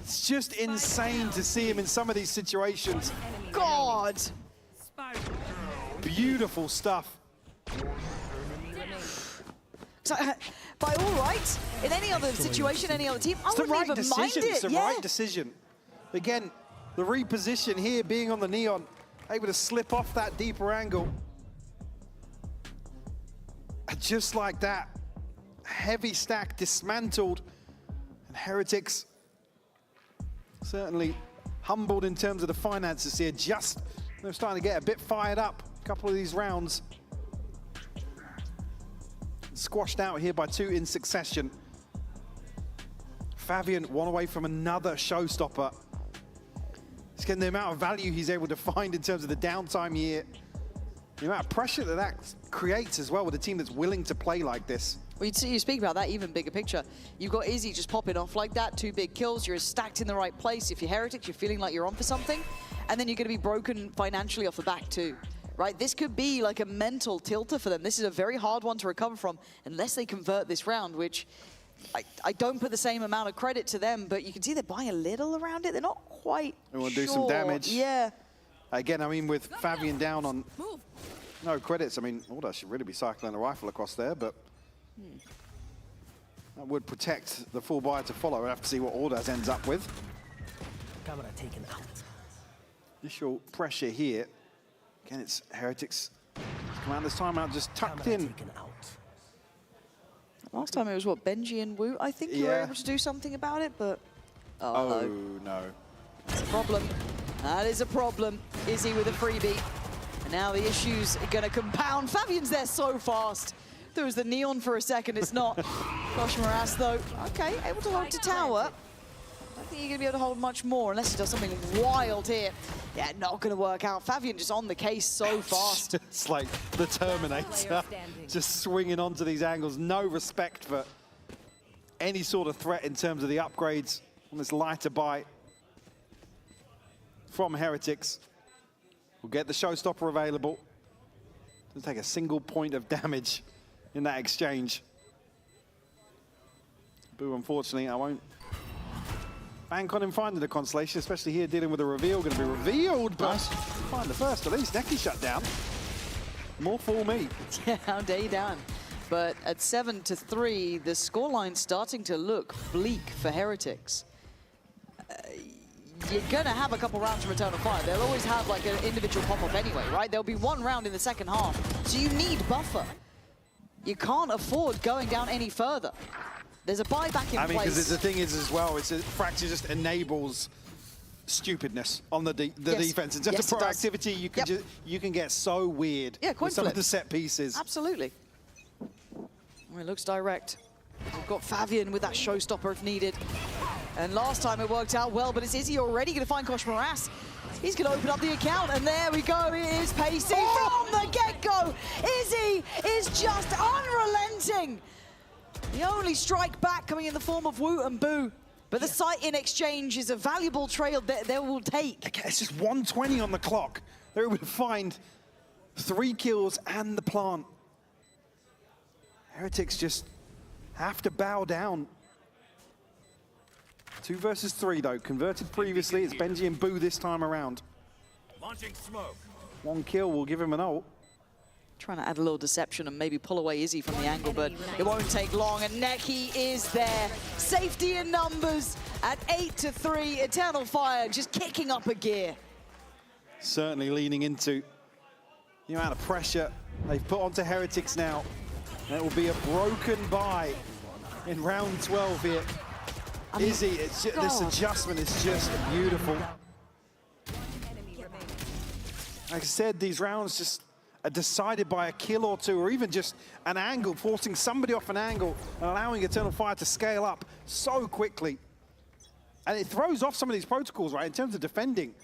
It's just insane to see him in some of these situations. God. Beautiful stuff. So, by all rights, in any other situation, any other team, I wouldn't even mind it. It's the right decision. Again, the reposition here, being on the neon, able to slip off that deeper angle. And just like that, heavy stack dismantled, and Heretics Certainly humbled in terms of the finances here. Just, they're starting to get a bit fired up. A couple of these rounds. Squashed out here by 2 in succession. Fabian, one away from another showstopper. It's getting the amount of value he's able to find in terms of the downtime here. The amount of pressure that creates as well with a team that's willing to play like this. Well, you speak about that even bigger picture. You've got Izzy just popping off like that, 2 big kills, you're stacked in the right place. If you're Heretics, you're feeling like you're on for something, and then you're going to be broken financially off the back too, right? This could be like a mental tilter for them. This is a very hard one to recover from unless they convert this round, which I don't put the same amount of credit to them, but you can see they're buying a little around it. They're not quite They want to sure. do some damage. Yeah. Again, I mean, with Fabian down on no credits, I mean, Alda should really be cycling the rifle across there, but that would protect the full buyer to follow. We'll have to see what Aldaz ends up with. Camera taken out. Initial pressure here. Again, it's Heretics. Commander's timeout just tucked in. Last time it was, what, Benji and Wu? I think you were able to do something about it, but... Oh, no. That's a problem. That is a problem. Izzy with a freebie. And now the issues are going to compound. Fabian's there so fast. There was the neon for a second, it's not. Gosh, Morass, though, okay, able to hold to tower. I don't think you're going to be able to hold much more unless he does something wild here. Yeah, not going to work out. Fabian just on the case so fast. It's like the Terminator, just swinging onto these angles. No respect for any sort of threat in terms of the upgrades on this lighter buy from Heretics. We'll get the showstopper available. Doesn't take a single point of damage in that exchange. Boo, unfortunately, I won't bank on him finding the constellation, especially here dealing with a reveal. Going to be revealed, but find the first at least. Neki shut down. More for me. Yeah, how dare you down. But at 7-3, the scoreline's starting to look bleak for Heretics. You're going to have a couple rounds from Eternal Fire. They'll always have like an individual pop-up anyway, right? There'll be 1 round in the second half. So you need buffer. You can't afford going down any further. There's a buyback in place. I mean, because the thing is as well, Fracture just enables stupidness on the defense. In terms of proactivity, you can you can get so weird with some of the set pieces. Absolutely. Well, it looks direct. We've got Fabian with that showstopper if needed. And last time it worked out well, but it's Izzy already going to find Kosh Morass. He's going to open up the account, and there we go. It is pacing from the get-go. Izzy is just unrelenting. The only strike back coming in the form of Wu and Boo. But the sight in exchange is a valuable trail that they will take. Okay, it's just 120 on the clock. They're able to find 3 kills and the plant. Heretics just have to bow down. 2 versus 3 though, converted previously. It's Benji and Boo this time around. Launching smoke. 1 kill will give him an ult. Trying to add a little deception and maybe pull away Izzy from the angle, but it won't take long, and Neki is there. Safety in numbers at 8-3. Eternal Fire just kicking up a gear. Certainly leaning into the amount of pressure they've put onto Heretics now. And it will be a broken buy in round 12 here. Izzy, this adjustment is just beautiful. Like I said, these rounds just are decided by a kill or 2, or even just an angle, forcing somebody off an angle and allowing Eternal Fire to scale up so quickly. And it throws off some of these protocols, right? In terms of defending,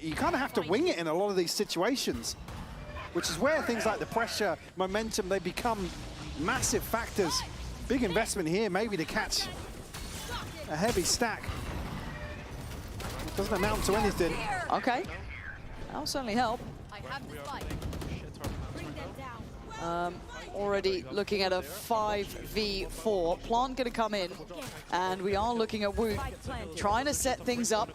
you kind of have to wing it in a lot of these situations, which is where things like the pressure, momentum, they become massive factors. Big investment here, maybe to catch a heavy stack. It doesn't amount to anything. Okay, that'll certainly help. Already looking at a 5v4. Plant going to come in, and we are looking at Wu trying to set things up.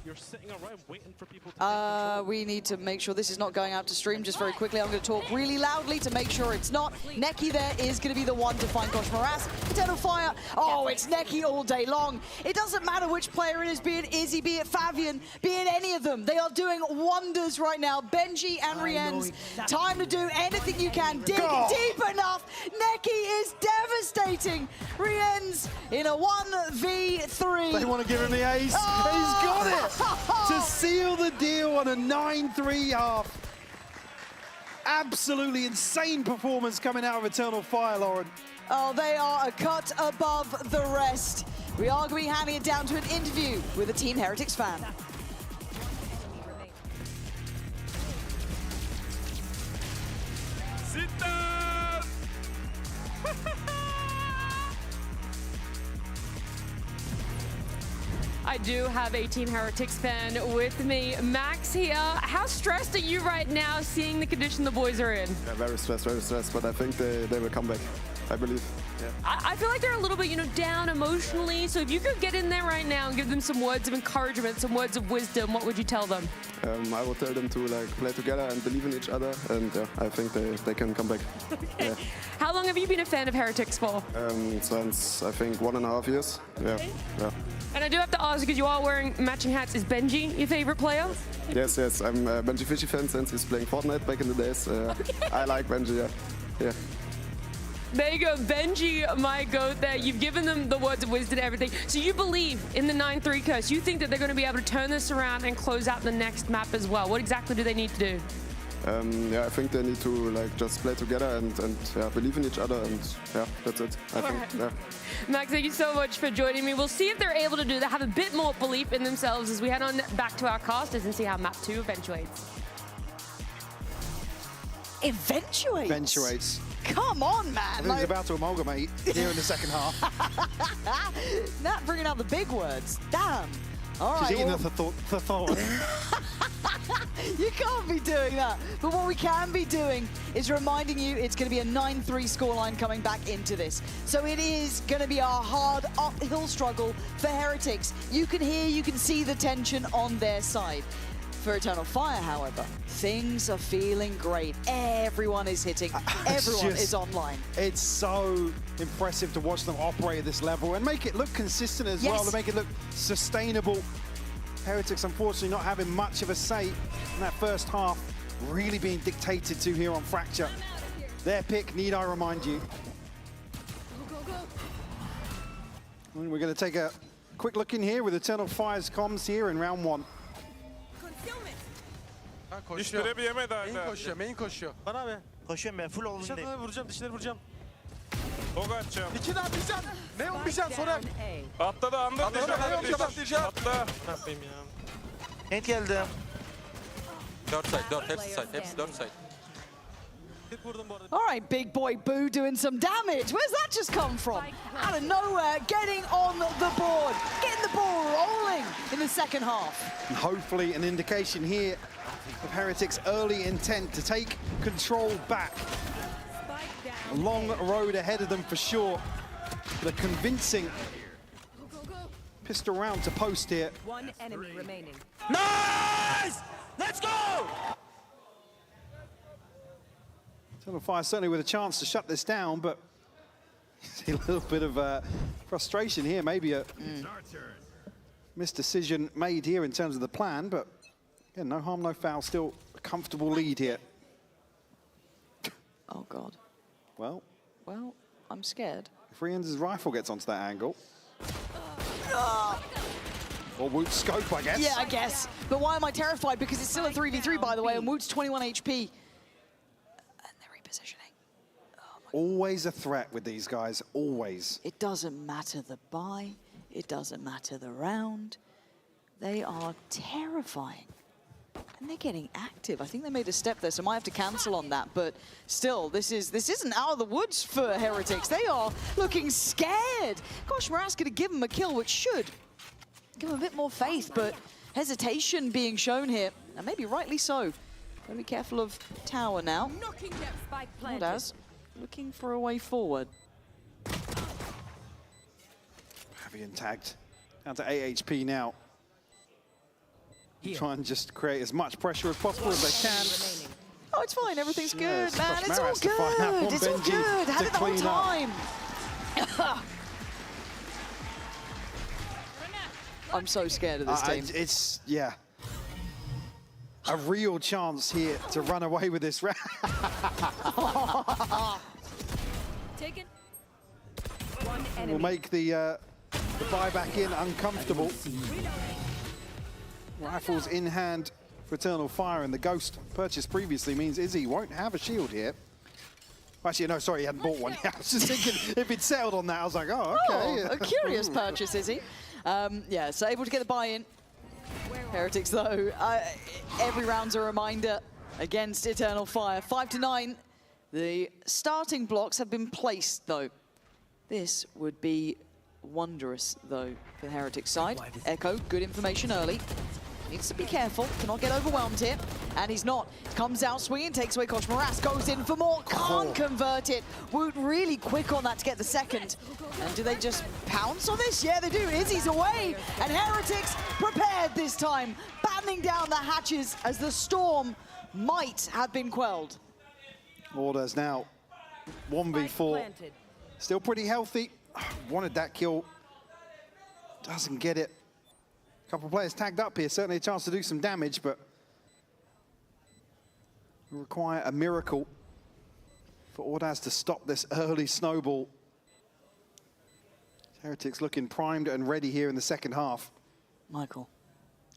You're sitting around waiting for people to We need to make sure this is not going out to stream. Just very quickly, I'm going to talk really loudly to make sure it's not. Neki there is going to be the one to find Kosh Moras. Eternal Fire. Oh, it's Neki all day long. It doesn't matter which player it is, be it Izzy, be it Fabian, be it any of them. They are doing wonders right now. Benji and Rienz, time to do anything you can. Dig deep enough. Neki is devastating. Rienz in a 1v3. They want to give him the ace. He's got it to seal the deal on a 9-3 half. Absolutely insane performance coming out of Eternal Fire, Lauren. Oh, they are a cut above the rest. We are going to be handing it down to an interview with a Team Heretics fan. Sit down! I do have a Team Heretics fan with me. Max here. How stressed are you right now seeing the condition the boys are in? Yeah, very stressed, but I think they will come back, I believe. Yeah. I feel like they're a little bit, down emotionally. So if you could get in there right now and give them some words of encouragement, some words of wisdom, what would you tell them? I would tell them to play together and believe in each other, and I think they can come back. Okay. Yeah. How long have you been a fan of Heretics for? Since I think 1.5 years. Yeah. Yeah. And I do have to ask, because you are wearing matching hats, is Benji your favorite player? Yes. I'm a Benji Fishy fan since he's playing Fortnite back in the days. I like Benji. Yeah. There you go, Benji, my goat there. You've given them the words of wisdom and everything. So you believe in the 9-3 curse. You think that they're going to be able to turn this around and close out the next map as well. What exactly do they need to do? I think they need to just play together and believe in each other, and that's it. I think. Right. Yeah. Max, thank you so much for joining me. We'll see if they're able to do that, have a bit more belief in themselves as we head on back to our casters and see how map 2 eventuates. Eventuates? Come on, man. I think he's about to amalgamate here in the second half. Not bringing out the big words. Damn. All right. She's eating the thought. You can't be doing that. But what we can be doing is reminding you it's going to be a 9-3 scoreline coming back into this. So it is going to be a hard uphill struggle for Heretics. You can hear, you can see the tension on their side. For Eternal Fire, however, things are feeling great. Everyone is hitting. Everyone is online. It's so impressive to watch them operate at this level and make it look consistent as well, to make it look sustainable. Heretics, unfortunately, not having much of a say in that first half, really being dictated to here on Fracture. Their pick, need I remind you. And we're going to take a quick look in here with Eternal Fire's comms here in round 1. Koşuyor. Bir yeme daha. Main koşuyor. Bana be. Koşuyorum ben, full oldum. Dışarıdan vuracağım, dışarı vuracağım. Dog atacağım. 2 daha bir can. Neon bir can sonra. Atladı, atlayacağım. Atla. Yapayım ya. Net geldi. 4 side, hepsi 4 side. All right, big boy Boo doing some damage. Where's that just come from? Out of nowhere, getting on the board, getting the ball rolling in the second half. And hopefully an indication here of Heretics' early intent to take control back. A long road ahead of them for sure, but a convincing pistol round to post here. One enemy remaining. Nice! Let's go! Eternal Fire certainly with a chance to shut this down, but see a little bit of frustration here, maybe a misdecision made here in terms of the plan, but again, no harm, no foul, still a comfortable lead here. Oh, God. Well, I'm scared. If Rienz' rifle gets onto that angle. Or Woot's scope, I guess. Yeah, I guess. But why am I terrified? Because it's still a 3v3, by the way, and Woot's 21 HP. Always a threat with these guys, always. It doesn't matter the buy, it doesn't matter the round. They are terrifying. And they're getting active. I think they made a step there, so I might have to cancel on that. But still, this isn't out of the woods for Heretics. They are looking scared. Gosh, Moras going to give them a kill, which should give them a bit more faith, but hesitation being shown here, and maybe rightly so. Gotta be careful of tower now. As looking for a way forward. Fabian tagged. Down to 8 HP now. try and just create as much pressure as possible as they can. Oh, it's fine. Everything's good, Yes, man. It's Koshmar all has to find that one good. It's all Benji good. Had to it the whole clean up. time. I'm so scared of this team. It's, yeah, a real chance here to run away with this round. Taken. Will make the buyback in uncomfortable. Rifles in hand for Eternal Fire, and the Ghost purchased previously means Izzy won't have a shield here. Actually, no, sorry, he hadn't bought one. I was just thinking if he'd settled on that, I was like, oh, okay. Oh, a curious purchase, Izzy. Yeah, so able to get the buy-in. Heretics, though, every round's a reminder against Eternal Fire. 5-9. The starting blocks have been placed, though. This would be wondrous, though, for Heretics' side. Echo, good information early. Needs to be careful to not get overwhelmed here. And he's not. Comes out swinging, takes away Koshmar. Goes in for more, can't convert it. Woot really quick on that to get the second. And do they just pounce on this? Yeah, they do. Izzy's away. And Heretics prepared this time, battening down the hatches as the storm might have been quelled. Orders now 1v4. Still pretty healthy. Wanted that kill. Doesn't get it. A couple of players tagged up here. Certainly a chance to do some damage, but will require a miracle for Ordaz to stop this early snowball. Heretics looking primed and ready here in the second half. Michael,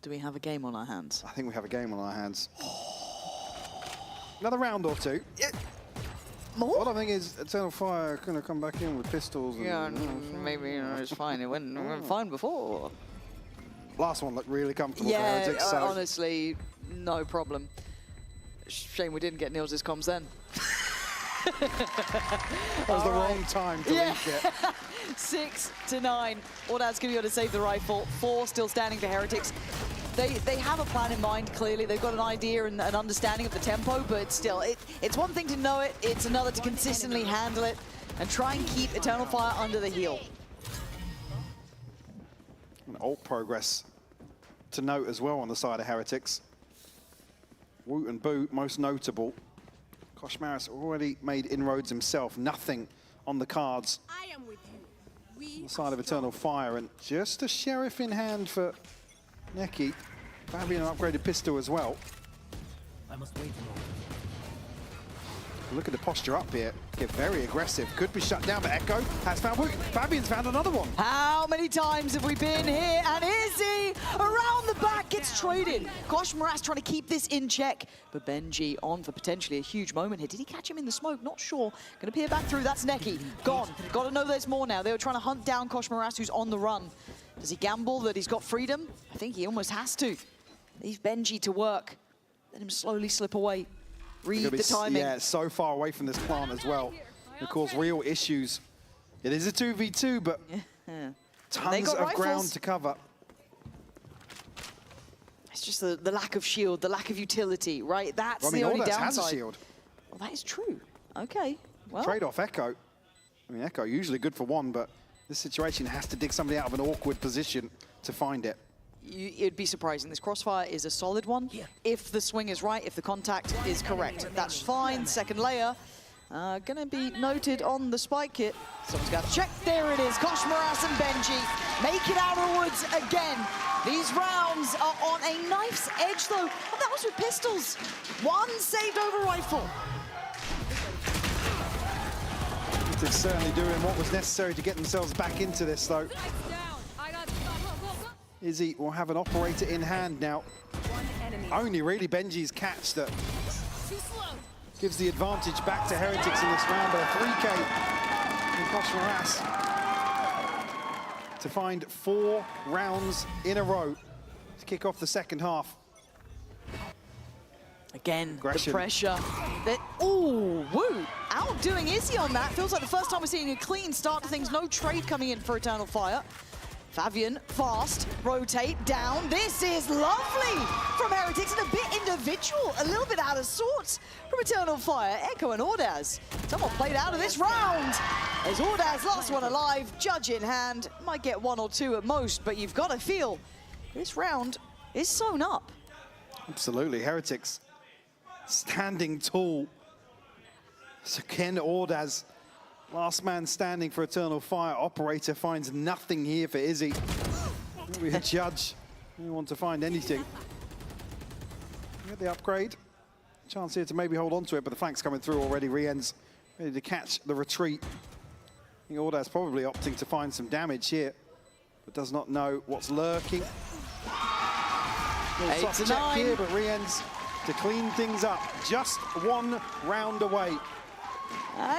do we have a game on our hands? I think we have a game on our hands. Another round or two. More? What I think is Eternal Fire going to come back in with pistols. Yeah, maybe it's fine. It went fine before. Last one looked really comfortable. Yeah, for Heretics, so. honestly, no problem. Shame we didn't get Niels' comms then. That was the wrong time to leak it. 6-9. Ordaz going to be able to save the rifle. 4 still standing for Heretics. They have a plan in mind, clearly. They've got an idea and an understanding of the tempo, but still, it's one thing to know it, it's another to consistently handle it and try and keep Eternal Fire under the heel. And ult progress to note as well on the side of Heretics. Woot and Boo, most notable. Koshmaris already made inroads himself. Nothing on the cards. I am with you. On the side of Eternal Fire, and just a Sheriff in hand for Neki. Fabian an upgraded pistol as well. I must wait a moment. Look at the posture up here. Get very aggressive. Could be shut down, but Echo has found Woot. Fabian's found another one. How many times have we been here? And Izzy around the back gets traded. Koshmaras trying to keep this in check, but Benji on for potentially a huge moment here. Did he catch him in the smoke? Not sure. Going to peer back through. That's Neki. Gone. Got to know there's more now. They were trying to hunt down Koshmaras, who's on the run. Does he gamble that he's got freedom? I think he almost has to. Leave Benji to work. Let him slowly slip away. Read the timing. Yeah, so far away from this plant as well. It cause real issues. It is a 2v2, but tons of ground to cover. It's just the lack of shield, the lack of utility, right? That's the only downside. Has a shield. Well, that is true. Okay, well. Trade-off Echo. I mean, Echo usually good for one, but this situation has to dig somebody out of an awkward position to find it. It'd be surprising. This crossfire is a solid one. If the swing is right, if the contact is correct. That's fine. Second layer. Gonna be noted on the spike kit. Someone's got to check. There it is. Koshmaras and Benji make it out of the woods again. These rounds are on a knife's edge, though. And that was with pistols. One saved over rifle. They're certainly doing what was necessary to get themselves back into this, though. Izzy will have an operator in hand now. Only really Benji's catch that gives the advantage back to Heretics in this round, but a 3K from Koshmaras to find 4 rounds in a row to kick off the second half. Again, the pressure. Ooh, Woot outdoing Izzy on that. Feels like the first time we're seeing a clean start to things. No trade coming in for Eternal Fire. Fabian, fast, rotate, down. This is lovely from Heretics and a bit individual, a little bit out of sorts from Eternal Fire. Echo and Ordaz. Someone played out of this round. As Ordaz, last one alive, judge in hand. Might get 1 or 2 at most, but you've got to feel this round is sewn up. Absolutely, Heretics standing tall. So Ken Ordaz, last man standing for Eternal Fire. Operator finds nothing here for Izzy. We judge. We want to find anything. Get the upgrade. Chance here to maybe hold on to it, but the flank's coming through already. Rien's ready to catch the retreat. I think Ordaz probably opting to find some damage here, but does not know what's lurking. 8 to 9 here, but Rien's to clean things up. Just 1 round away.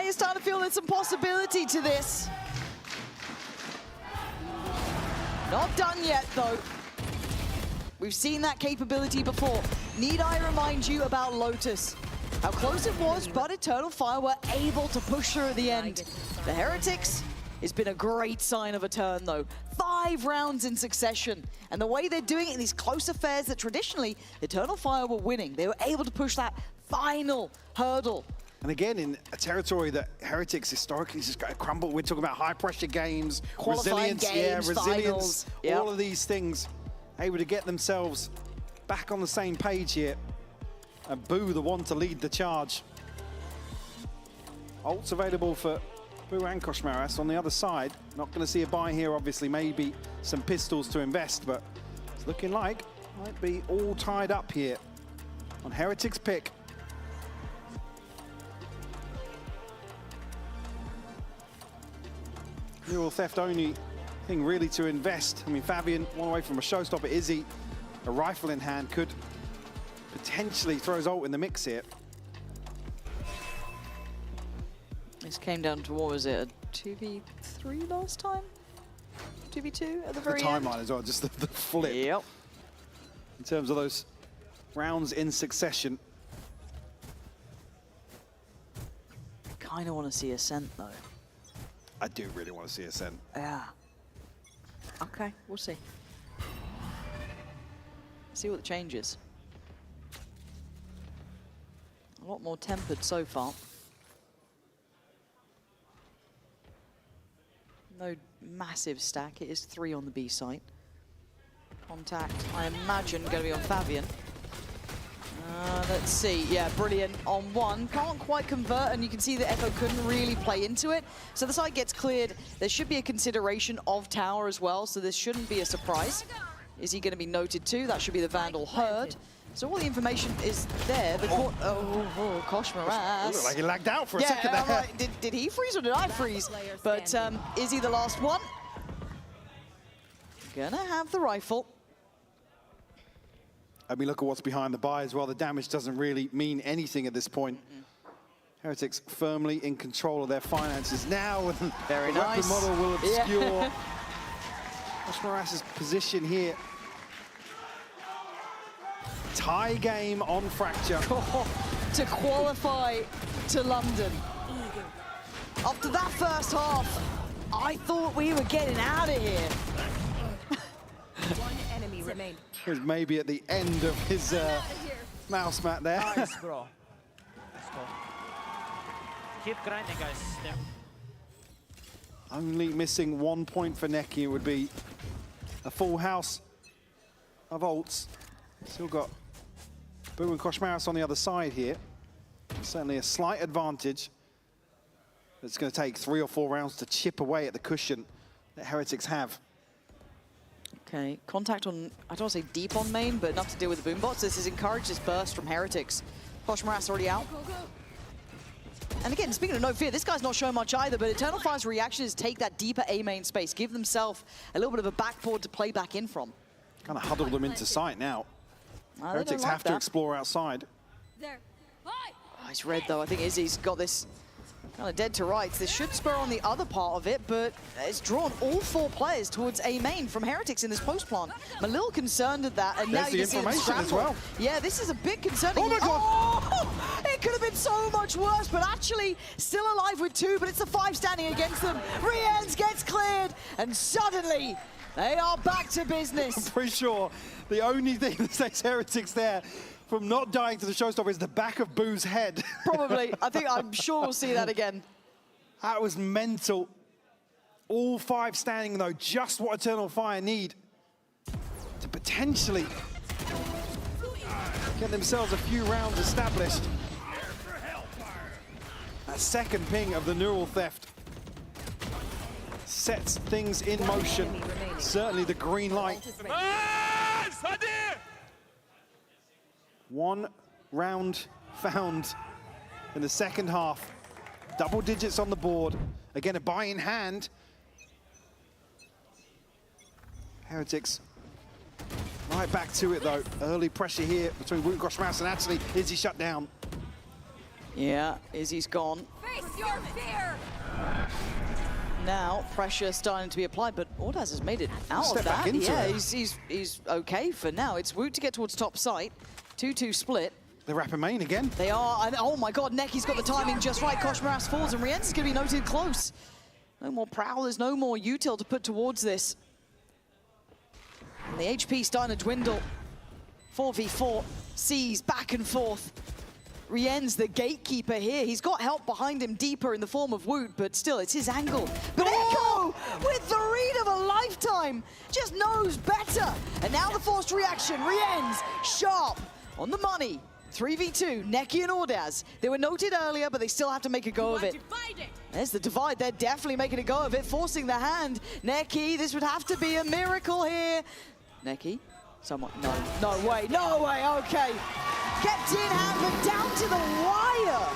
You're starting to feel there's some possibility to this. Not done yet, though. We've seen that capability before. Need I remind you about Lotus? How close it was, but Eternal Fire were able to push through at the end. The Heretics, it's been a great sign of a turn, though. 5 rounds in succession. And the way they're doing it in these close affairs that traditionally Eternal Fire were winning, they were able to push that final hurdle. And again, in a territory that Heretics historically just got to crumble. We're talking about high-pressure games, Qualifying resilience, games, resilience, finals. Yep. all of these things, able to get themselves back on the same page here. And Boo, the one to lead the charge. Ults available for Boo and Koshmaras on the other side. Not going to see a buy here, obviously. Maybe some pistols to invest, but it's looking like might be all tied up here on Heretics' pick. Neural theft only thing really to invest. I mean, Fabian, one away from a showstopper. Izzy, a rifle in hand, could potentially throw his ult in the mix here. This came down to, what was it, a 2v3 last time? 2v2 at the very end? The timeline as well, just the flip. Yep. In terms of those rounds in succession. Kind of want to see Ascent, though. I do really want to see Ascent. Yeah. Okay, we'll see. See what the change is. A lot more tempered so far. No massive stack. It is 3 on the B site. Contact, I imagine, going to be on Fabian. Let's see. Yeah, brilliant on 1. Can't quite convert, and you can see that Echo couldn't really play into it. So the site gets cleared. There should be a consideration of tower as well, so this shouldn't be a surprise. Is he going to be noted too? That should be the Vandal heard. So all the information is there. The Koshmaras. Looked like he lagged out for a second there. Like, did he freeze or did I freeze? But is he the last one? Gonna have the rifle. I mean, look at what's behind the buy as well. The damage doesn't really mean anything at this point. Heretics firmly in control of their finances now. And Very the nice. weapon model will obscure Koshmaras' position here. Tie game on Fracture. To qualify to London. After that first half, I thought we were getting out of here. One enemy remained. He was maybe at the end of his mouse mat there. Nice, bro. Let's go. Keep grinding, guys. There. Only missing 1 point for Neki would be a full house of ults. Still got Boo and Koshmaras on the other side here. Certainly a slight advantage. It's going to take 3 or 4 rounds to chip away at the cushion that Heretics have. Okay, contact on, I don't want to say deep on main, but enough to deal with the boombots. This has encouraged this burst from Heretics. Koshmaras already out. And again, speaking of no fear, this guy's not showing much either, but Eternal Fire's reaction is take that deeper A main space, give themselves a little bit of a backboard to play back in from. Kind of huddle them into sight now. Heretics like have to explore outside. There. Oh, he's red though. I think Izzy's got this kind of dead to rights. This should spur on the other part of it, but it's drawn all 4 players towards A main from Heretics in this post plant. I'm a little concerned at that, and There's now the you can see them information as scramble. well. Yeah, this is a bit concerning. Oh my God! Oh, it could have been so much worse, but actually still alive with 2, but it's the 5 standing against them. Rienz gets cleared, and suddenly they are back to business. I'm pretty sure the only thing that saves Heretics there from not dying to the showstopper is the back of Boo's head. Probably. I'm sure we'll see that again. That was mental. All 5 standing though, just what Eternal Fire need to potentially get themselves a few rounds established. That second ping of the neural theft sets things in motion. Certainly the green light. One round found in the second half. Double digits on the board. Again, a buy in hand. Heretics right back to it though. Early pressure here between Woot, Groshmaus and Atsley. Izzy shut down. Yeah, Izzy's gone. Face your fear! Now, pressure starting to be applied, but Ordaz has made it out Step of back that. into Yeah, it. he's okay for now. It's Woot to get towards top site. 2-2 split. They're wrapping main again. They are, and oh my god, Necky's got the timing just right. Groshmaus falls, and Rienz is going to be noted close. No more Prowlers, no more util to put towards this. And the HP starting to dwindle. 4v4, C's back and forth. Rienz, the gatekeeper here. He's got help behind him deeper in the form of Woot, but still, it's his angle. But Echo, with the read of a lifetime, just knows better. And now the forced reaction. Rienz, sharp, on the money. 3v2, Necky and Ordaz. They were noted earlier, but they still have to make a go of it. There's the divide. They're definitely making a go of it, forcing the hand. Necky, this would have to be a miracle here. Necky, someone, no way, okay. Kept in hand, but down to the wire.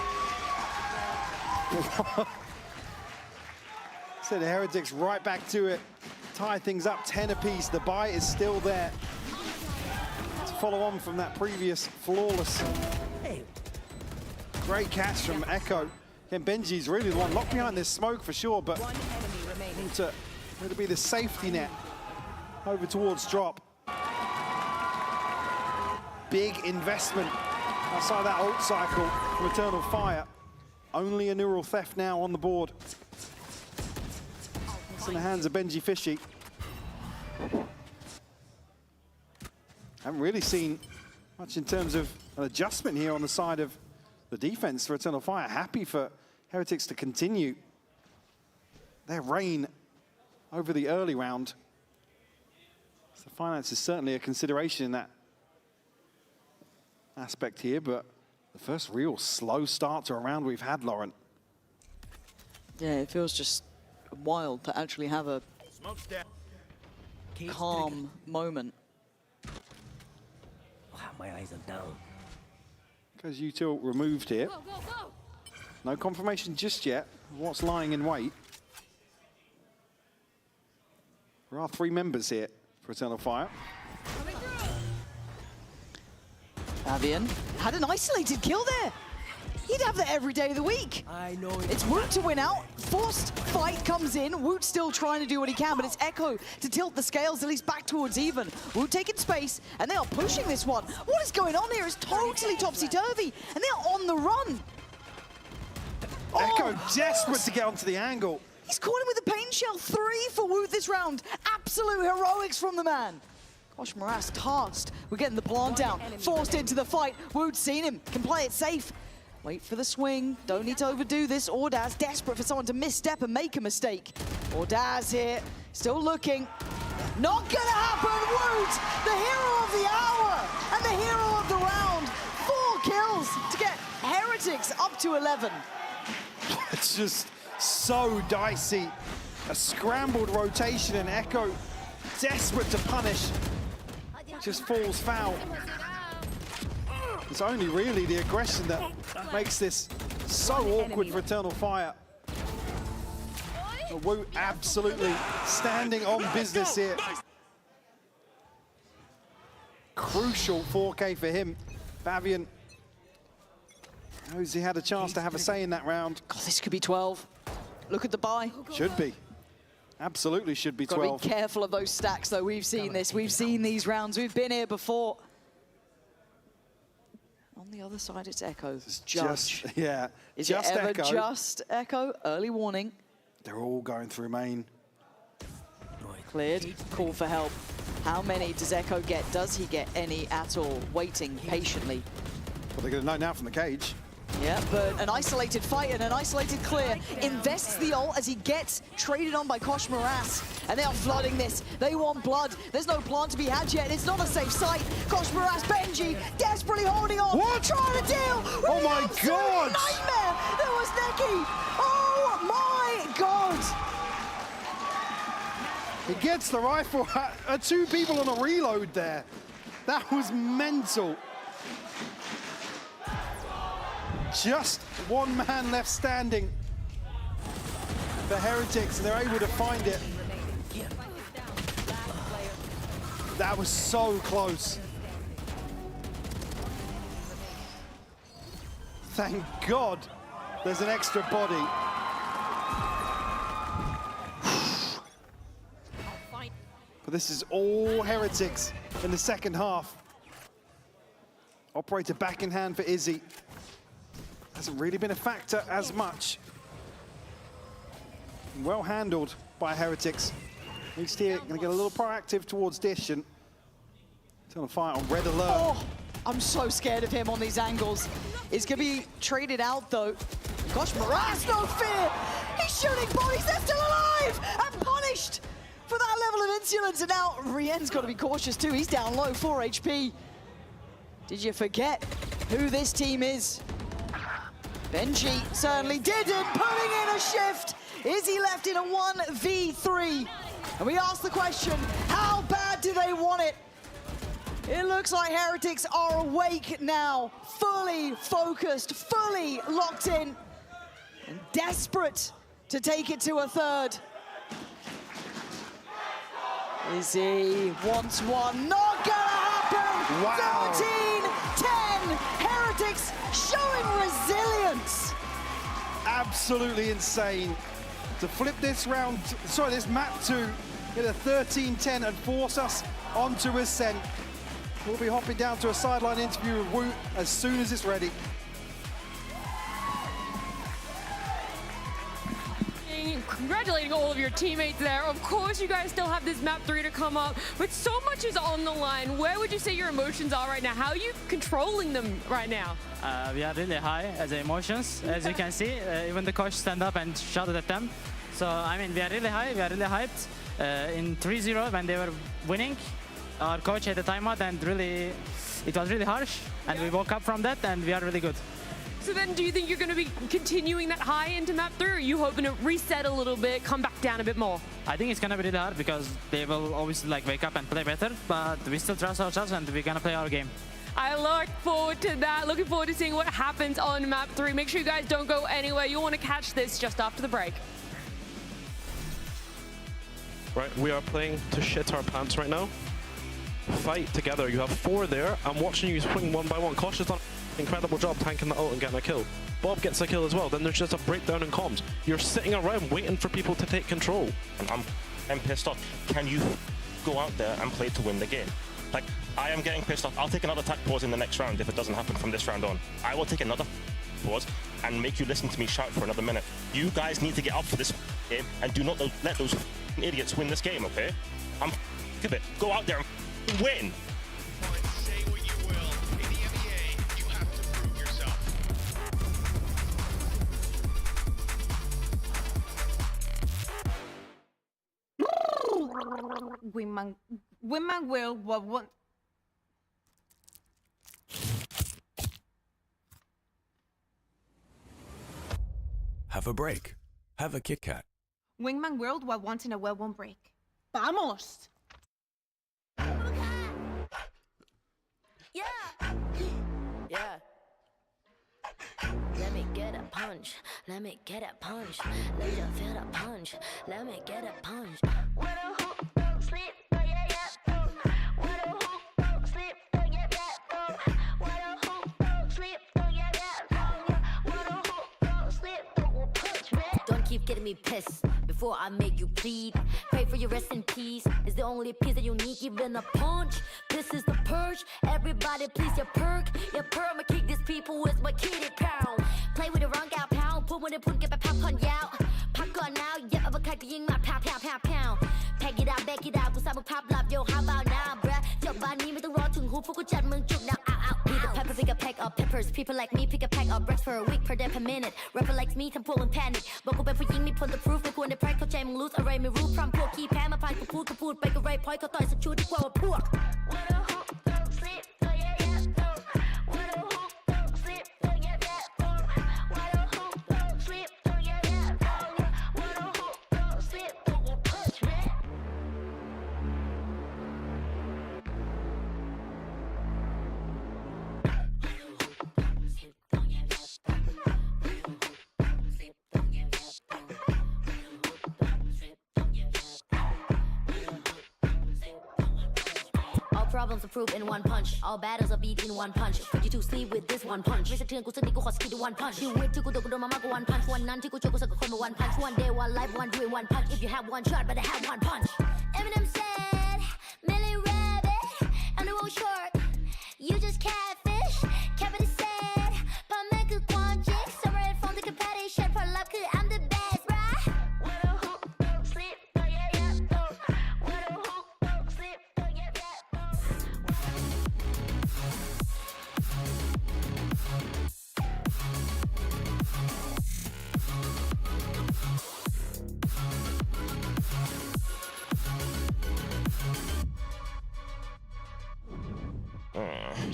So the Heretics right back to it. Tie things up 10 apiece. The buy is still there. To follow on from that previous flawless. Great catch from Echo. Again, Benji's really the one locked behind this smoke for sure, but it'll be the safety net over towards drop. Big investment outside that ult cycle from Eternal Fire. Only a neural theft now on the board. It's in the hands of Benji Fishy. Haven't really seen much in terms of an adjustment here on the side of the defense for Eternal Fire. Happy for Heretics to continue their reign over the early round. So finance is certainly a consideration in that aspect here, but the first real slow start to a round we've had, Lauren. Yeah, it feels just wild to actually have a calm moment. My eyes are down. Because util removed here. Go, go, go. No confirmation just yet of what's lying in wait. There are 3 members here for Eternal Fire. Avian had an isolated kill there. He'd have that every day of the week. I know it's Woot to win out. Forced fight comes in. Woot still trying to do what he can, but it's Echo to tilt the scales at least back towards even. Woot taking space, and they are pushing this one. What is going on here? It's totally topsy-turvy, and they are on the run. Echo desperate to get onto the angle. He's caught him with a pain shell. 3 for Woot this round. Absolute heroics from the man. Gosh, Morass tasked. We're getting the plant down. Forced into the fight. Woot's seen him. Can play it safe. Wait for the swing. Don't need to overdo this. Ordaz desperate for someone to misstep and make a mistake. Ordaz here. Still looking. Not gonna happen. Woot, the hero of the hour and the hero of the round. 4 kills to get Heretics up to 11. It's just so dicey. A scrambled rotation and Echo desperate to punish. Just falls foul. It's only really the aggression that makes this so awkward for Eternal Fire. Woot absolutely standing on business here. Crucial 4K for him. Fabian knows he had a chance to have a say in that round. God, this could be 12. Look at the buy. Should be. Absolutely should be 12. Gotta be careful of those stacks, though. We've seen this. We've seen these rounds. We've been here before. On the other side, it's Echo. Judge. Yeah. Is just it ever Echo. just Echo? Early warning. They're all going through main. Cleared. Call for help. How many does Echo get? Does he get any at all? Waiting patiently. Well, they're going to know now from the cage. Yeah, but an isolated fight and an isolated clear invests the ult as he gets traded on by Kosh Moras. And they are flooding this. They want blood. There's no plant to be had yet. It's not a safe site. Kosh Moras, Benji, desperately holding on. What? Trying to deal with Oh my absolute God! nightmare. There was Neki. Oh my God. He gets the rifle at two people on a reload there. That was mental. Just one man left standing for Heretics, and they're able to find it. That was so close. Thank God there's an extra body. But this is all Heretics in the second half. Operator back in hand for Izzy. Hasn't really been a factor as much. Well handled by Heretics. At least here, gonna get a little proactive towards Dish and turn a fight on red alert. Oh, I'm so scared of him on these angles. He's gonna be traded out though. Gosh, Moras, no fear! He's shooting bodies, they're still alive! And punished for that level of insolence. And now Rien's gotta be cautious too. He's down low, 4 HP. Did you forget who this team is? Benji certainly didn't, putting in a shift. Izzy left in a 1v3. And we ask the question, how bad do they want it? It looks like Heretics are awake now, fully focused, fully locked in, and desperate to take it to a third. Izzy wants one, not gonna happen! Wow. 13-10, Heretics showing resilience. Absolutely insane. To flip this round, sorry, this map to get a 13-10 and force us onto Ascent. We'll be hopping down to a sideline interview with Woot as soon as it's ready. Congratulating all of your teammates there. Of course, you guys still have this map 3 to come up, but so much is on the line. Where would you say your emotions are right now? How are you controlling them right now? We are really high as emotions, as you can see. Even the coach stand up and shouted at them. So, I mean, we are really high, we are really hyped. In 3-0, when they were winning, our coach had a timeout and really, it was really harsh. And we woke up from that and we are really good. So then do you think you're going to be continuing that high into map 3, or are you hoping to reset a little bit, come back down a bit more? I think it's going to be really hard because they will always like wake up and play better, but we still trust ourselves and we're going to play our game. I look forward to that. Looking forward to seeing what happens on map 3. Make sure you guys don't go anywhere. You'll want to catch this just after the break. Right, we are playing to shit our pants right now. Fight together. You have 4 there. I'm watching you swing one by one. Kosh has done an incredible job tanking the ult and getting a kill. Bob gets a kill as well. Then there's just a breakdown in comms. You're sitting around waiting for people to take control. I'm pissed off. Can you go out there and play to win the game? Like, I am getting pissed off. I'll take another attack pause in the next round if it doesn't happen from this round on. I will take another pause and make you listen to me shout for another minute. You guys need to get up for this game and do not let those idiots win this game, okay? I'm sick of it. Go out there and win. Say what you will. In the EMEA, you have to prove yourself. Women will what want. Have a break. Have a Kit Kat. Wingman World while once in a well won't break. Vamos! Yeah. Let me get a punch. Let me get a punch. Let you feel the punch. Let me get a punch. Where the hoop don't sleep, yeah, yeah. Where the hoop don't sleep, yeah, yeah. Where the hoop don't sleep, yeah, yeah. Where the hoop don't sleep, don't punch me. Don't keep getting me pissed before I make you plead. Pray for your rest in peace. It's the only piece that you need, even a punch. This is the purge. Everybody please your perk. Your perma kick these people with my kitty pound. Play with the wrong gal pound. Put when it put get the pop on out. Popcorn now, yeah, of a kite being my pound, pound, pound, pound. Pack it out, back it out. Cause I'm a pop love, yo, how about now, bruh? Your body me the raw to who for good chat, moon juke now, ow, ow. Be the pepper, pick a pack of peppers. People like me pick a pack of bricks for a week per day per minute. Rapper like me ทำพวกมัน panic บอกกูเป็นผู้หญิงมี point the proof ไม่ควรได้ price เข้าใจมึง lose อะไรไม่รู้พร้อมพวกขี้แพ้มาพายกูพูดไปก็ right point เขาต่อยสักชุดดีกว่าว่าพวก Problems are proved in one punch. All battles are beat in one punch. Put you to sleep with this one punch. ไม่สะเทือนกูสักนิดกูขอสกิล one punch. ชีวิตที่กูโดนมามากกว่า one punch. วันนั้นที่กูเจอกูสักกับคนมา one punch. One day, one life, one dream, one punch. If you have one shot, better have one punch. Eminem said, Millie Rabbit, I'm the world short. You just catfish. Kevin said, พ่อแม่คือความจริง Separate from the competition. ผลลัพธ์คือ I'm the best, bruh.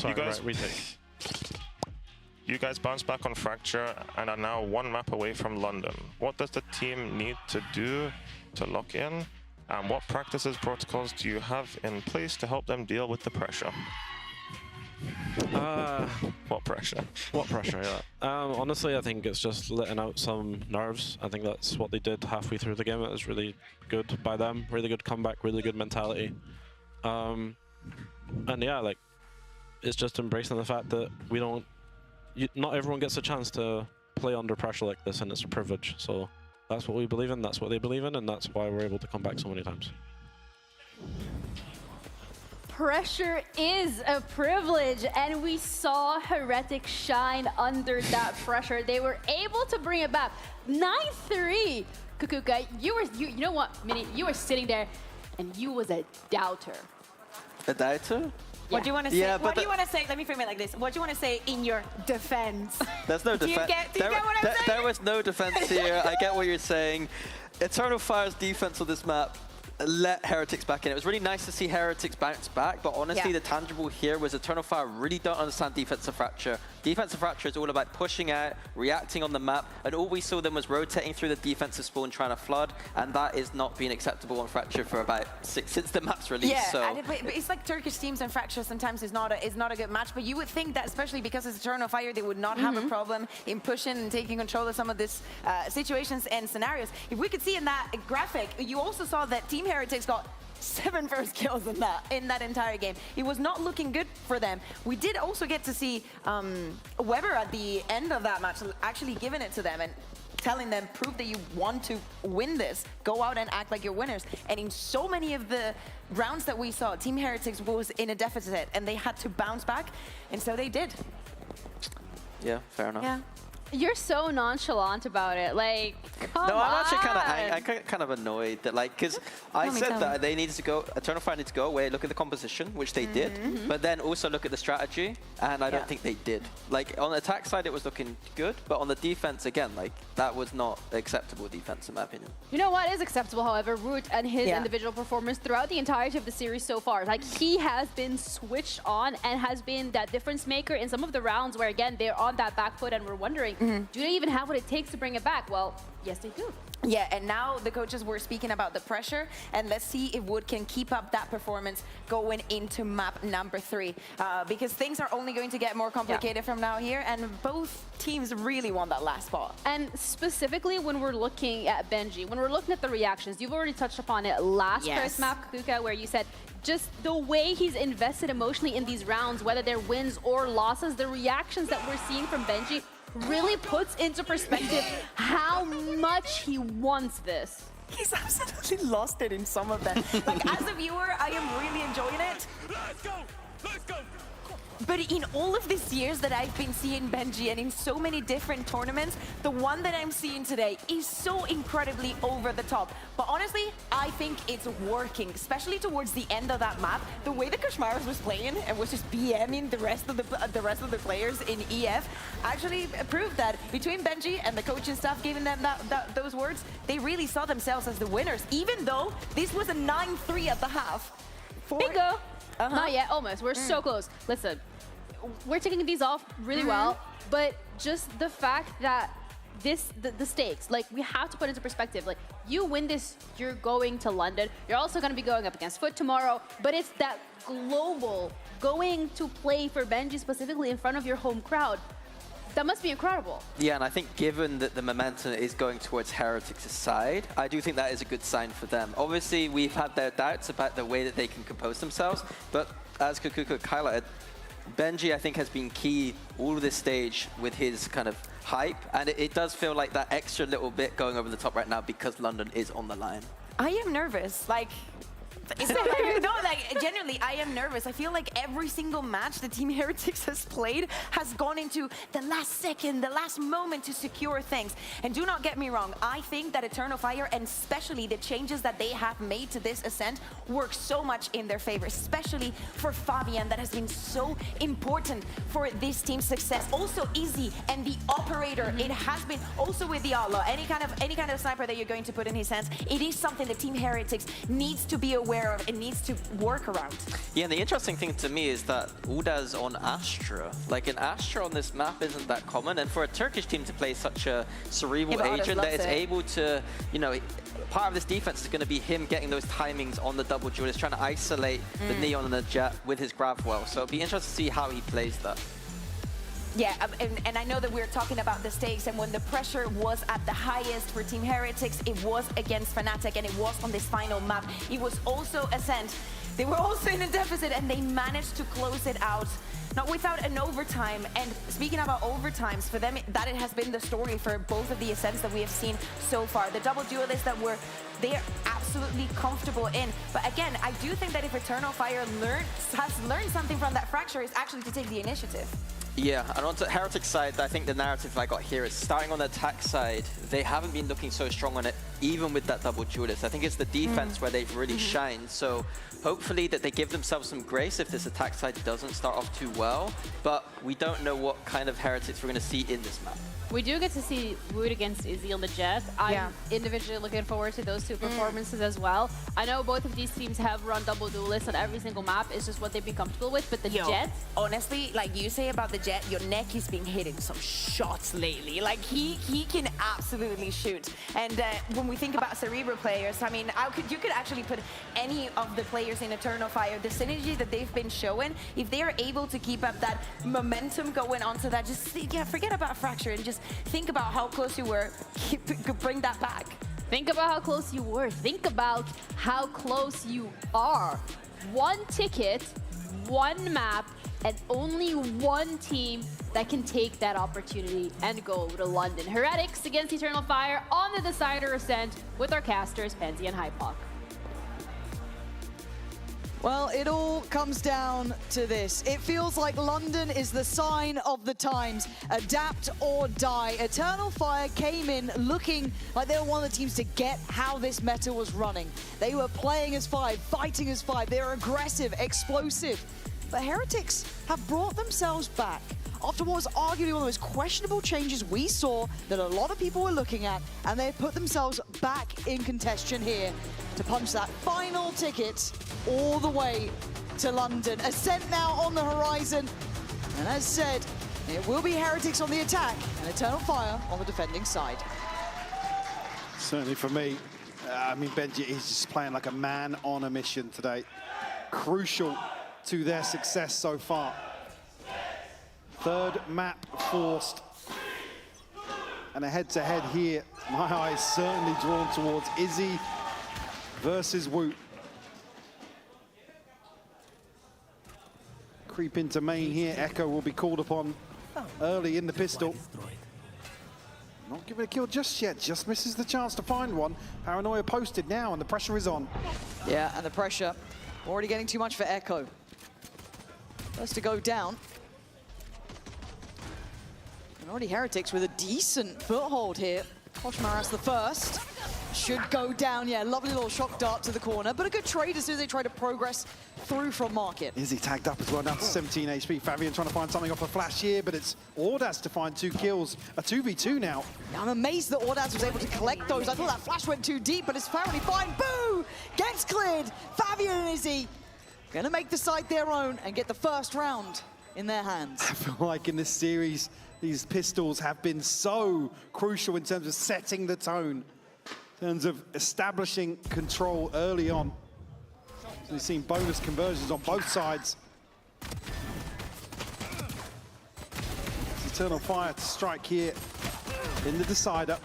Sorry, you guys bounced back on Fracture and are now one map away from London. What does the team need to do to lock in? And what practices, protocols do you have in place to help them deal with the pressure? What pressure? What pressure, yeah. Honestly, I think it's just letting out some nerves. I think that's what they did halfway through the game. It was really good by them. Really good comeback, really good mentality. And yeah, like, it's just embracing the fact that we don't... not everyone gets a chance to play under pressure like this, and it's a privilege. So that's what we believe in, that's what they believe in, and that's why we're able to come back so many times. Pressure is a privilege, and we saw Heretic shine under that pressure. They were able to bring it back. 9-3. Kukuka, you know what, Minnie? You were sitting there, and you was a doubter. A doubter? What do you want to say? Yeah, What do you want to say? Let me frame it like this. What do you want to say in your defense? There's no defense. Do you get what I'm saying? There was no defense here. I get what you're saying. Eternal Fire's defense on this map let Heretics back in. It was really nice to see Heretics bounce back, but honestly, the tangible here was Eternal Fire really don't understand defensive fracture. Defensive fracture is all about pushing out, reacting on the map, and all we saw them was rotating through the defensive spawn trying to flood, and that is not being acceptable on fracture for about since the map's release. Yeah, so. but it's like Turkish teams and fracture sometimes is not a good match, but you would think that especially because it's Eternal Fire, they would not have a problem in pushing and taking control of some of these situations and scenarios. If we could see in that graphic, you also saw that Team Heretics got 7 first kills in that entire game. It was not looking good for them. We did also get to see Weber at the end of that match actually giving it to them and telling them, prove that you want to win this. Go out and act like you're winners. And in so many of the rounds that we saw, Team Heretics was in a deficit and they had to bounce back. And so they did. Yeah, fair enough. Yeah. You're so nonchalant about it. Like, come on. No, I'm actually kind of annoyed that, like, because I said that they needed to go, Eternal Fire needs to go away, look at the composition, which they did, but then also look at the strategy, and I don't think they did. Like, on the attack side, it was looking good, but on the defense, again, like, that was not acceptable defense, in my opinion. You know what is acceptable, however? Root and his individual performance throughout the entirety of the series so far. Like, he has been switched on and has been that difference maker in some of the rounds where, again, they're on that back foot and we're wondering, do they even have what it takes to bring it back? Well, yes, they do. Yeah, and now the coaches were speaking about the pressure, and let's see if Wood can keep up that performance going into map number 3, because things are only going to get more complicated from now here, and both teams really want that last spot. And specifically when we're looking at Benji, when we're looking at the reactions, you've already touched upon it last first map, Kuka, where you said just the way he's invested emotionally in these rounds, whether they're wins or losses, the reactions that we're seeing from Benji really puts into perspective how much he wants this. He's absolutely lost it in some of them. Like, as a viewer, I am really enjoying it. Let's go! Let's go! But in all of these years that I've been seeing Benji and in so many different tournaments, the one that I'm seeing today is so incredibly over the top. But honestly, I think it's working, especially towards the end of that map. The way the Kashmaras was playing and was just BMing the rest of the players in EF actually proved that between Benji and the coaching staff giving them those words, they really saw themselves as the winners, even though this was a 9-3 at the half. Bingo! Not yet, almost. We're so close. Listen, we're taking these off really well, but just the fact that the stakes, like, we have to put into perspective. Like, you win this, you're going to London. You're also going to be going up against Foot tomorrow, but it's that global going to play for Benji specifically in front of your home crowd. That must be incredible. Yeah, and I think given that the momentum is going towards Heretics' side, I do think that is a good sign for them. Obviously, we've had their doubts about the way that they can compose themselves, but as Kukuka highlighted, Benji, I think, has been key all of this stage with his kind of hype, and it does feel like that extra little bit going over the top right now because London is on the line. I am nervous. Like, it's not like, no, like, genuinely, I am nervous. I feel like every single match the Team Heretics has played has gone into the last second, the last moment to secure things. And do not get me wrong, I think that Eternal Fire, and especially the changes that they have made to this Ascent, work so much in their favor, especially for Fabian, that has been so important for this team's success. Also Izzy and the operator, it has been also with the Outlaw, any kind of sniper that you're going to put in his hands, it is something that Team Heretics needs to be aware of and needs to work around. Yeah, and the interesting thing to me is that Uda's on Astra. Like, an Astra on this map isn't that common, and for a Turkish team to play such a cerebral agent that is able to, you know, part of this defense is going to be him getting those timings on the double duelist, trying to isolate the Neon and the Jet with his grab well. So it'll be interesting to see how he plays that. Yeah, and I know that we're talking about the stakes, and when the pressure was at the highest for Team Heretics, it was against Fnatic, and it was on this final map. It was also Ascent. They were also in a deficit, and they managed to close it out, not without an overtime. And speaking about overtimes, for them, that it has been the story for both of the Ascents that we have seen so far. The double duelists that they're absolutely comfortable in. But again, I do think that if Eternal Fire has learned something from that fracture, is actually to take the initiative. Yeah, and on the Heretic side, I think the narrative I got here is starting on the attack side, they haven't been looking so strong on it, even with that double duelist. I think it's the defense where they've really shined. So hopefully that they give themselves some grace if this attack side doesn't start off too well. But we don't know what kind of Heretics we're going to see in this map. We do get to see Wood against Izzy on the Jet. I'm individually looking forward to those two performances as well. I know both of these teams have run double duelists on every single map. It's just what they've been comfortable with. But the Jet, honestly, like you say about the Jet, your neck has been hitting some shots lately. Like he can absolutely shoot. And when we think about Cerebral players, I mean, you could actually put any of the players in Eternal Fire. The synergy that they've been showing, if they are able to keep up that momentum going onto that, just forget about Fracture and just think about how close you were. Bring that back. Think about how close you were. Think about how close you are. One ticket, one map, and only one team that can take that opportunity and go to London. Heretics against Eternal Fire on the decider Ascent with our casters, Pansy and Hypoc. Well, it all comes down to this. It feels like London is the sign of the times. Adapt or die. Eternal Fire came in looking like they were one of the teams to get how this meta was running. They were playing as 5, fighting as 5. They were aggressive, explosive. But Heretics have brought themselves back after what was arguably one of the most questionable changes we saw that a lot of people were looking at, and they've put themselves back in contention here to punch that final ticket all the way to London. Ascent now on the horizon, and as said, it will be Heretics on the attack and Eternal Fire on the defending side. Certainly for me, I mean, Benji is just playing like a man on a mission today. Crucial to their success so far. Third map forced. And a head-to-head here, my eyes certainly drawn towards Izzy versus Woot. Creep into main here. Echo will be called upon early in the pistol. Not giving a kill just yet, just misses the chance to find one. Paranoia posted now, and the pressure is on. Yeah, and the pressure already getting too much for Echo. First to go down. And already Heretics with a decent foothold here. Koshmaras the first. Should go down, yeah, lovely little shock dart to the corner, but a good trade as soon as they try to progress through from market. Izzy tagged up as well, down to 17 HP. Fabian trying to find something off a flash here, but it's Ordaz to find 2 kills. A 2v2 now. I'm amazed that Ordaz was able to collect those. I thought that flash went too deep, but it's apparently fine. Boo! Gets cleared. Fabian and Izzy gonna make the side their own and get the first round in their hands. I feel like in this series, these pistols have been so crucial in terms of setting the tone, in terms of establishing control early on. So we've seen bonus conversions on both sides. It's Eternal Fire to strike here in the decider.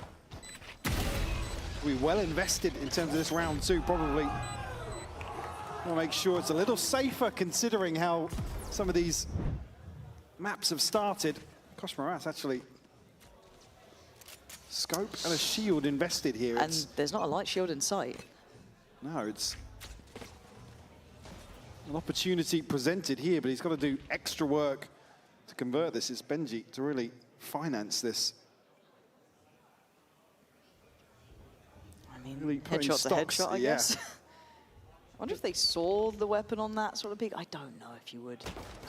We're well invested in terms of this round 2, probably. We'll make sure it's a little safer considering how some of these maps have started. Koshmaras actually scope and a shield invested here. And there's not a light shield in sight. No, it's an opportunity presented here, but he's got to do extra work to convert this. It's Benji to really finance this. I mean, really headshot's a headshot, I guess. Yeah. I wonder if they saw the weapon on that sort of peak. I don't know if you would.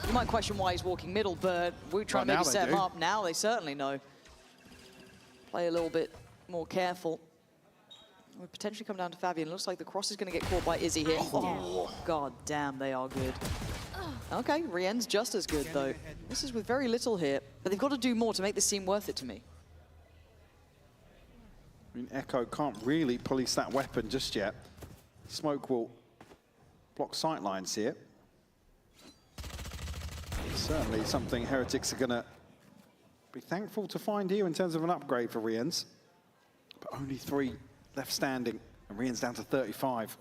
You might question why he's walking middle, but we're trying to maybe set him up. Now they certainly know. Play a little bit more careful. We'll potentially come down to Fabian. Looks like the cross is going to get caught by Izzy here. Oh, god damn, they are good. Okay, Rien's just as good, though. This is with very little here, but they've got to do more to make this seem worth it to me. I mean, Echo can't really police that weapon just yet. Smoke will block sight lines here. Certainly something Heretics are going to be thankful to find here in terms of an upgrade for Riens. But only 3 left standing, and Rien's down to 35.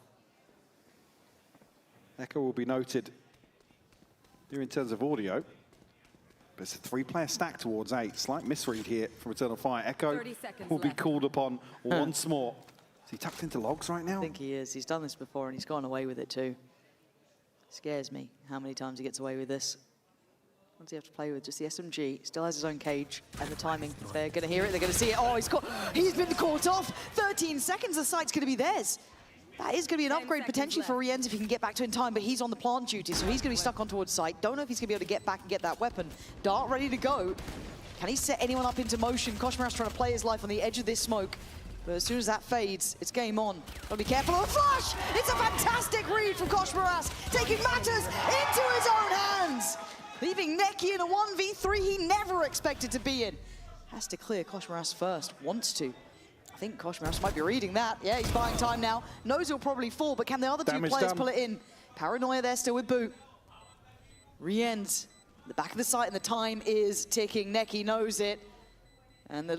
Echo will be noted here in terms of audio. But it's a 3-player stack towards 8. Slight misread here from Eternal Fire. Echo will be called upon once more. Is he tucked into logs right now? I think he is. He's done this before and he's gone away with it too. Scares me how many times he gets away with this. What does he have to play with? Just the SMG. Still has his own cage and the timing. They're going to hear it. They're going to see it. Oh, he's been caught off. 13 seconds. The site's going to be theirs. That is going to be an upgrade potentially for Riens if he can get back to in time, but he's on the plant duty, so he's going to be stuck on towards site. Don't know if he's going to be able to get back and get that weapon. Dart ready to go. Can he set anyone up into motion? Koshmaras trying to play his life on the edge of this smoke. But as soon as that fades, it's game on. Gotta be careful of a flash! It's a fantastic read from Koshmaras, taking matters into his own hands! Leaving Neki in a 1v3 he never expected to be in. Has to clear Koshmaras first, wants to. I think Koshmaras might be reading that. Yeah, he's buying time now. Knows he'll probably fall, but can the other 2 players pull it in? Paranoia there still with Boot. Riens, the back of the site, and the time is ticking. Neki knows it. And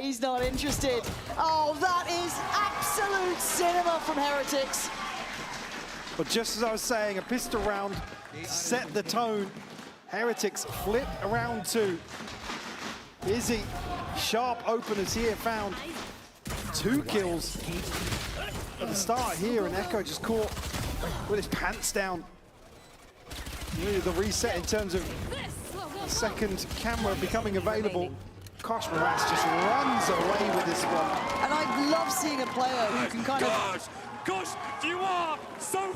he's not interested. Oh, that is absolute cinema from Heretics. But just as I was saying, a pistol round set the tone. Heretics flip around 2. Izzy, sharp openers here, found 2 kills at the start here, and Echo just caught with his pants down. Really the reset in terms of the second camera becoming available. Koshmaras just runs away with this one. And I love seeing a player who can kind of... Gosh, you are so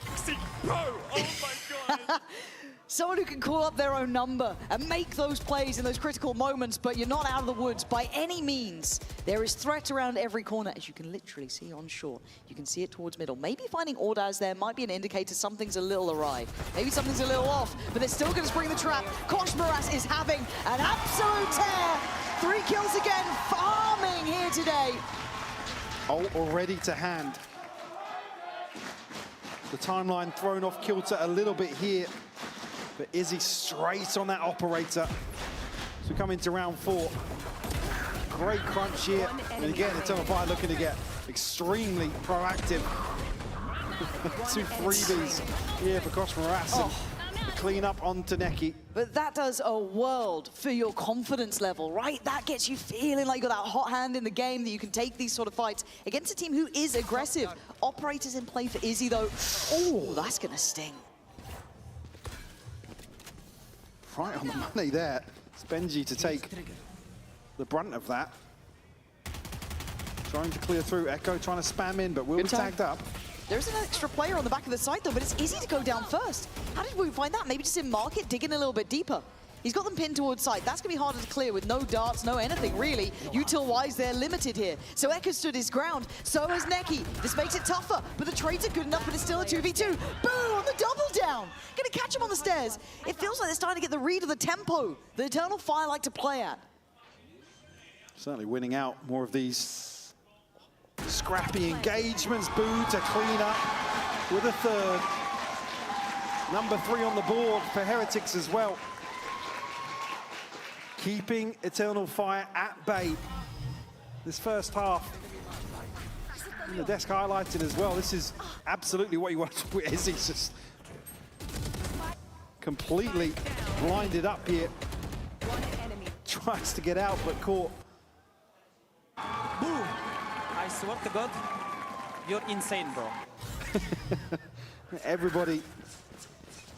sexy, bro! Oh my god! Someone who can call up their own number and make those plays in those critical moments, but you're not out of the woods by any means. There is threat around every corner, as you can literally see on short. You can see it towards middle. Maybe finding Ordaz there might be an indicator something's a little awry. Maybe something's a little off, but they're still going to spring the trap. Koshmaras is having an absolute tear. 3 kills again, farming here today. Ult already to hand. The timeline thrown off kilter a little bit here. But Izzy straight on that operator. So we come into round 4. Great crunch here. And again, Eternal Fire looking to get extremely proactive. 2 freebies here for Koshmaras. The clean up onto Neki. But that does a world for your confidence level, right? That gets you feeling like you got that hot hand in the game, that you can take these sort of fights against a team who is aggressive. Operators in play for Izzy, though. Oh, that's going to sting. right on the money there. It's Benji to take the brunt of that. Trying to clear through. Echo trying to spam in, but will be tagged up. There's an extra player on the back of the site, though, but it's easy to go down first. How did we find that? Maybe just in market, digging a little bit deeper. He's got them pinned towards site. That's going to be harder to clear with no darts, no anything, really. Util-wise, they're limited here. So Echo stood his ground. So has Neki. This makes it tougher, but the trades are good enough, but it's still a 2v2. Boo on the double down. Going to catch him on the stairs. It feels like they're starting to get the read of the tempo the Eternal Fire like to play at. Certainly winning out more of these scrappy engagements. Boo to clean up with a third. Number 3 on the board for Heretics as well. Keeping Eternal Fire at bay this first half. And the desk highlighted as well. This is absolutely what you want to witness. He's just completely blinded up here. Tries to get out, but caught. Boom! I swear to God, you're insane, bro. Everybody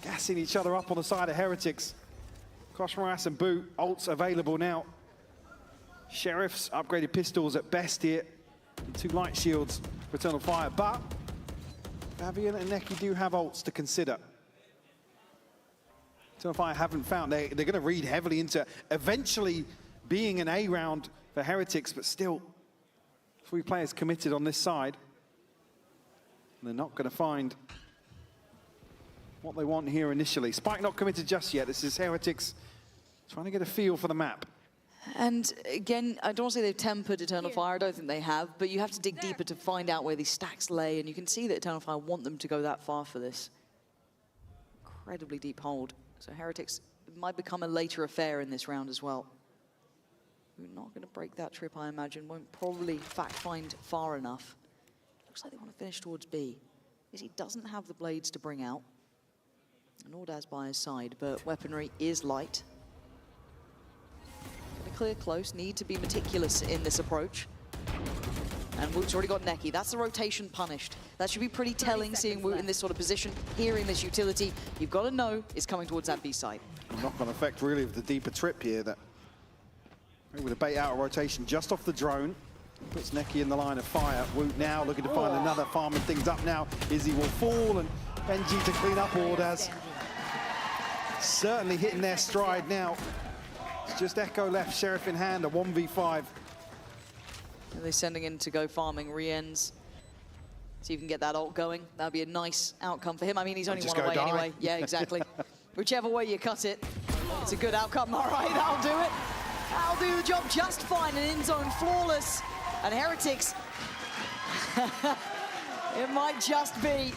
gassing each other up on the side of Heretics. Koshmaras and Boo, ults available now. Sheriff's upgraded pistols at best here. 2 light shields for Eternal Fire, but Fabian and Neki do have ults to consider. Eternal Fire haven't found. They're going to read heavily into eventually being an A round for Heretics, but still 3 players committed on this side. And they're not going to find what they want here initially. Spike not committed just yet. This is Heretics trying to get a feel for the map. And again, I don't want to say they've tempered Eternal Fire, I don't think they have, but you have to dig deeper to find out where these stacks lay, and you can see that Eternal Fire want them to go that far for this. Incredibly deep hold. So Heretics might become a later affair in this round as well. We're not going to break that trip, I imagine. Won't probably fact find far enough. Looks like they want to finish towards B. Because he doesn't have the blades to bring out. Nor does by his side, but weaponry is light. Gonna clear close, need to be meticulous in this approach. And Woot's already got Neki. That's the rotation punished. That should be pretty telling, seeing Woot in this sort of position, hearing this utility. You've got to know it's coming towards that B side. Knock-on effect really of the deeper trip here that able to bait out a rotation just off the drone. Puts Neki in the line of fire. Woot now looking to find another, farming things up now. Izzy will fall, and Benji to clean up orders. Certainly hitting their stride now. It's just Echo left, Sheriff in hand, a 1v5. Are they sending in to go farming re-ends? See if you can get that ult going. That'd be a nice outcome for him. I mean, he's only one away anyway. Yeah, exactly. Whichever way you cut it, it's a good outcome. All right, that'll do it. That'll do the job just fine. An in-zone flawless. And Heretics, it might just be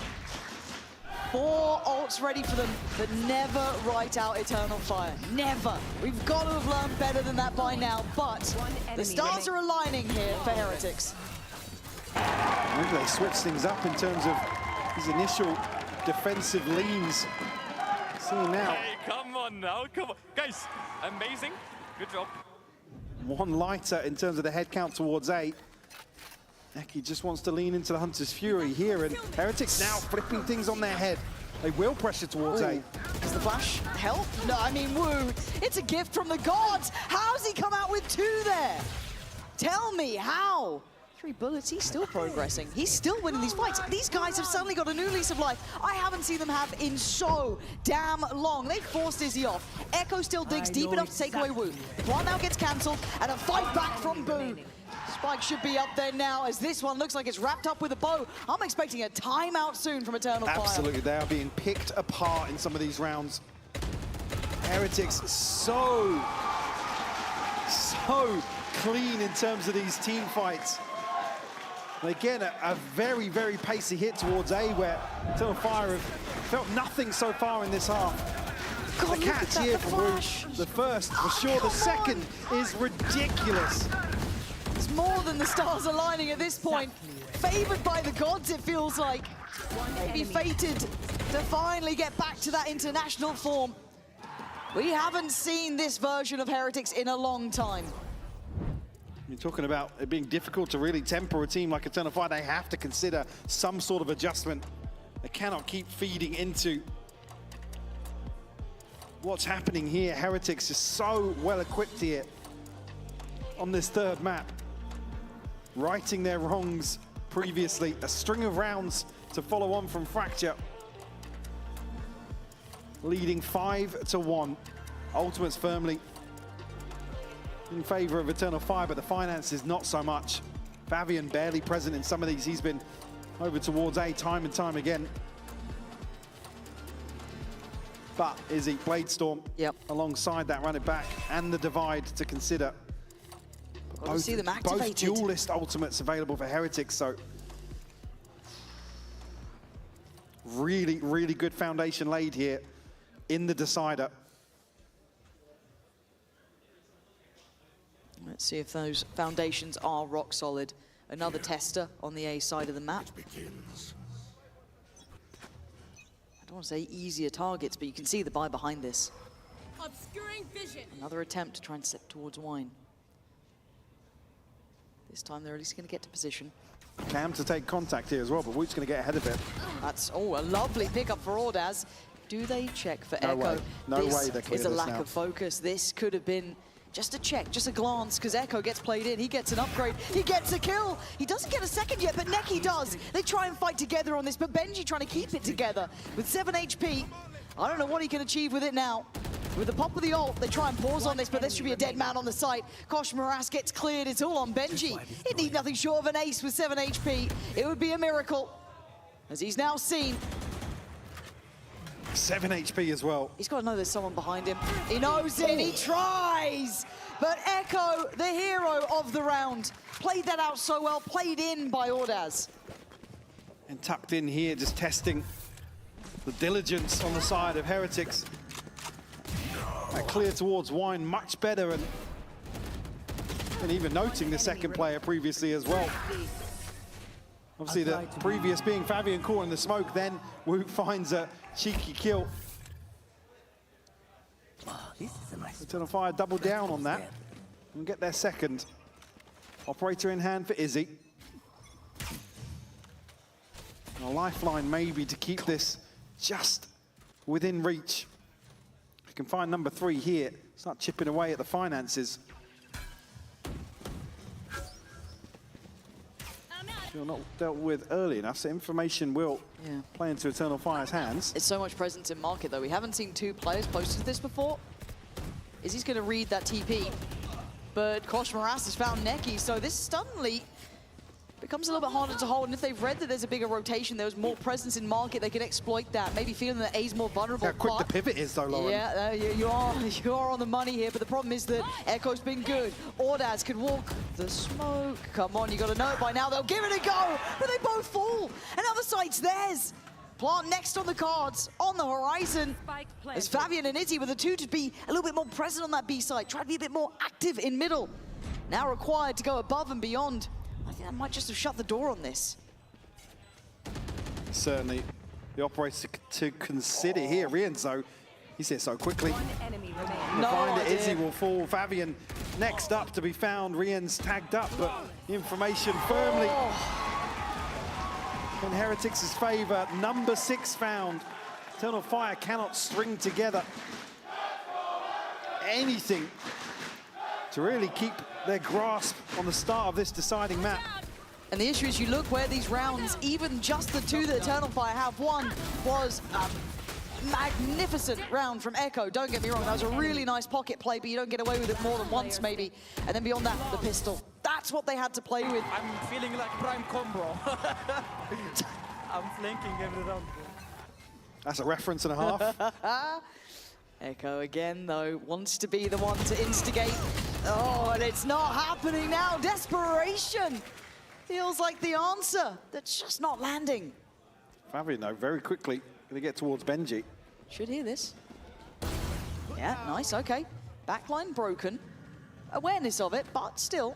4 ults ready for them, but never write out Eternal Fire. Never. We've got to have learned better than that by now, but the stars are aligning here for Heretics. Maybe they switch things up in terms of his initial defensive leans. See now. Hey, come on now, come on. Guys, amazing. Good job. 1 lighter in terms of the head count towards A. Neki just wants to lean into the Hunter's Fury here, and Heretics now flipping things on their head. They will pressure towards A. Does the flash help? No, I mean, woo. It's a gift from the gods. How's he come out with 2 there? Tell me how. 3 bullets, he's still progressing. He's still winning these fights. These guys have suddenly got a new lease of life I haven't seen them have in so damn long. They forced Izzy off. Echo still digs deep enough to take away Woo. The plan now gets cancelled, and a fight back from Boo. Spike should be up there now, as this one looks like it's wrapped up with a bow. I'm expecting a timeout soon from Eternal Fire. Absolutely, they are being picked apart in some of these rounds. Heretics so clean in terms of these team fights. They get a very, very pacey hit towards A, where Eternal Fire have felt nothing so far in this half. God, the catch here for Woot. The first, for sure. The second is ridiculous. It's more than the stars aligning at this point. Favored by the gods, it feels like. Maybe fated to finally get back to that international form. We haven't seen this version of Heretics in a long time. You're talking about it being difficult to really temper a team like Eternal Fire. They have to consider some sort of adjustment. They cannot keep feeding into what's happening here. Heretics is so well equipped here on this third map, righting their wrongs previously. A string of rounds to follow on from Fracture, leading 5-1. Ultimates firmly in favor of Eternal Fire, but the finances not so much. Fabian barely present in some of these. He's been over towards A time and time again. But Izzy, Bladestorm, alongside that, run it back, and the divide to consider. Both, see them activated. Both duelist ultimates available for Heretics, so really, really good foundation laid here in the decider. Let's see if those foundations are rock solid. Another tester on the A side of the map. I don't want to say easier targets, but you can see the buy behind this. Obscuring vision. Another attempt to try and step towards Wine. This time they're at least going to get to position. Cam to take contact here as well, but Woot's going to get ahead of it. That's, oh, a lovely pickup for Ordaz. Do they check for Echo? Way. No way they clear is a this lack now. of focus. This could have been just a check, just a glance, because Echo gets played in. He gets an upgrade. He gets a kill. He doesn't get a second yet, but Neki does. They try and fight together on this, but Benji trying to keep it together with 7 HP. I don't know what he can achieve with it now. With the pop of the ult, they try and pause on this, but there should be a dead man on the site. Kosh Moras gets cleared. It's all on Benji. He'd need nothing short of an ace with 7 HP. It would be a miracle, as he's now seen. 7 HP as well. He's got to know there's someone behind him. He knows it, he tries! But Echo, the hero of the round, played that out so well, played in by Ordaz. And tucked in here, just testing the diligence on the side of Heretics. That clear towards Wine, much better, and even noting the second player previously as well. Obviously the previous being Fabian caught in the smoke, then Woot finds a cheeky kill. Eternal Fire double down on that and get their second. Operator in hand for Izzy. And a lifeline maybe to keep this just within reach. If you can find number 3 here, start chipping away at the finances. You're not dealt with early enough, so information will play into Eternal Fire's hands. It's so much presence in market, though. We haven't seen 2 players close to this before. Izzy's going to read that TP, but Kosh Moras has found Neki, so this suddenly becomes a little bit harder to hold. And if they've read that there's a bigger rotation, there was more presence in market, they can exploit that. Maybe feeling that A's more vulnerable. How quick the pivot is, though, Lauren. Yeah, you are on the money here, but the problem is that Echo's been good. Ordaz can walk the smoke. Come on, you got to know it by now. They'll give it a go, but they both fall. Another site's theirs. Plant next on the cards, on the horizon. As Fabian and Izzy were the 2 to be a little bit more present on that B side, try to be a bit more active in middle. Now required to go above and beyond. I think that might just have shut the door on this. Certainly the operator to consider here. Rienzo, he's here so quickly. One enemy remaining. No find it, Izzy will fall. Fabian next up to be found. Rien's tagged up, but information firmly in Heretics' favor. Number 6 found. Eternal Fire cannot string together anything to really keep their grasp on the start of this deciding map. And the issue is you look where these rounds, even just the 2 that Eternal Fire have won, was a magnificent round from Echo. Don't get me wrong, that was a really nice pocket play, but you don't get away with it more than once maybe. And then beyond that, the pistol. That's what they had to play with. I'm feeling like prime combo. I'm flanking every round. That's a reference and a half. Echo again, though, wants to be the one to instigate. Oh, and it's not happening now. Desperation feels like the answer. That's just not landing. Fabian, though, very quickly going to get towards Benji. Should hear this. Yeah, nice, okay. Backline broken. Awareness of it, but still.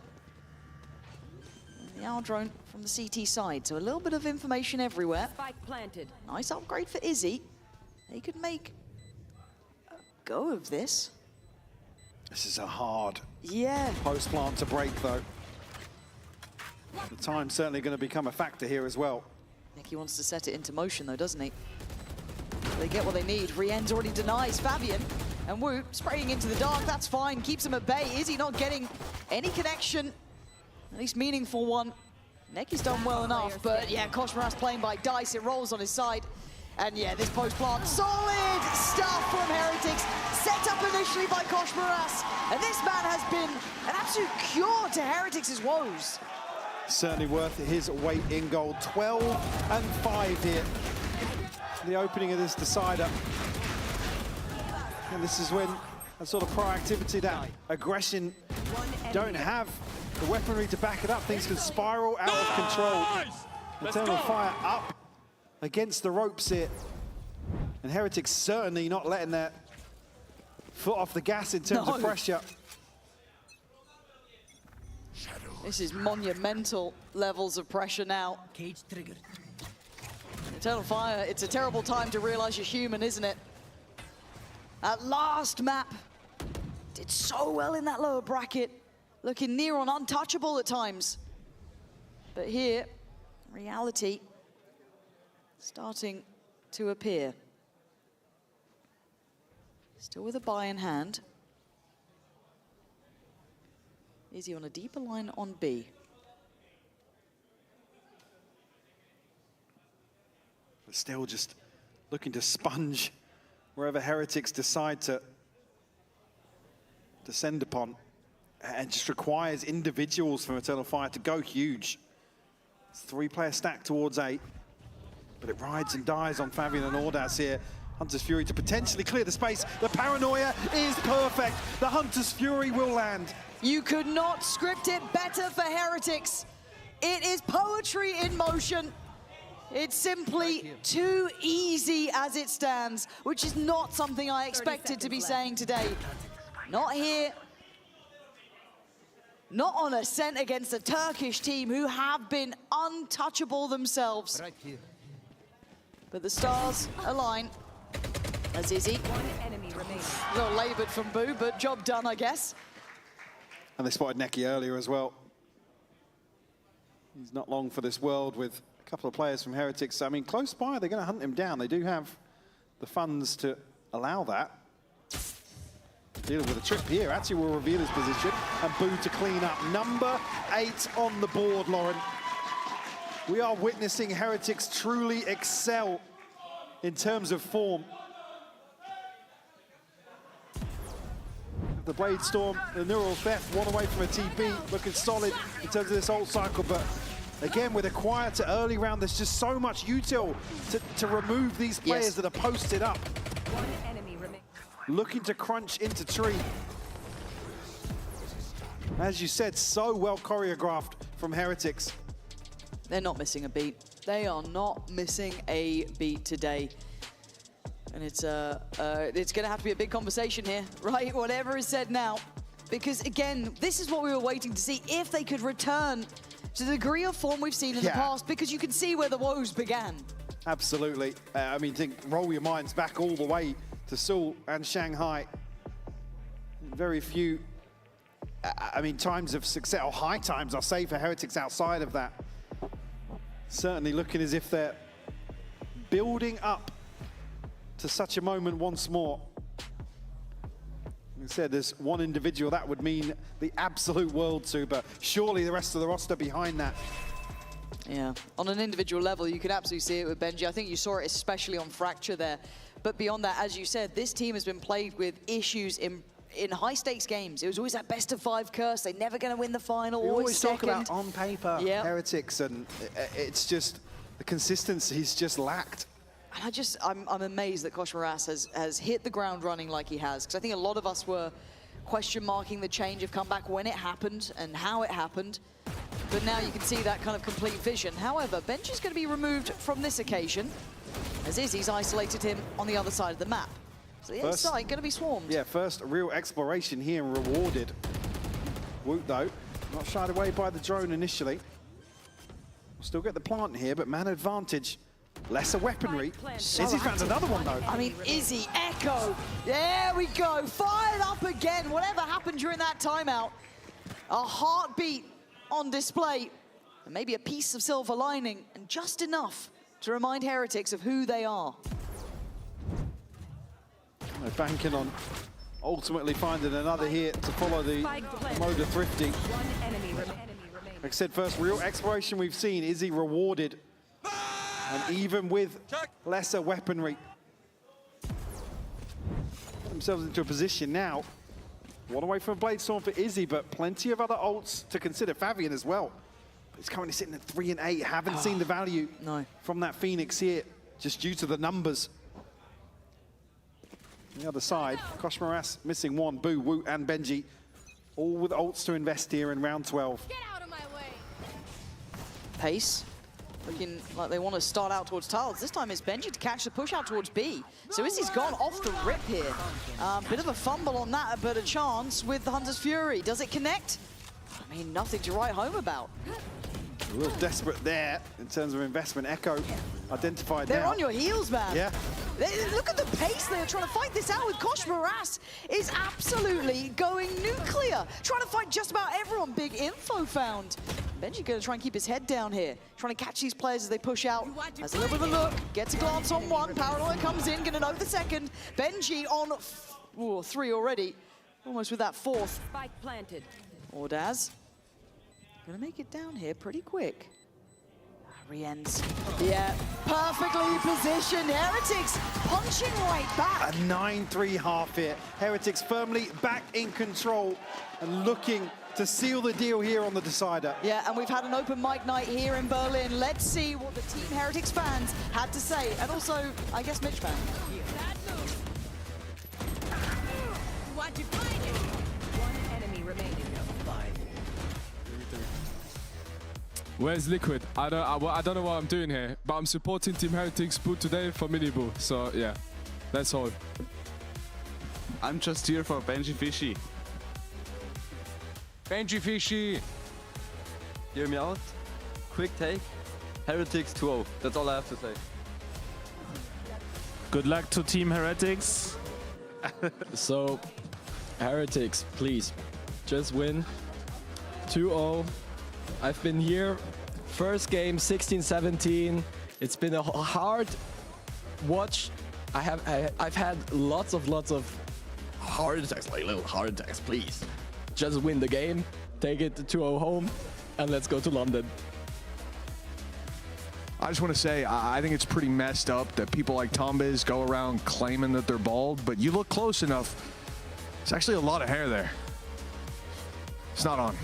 And the owl drone from the CT side, so a little bit of information everywhere. Spike planted. Nice upgrade for Izzy. They could make go of this. This is a hard post plant to break, though. The time's certainly going to become a factor here as well. Neki wants to set it into motion, though, doesn't he? They get what they need. Rien's already denies Fabian. And Wu spraying into the dark, that's fine, keeps him at bay. Izzy not getting any connection, at least meaningful one. Necky's done well enough, but yeah, Koshmaras playing by dice, it rolls on his side. And yeah, this post plant, solid stuff from Heretics, set up initially by Koshmaras. And this man has been an absolute cure to Heretics' woes. Certainly worth his weight in gold. 12 and 5 here. The opening of this decider. And this is when that sort of proactivity, that aggression, don't have the weaponry to back it up. Things can spiral out of control. Eternal Fire up against the ropes here. And Heretics certainly not letting their foot off the gas in terms of pressure. This is monumental levels of pressure now. Cage triggered. Eternal Fire, it's a terrible time to realize you're human, isn't it? That last map did so well in that lower bracket, looking near on untouchable at times. But here, reality starting to appear. Still with a buy in hand. Izzy on a deeper line on B. But still just looking to sponge wherever Heretics decide to descend upon, and just requires individuals from Eternal Fire to go huge. It's a 3-player stack towards 8, but it rides and dies on Fabian and Ordaz here. Hunter's Fury to potentially clear the space. The paranoia is perfect. The Hunter's Fury will land. You could not script it better for Heretics. It is poetry in motion. It's simply too easy as it stands, which is not something I expected to be saying today. Not here. Not on Ascent against a Turkish team who have been untouchable themselves. Right here. But the stars align. As Izzy. One enemy remains. A little laboured from Boo, but job done, I guess. And they spotted Necky earlier as well. He's not long for this world with a couple of players from Heretics. I mean, close by, they're going to hunt him down. They do have the funds to allow that. Dealing with a trip here. Actually will reveal his position. And Boo to clean up. Number 8 on the board, Lauren. We are witnessing Heretics truly excel in terms of form. The Blade Storm, the Neural Theft, one away from a TP, looking solid in terms of this ult cycle, but again, with a quieter early round, there's just so much util to remove these players that are posted up. One enemy remains. Looking to crunch into tree. As you said, so well choreographed from Heretics. They're not missing a beat. They are not missing a beat today. And it's going to have to be a big conversation here, right? Whatever is said now. Because again, this is what we were waiting to see, if they could return to the degree of form we've seen in the past, because you can see where the woes began. Absolutely. I mean, roll your minds back all the way to Seoul and Shanghai. Very few, times of success, or high times, I'll say, for Heretics outside of that. Certainly looking as if they're building up to such a moment once more. Like I said, there's one individual that would mean the absolute world to, but surely the rest of the roster behind that. Yeah, on an individual level, you could absolutely see it with Benji. I think you saw it especially on Fracture there. But beyond that, as you said, this team has been plagued with issues in high-stakes games. It was always that best-of-5 curse. They're never going to win the final. We always talk second. about on paper Heretics, and it's just the consistency's just lacked. And I'm amazed that Koshmaras has hit the ground running like he has, because I think a lot of us were question-marking the change of comeback when it happened and how it happened. But now you can see that kind of complete vision. However, Benji's going to be removed from this occasion, as Izzy's isolated him on the other side of the map. So the inside going to be swarmed. Yeah, first real exploration here and rewarded. Woot, though, not shied away by the drone initially. We'll still get the plant here, but man advantage. Lesser weaponry. Izzy found another one, though. I mean, Izzy, Echo. There we go. Fired up again. Whatever happened during that timeout. A heartbeat on display. And maybe a piece of silver lining. And just enough to remind Heretics of who they are. They're banking on ultimately finding another hit to follow the mode of Thrifty. One enemy remaining. Like I said, first real exploration we've seen. Izzy rewarded. And even with lesser weaponry, put themselves into a position now. One away from a Blade Storm for Izzy, but plenty of other ults to consider. Fabian as well. But he's currently sitting at 3 and 8. Haven't seen the value from that Phoenix here, just due to the numbers. On the other side, Kosh Moras missing one. Boo, Woot, and Benji, all with ults to invest here in round 12. Get out of my way. Pace. Looking like they want to start out towards tiles. This time it's Benji to catch the push out towards B. So Izzy's gone off the rip here. Bit of a fumble on that, but a chance with the Hunter's Fury. Does it connect? I mean, nothing to write home about. A little desperate there in terms of investment. Echo identified They're now. on your heels, man. Yeah. Look at the pace they're trying to fight this out with. Kosh Moras is absolutely going nuclear. Trying to fight just about everyone. Big info found. Benji going to try and keep his head down here. Trying to catch these players as they push out. Has a little bit of a look. Gets a glance on one. Paranoia comes in. Going to know the second. Benji on 3 already. Almost with that 4th. Spike planted. Ordaz. Going to make it down here pretty quick. Rien's. Yeah, perfectly positioned. Heretics punching right back. A 9-3 half hit. Heretics firmly back in control and looking to seal the deal here on the decider. Yeah, and we've had an open mic night here in Berlin. Let's see what the Team Heretics fans had to say. And also, I guess, Mitch fans. One enemy remaining. Where's Liquid? I don't know what I'm doing here, but I'm supporting Team Heretics boot today for Minibu. So yeah, that's all. I'm just here for Benji Fishy. Benji Fishy! Hear me out. Quick take. Heretics 2-0. That's all I have to say. Good luck to Team Heretics. So, Heretics, please, just win. 2-0. I've been here, first game, 16-17. It's been a hard watch. I've had lots of heart attacks, like little heart attacks. Please, just win the game, take it to 2-0 home, and let's go to London. I just want to say, I think it's pretty messed up that people like Tombiz go around claiming that they're bald, but you look close enough, it's actually a lot of hair there. It's not on.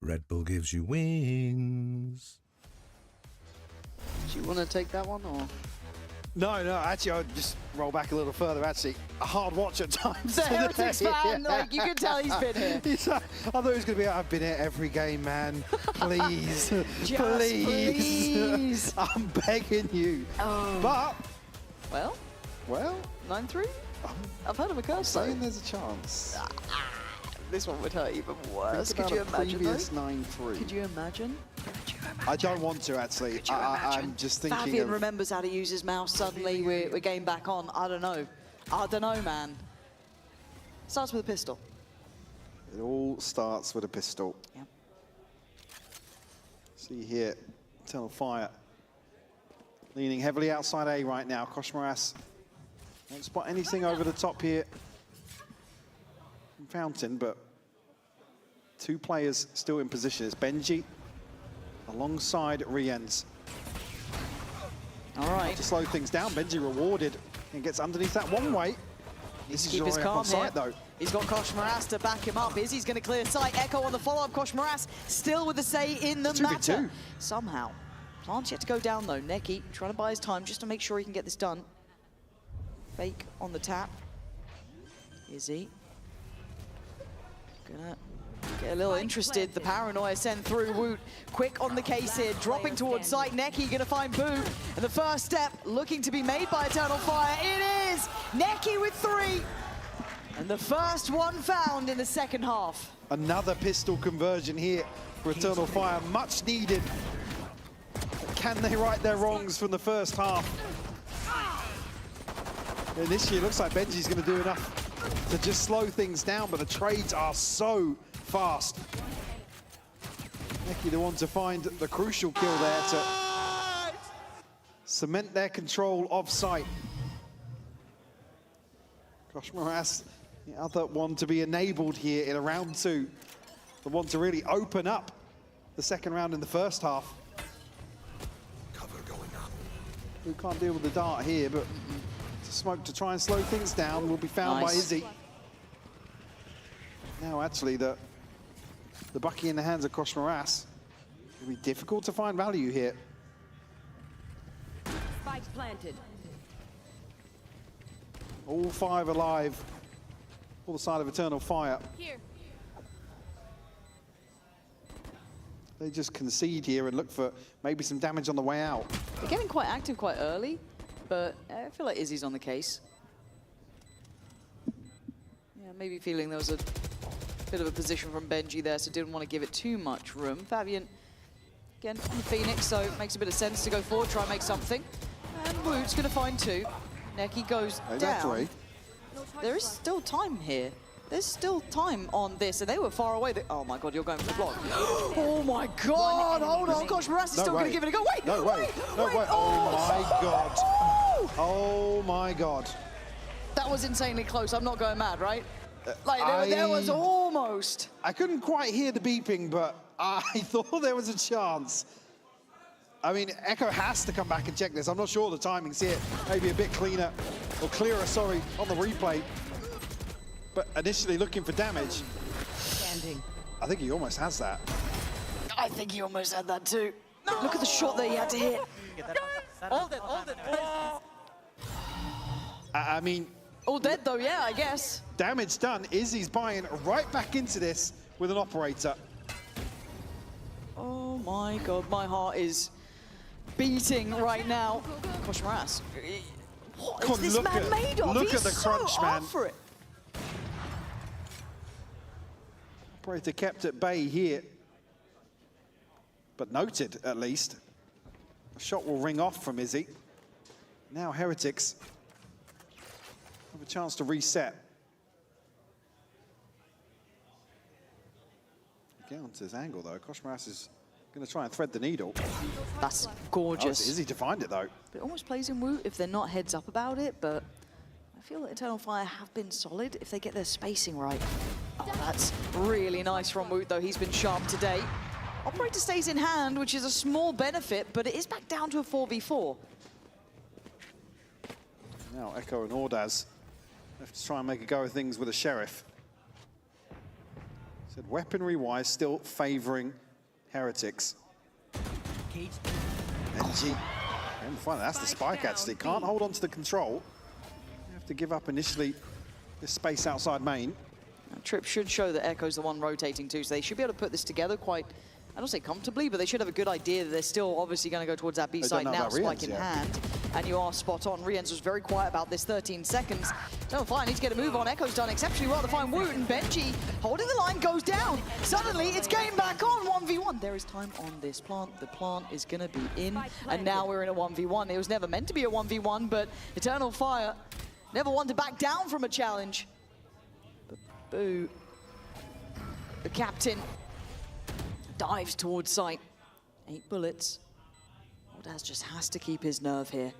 Red Bull gives you wings. Do you want to take that one, or? No, actually, I'll just roll back a little further. Actually, a hard watch at times. The Heretics fan, like, you can tell he's been here. I thought he was going to be, I've been here every game, man. Please, please. I'm begging you. Oh. But, well, 9-3? I've heard of a curse, saying there's a chance. This one would hurt even worse. Think Could you about a imagine, previous though? 9-3. Could you imagine? I don't want to, actually. I'm just thinking Fabian of... remembers how to use his mouse. Suddenly, we're getting back on. I don't know, man. Starts with a pistol. It all starts with a pistol. Yep. See here, Eternal Fire. Leaning heavily outside A right now. Kosh Moras won't spot anything over the top here. Fountain, but 2 players still in position. It's Benji alongside Rien's. All right. To slow things down, Benji rewarded and gets underneath that one way. Needs to keep his calm here. Though. He's got Kosh Moras to back him up. Izzy's going to clear sight. Echo on the follow-up. Kosh Moras still with a say in the matter. Somehow. Plant's yet to go down, though. Neki trying to buy his time just to make sure he can get this done. Fake on the tap. Izzy. Gonna get a little interested. The paranoia sent through. Woot quick on the case here, dropping towards sight. Neki gonna find Boo, and the first step looking to be made by Eternal Fire. It is Neki with 3, and the first one found in the second half. Another pistol conversion here for Eternal Fire, much needed. Can they right their wrongs from the first half? And this year looks like Benji's going to do enough to just slow things down, but the trades are so fast. Neki the one to find the crucial kill there to cement their control of site. Gosh, Moras, the other one to be enabled here in a round 2. The one to really open up the second round in the first half. Cover going up. Who can't deal with the dart here, but smoke to try and slow things down will be found by Izzy. Now actually the Bucky in the hands of Kosh Moras. It'll be difficult to find value here. Spike planted. All 5 alive. All the side of Eternal Fire. Here. They just concede here and look for maybe some damage on the way out. They're getting quite active quite early, but I feel like Izzy's on the case. Yeah, maybe feeling there was a bit of a position from Benji there, so didn't want to give it too much room. Fabian, again, on the Phoenix, so it makes a bit of sense to go forward, try and make something. And Woot's going to find 2. Neki goes down. There is still time here. There's still time on this, and they were far away. Oh my God, you're going for the block. Oh my God, hold on. Gosh, Moras is still going to give it a go. Wait, no way. Oh my God. Oh my God. That was insanely close. I'm not going mad, right? Like, there was almost. I couldn't quite hear the beeping, but I thought there was a chance. I mean, Echo has to come back and check this. I'm not sure the timing's here. Maybe a bit cleaner, or clearer, sorry, on the replay. But initially looking for damage. Standing. I think he almost has that. I think he almost had that too. Look at the shot that he had to hit. Hold it. I mean... All dead though, yeah, I guess. Damage done. Izzy's buying right back into this with an operator. Oh my God, my heart is beating right now. Gosh, Moras. What is this man made of? Look at the crunch, man. For it. Operator kept at bay here, but noted at least. A shot will ring off from Izzy. Now Heretics have a chance to reset. Get onto this angle though. Kosh Moras is going to try and thread the needle. That's gorgeous. Oh, it's easy to find it though. It almost plays in Woot if they're not heads up about it, but I feel that Eternal Fire have been solid if they get their spacing right. Oh, that's really nice from Woot, though. He's been sharp today. Operator stays in hand, which is a small benefit, but it is back down to a 4v4. Now Echo and Ordaz have to try and make a go of things with a Sheriff. Said weaponry-wise, still favouring Heretics. NG. That's the spike, actually. Can't hold on to the control. You have to give up initially this space outside main. Trip should show that Echo's the one rotating too, so they should be able to put this together quite, I don't say comfortably, but they should have a good idea that they're still obviously going to go towards that B side now, spike in hand. And you are spot on. Riens was very quiet about this 13 seconds. So fine, need to get a move on. Echo's done exceptionally well to find Woot, and Benji holding the line goes down. Suddenly, it's game back on 1v1. There is time on this plant. The plant is going to be in, and now we're in a 1v1. It was never meant to be a 1v1, but Eternal Fire never wanted to back down from a challenge. But Boo, the captain, dives towards sight. 8 bullets. Ordaz just has to keep his nerve here.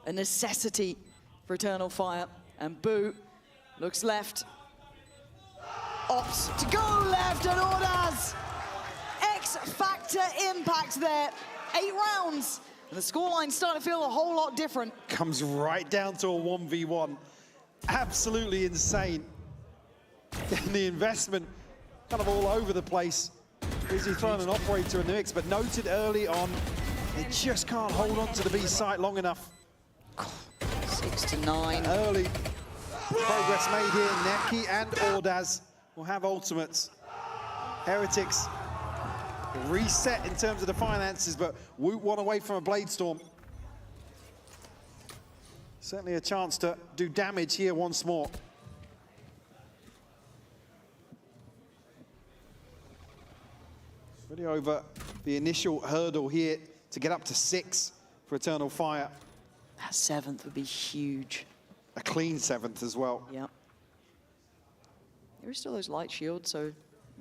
A necessity for Eternal Fire. And Boo looks left. Opts to go left, and Ordaz! X-Factor impact there. 8 rounds. And the scoreline's starting to feel a whole lot different. Comes right down to a 1v1. Absolutely insane. And the investment kind of all over the place. Izzy throwing an operator in the mix, but noted early on, they just can't hold on to the B site long enough. 6 to 9. Early progress made here. Neki and Ordaz will have ultimates. Heretics reset in terms of the finances, but Woot one away from a Blade Storm. Certainly a chance to do damage here once more. Really over the initial hurdle here to get up to 6 for Eternal Fire. That 7th would be huge. A clean 7th as well. Yep. is still those light shields, so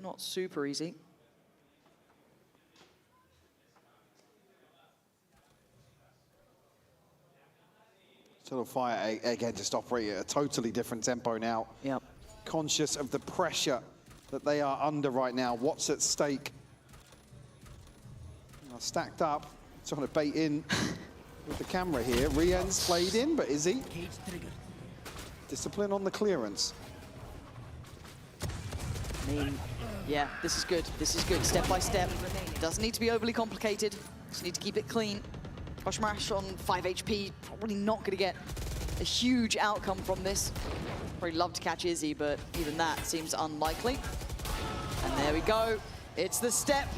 not super easy. Eternal Fire, again, just operating at a totally different tempo now. Yep. Conscious of the pressure that they are under right now. What's at stake? Stacked up, trying to bait in with the camera here. Rien's played in, but is he? Discipline on the clearance. I mean, yeah, this is good. This is good, step by step. Doesn't need to be overly complicated. Just need to keep it clean. Koshmarash on 5 HP, probably not going to get a huge outcome from this. Probably love to catch Izzy, but even that seems unlikely. And there we go. It's the step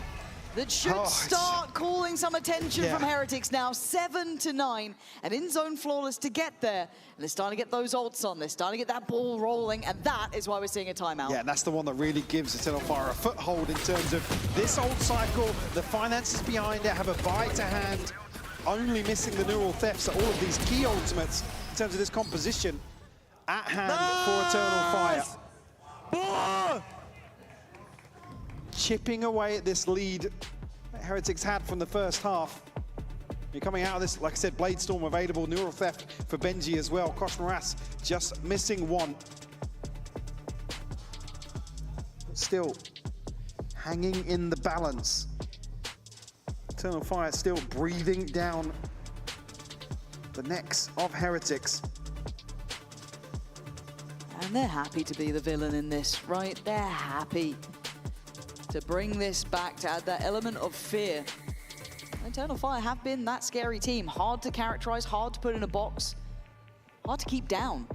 that should start calling some attention from Heretics now. 7-9, and in zone flawless to get there. And they're starting to get those ults on. They're starting to get that ball rolling, and that is why we're seeing a timeout. Yeah, and that's the one that really gives Eternal Fire a foothold in terms of this ult cycle. The finances behind it have a buy to hand. Only missing the neural thefts at all of these key ultimates in terms of this composition at hand for Eternal Fire. Chipping away at this lead that Heretics had from the first half. You're coming out of this, like I said, Blade Storm available, neural theft for Benji as well. Koshmaras just missing one. But still hanging in the balance. Eternal Fire still breathing down the necks of Heretics. And they're happy to be the villain in this, right? They're happy to bring this back, to add that element of fear. Eternal Fire have been that scary team. Hard to characterize, hard to put in a box, hard to keep down.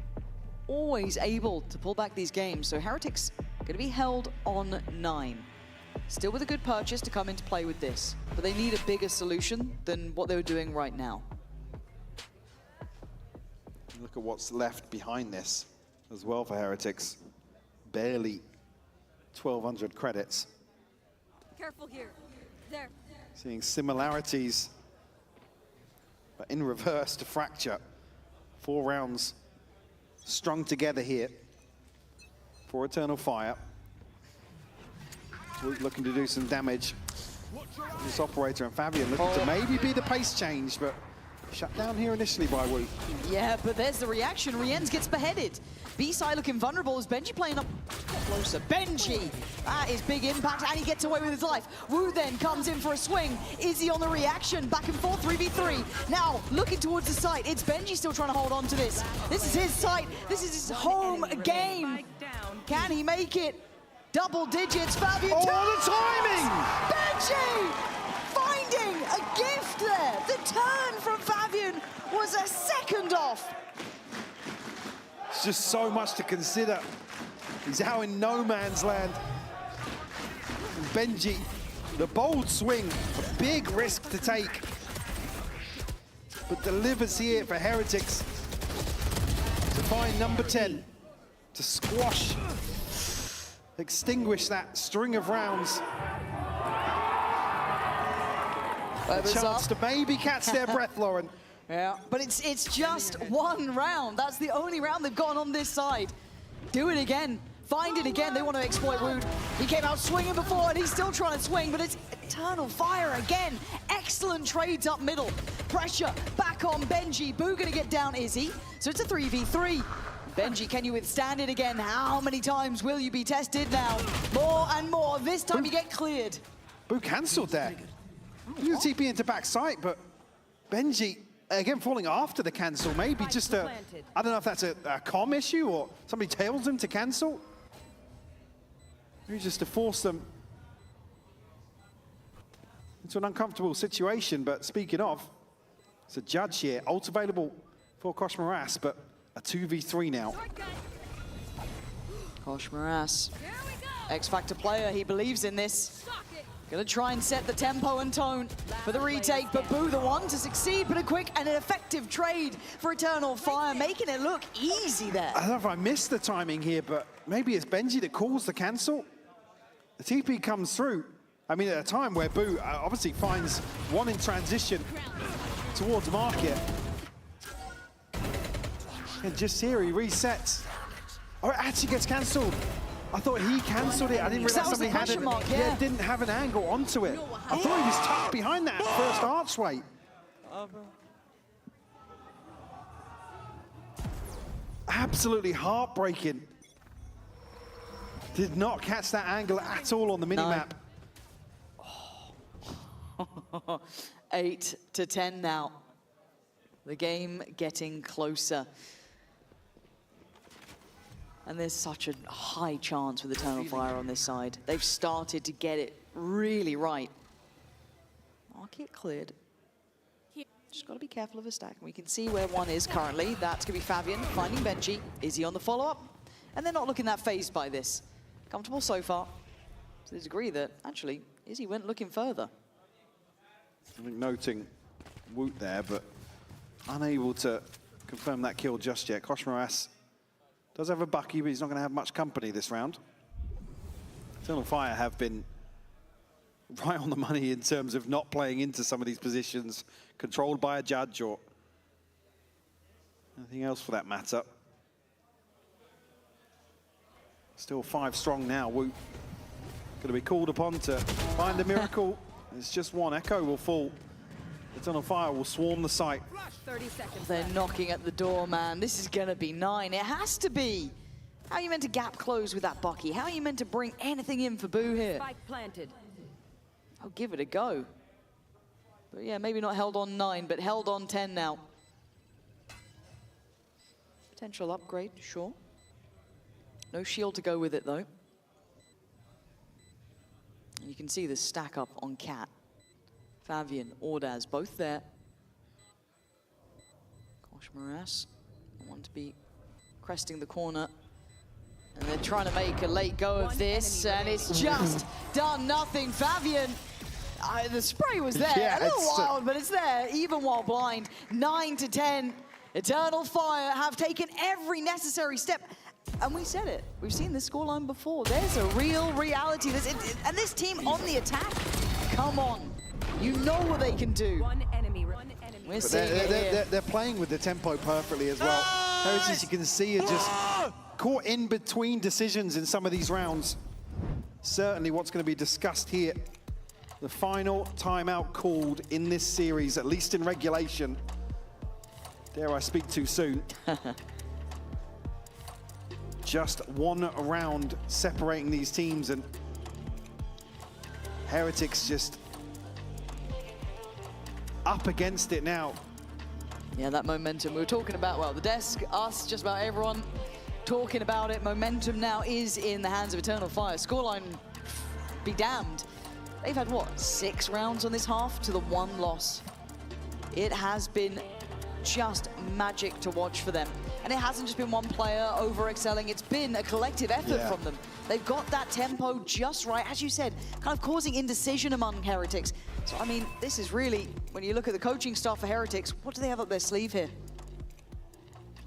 Always able to pull back these games. So Heretics going to be held on 9. Still with a good purchase to come into play with this, but they need a bigger solution than what they were doing right now. Look at what's left behind this as well for Heretics. Barely 1,200 credits. Careful here. There. Seeing similarities, but in reverse to Fracture. 4 rounds strung together here for Eternal Fire. Looking to do some damage. This operator and Fabian looking to maybe be the pace change, but shut down here initially by Wu. Yeah, but there's the reaction. Rienz gets beheaded. B-side looking vulnerable as Benji playing up closer. Benji! That is big impact, and he gets away with his life. Wu then comes in for a swing. Izzy on the reaction, back and forth, 3v3. Now, looking towards the site. It's Benji still trying to hold on to this. This is his site. This is his home game. Can he make it? Double digits, Fabian. Oh, the timing! Benji finding a gift there. The turn from Fabian was a second off. It's just so much to consider. He's out in no man's land. And Benji, the bold swing, a big risk to take, but delivers here for Heretics to find number 10, to squash, extinguish that string of rounds. A chance to maybe catch their breath, Lauren. Yeah, but it's just one round. That's the only round they've gone on this side. Do it again. Find it again. They want to exploit Wood. He came out swinging before, and he's still trying to swing, but it's Eternal Fire again. Excellent trades up middle. Pressure back on Benji. Boo gonna get down Izzy. So it's a 3v3. Benji, can you withstand it again? How many times will you be tested now? More and more. This time you get cleared. Boo cancelled that. You TP into back sight, but Benji, again, falling after the cancel. Maybe just a, I don't know if that's a comm issue or somebody tails him to cancel. Maybe just to force them into an uncomfortable situation. But speaking of, it's a judge here. Ult available for Koshmaras, but a 2v3 now. Koshmaras, X-Factor player, he believes in this. Gonna try and set the tempo and tone for the retake, but Boo the one to succeed, but a quick and an effective trade for Eternal Fire, making it look easy there. I don't know if I missed the timing here, but maybe it's Benji that calls the cancel. The TP comes through. I mean, at a time where Boo obviously finds one in transition towards market. And just here he resets. Oh, it actually gets cancelled. I thought he cancelled it. I didn't realize somebody had it. Mark, yeah, didn't have an angle onto it. I thought he was tucked behind that first archway. Absolutely heartbreaking. Did not catch that angle at all on the minimap. No. 8-10 now. The game getting closer. And there's such a high chance with Eternal Fire on this side. They've started to get it really right. Market cleared. Just got to be careful of a stack. We can see where one is currently. That's going to be Fabian finding Benji. Is he on the follow-up? And they're not looking that phased by this. Comfortable so far, to the degree that, actually, Izzy went looking further. I think noting Woot there, but unable to confirm that kill just yet. Koshmaras does have a Bucky, but he's not going to have much company this round. Eternal Fire have been right on the money in terms of not playing into some of these positions, controlled by a judge or anything else for that matter. Still 5 strong now. Woot going to be called upon to find a miracle. It's just one. Echo will fall. Eternal Fire will swarm the site. 30 seconds. They're knocking at the door, man. This is going to be 9. It has to be. How are you meant to gap close with that Bucky? How are you meant to bring anything in for Boo here? Spike planted. I'll give it a go. But yeah, maybe not held on 9, but held on 10 now. Potential upgrade, sure. No shield to go with it, though. You can see the stack up on Cat. Fabian, Ordaz, both there. Koshmaras, want to be cresting the corner. And they're trying to make a late go of this, and it's just done nothing. Fabian, the spray was there, yeah, a little wild, but it's there, even while blind. 9-10, Eternal Fire have taken every necessary step. And we said it, we've seen this scoreline before. There's a real reality. And this team on the attack, come on. You know what they can do. One enemy. We're seeing it here. They're playing with the tempo perfectly as well. Heritage, you can see, are just caught in between decisions in some of these rounds. Certainly what's going to be discussed here. The final timeout called in this series, at least in regulation. Dare I speak too soon? Just one round separating these teams, and Heretics just up against it now. Yeah, that momentum. We were talking about, well, the desk, us, just about everyone talking about it. Momentum now is in the hands of Eternal Fire. Scoreline, be damned. They've had, what, 6 rounds on this half to the 1 loss. It has been just magic to watch for them. And it hasn't just been one player over-excelling, it's been a collective effort from them. They've got that tempo just right, as you said, kind of causing indecision among Heretics. So, I mean, this is really, when you look at the coaching staff for Heretics, what do they have up their sleeve here?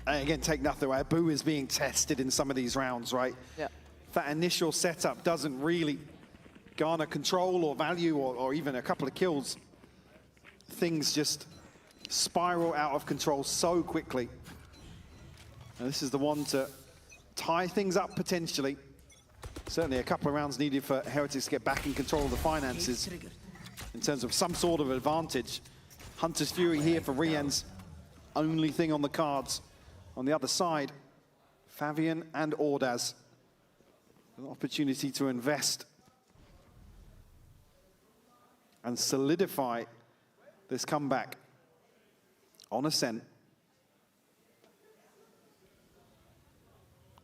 And again, take nothing away. Boo is being tested in some of these rounds, right? Yeah. That initial setup doesn't really garner control or value or even a couple of kills. Things just spiral out of control so quickly. And this is the one to tie things up potentially. Certainly a couple of rounds needed for Heretics to get back in control of the finances in terms of some sort of advantage. Hunter's Fury here for Rien's only thing on the cards. On the other side, Fabian and Ordaz. An opportunity to invest and solidify this comeback on Ascent.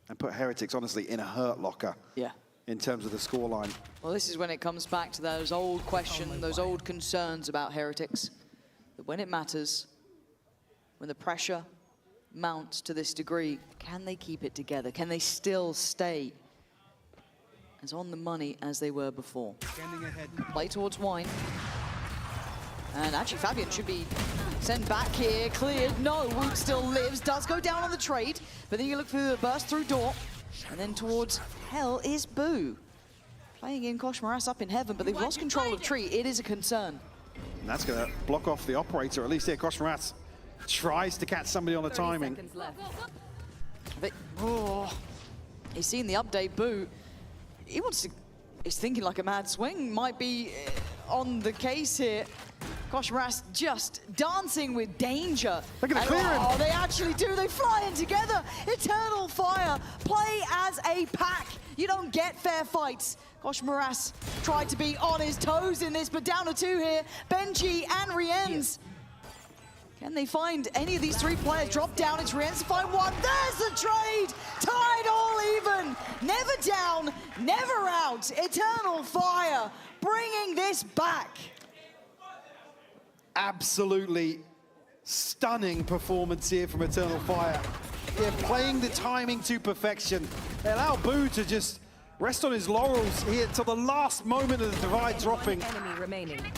And put Heretics, honestly, in a hurt locker. Yeah. In terms of the scoreline. Well, this is when it comes back to those old questions, those old concerns about Heretics. That when it matters, when the pressure mounts to this degree, can they keep it together? Can they still stay as on the money as they were before? Play towards Wine. And actually, Fabian should be sent back here, cleared. No, Woot still lives, does go down on the trade, but then you look for the burst through door, and then towards Hell is Boo. Playing in Koshmaras up in heaven, but they've lost control of Tree. It is a concern. And that's going to block off the operator, at least here. Koshmaras tries to catch somebody on the timing. But, oh, he's seen the update, Boo. he wants to, he's thinking like a mad swing, might be on the case here. Gosh, Ras just dancing with danger. Look at the clearing. Oh, they actually do. They fly in together. Eternal Fire. Play as a pack. You don't get fair fights. Gosh, Moras tried to be on his toes in this, but down to 2 here. Benji and Rienz. Can they find any of these 3 players? Drop down, it's Rienz to find 1. There's the trade. Tied all even. Never down, never out. Eternal Fire bringing this back. Absolutely stunning performance here from Eternal Fire. Yeah, playing the timing to perfection. They allow Boo to just rest on his laurels here till the last moment of the divide dropping. Enemy remaining.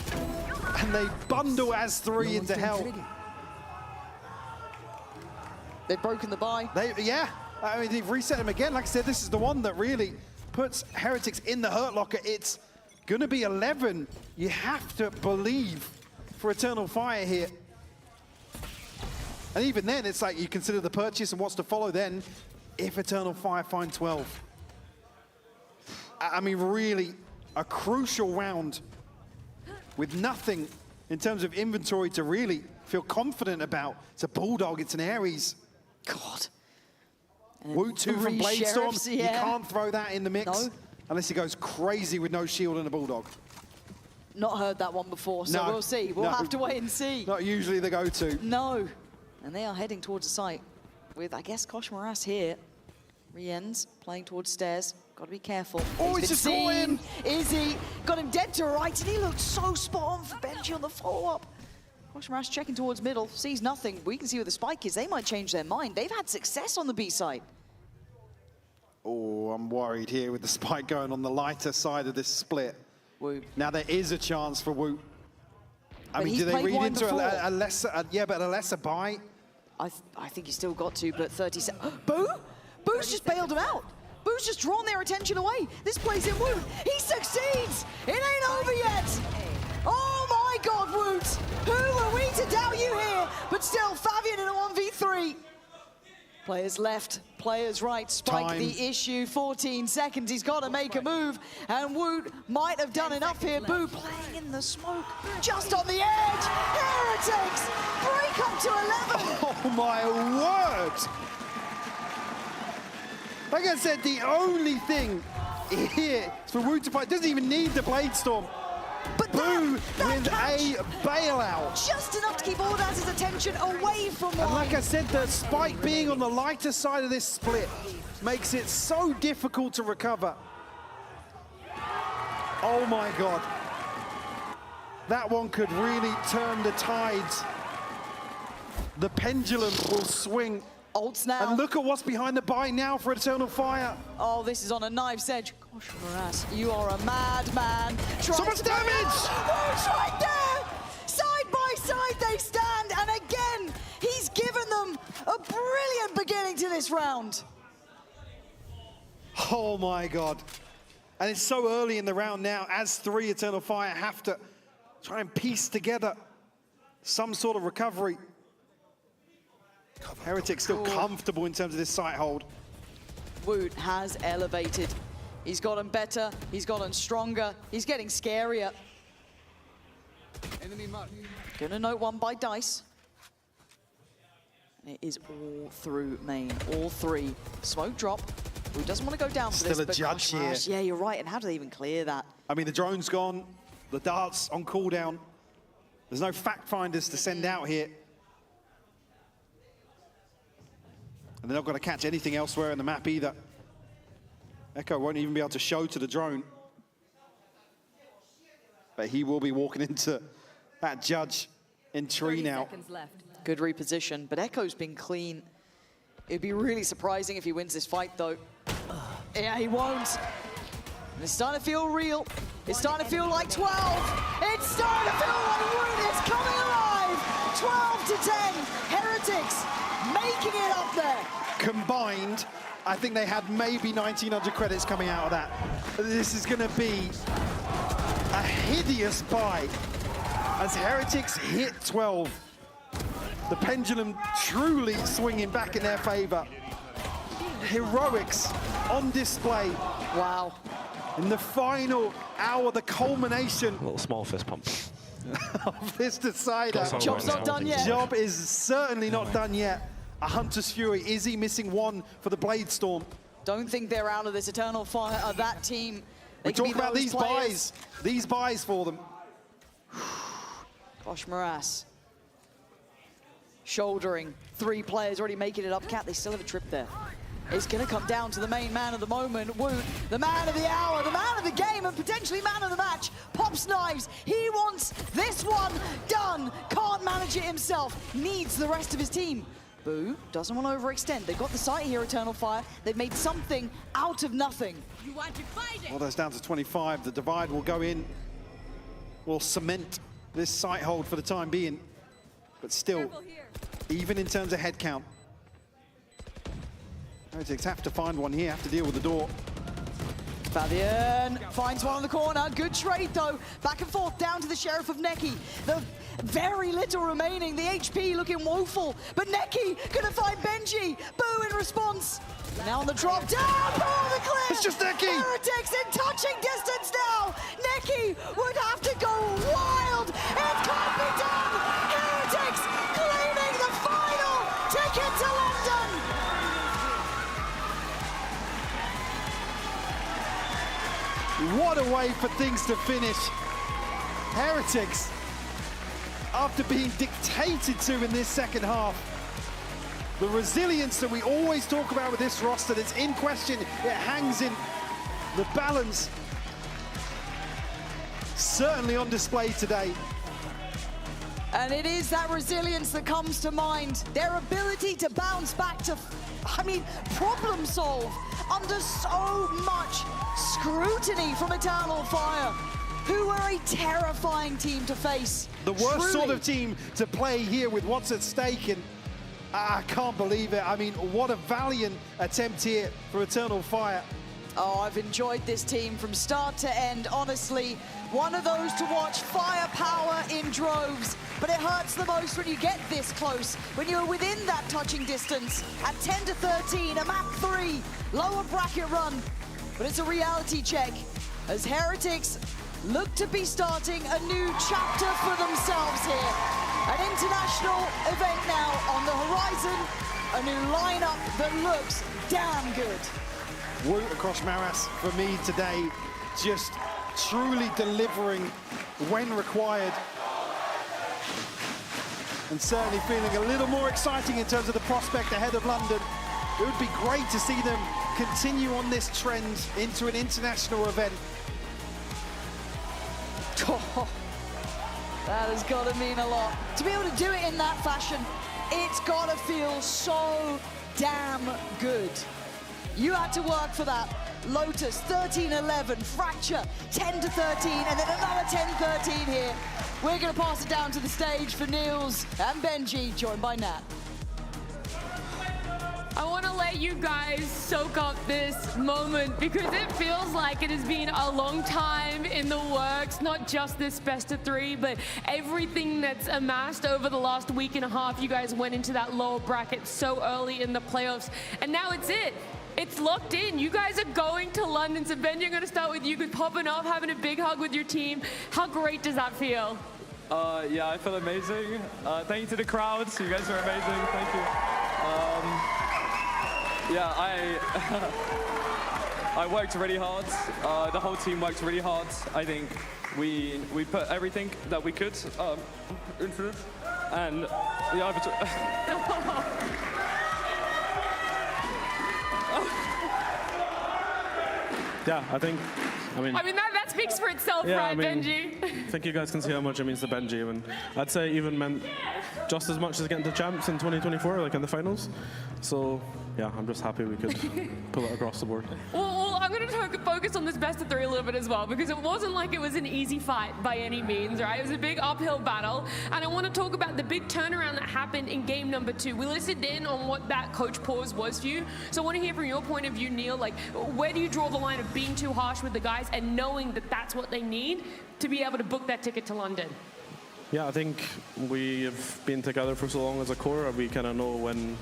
And they bundle as 3 into hell. They've broken the buy. Yeah, I mean, they've reset him again. Like I said, this is the one that really puts Heretics in the hurt locker. It's gonna be 11. You have to believe for Eternal Fire here. And even then, it's like you consider the purchase and what's to follow then if Eternal Fire find 12. I mean, really a crucial round with nothing in terms of inventory to really feel confident about. It's a Bulldog, it's an Ares. God. Woot 2 from Bladestorm, Sheriffs, yeah. You can't throw that in the mix No. unless he goes crazy with no shield and a Bulldog. Not heard that one before, so No. we'll see. We'll No. have to wait and see. Not usually the go-to. No. And they are heading towards the site with, I guess, Kosh Moras here. Rienz playing towards stairs. Got to be careful. Oh, he's just caught him. Izzy got him dead to rights, and he looked so spot on for Benji on the follow-up. Kosh Moras checking towards middle, sees nothing. We can see where the spike is. They might change their mind. They've had success on the B side. Oh, I'm worried here with the spike going on the lighter side of this split. Woot. Now there is a chance for Woot. I But mean, he's do they played read wine into before. a lesser, yeah, but a lesser buy? I think he's still got to, but 30 seconds. Boo? Boo's just bailed him out. Boo's just drawn their attention away. This plays in Woot. He succeeds. It ain't over yet. Oh my God, Woot. Who are we to doubt you here? But still, Fabian in a 1v3. Players left, players right. Spike Time. the issue. 14 seconds. He's got to make a move. And Woot might have done enough here. Boo playing in the smoke. Just on the edge. Heretics break up to 11. Oh my word! Like I said, the only thing here is for Woot to fight. Doesn't even need the Bladestorm. But Boo with a bailout. Just enough to keep Audaz's attention away from And one. like I said, the spike being on the lighter side of this split makes it so difficult to recover. Oh my God. That one could really turn the tides. The pendulum will swing. Ults now. And look at what's behind the buy now for Eternal Fire. Oh, this is on a knife's edge. Gosh, Moras, you are a madman. So much damage! Woot's right there! Side by side they stand, and again, he's given them a brilliant beginning to this round. Oh my God. And it's so early in the round now, as 3 Eternal Fire have to try and piece together some sort of recovery. Heretic's still comfortable in terms of this site hold. Woot has elevated. He's gotten better, he's gotten stronger, he's getting scarier. Gonna note one by Dice. And it is all through main, all 3. Smoke drop. Woot doesn't want to go down for Still this, a but judge gosh, here. Rash, yeah, you're right, and how do they even clear that? I mean, the drone's gone, the dart's on cooldown. There's no fact finders to send out here. And they're not going to catch anything elsewhere in the map either. Echo won't even be able to show to the drone. But he will be walking into that judge in tree now. Good reposition, but Echo's been clean. It'd be really surprising if he wins this fight, though. Yeah, he won't. It's starting to feel real. It's starting to feel like 12. It's starting to feel like Woot is coming alive. 12 to 10. Heretics making it up there. Combined, I think they had maybe 1,900 credits coming out of that. This is going to be a hideous buy as Heretics hit 12. The pendulum truly swinging back in their favor. Heroics on display. Wow. in the final hour, the culmination. A little small fist pump. Of this decider. Job's not done yet. Job is certainly not done yet. A Hunter's Fury. Is he missing one for the Blade Storm? Don't think they're out of this Eternal Fire of that team. We talk about these buys. These buys for them. Gosh, Morass. Shouldering. 3 players already making it up. Cat, they still have a trip there. It's going to come down to the main man of the moment, Woot, the man of the hour, the man of the game, and potentially man of the match. Pops knives. He wants this one done. Can't manage it himself. Needs the rest of his team. Boo doesn't want to overextend. They've got the site here, Eternal Fire. They've made something out of nothing. You want to fight it? Well, that's down to 25. The divide will go in. Will cement this site hold for the time being. But still, even in terms of head count, Heretics have to find one here, have to deal with the door. Fabian finds one on the corner. Good trade, though. Back and forth down to the Sheriff of Neki. The very little remaining. The HP looking woeful. But Neki gonna find Benji. Boo in response. Now on the drop down. Boo on the cliff. It's just Neki. Heretics in touching distance now. Neki would have to go wild. It can't be done. Heretics claiming the final ticket to London. What a way for things to finish. Heretics, after being dictated to in this second half, the resilience that we always talk about with this roster that's in question, it hangs in the balance, certainly on display today. And it is that resilience that comes to mind. Their ability to bounce back to, problem solve under so much scrutiny from Eternal Fire, who are a terrifying team to face. The worst Truly. sort of team to play here with what's at stake, and I can't believe it. I mean, what a valiant attempt here for Eternal Fire. Oh, I've enjoyed this team from start to end, honestly. One of those to watch, firepower in droves. But it hurts the most when you get this close, when you're within that touching distance. At 10 to 13, a map 3, lower bracket run. But it's a reality check as Heretics look to be starting a new chapter for themselves here. An international event now on the horizon, a new lineup that looks damn good. Woot across Maras for me today, just truly delivering when required. And certainly feeling a little more exciting in terms of the prospect ahead of London. It would be great to see them continue on this trend into an international event. Oh, that has got to mean a lot. To be able to do it in that fashion, it's got to feel so damn good. You had to work for that. Lotus, 13-11, Fracture, 10 to 13, and then another 10-13 here. We're going to pass it down to the stage for Niels and Benji, joined by Nat. I want to let you guys soak up this moment because it feels like it has been a long time in the works, not just this best of 3, but everything that's amassed over the last week and a half. You guys went into that lower bracket so early in the playoffs, and now it's it. It's locked in. You guys are going to London. So Benji, I'm going to start with you. Good popping off, having a big hug with your team. How great does that feel? Yeah, I feel amazing. Thank you to the crowds. You guys are amazing. Thank you. Yeah, I worked really hard. The whole team worked really hard. I think we put everything that we could into it. And yeah, Yeah, I mean that speaks for itself, yeah, right, I mean, Benji? I think you guys can see how much it means to Benji, and I'd say even meant just as much as getting to champs in 2024, like in the finals. So yeah, I'm just happy we could pull it across the board. Well, I'm going to focus on this best of 3 a little bit as well, because it wasn't like it was an easy fight by any means, right? It was a big uphill battle, and I want to talk about the big turnaround that happened in game number 2. We listened in on what that coach pause was for you, so I want to hear from your point of view, Neil, like, where do you draw the line of being too harsh with the guys and knowing that that's what they need to be able to book that ticket to London? Yeah, I think we have been together for so long as a core, and we kind of know when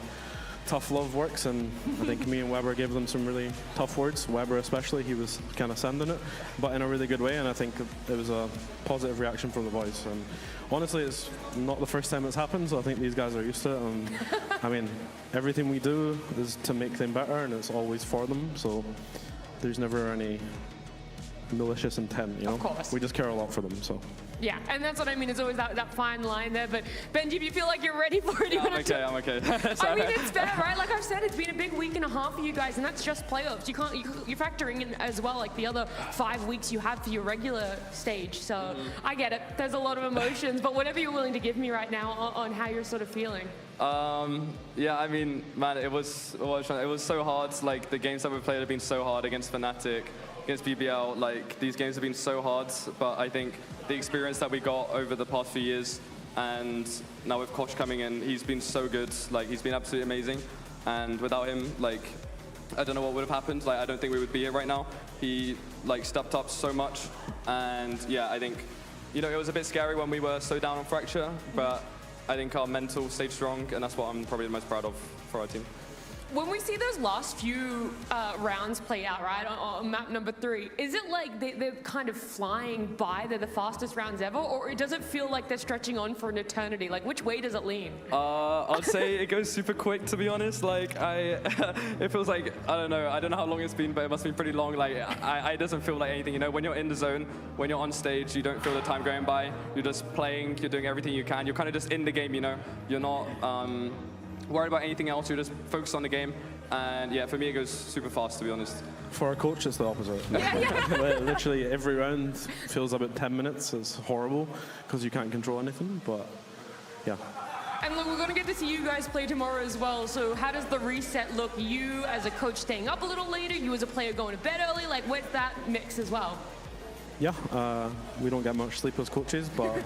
tough love works, and I think me and Weber gave them some really tough words. Weber especially, he was kind of sending it, but in a really good way, and I think it was a positive reaction from the boys. And honestly, it's not the first time it's happened, so I think these guys are used to it. And I mean, everything we do is to make them better, and it's always for them, so there's never any malicious intent, you know? Of course. We just care a lot for them, so. Yeah, and that's what I mean. It's always that fine line there. But Benji, if you feel like you're ready for it, I'm okay. I'm okay. I mean, it's fair, right? Like I've said, it's been a big week and a half for you guys, and that's just playoffs. You're factoring in as well, like the other 5 weeks you have for your regular stage. So I get it. There's a lot of emotions, but whatever you're willing to give me right now on how you're sort of feeling. Yeah, I mean, man, it was so hard. Like the games that we played have been so hard against Fnatic, against BBL. Like these games have been so hard, but I think the experience that we got over the past few years, and now with Kosh coming in, he's been so good. Like he's been absolutely amazing, and without him, like I don't know what would have happened. Like I don't think we would be here right now. He like stepped up so much, and yeah, I think it was a bit scary when we were so down on Fracture, but I think our mental stayed strong, and that's what I'm probably the most proud of for our team. When we see those last few rounds play out, right, on map number 3, is it like they're kind of flying by, they're the fastest rounds ever, or does it feel like they're stretching on for an eternity? Like, which way does it lean? I'd say it goes super quick, to be honest. Like, it feels like, I don't know how long it's been, but it must be pretty long. Like, it doesn't feel like anything, when you're in the zone, when you're on stage, you don't feel the time going by. You're just playing, you're doing everything you can. You're kind of just in the game, You're not worried about anything else, you're just focused on the game. And yeah, for me it goes super fast, to be honest. For our coach, it's the opposite. Literally every round feels about 10 minutes. It's horrible because you can't control anything, but yeah. And look, we're going to get to see you guys play tomorrow as well, so how does the reset look? You as a coach staying up a little later, you as a player going to bed early, like where's that mix as well? Yeah, we don't get much sleep as coaches, but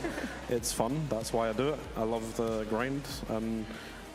it's fun. That's why I do it. I love the grind.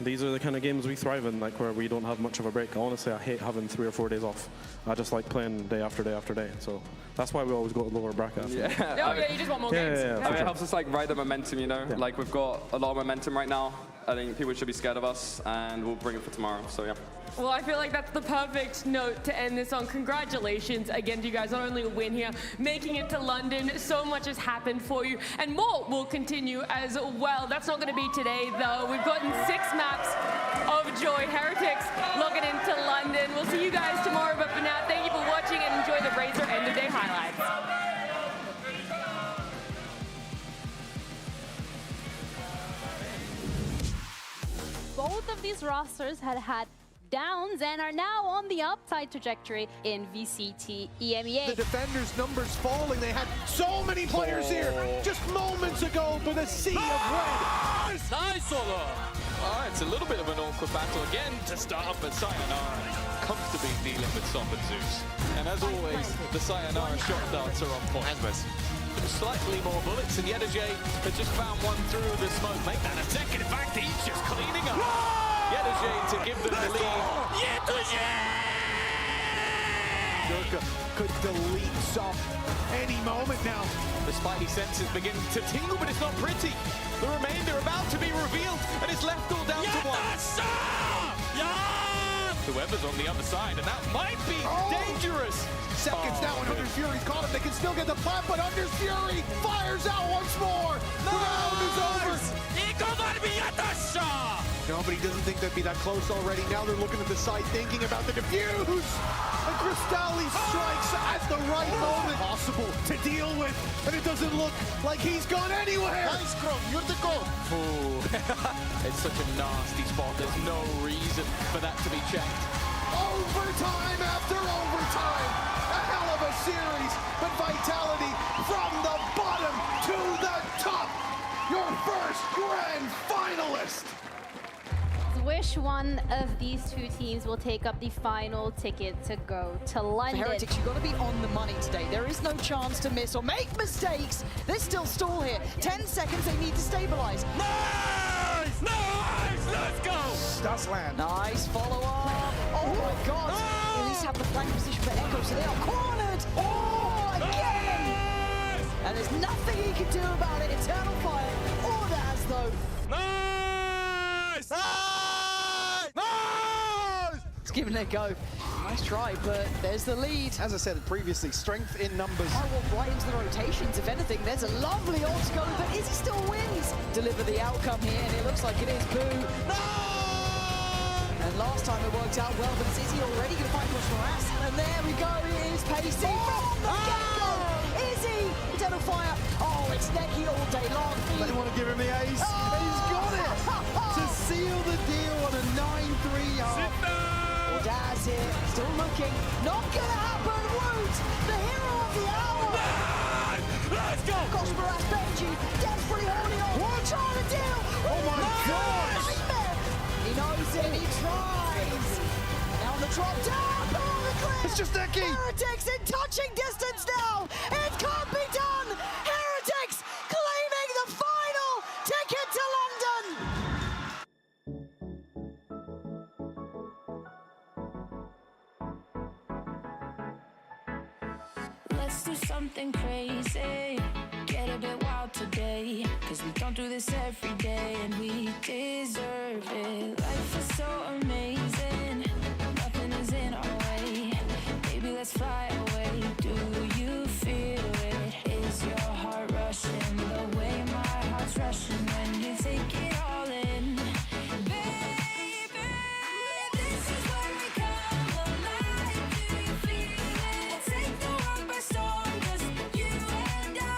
These are the kind of games we thrive in, like where we don't have much of a break. Honestly, I hate having 3 or 4 days off. I just like playing day after day after day. So that's why we always go to the lower bracket. Yeah, you just want more games. I mean, it helps us like ride the momentum, Like we've got a lot of momentum right now. I think people should be scared of us, and we'll bring it for tomorrow. So yeah. Well, I feel like that's the perfect note to end this on. Congratulations again to you guys, not only a win here, making it to London. So much has happened for you, and more will continue as well. That's not going to be today, though. We've gotten 6 maps of joy. Heretics looking into London. We'll see you guys tomorrow, but for now, thank you for watching and enjoy the Razor end of day highlights. Both of these rosters had downs and are now on the upside trajectory in VCT EMEA. The defenders' numbers falling. They had so many players here just moments ago, but a sea of red. Nice solo. It's a little bit of an awkward battle again to start off, but Sayonara comfortably dealing with Sop and Zeus. And as always, the Sayonara shot darts are on point. Slightly more bullets, and Yedajay has just found one through the smoke. Make that a second. In fact, he's just cleaning up. Yedajay to give them the lead. Durka could delete Sop any moment now. The spidey senses begin to tingle, but it's not pretty. The remainder about to be revealed, and it's left all down to one. Whoever's on the other side, and that might be dangerous. Seconds now, and Under's Fury's caught him. They can still get the plant, but Under's Fury fires out once more. The round is over. No, but he doesn't think they'd be that close already. Now they're looking at the side, thinking about the defuse. And Cristalli strikes at the right moment possible to deal with, and it doesn't look like he's gone anywhere. Nice scrum, you're the goal. It's such a nasty spot. There's no reason for that to be checked. Overtime after overtime. A hell of a series, but Vitality from the bottom to the top. Your first grand finalist. Wish one of these 2 teams will take up the final ticket to go to London. For Heretics, you've got to be on the money today. There is no chance to miss or make mistakes. There's still stall here. 10 seconds, they need to stabilize. Nice! Let's go! Does land. Nice follow-up. Oh my god. At least have the flank position for Echo, so they are cornered. Oh, again! And there's nothing he can do about it. Eternal Fire. All that has though. Nice! giving it a go. Nice try, but there's the lead. As I said previously, strength in numbers. I walk right into the rotations. If anything, there's a lovely ult going, but Izzy still wins. Deliver the outcome here, and it looks like it is Boo. No! And last time it worked out well, but it's Izzy already going to find Cross. And there we go, it is Pacey from the get-go. Izzy, Eternal Fire. Oh, it's Neki all day long. They want to give him the ace. He's got it to seal the deal on a 9-3 half. Daz here, still looking. Not gonna happen. Woot, the hero of the hour. Let's go. Cosmoras Benji, desperately holding on. What? Trying to deal. Oh my gosh. Nightmare. He knows it. He tries. Now on the drop down. Oh, the clear. It's just Neki. Heretics in touching distance now. It can't be done. Heretics claiming the final ticket to London. Let's do something crazy, get a bit wild today, 'cause we don't do this every day and we deserve